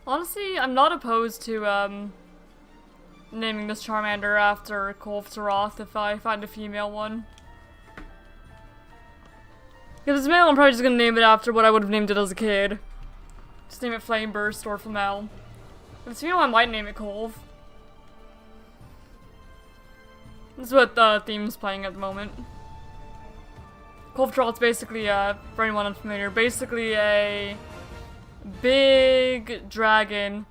[SPEAKER 1] Honestly, I'm not opposed to, naming this Charmander after Kolftaroth if I find a female one. If it's male, I'm probably just gonna name it after what I would have named it as a kid. Just name it Flame Burst or Flamel. If it's female, I might name it Colv. This is what the theme's playing at the moment. Colvtrot's basically, for anyone unfamiliar, basically a big dragon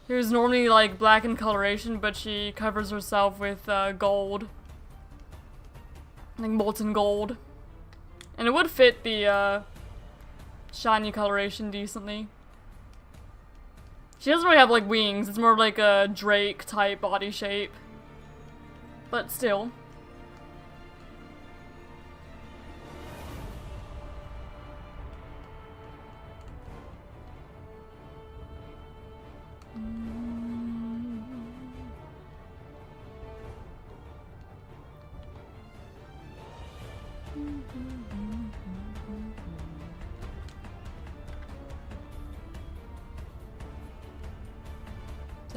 [SPEAKER 1] who's normally like black in coloration, but she covers herself with gold. Like molten gold. And it would fit the shiny coloration decently. She doesn't really have like wings, it's more like a Drake type body shape. But still.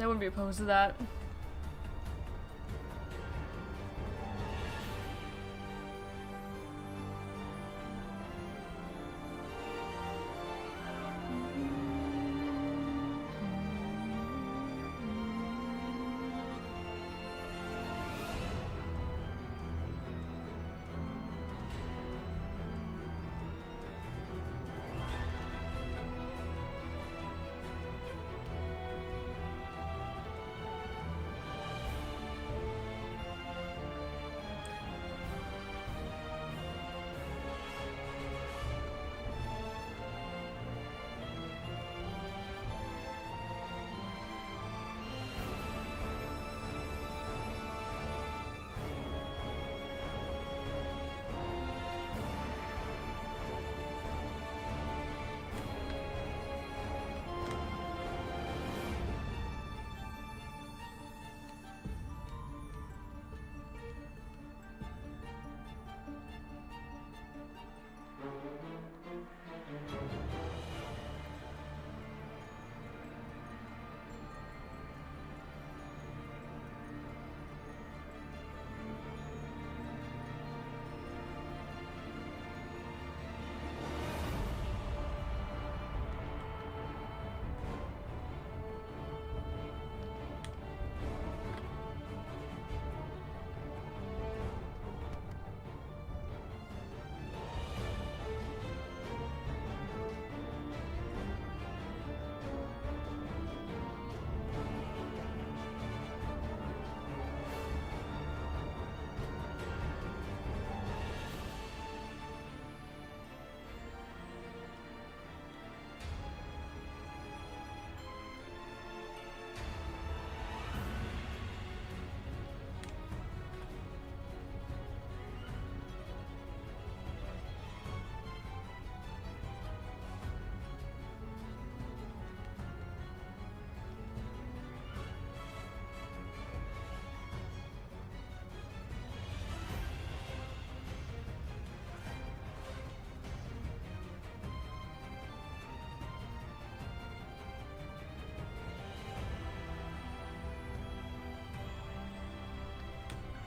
[SPEAKER 1] I wouldn't be opposed to that.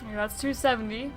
[SPEAKER 1] Okay, that's 270.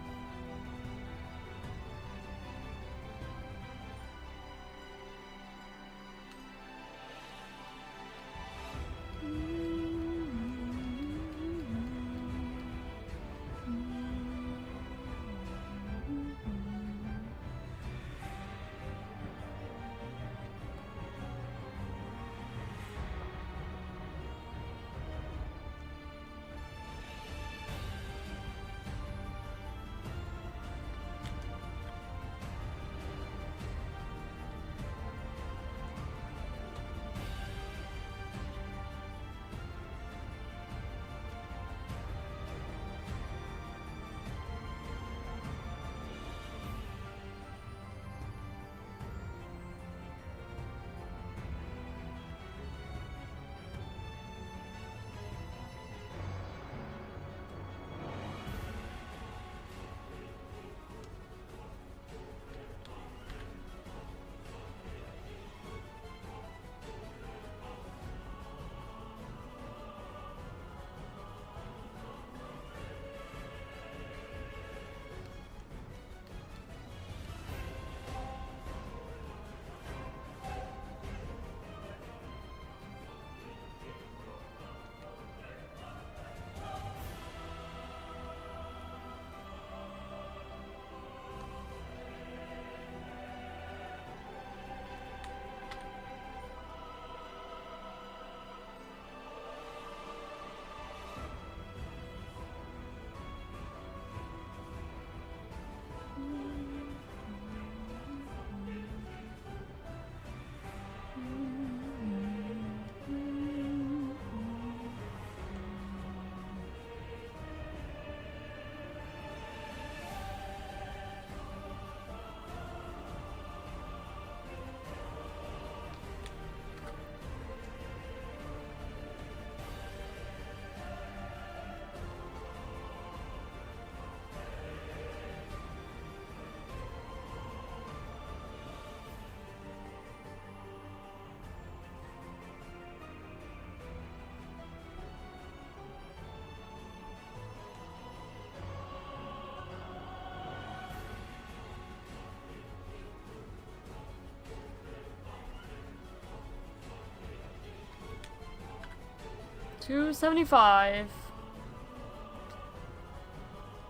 [SPEAKER 1] 275.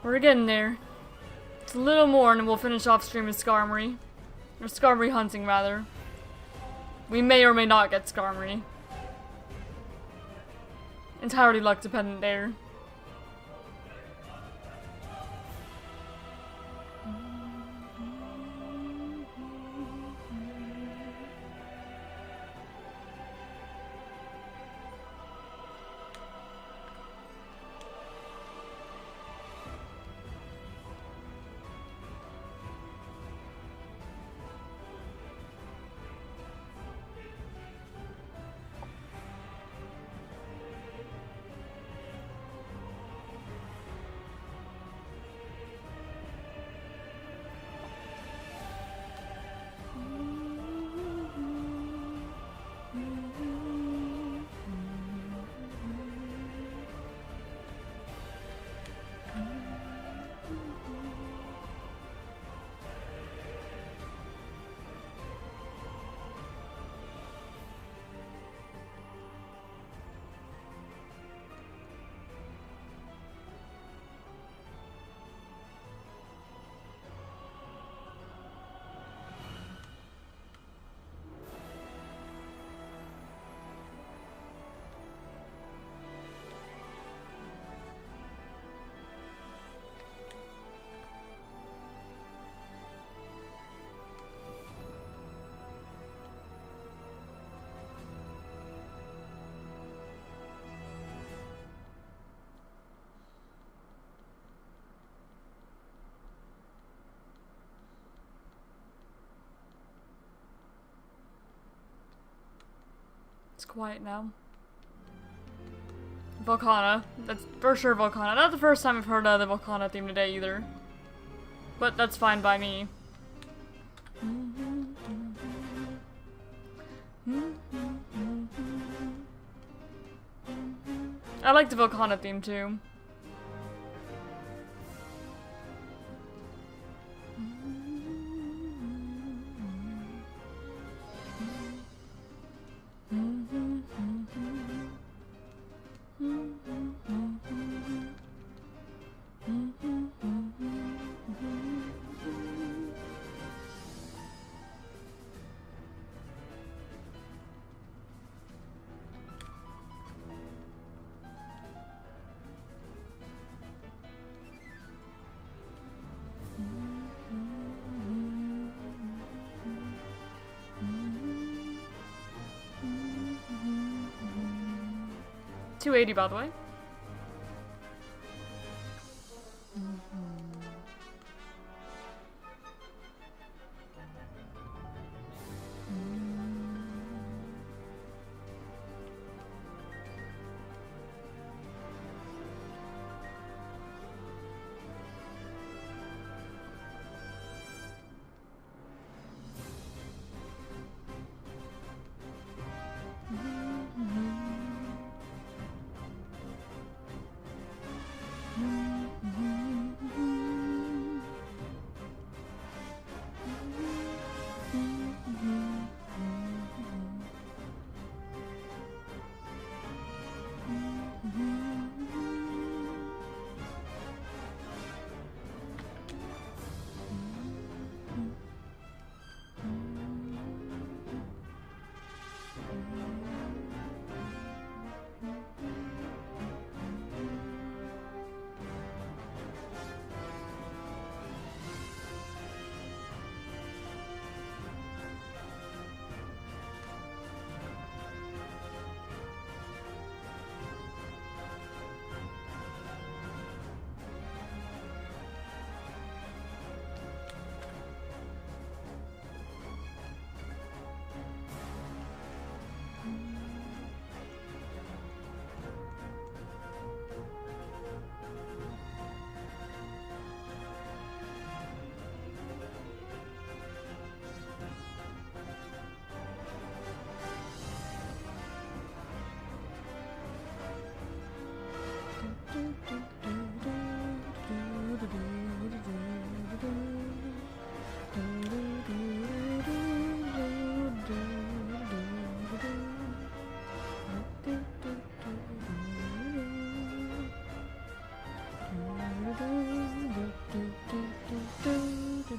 [SPEAKER 1] We're getting there. It's a little more and we'll finish off stream with Skarmory. Or Skarmory hunting, rather. We may or may not get Skarmory. Entirely luck dependent there. It's quiet now. Volcana. That's for sure Volcana. Not the first time I've heard the Volcana theme today either. But that's fine by me. I like the Volcana theme too. $280 by the way.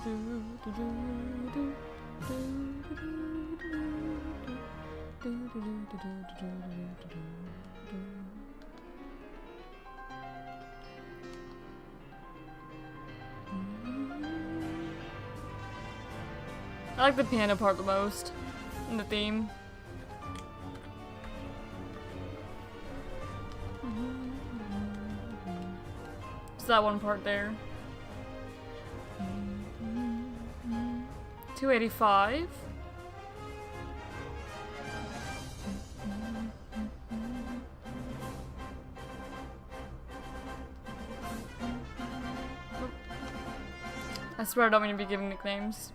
[SPEAKER 1] I like the piano part the most in the theme. Just that one part there. 285. I swear I don't mean to be giving nicknames.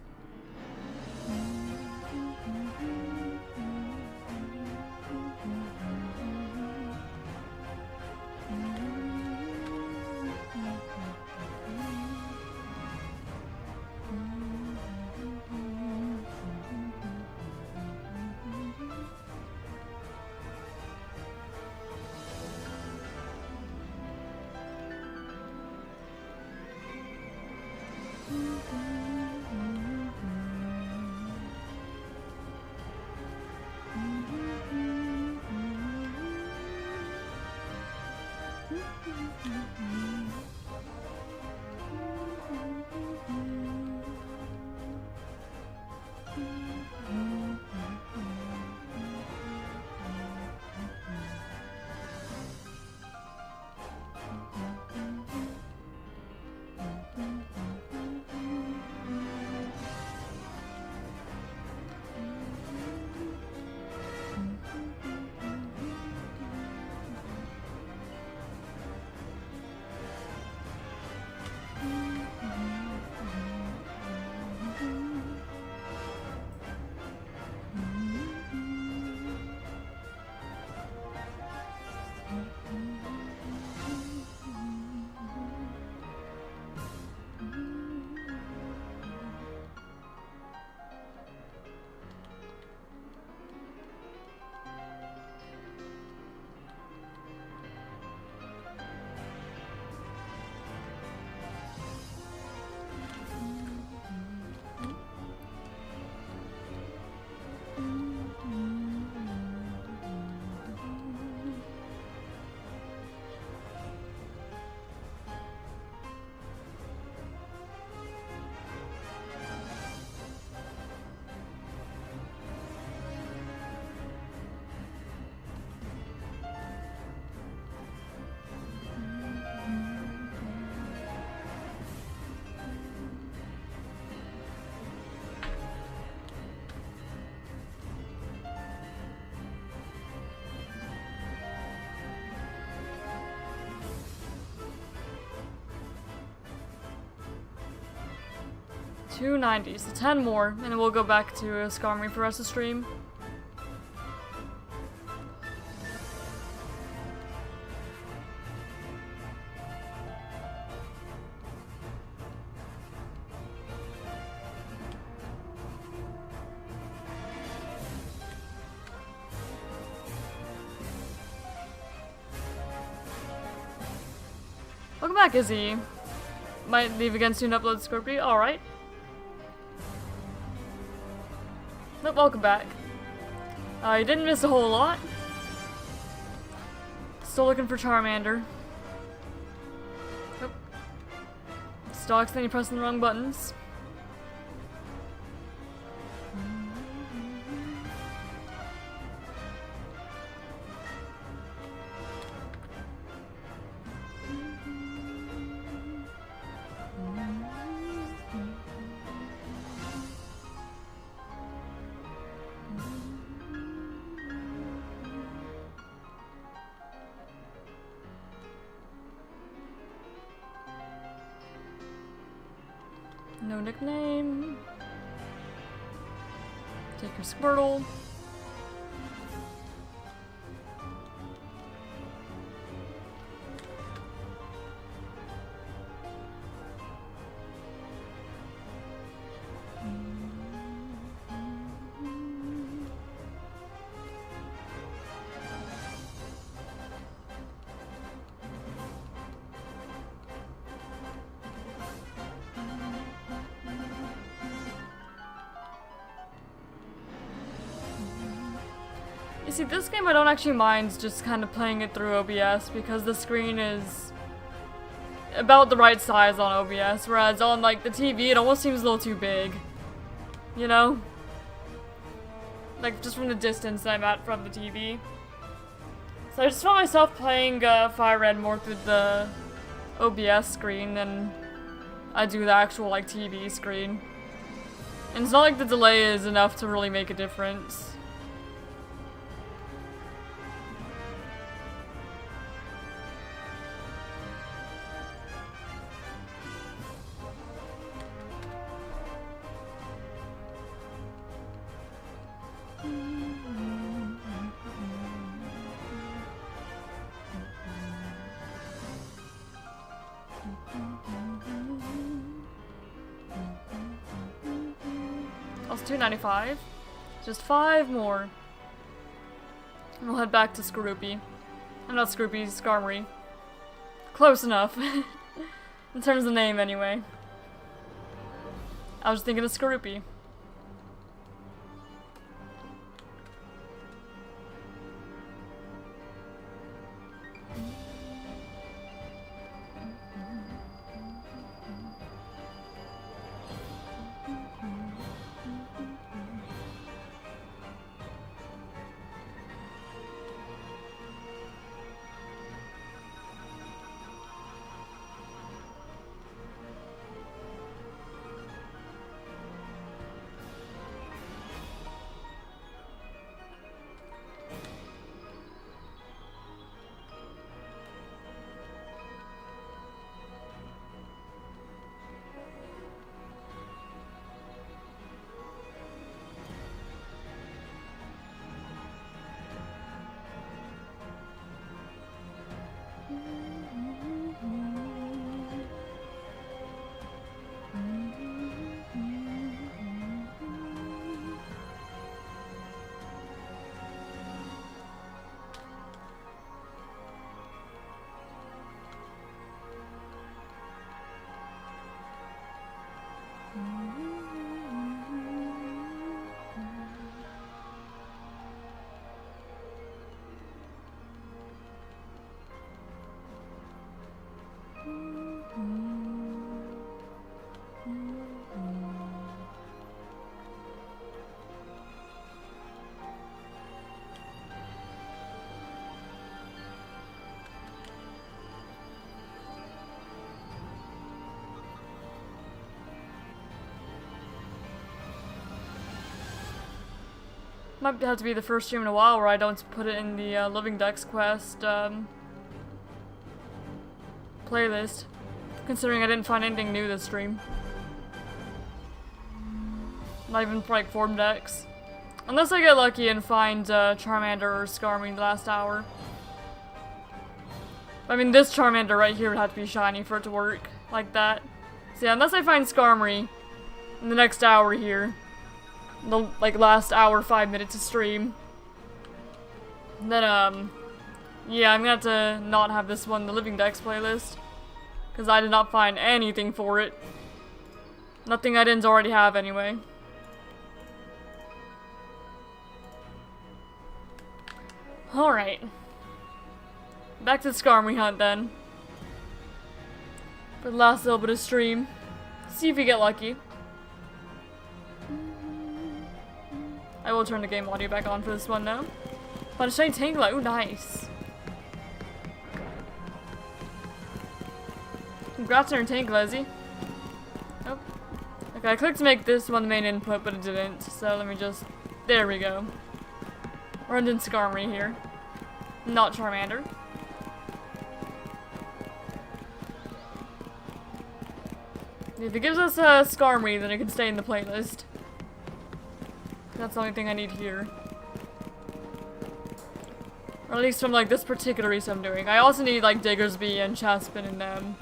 [SPEAKER 1] $290, so 10 more, and then we'll go back to ScarVi for the rest of the stream. Welcome back, Izzy. Might leave again soon, upload ScarVi. Alright. Nope, welcome back. You didn't miss a whole lot. Still looking for Charmander. Nope. Still accidentally pressing the wrong buttons. No nickname. Take your Squirtle. You see, this game I don't actually mind just kind of playing it through OBS because the screen is about the right size on OBS, whereas on like the TV it almost seems a little too big. You know? Like just from the distance that I'm at from the TV. So I just found myself playing Fire Red more through the OBS screen than I do the actual like TV screen. And it's not like the delay is enough to really make a difference. That's $2.95. Just 5 more. And we'll head back to Skorupi. I'm not Skorupi, Skarmory. Close enough. In terms of name, anyway. I was thinking of Skorupi. Might have to be the first stream in a while where I don't put it in the Living Dex quest playlist, considering I didn't find anything new this stream. Not even like Form Dex. Unless I get lucky and find Charmander or Skarmory in the last hour. I mean, this Charmander right here would have to be shiny for it to work like that. So yeah, unless I find Skarmory in the next hour here. The like last hour 5 minutes of stream, then yeah, I'm gonna have to not have this one the Living Dex playlist because I did not find anything for it. Nothing I didn't already have anyway. Alright, back to the Skarmory hunt then for the last little bit of stream. See if we get lucky. I will turn the game audio back on for this one now. But a shiny Tangela, ooh nice. Congrats on your Tangela, Izzy. Nope. Okay, I clicked to make this one the main input, but it didn't. So let me just, there we go. We're hunting Skarmory here. Not Charmander. If it gives us a Skarmory, then it can stay in the playlist. That's the only thing I need here. Or at least from like this particular race I'm doing. I also need like Diggersby and Chespin in them.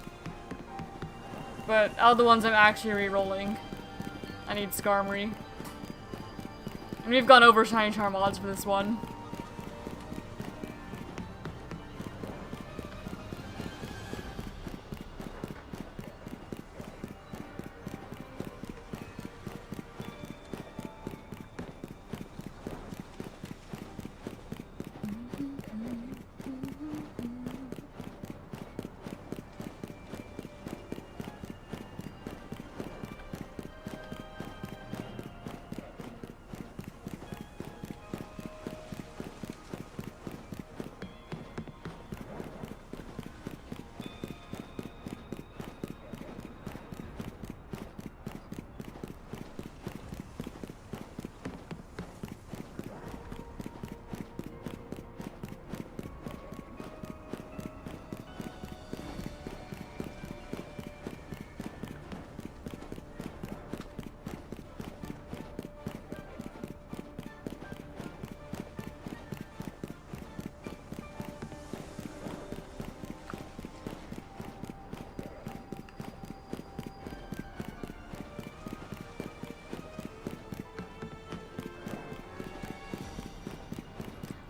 [SPEAKER 1] But out of the ones I'm actually re-rolling, I need Skarmory. And we've gone over Shiny Charmads for this one.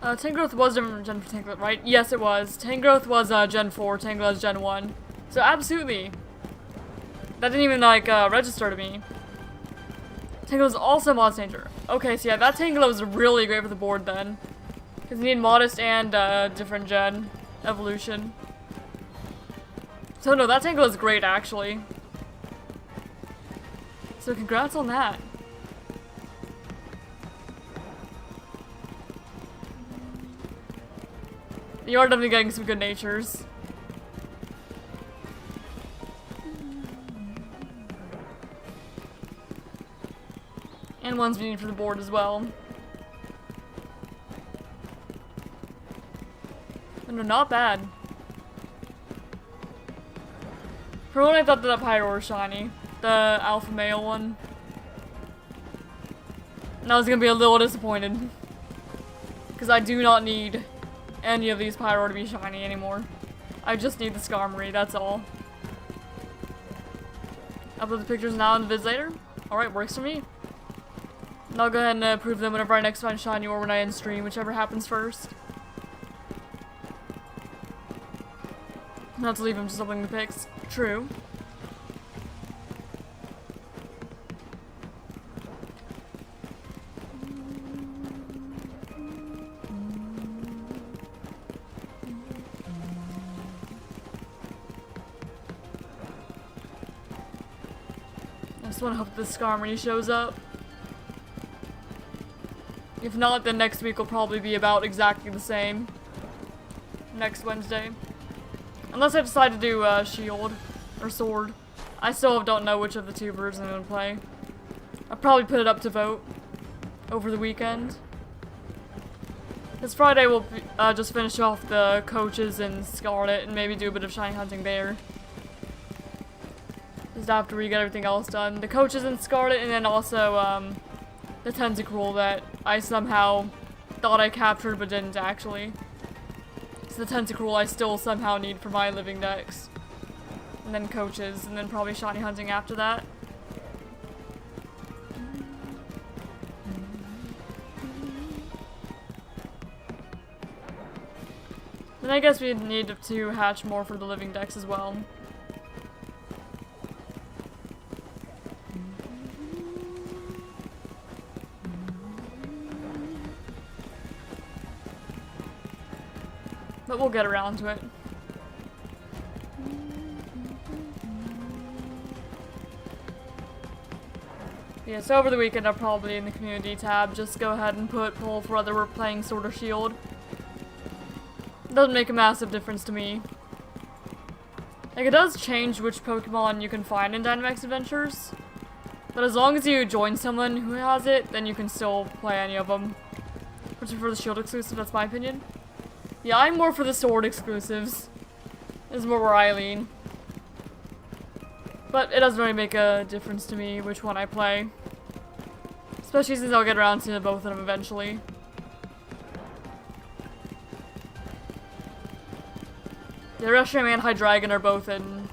[SPEAKER 1] Tangrowth was different Gen 4 Tangela, right? Yes, it was. Tangrowth was Gen 4, Tangela is Gen 1. So absolutely. That didn't even, like, register to me. Tangela is also Modest Danger. Okay, so yeah, that Tangela was really great for the board then. Because you need Modest and different Gen evolution. So no, that Tangela is great, actually. So congrats on that. You are definitely getting some good natures. And ones we need for the board as well. Oh, no, not bad. For one, I thought that Pyro was shiny. The alpha male one. And I was gonna be a little disappointed. Because I do not need any of these Pyro to be shiny anymore. I just need the Skarmory, that's all. Upload the pictures now and the vids later? Alright, works for me. And I'll go ahead and approve them whenever I next find shiny or when I end stream, whichever happens first. Not to leave him just uploading the pics. True. I just want to hope this Skarmory shows up. If not, then next week will probably be about exactly the same. Next Wednesday. Unless I decide to do Shield or Sword. I still don't know which of the two versions I'm going to play. I'll probably put it up to vote over the weekend. This Friday we'll just finish off the coaches in Scarlet and maybe do a bit of shiny hunting there. Just after we get everything else done. The coaches in Scarlet and then also the Tentacruel that I somehow thought I captured but didn't actually. So the Tentacruel I still somehow need for my living dex. And then coaches, and then probably shiny hunting after that. Then I guess we need to hatch more for the living dex as well. But we'll get around to it. Yeah, so over the weekend I'll probably in the community tab just go ahead and put poll for whether we're playing Sword or Shield. It doesn't make a massive difference to me. Like, it does change which Pokemon you can find in Dynamax Adventures. But as long as you join someone who has it, then you can still play any of them. Which is for the Shield exclusive, that's my opinion. Yeah, I'm more for the Sword exclusives. This is more where I lean. But it doesn't really make a difference to me which one I play. Especially since I'll get around to both of them eventually. The Reshiram and Hydreigon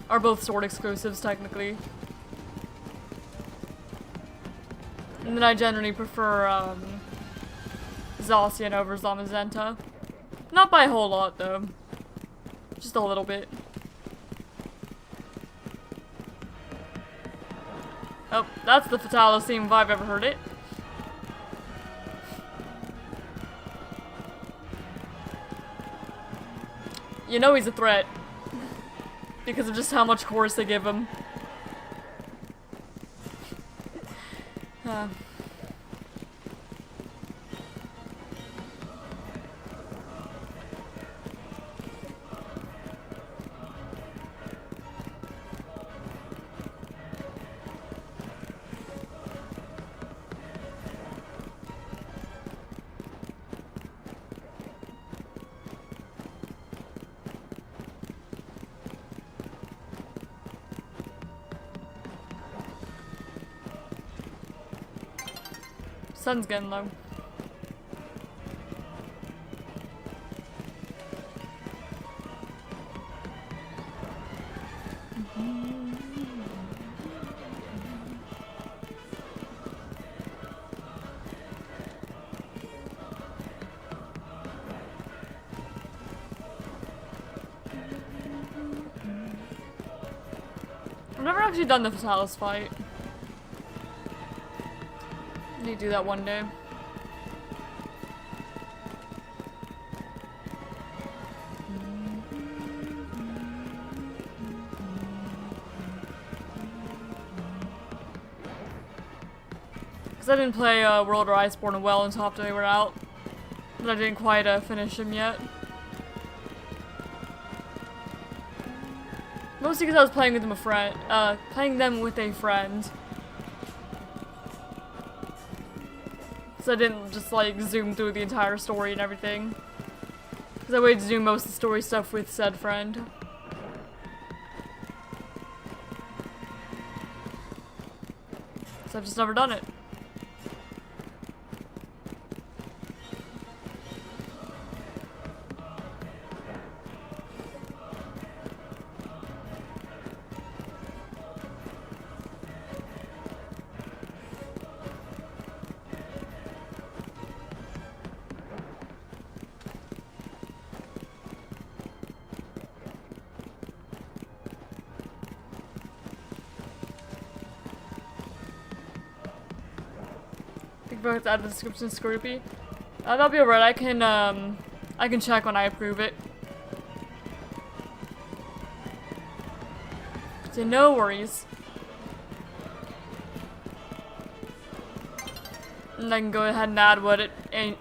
[SPEAKER 1] are both Sword exclusives technically. And then I generally prefer Zacian over Zamazenta. Not by a whole lot, though. Just a little bit. Oh, that's the Fatalo theme if I've ever heard it. You know he's a threat. Because of just how much chorus they give him. Sun's getting low. never actually done the Fatalis fight. Need to do that one day. Because I didn't play World or Iceborne well until after they were out. And I didn't quite finish them yet. Mostly because I was playing with them with a friend. So I didn't just like zoom through the entire story and everything. Because I waited to do most of the story stuff with said friend. So I've just never done it. Add the description Scorpy. That'll be alright. I can check when I approve it. So no worries. And I can go ahead and add what it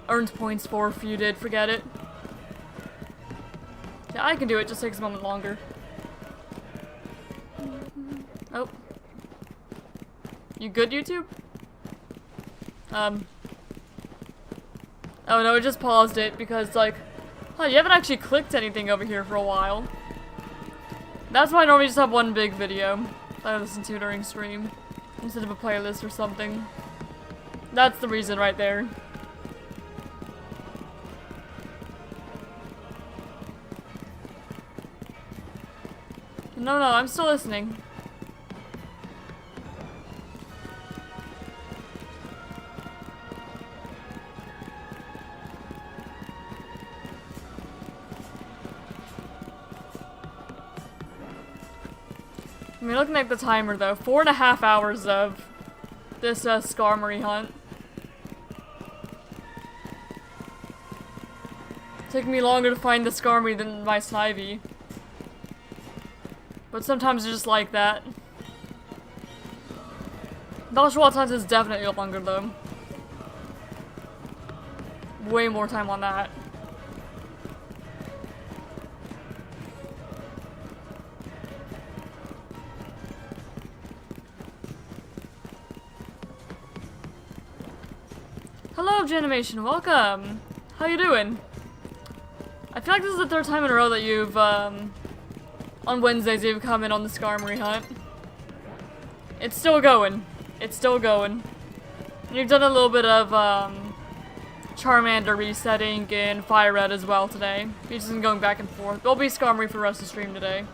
[SPEAKER 1] earns points for if you did forget it. Yeah, I can do it. Just takes a moment longer. Oh. You good, YouTube? Oh no, it just paused it because, like, huh, you haven't actually clicked anything over here for a while. That's why I normally just have one big video that I listen to during stream instead of a playlist or something. That's the reason right there. No, I'm still listening. I mean, looking at the timer though, 4.5 hours of this Skarmory hunt. Taking me longer to find the Skarmory than my Snivy. But sometimes it's just like that. Not sure what times is definitely longer though. Way more time on that. Hello, Janimation, welcome! How you doing? I feel like this is the third time in a row that you've, on Wednesdays you've come in on the Skarmory hunt. It's still going. It's still going. And you've done a little bit of, Charmander resetting and Fire Red as well today. You've just been going back and forth. There'll be Skarmory for the rest of the stream today.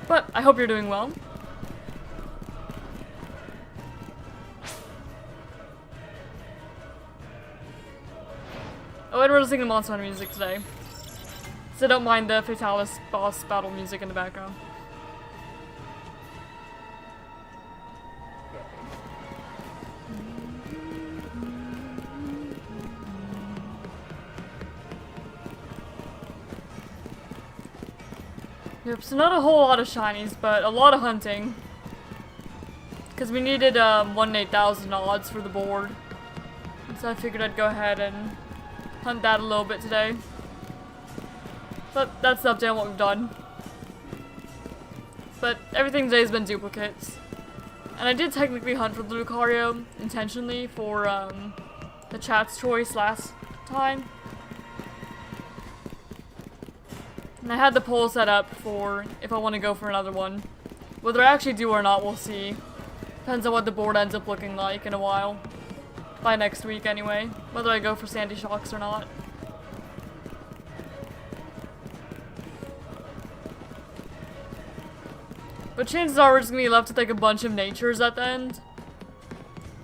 [SPEAKER 1] But, I hope you're doing well. Oh, and we're listening to Monster Hunter music today. So don't mind the Fatalis boss battle music in the background. Yep, so not a whole lot of shinies, but a lot of hunting. Because we needed 1 in 8,000 odds for the board. So I figured I'd go ahead and hunt that a little bit today. But that's the update on what we've done. But everything today has been duplicates. And I did technically hunt for the Lucario intentionally for the chat's choice last time. And I had the poll set up for if I want to go for another one. Whether I actually do or not, we'll see. Depends on what the board ends up looking like in a while. By next week anyway, whether I go for Sandy Shocks or not. But chances are we're just gonna be left with like a bunch of natures at the end.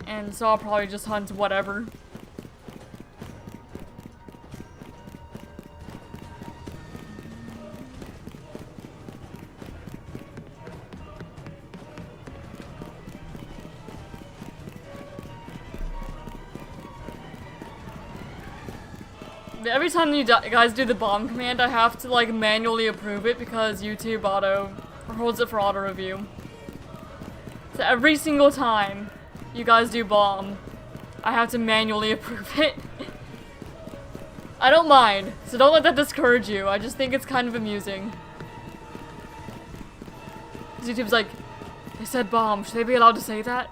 [SPEAKER 1] And so I'll probably just hunt whatever. Every time you guys do the bomb command, I have to like manually approve it because YouTube holds it for auto review. So every single time you guys do bomb, I have to manually approve it. I don't mind, so don't let that discourage you. I just think it's kind of amusing. YouTube's like, they said bomb, should they be allowed to say that?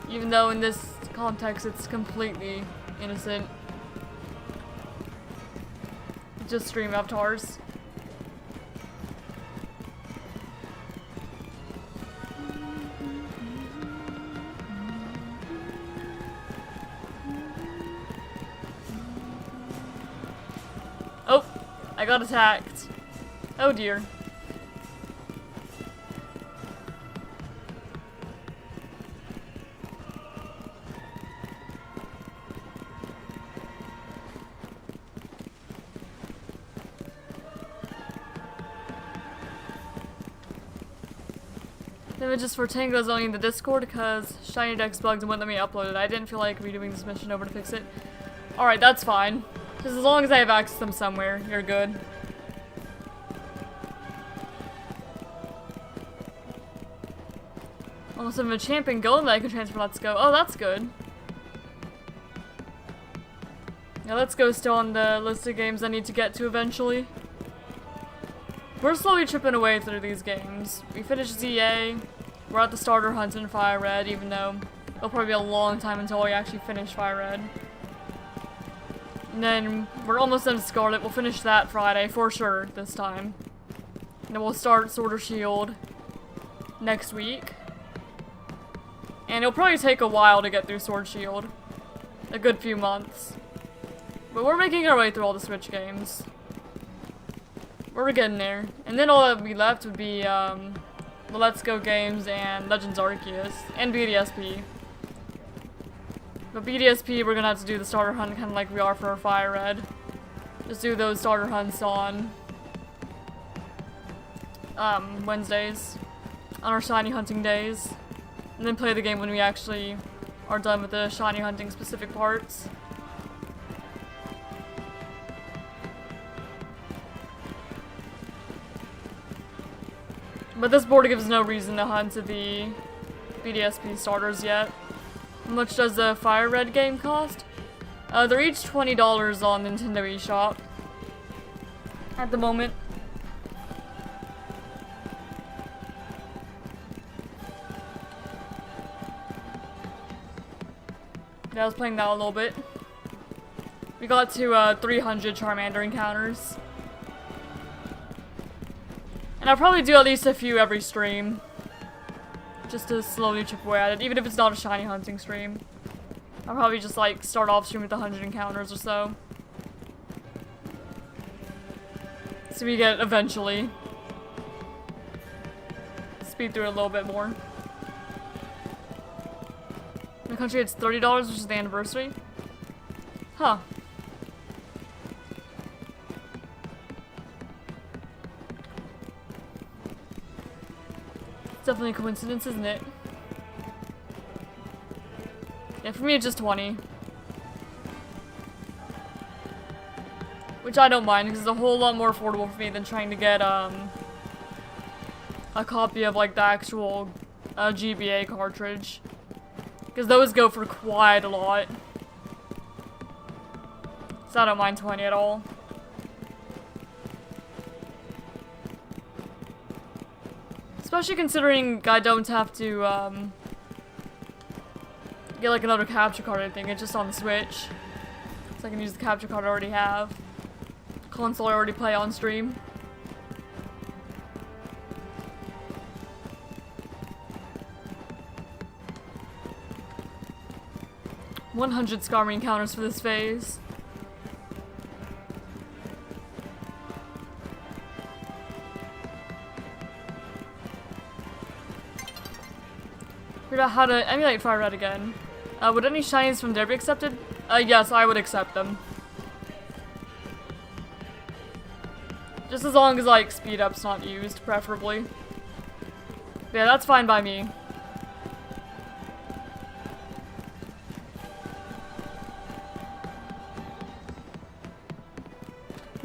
[SPEAKER 1] Even though in this context it's completely innocent. Just stream avatars. Oh, I got attacked. Oh dear. Images for Tango's only in the Discord because ShinyDex bugs and wouldn't let me upload it. I didn't feel like redoing this mission over to fix it. Alright, that's fine. Just as long as I have access to them somewhere, you're good. Almost have a champion golem that I can transfer. Let's go. Oh, that's good. Yeah, Let's Go still on the list of games I need to get to eventually. We're slowly chipping away through these games. We finished ZA. We're at the starter hunt in Fire Red, even though it'll probably be a long time until we actually finish Fire Red. And then we're almost done with Scarlet. We'll finish that Friday for sure this time. And then we'll start Sword or Shield next week. And it'll probably take a while to get through Sword Shield. A good few months. But we're making our way through all the Switch games. We're getting there. And then all that we left would be the Let's Go games and Legends Arceus and BDSP. But BDSP, we're gonna have to do the starter hunt kind of like we are for our Fire Red. Just do those starter hunts on Wednesdays, on our shiny hunting days, and then play the game when we actually are done with the shiny hunting specific parts. But this board gives no reason to hunt the BDSP starters yet. How much does the Fire Red game cost? They're each $20 on Nintendo eShop at the moment. Yeah, I was playing that a little bit. We got to 300 Charmander encounters. And I'll probably do at least a few every stream. Just to slowly chip away at it, even if it's not a shiny hunting stream. I'll probably just like start off stream with 100 encounters or so. So we get eventually. Speed through it a little bit more. In the country it's $30, which is the anniversary. Huh. It's definitely a coincidence, isn't it? Yeah, for me it's just 20. Which I don't mind, because it's a whole lot more affordable for me than trying to get, a copy of, like, the actual, GBA cartridge. Because those go for quite a lot. So I don't mind 20 at all. Especially considering I don't have to, get like another capture card or anything. It's just on the Switch. So I can use the capture card I already have. Console I already play on stream. $100 ScarVi encounters for this phase. Figured out how to emulate Fire Red again. Would any shinies from there be accepted? Yes, I would accept them. Just as long as, like, speed up's not used, preferably. Yeah, that's fine by me.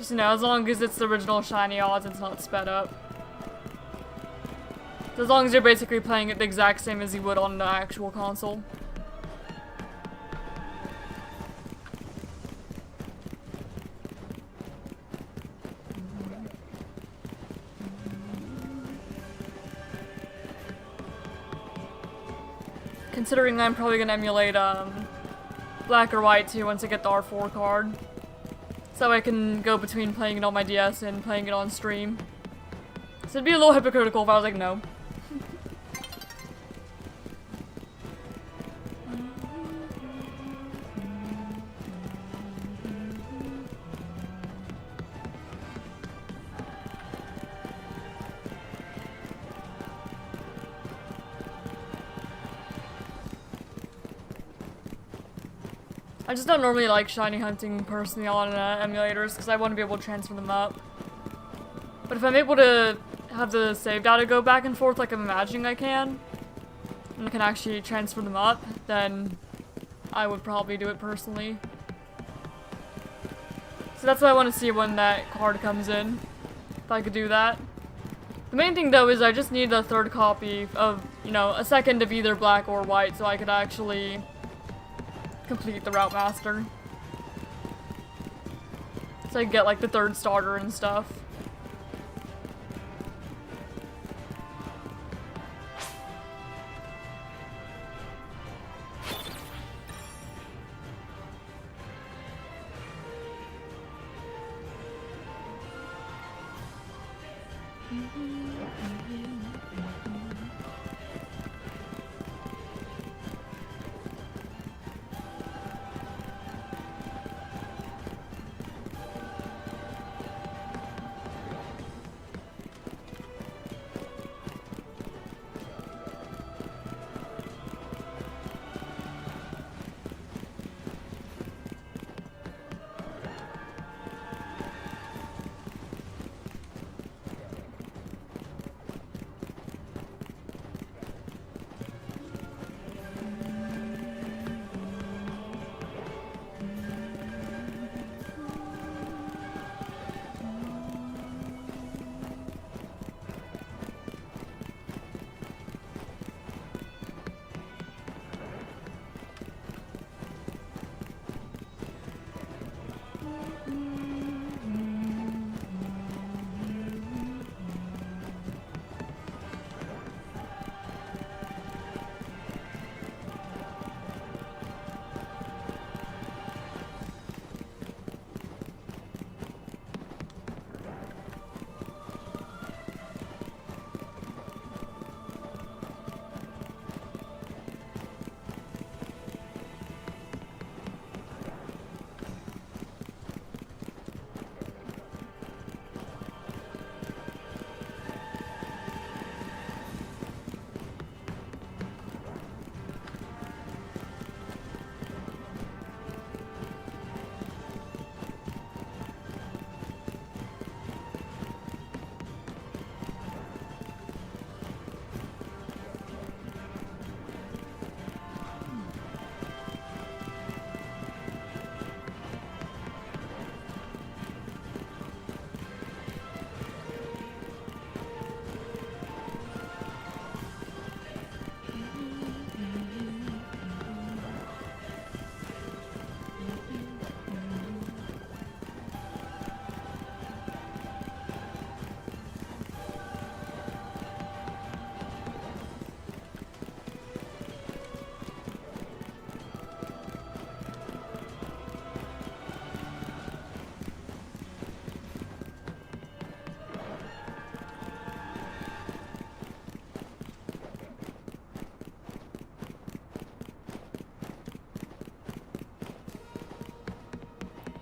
[SPEAKER 1] Just, you know, as long as it's the original shiny odds, it's not sped up. So as long as you're basically playing it the exact same as you would on the actual console. Considering I'm probably gonna emulate Black or White too once I get the R4 card. So I can go between playing it on my DS and playing it on stream. So it'd be a little hypocritical if I was like, no. I just don't normally like shiny hunting personally on emulators because I want to be able to transfer them up. But if I'm able to have the save data go back and forth like I'm imagining I can, and I can actually transfer them up, then I would probably do it personally. So that's what I want to see when that card comes in, if I could do that. The main thing though is I just need a third copy of, you know, a second of either Black or White so I could actually complete the Route Master. So I can get like the third starter and stuff.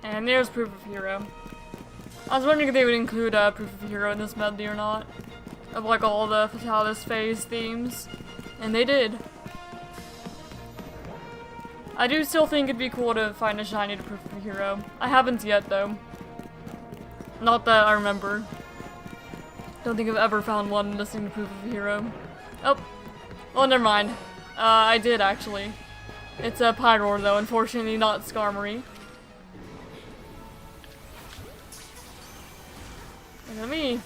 [SPEAKER 1] And there's Proof of Hero. I was wondering if they would include Proof of Hero in this medley or not. Of like all the Fatalis phase themes. And they did. I do still think it'd be cool to find a shiny to Proof of Hero. I haven't yet though. Not that I remember. Don't think I've ever found one listening to Proof of Hero. Oh. Well, never mind. I did actually. It's a Pyroar though, unfortunately not Skarmory. Look at me.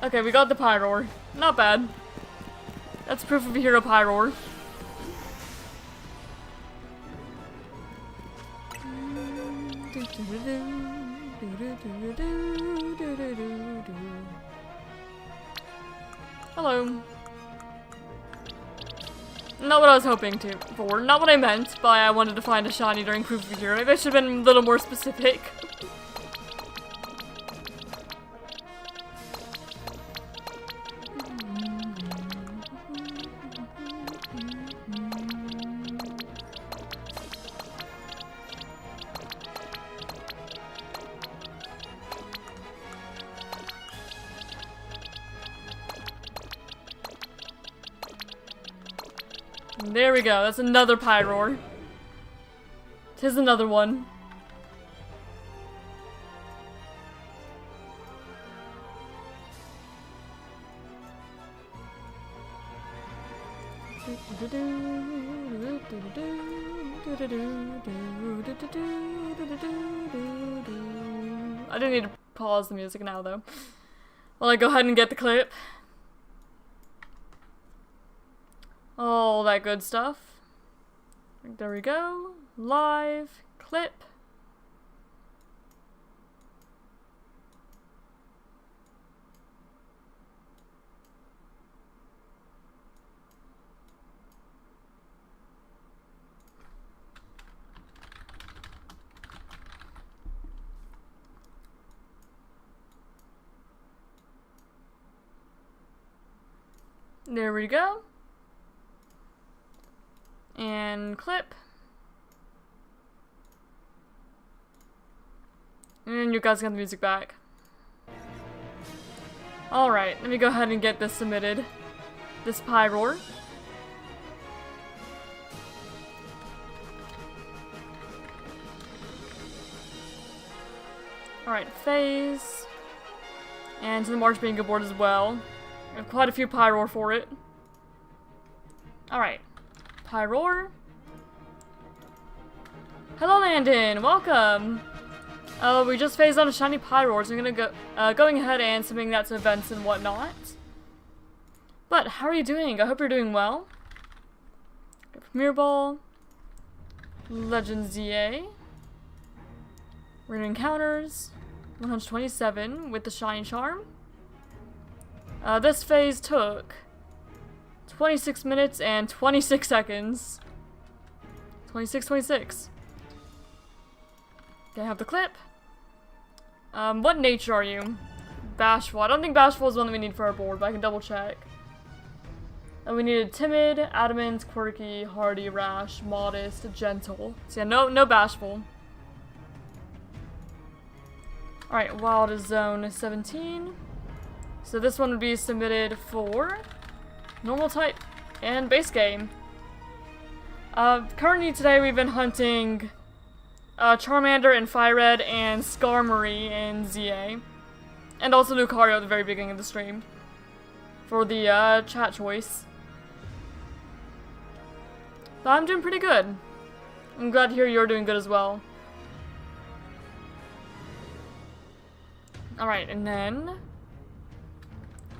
[SPEAKER 1] Okay, we got the Pyroar. Not bad. That's proof of a hero Pyroar. Hello. Not what I was hoping for. Not what I meant by I wanted to find a shiny during proof of a hero. Maybe I should have been a little more specific. There we go, that's another Pyroar. Tis another one. I do need to pause the music now though. While I go ahead and get the clip. All that good stuff. There we go. Live clip. There we go. And clip. And you guys got the music back. Alright, let me go ahead and get this submitted. This Pyroar. Alright, phase. And to the March Bingo board as well. I have quite a few Pyroar for it. Alright. Pyroar. Hello Landon, welcome! We just phased on a shiny Pyroar, so I'm gonna go going ahead and submitting that to events and whatnot. But how are you doing? I hope you're doing well. Premier Ball. Legend ZA. Rare Encounters. 127 with the Shiny Charm. This phase took 26 minutes and 26 seconds. 26. Okay, I have the clip. What nature are you? Bashful. I don't think Bashful is one that we need for our board, but I can double check. We needed timid, adamant, quirky, hardy, rash, modest, gentle. So yeah, no Bashful. Alright, Wild is Zone 17. So this one would be submitted for normal type and base game. Currently today we've been hunting Charmander and Fire Red and Skarmory in ZA. And also Lucario at the very beginning of the stream. For the chat choice. But I'm doing pretty good. I'm glad to hear you're doing good as well. Alright, and then...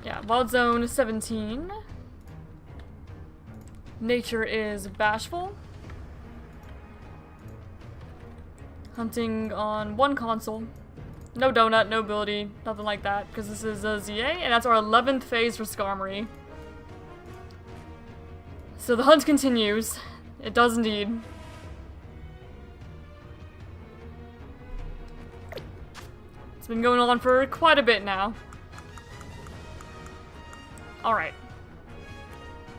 [SPEAKER 1] yeah, Wild Zone 17. Nature is Bashful. Hunting on one console. No donut, no ability, nothing like that, because this is a ZA, and that's our 11th phase for Skarmory. So the hunt continues. It does indeed. It's been going on for quite a bit now. Alright.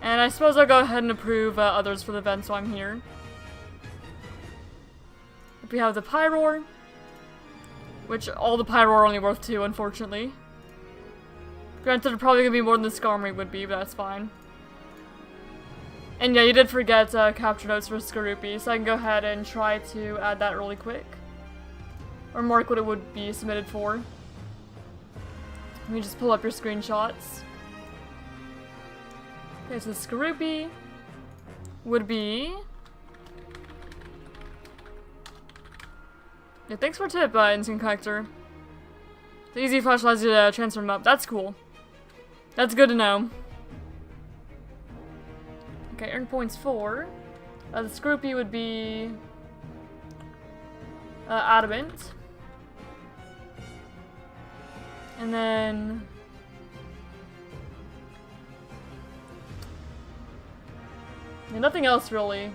[SPEAKER 1] And I suppose I'll go ahead and approve others for the event, so I'm here. We have the Pyroar, which all the Pyroar are only worth 2, unfortunately. Granted, they're probably gonna be more than the Skarmory would be, but that's fine. And yeah, you did forget capture notes for Skorupi, so I can go ahead and try to add that really quick. Or mark what it would be submitted for. Let me just pull up your screenshots. Okay, so Skorupi would be... yeah, thanks for tip, Instinct Collector. The easy flash allows you to transfer them up. That's cool. That's good to know. Okay, earn points for. The Scroopy would be Adamant. And then yeah, nothing else really.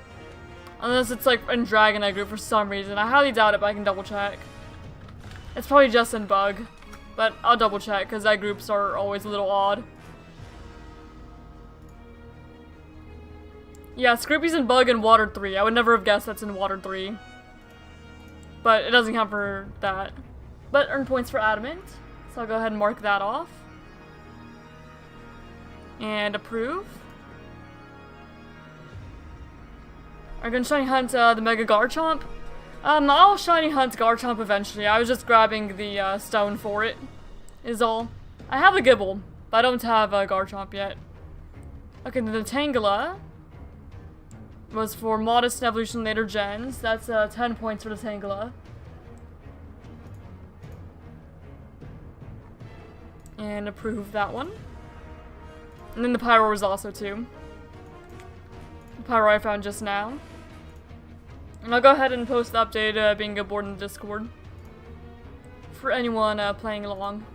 [SPEAKER 1] Unless it's like in Dragonite group for some reason. I highly doubt it, but I can double check. It's probably just in Bug. But I'll double check because that groups are always a little odd. Yeah, Scroopy's in Bug and Water 3. I would never have guessed that's in Water 3. But it doesn't count for that. But earn points for Adamant. So I'll go ahead and mark that off. And approve. I'm gonna shiny hunt the Mega Garchomp. I'll shiny hunt Garchomp eventually. I was just grabbing the stone for it, is all. I have a Gibble, but I don't have a Garchomp yet. Okay, the Tangela was for modest evolution later gens. That's 10 points for the Tangela. And approve that one. And then the Pyro was also 2. The Pyro I found just now. And I'll go ahead and post the update being aboard in the Discord for anyone playing along.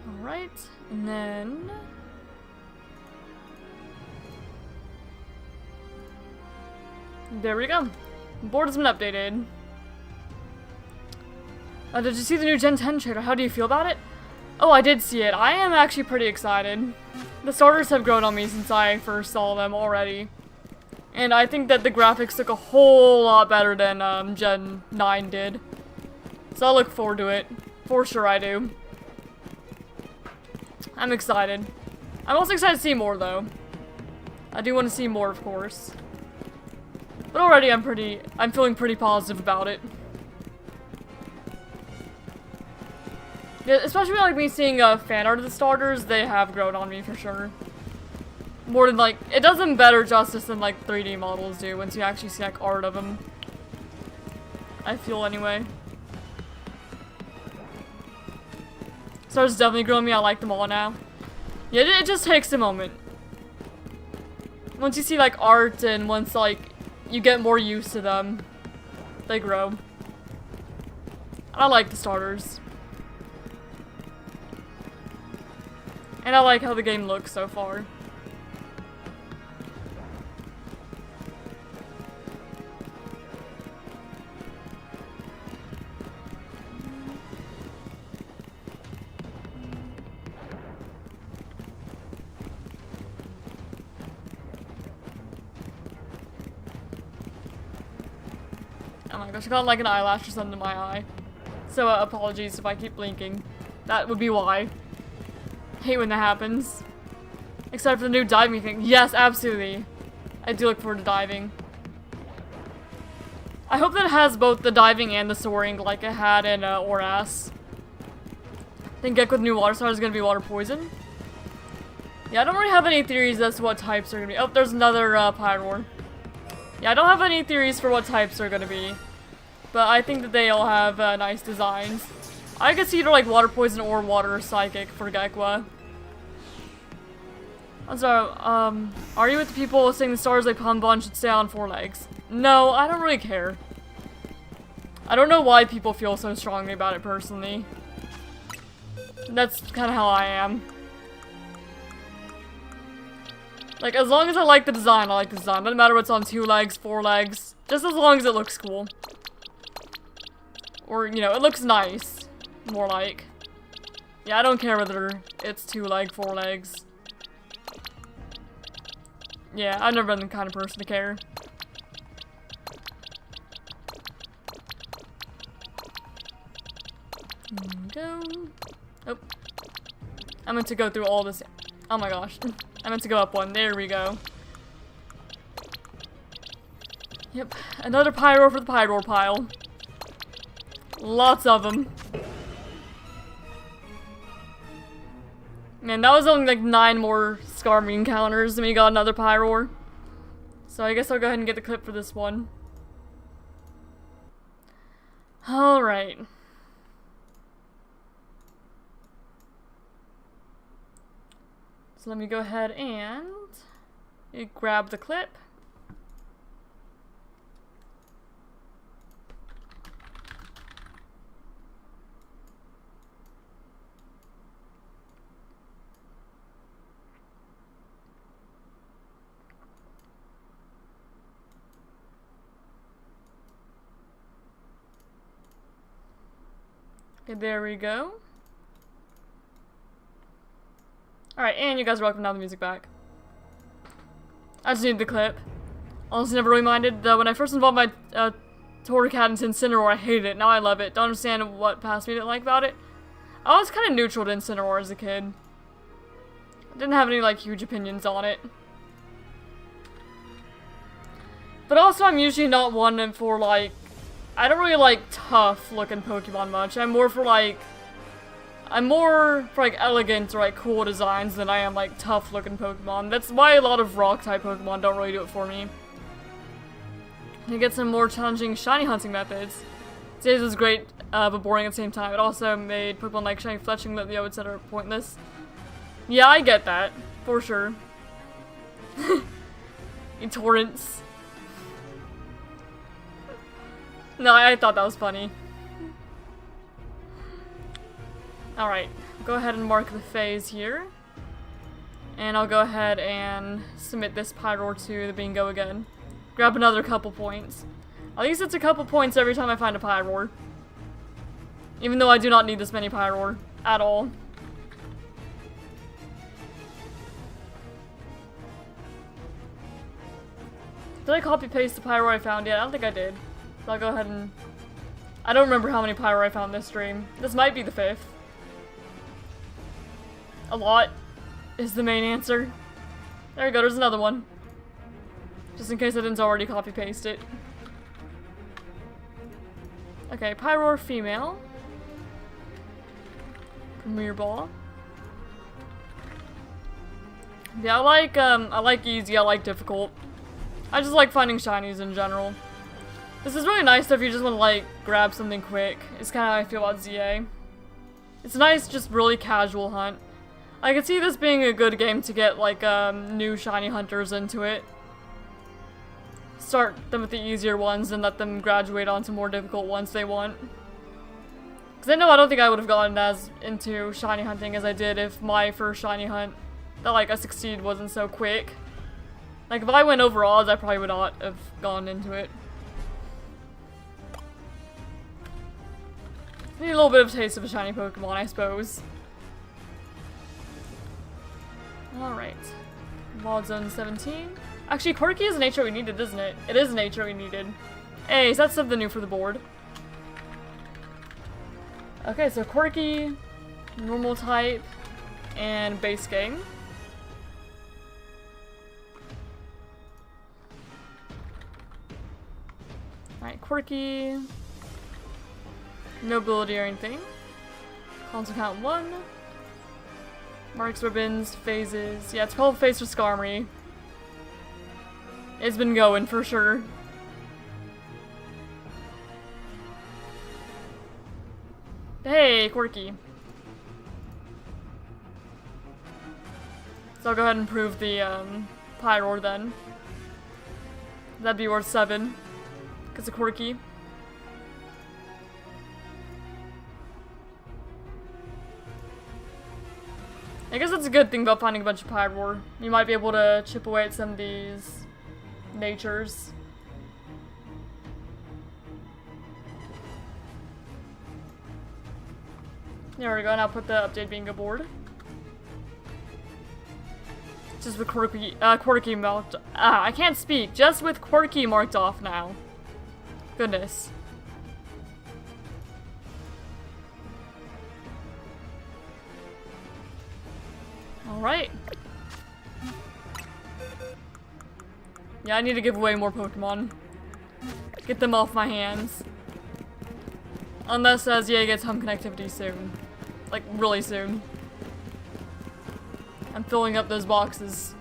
[SPEAKER 1] Alright, and then there we go. The board has been updated. Did you see the new Gen 10 trailer? How do you feel about it? Oh, I did see it. I am actually pretty excited. The starters have grown on me since I first saw them already. And I think that the graphics look a whole lot better than Gen 9 did. So I'll look forward to it. For sure I do. I'm excited. I'm also excited to see more though. I do want to see more, of course. But already I'm feeling pretty positive about it. Yeah, especially like me seeing fan art of the starters, they have grown on me for sure. More than like, it does them better justice than like 3D models do once you actually see like art of them. I feel anyway. Starters definitely growing me, I like them all now. Yeah, it just takes a moment. Once you see like art and once like you get more used to them, they grow. I like the starters. And I like how the game looks so far. Oh my gosh, I got like an eyelash or something in my eye. So apologies if I keep blinking. That would be why. Hate when that happens. Except for the new diving thing. Yes, absolutely. I do look forward to diving. I hope that it has both the diving and the soaring like it had in Oras. I think Gek with new water starter is going to be water poison. Yeah, I don't really have any theories as to what types are going to be. Oh, there's another Pyroar. Yeah, I don't have any theories for what types are going to be. But I think that they all have nice designs. I could see either like water poison or water psychic for Gekwa. So, are you with the people saying the stars like Ponbon should stay on 4 legs? No, I don't really care. I don't know why people feel so strongly about it personally. That's kind of how I am. Like, as long as I like the design, I like the design. Doesn't matter what's on 2 legs, 4 legs. Just as long as it looks cool. Or, you know, it looks nice. More like. Yeah, I don't care whether it's 2 leg, 4 legs. Yeah, I've never been the kind of person to care. Here we go. Oh. I meant to go through all this. Oh my gosh. I meant to go up one. There we go. Yep. Another Pyro for the Pyroar pile. Lots of them. Man, that was only like 9 more ScarVi encounters, and we got another Pyroar. So I guess I'll go ahead and get the clip for this one. Alright. So let me go ahead and grab the clip. Okay, there we go. Alright, and you guys are welcome to have the music back. I just need the clip. Honestly, never really minded. When I first involved my Torracat into Incineroar, I hated it. Now I love it. Don't understand what past me didn't like about it. I was kind of neutral to Incineroar as a kid. I didn't have any, like, huge opinions on it. But also, I'm usually not one for, like, I don't really like tough-looking Pokemon much. I'm more for, like, elegant or, like, cool designs than I am, like, tough-looking Pokemon. That's why a lot of rock-type Pokemon don't really do it for me. You get some more challenging shiny hunting methods. Today's was great, but boring at the same time. It also made Pokemon like Shiny Fletching, Litleo, etc. pointless. Yeah, I get that. For sure. In torrents. No, I thought that was funny. Alright, go ahead and mark the phase here. And I'll go ahead and submit this Pyroar to the bingo again. Grab another couple points. At least it's a couple points every time I find a Pyroar. Even though I do not need this many Pyroar at all. Did I copy paste the Pyroar I found yet? I don't think I did. So I'll go ahead and... I don't remember how many Pyroar I found this stream. This might be the 5th. A lot is the main answer. There we go, there's another one. Just in case I didn't already copy paste it. Okay, Pyroar female. Premier Ball. Yeah, I like easy, I like difficult. I just like finding shinies in general. This is really nice if you just want to, like, grab something quick. It's kind of how I feel about ZA. It's a nice, just really casual hunt. I could see this being a good game to get, like, new shiny hunters into it. Start them with the easier ones and let them graduate onto more difficult ones they want. Because I don't think I would have gotten as into shiny hunting as I did if my first shiny hunt that, like, I succeed wasn't so quick. Like, if I went over odds, I probably would not have gone into it. Need a little bit of a taste of a shiny Pokemon, I suppose. Alright. Wild Zone 17. Actually, Quirky is an nature we needed, isn't it? It is a nature we needed. Hey, is that something new for the board? Okay, so Quirky, normal type, and base game. Alright, Quirky. No ability or anything. Console count 1. Marks, ribbons, phases. Yeah, it's called phase for ScarVi. It's been going for sure. Hey, Quirky. So I'll go ahead and prove the Pyroar then. That'd be worth 7. Because of Quirky. I guess that's a good thing about finding a bunch of Pyroar. You might be able to chip away at some of these natures. There we go, and I'll put the update bingo board. Just with Quirky marked. I can't speak. Just with Quirky marked off now. Goodness. Alright. Yeah, I need to give away more Pokemon. Get them off my hands. Unless SZA gets home connectivity soon. Like, really soon. I'm filling up those boxes.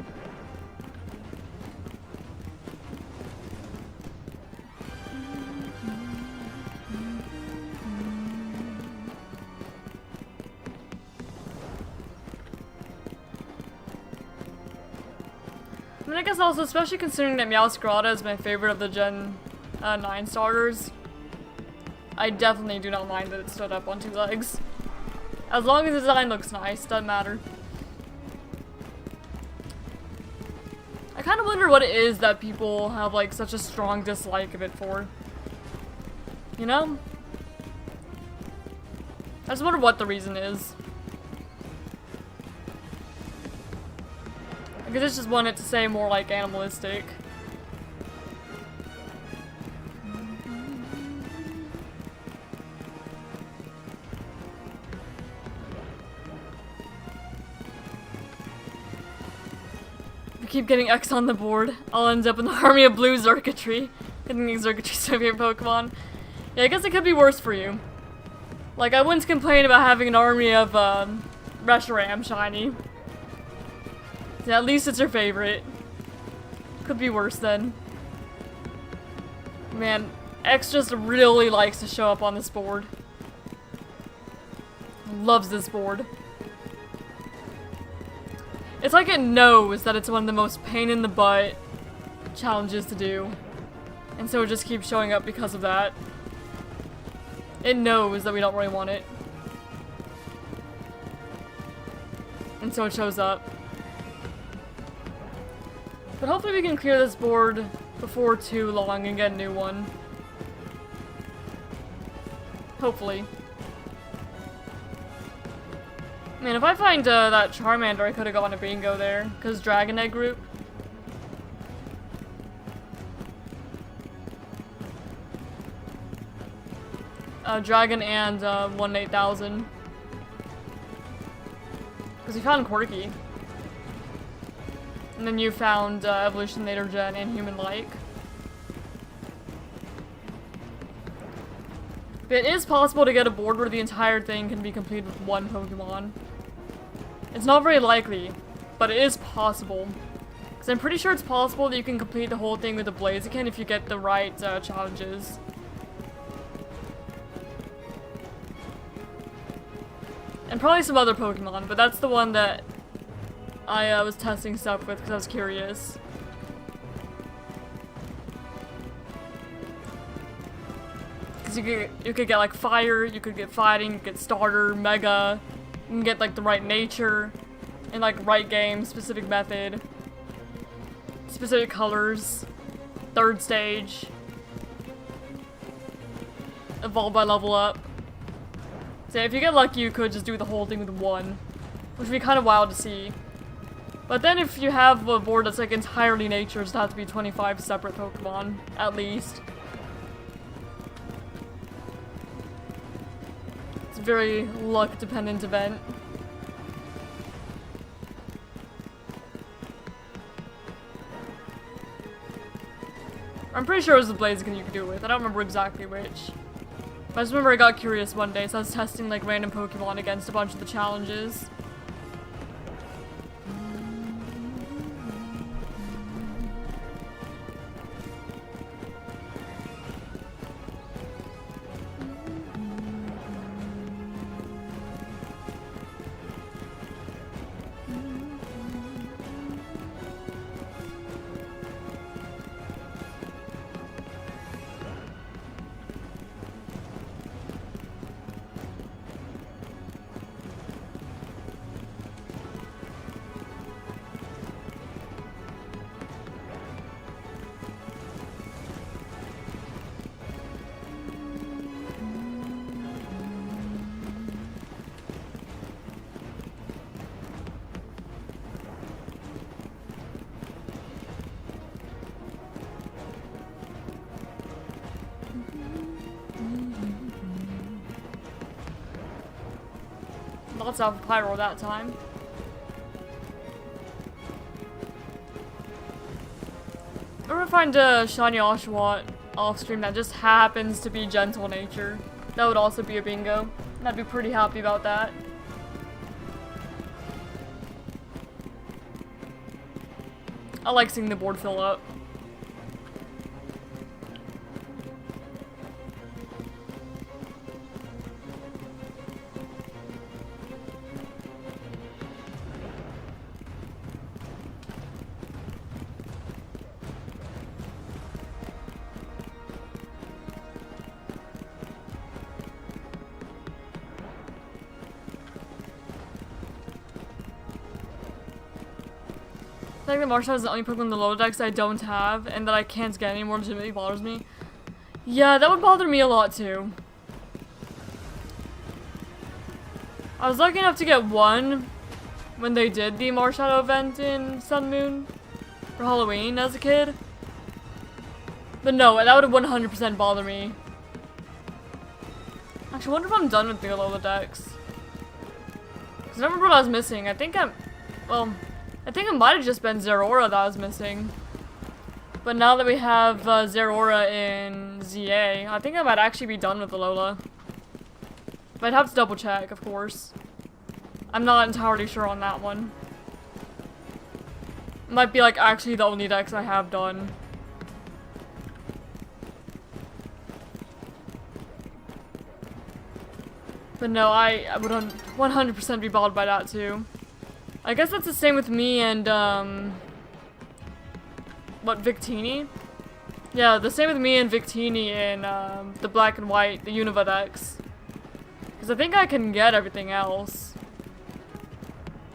[SPEAKER 1] I mean, I guess also, especially considering that Meowscarada is my favorite of the Gen 9 starters, I definitely do not mind that it stood up on 2 legs. As long as the design looks nice, doesn't matter. I kind of wonder what it is that people have, like, such a strong dislike of it for. You know? I just wonder what the reason is. I guess I just want it to say more, like, animalistic. Keep getting X on the board, I'll end up in the army of blue Xurkitree. Getting Xurkitree's my favorite Pokemon. Yeah, I guess it could be worse for you. Like, I wouldn't complain about having an army of, Reshiram shiny. Yeah, at least it's your favorite. Could be worse then. Man, X just really likes to show up on this board. Loves this board. It's like it knows that it's one of the most pain in the butt challenges to do. And so it just keeps showing up because of that. It knows that we don't really want it. And so it shows up. But hopefully we can clear this board before too long and get a new one. Hopefully. Man, if I find that Charmander, I could have gone to bingo there. Because Dragon Egg group. Dragon and 1-8000. Because we found Quirky. And then you found Evolution Later Gen and Human-like. It is possible to get a board where the entire thing can be completed with one Pokemon. It's not very likely, but it is possible. Because I'm pretty sure it's possible that you can complete the whole thing with a Blaziken if you get the right challenges. And probably some other Pokemon, but that's the one that I was testing stuff with because I was curious. Because you could get like Fire, you could get Fighting, you could get Starter, Mega. You can get like the right nature, and like right game, specific method, specific colors, 3rd stage, evolve by level up. So if you get lucky, you could just do the whole thing with one, which would be kind of wild to see. But then if you have a board that's like entirely nature, it's have to be 25 separate Pokemon, at least. It's a very luck-dependent event. I'm pretty sure it was the Blaziken you could do it with. I don't remember exactly which. But I just remember I got curious one day, so I was testing like random Pokemon against a bunch of the challenges. Lots of Pyro that time. I'm gonna find a shiny Oshawott off stream that just happens to be gentle nature. That would also be a bingo. I'd be pretty happy about that. I like seeing the board fill up. I think the Marshall is the only Pokemon in the low decks I don't have, and that I can't get anymore legitimately bothers me. Yeah, that would bother me a lot too. I was lucky enough to get one when they did the Marshadow event in Sun Moon for Halloween as a kid. But no, that would 100% bother me. Actually, I wonder if I'm done with the Alola decks. Because I remember what I was missing. I think it might have just been Zeraora that I was missing. But now that we have Zeraora in ZA, I think I might actually be done with Alola. But I'd have to double check, of course. I'm not entirely sure on that one. Might be like actually the only decks I have done. But no, I would 100% be bothered by that too. I guess that's the same with me and, what, Victini? Yeah, the same with me and Victini in, the black and white, the Unova decks. Because I think I can get everything else.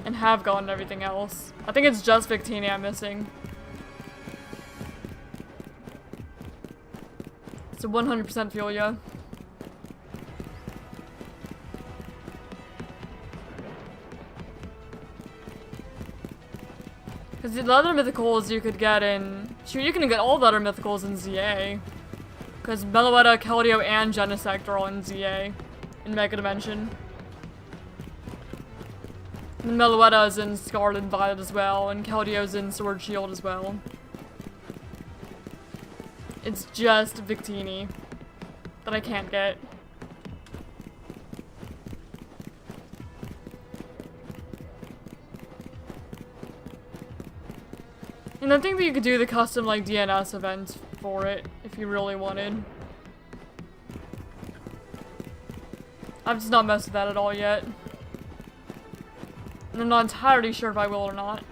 [SPEAKER 1] And have gotten everything else. I think it's just Victini I'm missing. It's a 100% feel ya. Because the other mythicals you could get in... Shoot, you can get all the other mythicals in ZA. Because Meloetta, Keldeo, and Genesect are all in ZA. In Mega Dimension. And Meloetta is in Scarlet and Violet as well, and Keldeo's in Sword Shield as well. It's just Victini that I can't get. And I think that you could do the custom, like, DNS event for it, if you really wanted. I've just not messed with that at all yet. And I'm not entirely sure if I will or not.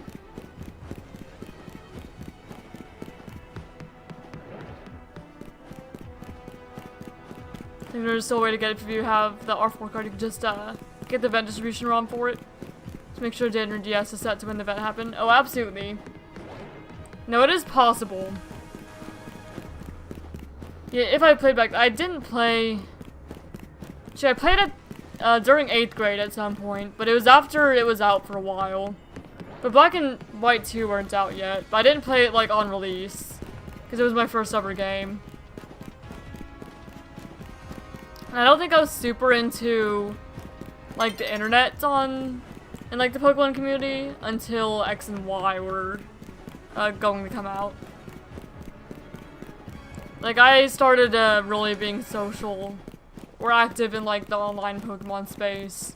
[SPEAKER 1] I think there's still a way to get it if you have the R4 card. You can just, get the event distribution ROM for it. To make sure data in your DS is set to when the event happened. Oh, absolutely. No, it is possible. Yeah, if I played back, I didn't play. Actually, I played it during 8th grade at some point, but it was after it was out for a while. But Black and White 2 weren't out yet, but I didn't play it like on release because it was my first ever game. And I don't think I was super into like the internet in like the Pokemon community until X and Y were going to come out. Like, I started really being social or active in like the online Pokemon space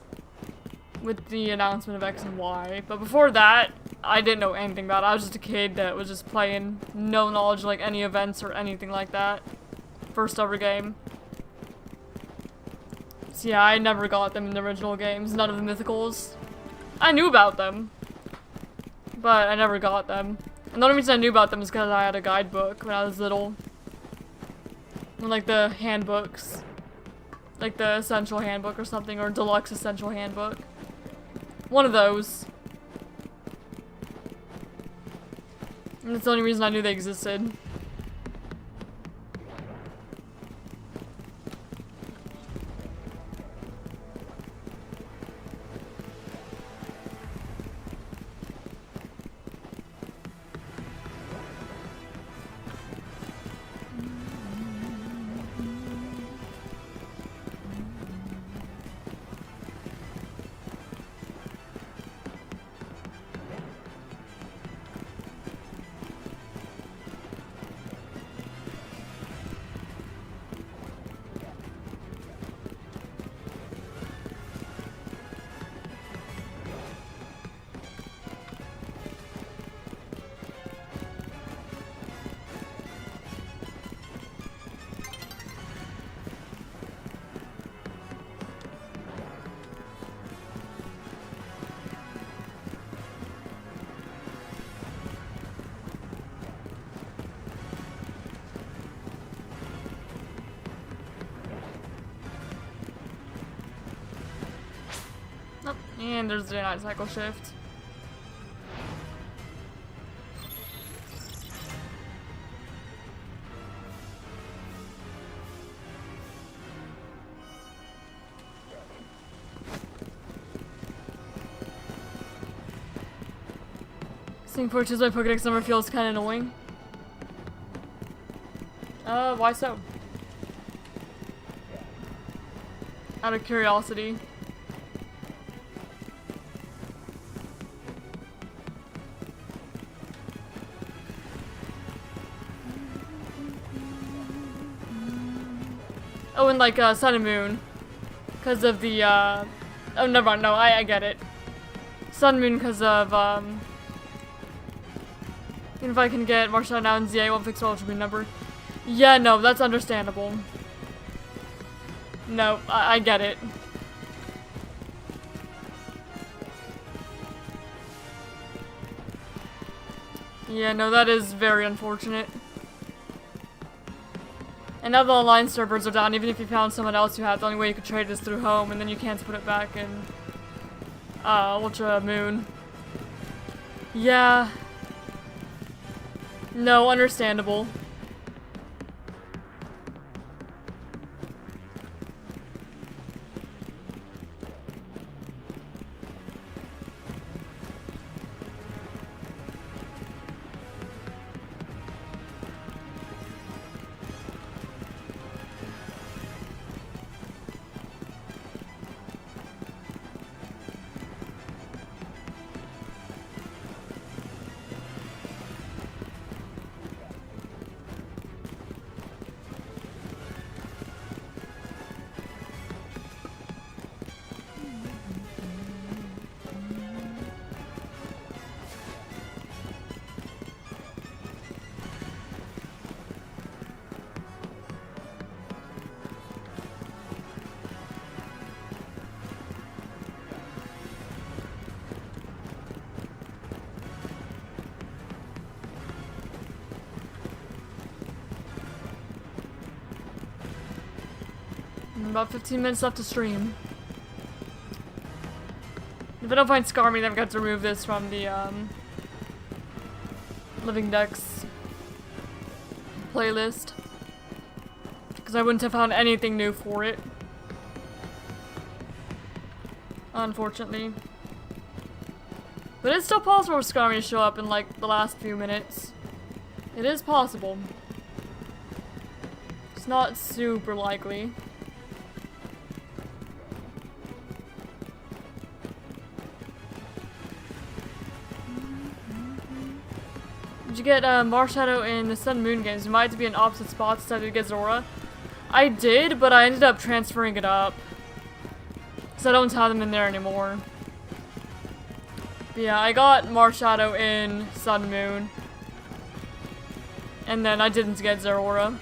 [SPEAKER 1] with the announcement of X and Y. But before that, I didn't know anything about it. I was just a kid that was just playing, no knowledge of like any events or anything like that. First ever game. So yeah, I never got them in the original games, none of the mythicals. I knew about them, but I never got them. And the only reason I knew about them is because I had a guidebook when I was little. And like the handbooks. Like the Essential Handbook or something, or Deluxe Essential Handbook. One of those. And that's the only reason I knew they existed. And there's the night cycle shift. Seeing purchase my Pokedex number feels kind of annoying. Why so? Out of curiosity. Oh, and like, Sun and Moon. Because of the, oh, never mind, no, I get it. Sun and Moon because of, even if I can get Marshadow now and Z, I won't fix my Ultra Moon number. Yeah, no, that's understandable. No, I get it. Yeah, no, that is very unfortunate. And now the online servers are down, even if you found someone else who had, the only way you could trade is through home, and then you can't put it back in, Ultra Moon. Yeah. No, understandable. About 15 minutes left to stream. If I don't find ScarVi, then I've got to remove this from the Living Dex playlist. Because I wouldn't have found anything new for it. Unfortunately. But it's still possible for ScarVi to show up in like the last few minutes. It is possible. It's not super likely. Did you get Marshadow in the Sun and Moon games? You might have to be in opposite spots so I did get Zora. I did, but I ended up transferring it up. So I don't have them in there anymore. But yeah, I got Marshadow in Sun and Moon. And then I didn't get Zora.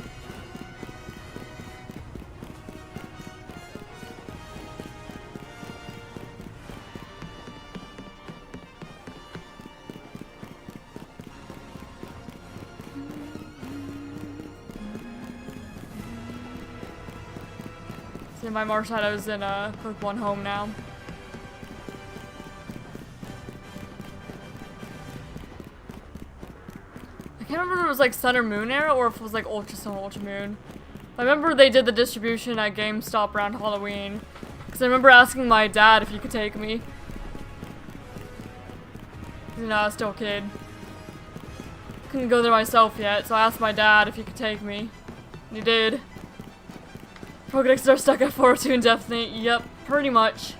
[SPEAKER 1] So my Marshadow's in Pokemon Home now. I can't remember if it was like Sun or Moon era or if it was like Ultra Sun or Ultra Moon. I remember they did the distribution at GameStop around Halloween. Because I remember asking my dad if he could take me. You know, I was still a kid. Couldn't go there myself yet, so I asked my dad if he could take me. And he did. Pokedexes are stuck at 402 indefinitely. Yep, pretty much.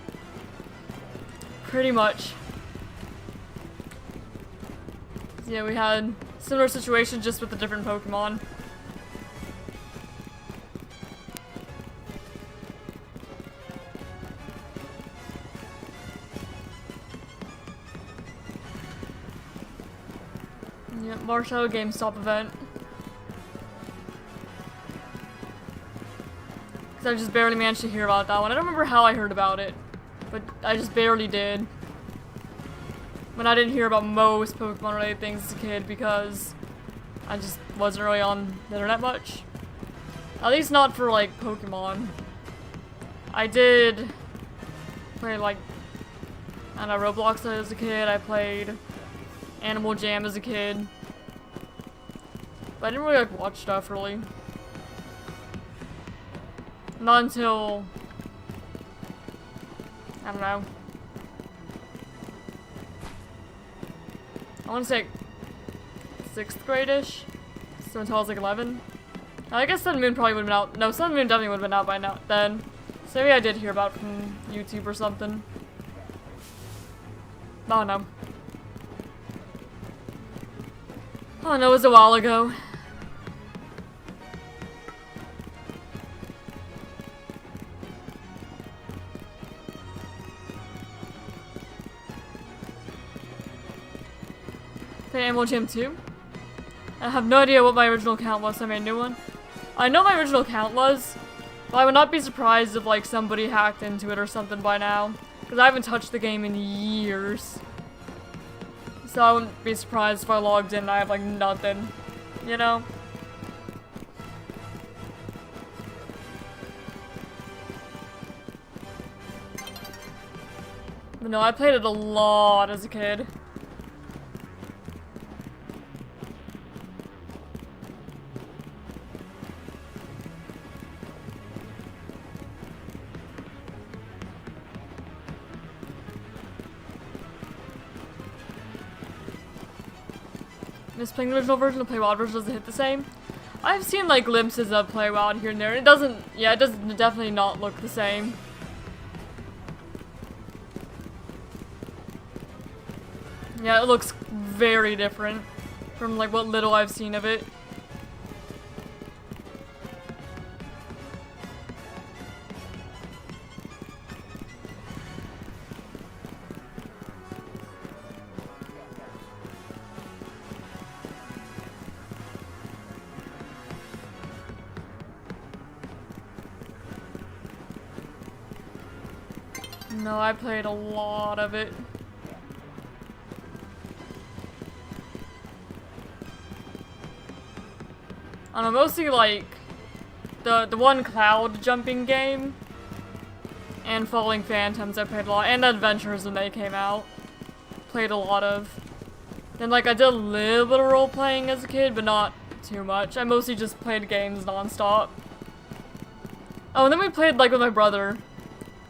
[SPEAKER 1] Pretty much. Yeah, we had similar situation just with a different Pokemon. Yep, Marshadow GameStop event. Because I just barely managed to hear about that one. I don't remember how I heard about it, but I just barely did. When I didn't hear about most Pokemon related things as a kid because I just wasn't really on the internet much. At least not for like Pokemon. I did play like And I Roblox as a kid. I played Animal Jam as a kid. But I didn't really like watch stuff really. Not until I don't know. I want to say 6th grade-ish. So until I was like 11. I guess Sun Moon probably would have been out. No, Sun Moon definitely would have been out by now then. So maybe I did hear about it from YouTube or something. I don't know. Oh no, it was a while ago. Play Animal Jam 2? I have no idea what my original count was, so I made a new one. I know my original count was, but I would not be surprised if like somebody hacked into it or something by now. Because I haven't touched the game in years. So I wouldn't be surprised if I logged in and I have like nothing. You know? But no, I played it a lot as a kid. Just playing the original version, the Play WoD version doesn't hit the same. I've seen like glimpses of Play WoD here and there. It doesn't, yeah, it does definitely not look the same. Yeah, it looks very different from like what little I've seen of it. No, I played a lot of it. I don't know, mostly like the one cloud jumping game and Falling Phantoms I played a lot, and Adventures when they came out. Played a lot of. Then like I did a little bit of role playing as a kid, but not too much. I mostly just played games non-stop. Oh, and then we played like with my brother.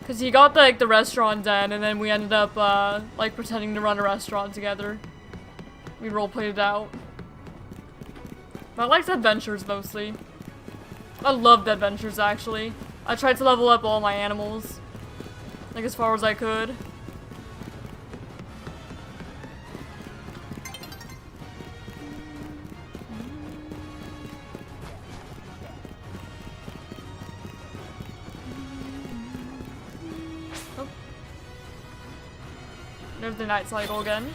[SPEAKER 1] Cause he got like the restaurant den, and then we ended up like pretending to run a restaurant together. We roleplayed it out. But I liked Adventures mostly. I loved Adventures actually. I tried to level up all my animals, like as far as I could. There's the night cycle again.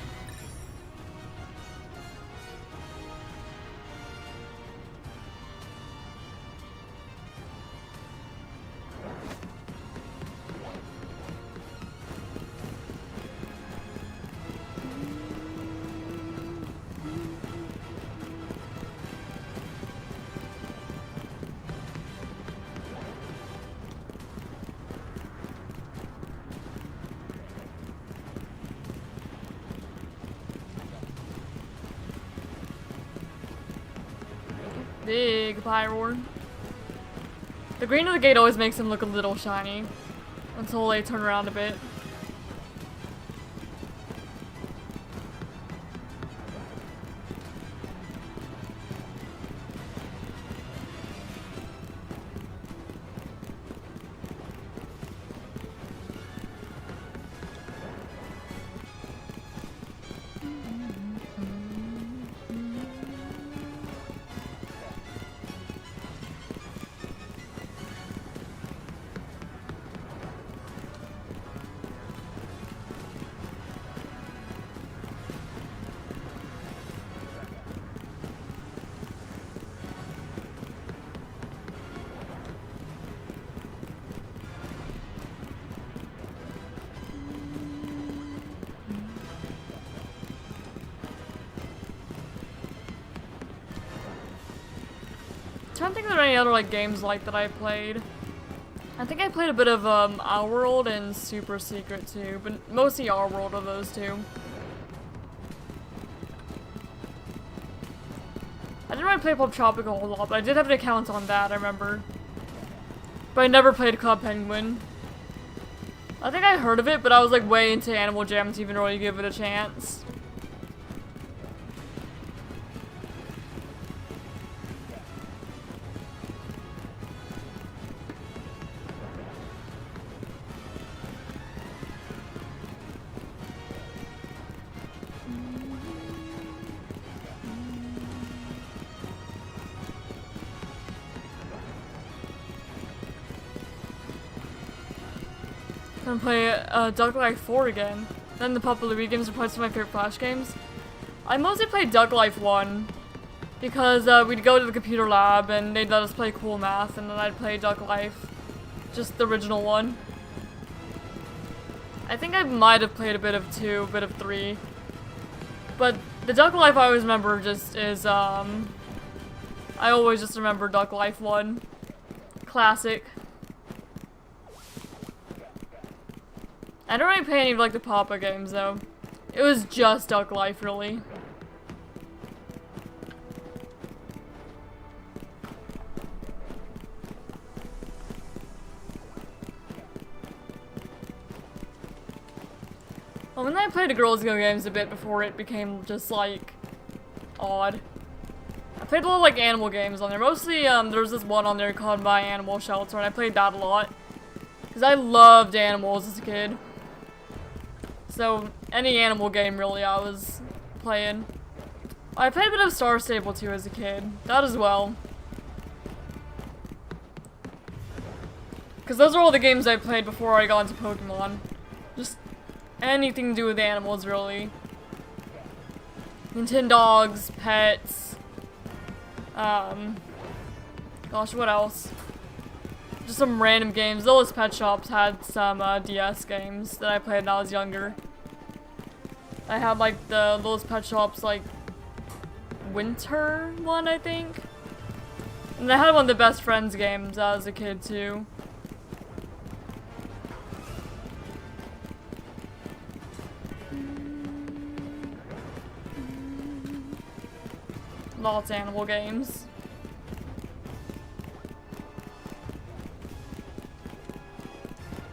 [SPEAKER 1] Big Pyroar. The green of the gate always makes him look a little shiny until they turn around a bit. I'm trying to think if there are any other like games like that I played. I think I played a bit of Our World and Super Secret too, but mostly Our World of those two. I didn't really play Pop Tropical a whole lot, but I did have an account on that, I remember. But I never played Club Penguin. I think I heard of it, but I was like way into Animal Jam to even really give it a chance. I'm gonna play Duck Life 4 again. Then the Popular Wii games are probably some of my favorite Flash games. I mostly played Duck Life 1 because we'd go to the computer lab and they'd let us play Cool Math, and then I'd play Duck Life, just the original one. I think I might have played a bit of 2, a bit of 3. But the Duck Life I always remember just is, I always just remember Duck Life 1. Classic. I don't really play any of like the Papa games though. It was just Duck Life really. Well, when I played the Girls Go games a bit before it became just like odd. I played a lot of like animal games on there. Mostly there's this one on there called My Animal Shelter, and I played that a lot. Because I loved animals as a kid. So, any animal game, really, I was playing. I played a bit of Star Stable, too, as a kid. That as well. Because those are all the games I played before I got into Pokemon. Just anything to do with animals, really. Nintendogs, pets. Gosh, what else? Just some random games. Those Pet Shops had some DS games that I played when I was younger. I had like the Littlest Pet Shops like winter one, I think. And I had one of the Best Friends games as a kid too. Lots of animal games.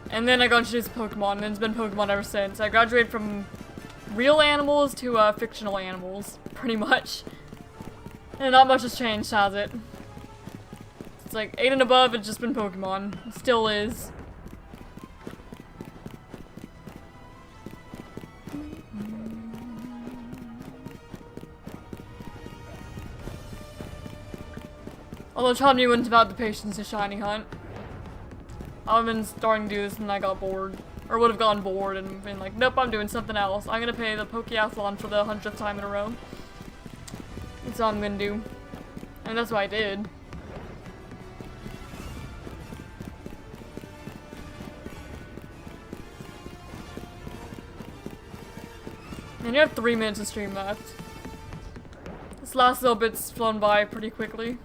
[SPEAKER 1] And then I got introduced to Pokemon, and it's been Pokemon ever since. I graduated from real animals to fictional animals, pretty much. And not much has changed, has it? It's like 8 and above, it's just been Pokemon. It still is. Although taught me wouldn't have had the patience to shiny hunt. I've been starting to do this and I got bored. Or would have gone bored and been like, nope, I'm doing something else. I'm gonna pay the Pokeathlon for the 100th time in a row. That's all I'm gonna do. And that's what I did. And you have 3 minutes of stream left. This last little bit's flown by pretty quickly.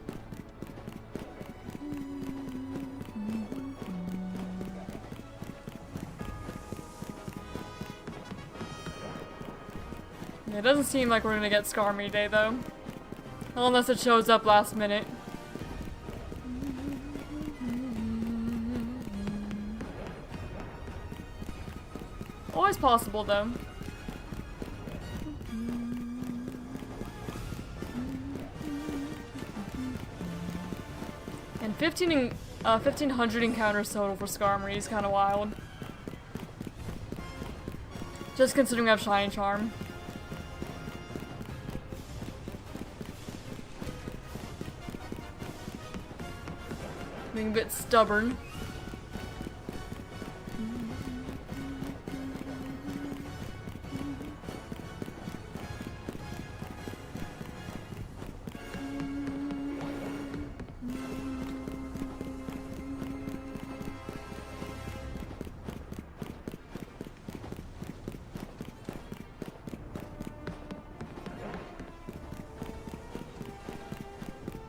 [SPEAKER 1] It doesn't seem like we're gonna get ScarVi today, though. Unless it shows up last minute. Always possible, though. And 1,500 encounters total for ScarVi is kind of wild. Just considering we have Shiny Charm. Being a bit stubborn.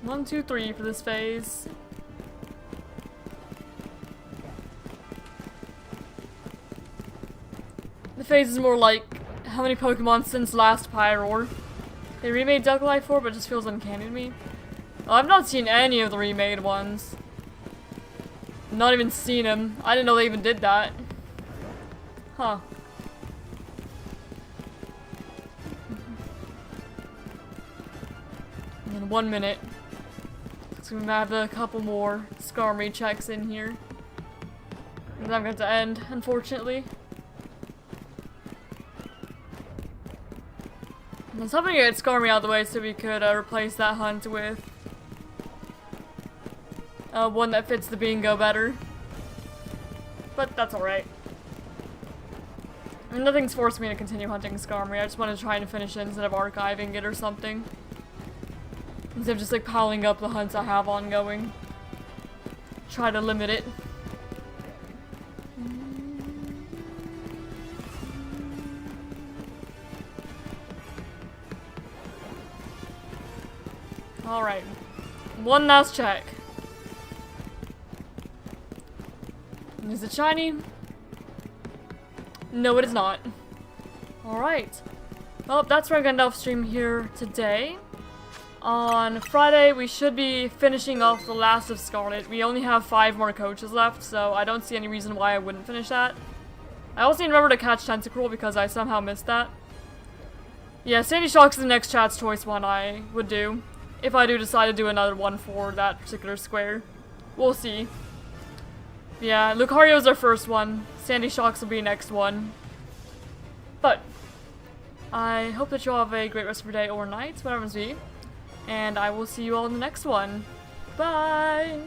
[SPEAKER 1] One, two, three for this phase. phase is more like how many Pokemon since last Pyroar. They remade Ducklight 4, but it just feels uncanny to me. Oh, I've not seen any of the remade ones. Not even seen them. I didn't know they even did that. Huh. In 1 minute. So we have a couple more ScarVi checks in here. And then I'm going to end, unfortunately. I was hoping to get ScarVi out of the way so we could replace that hunt with one that fits the bingo better. But that's alright. I mean, nothing's forced me to continue hunting ScarVi. I just want to try and finish it instead of archiving it or something. Instead of just like piling up the hunts I have ongoing. Try to limit it. Alright. One last check. Is it shiny? No, it is not. Alright. Well, that's where I'm gonna end off stream here today. On Friday, we should be finishing off the last of Scarlet. We only have 5 more coaches left, so I don't see any reason why I wouldn't finish that. I also need to remember to catch Tentacruel because I somehow missed that. Yeah, Sandy Shock's the next chat's choice one I would do. If I do decide to do another one for that particular square. We'll see. Yeah, Lucario's our first one. Sandy Shocks will be next one. But I hope that you all have a great rest of your day or night, whatever it may be. And I will see you all in the next one. Bye!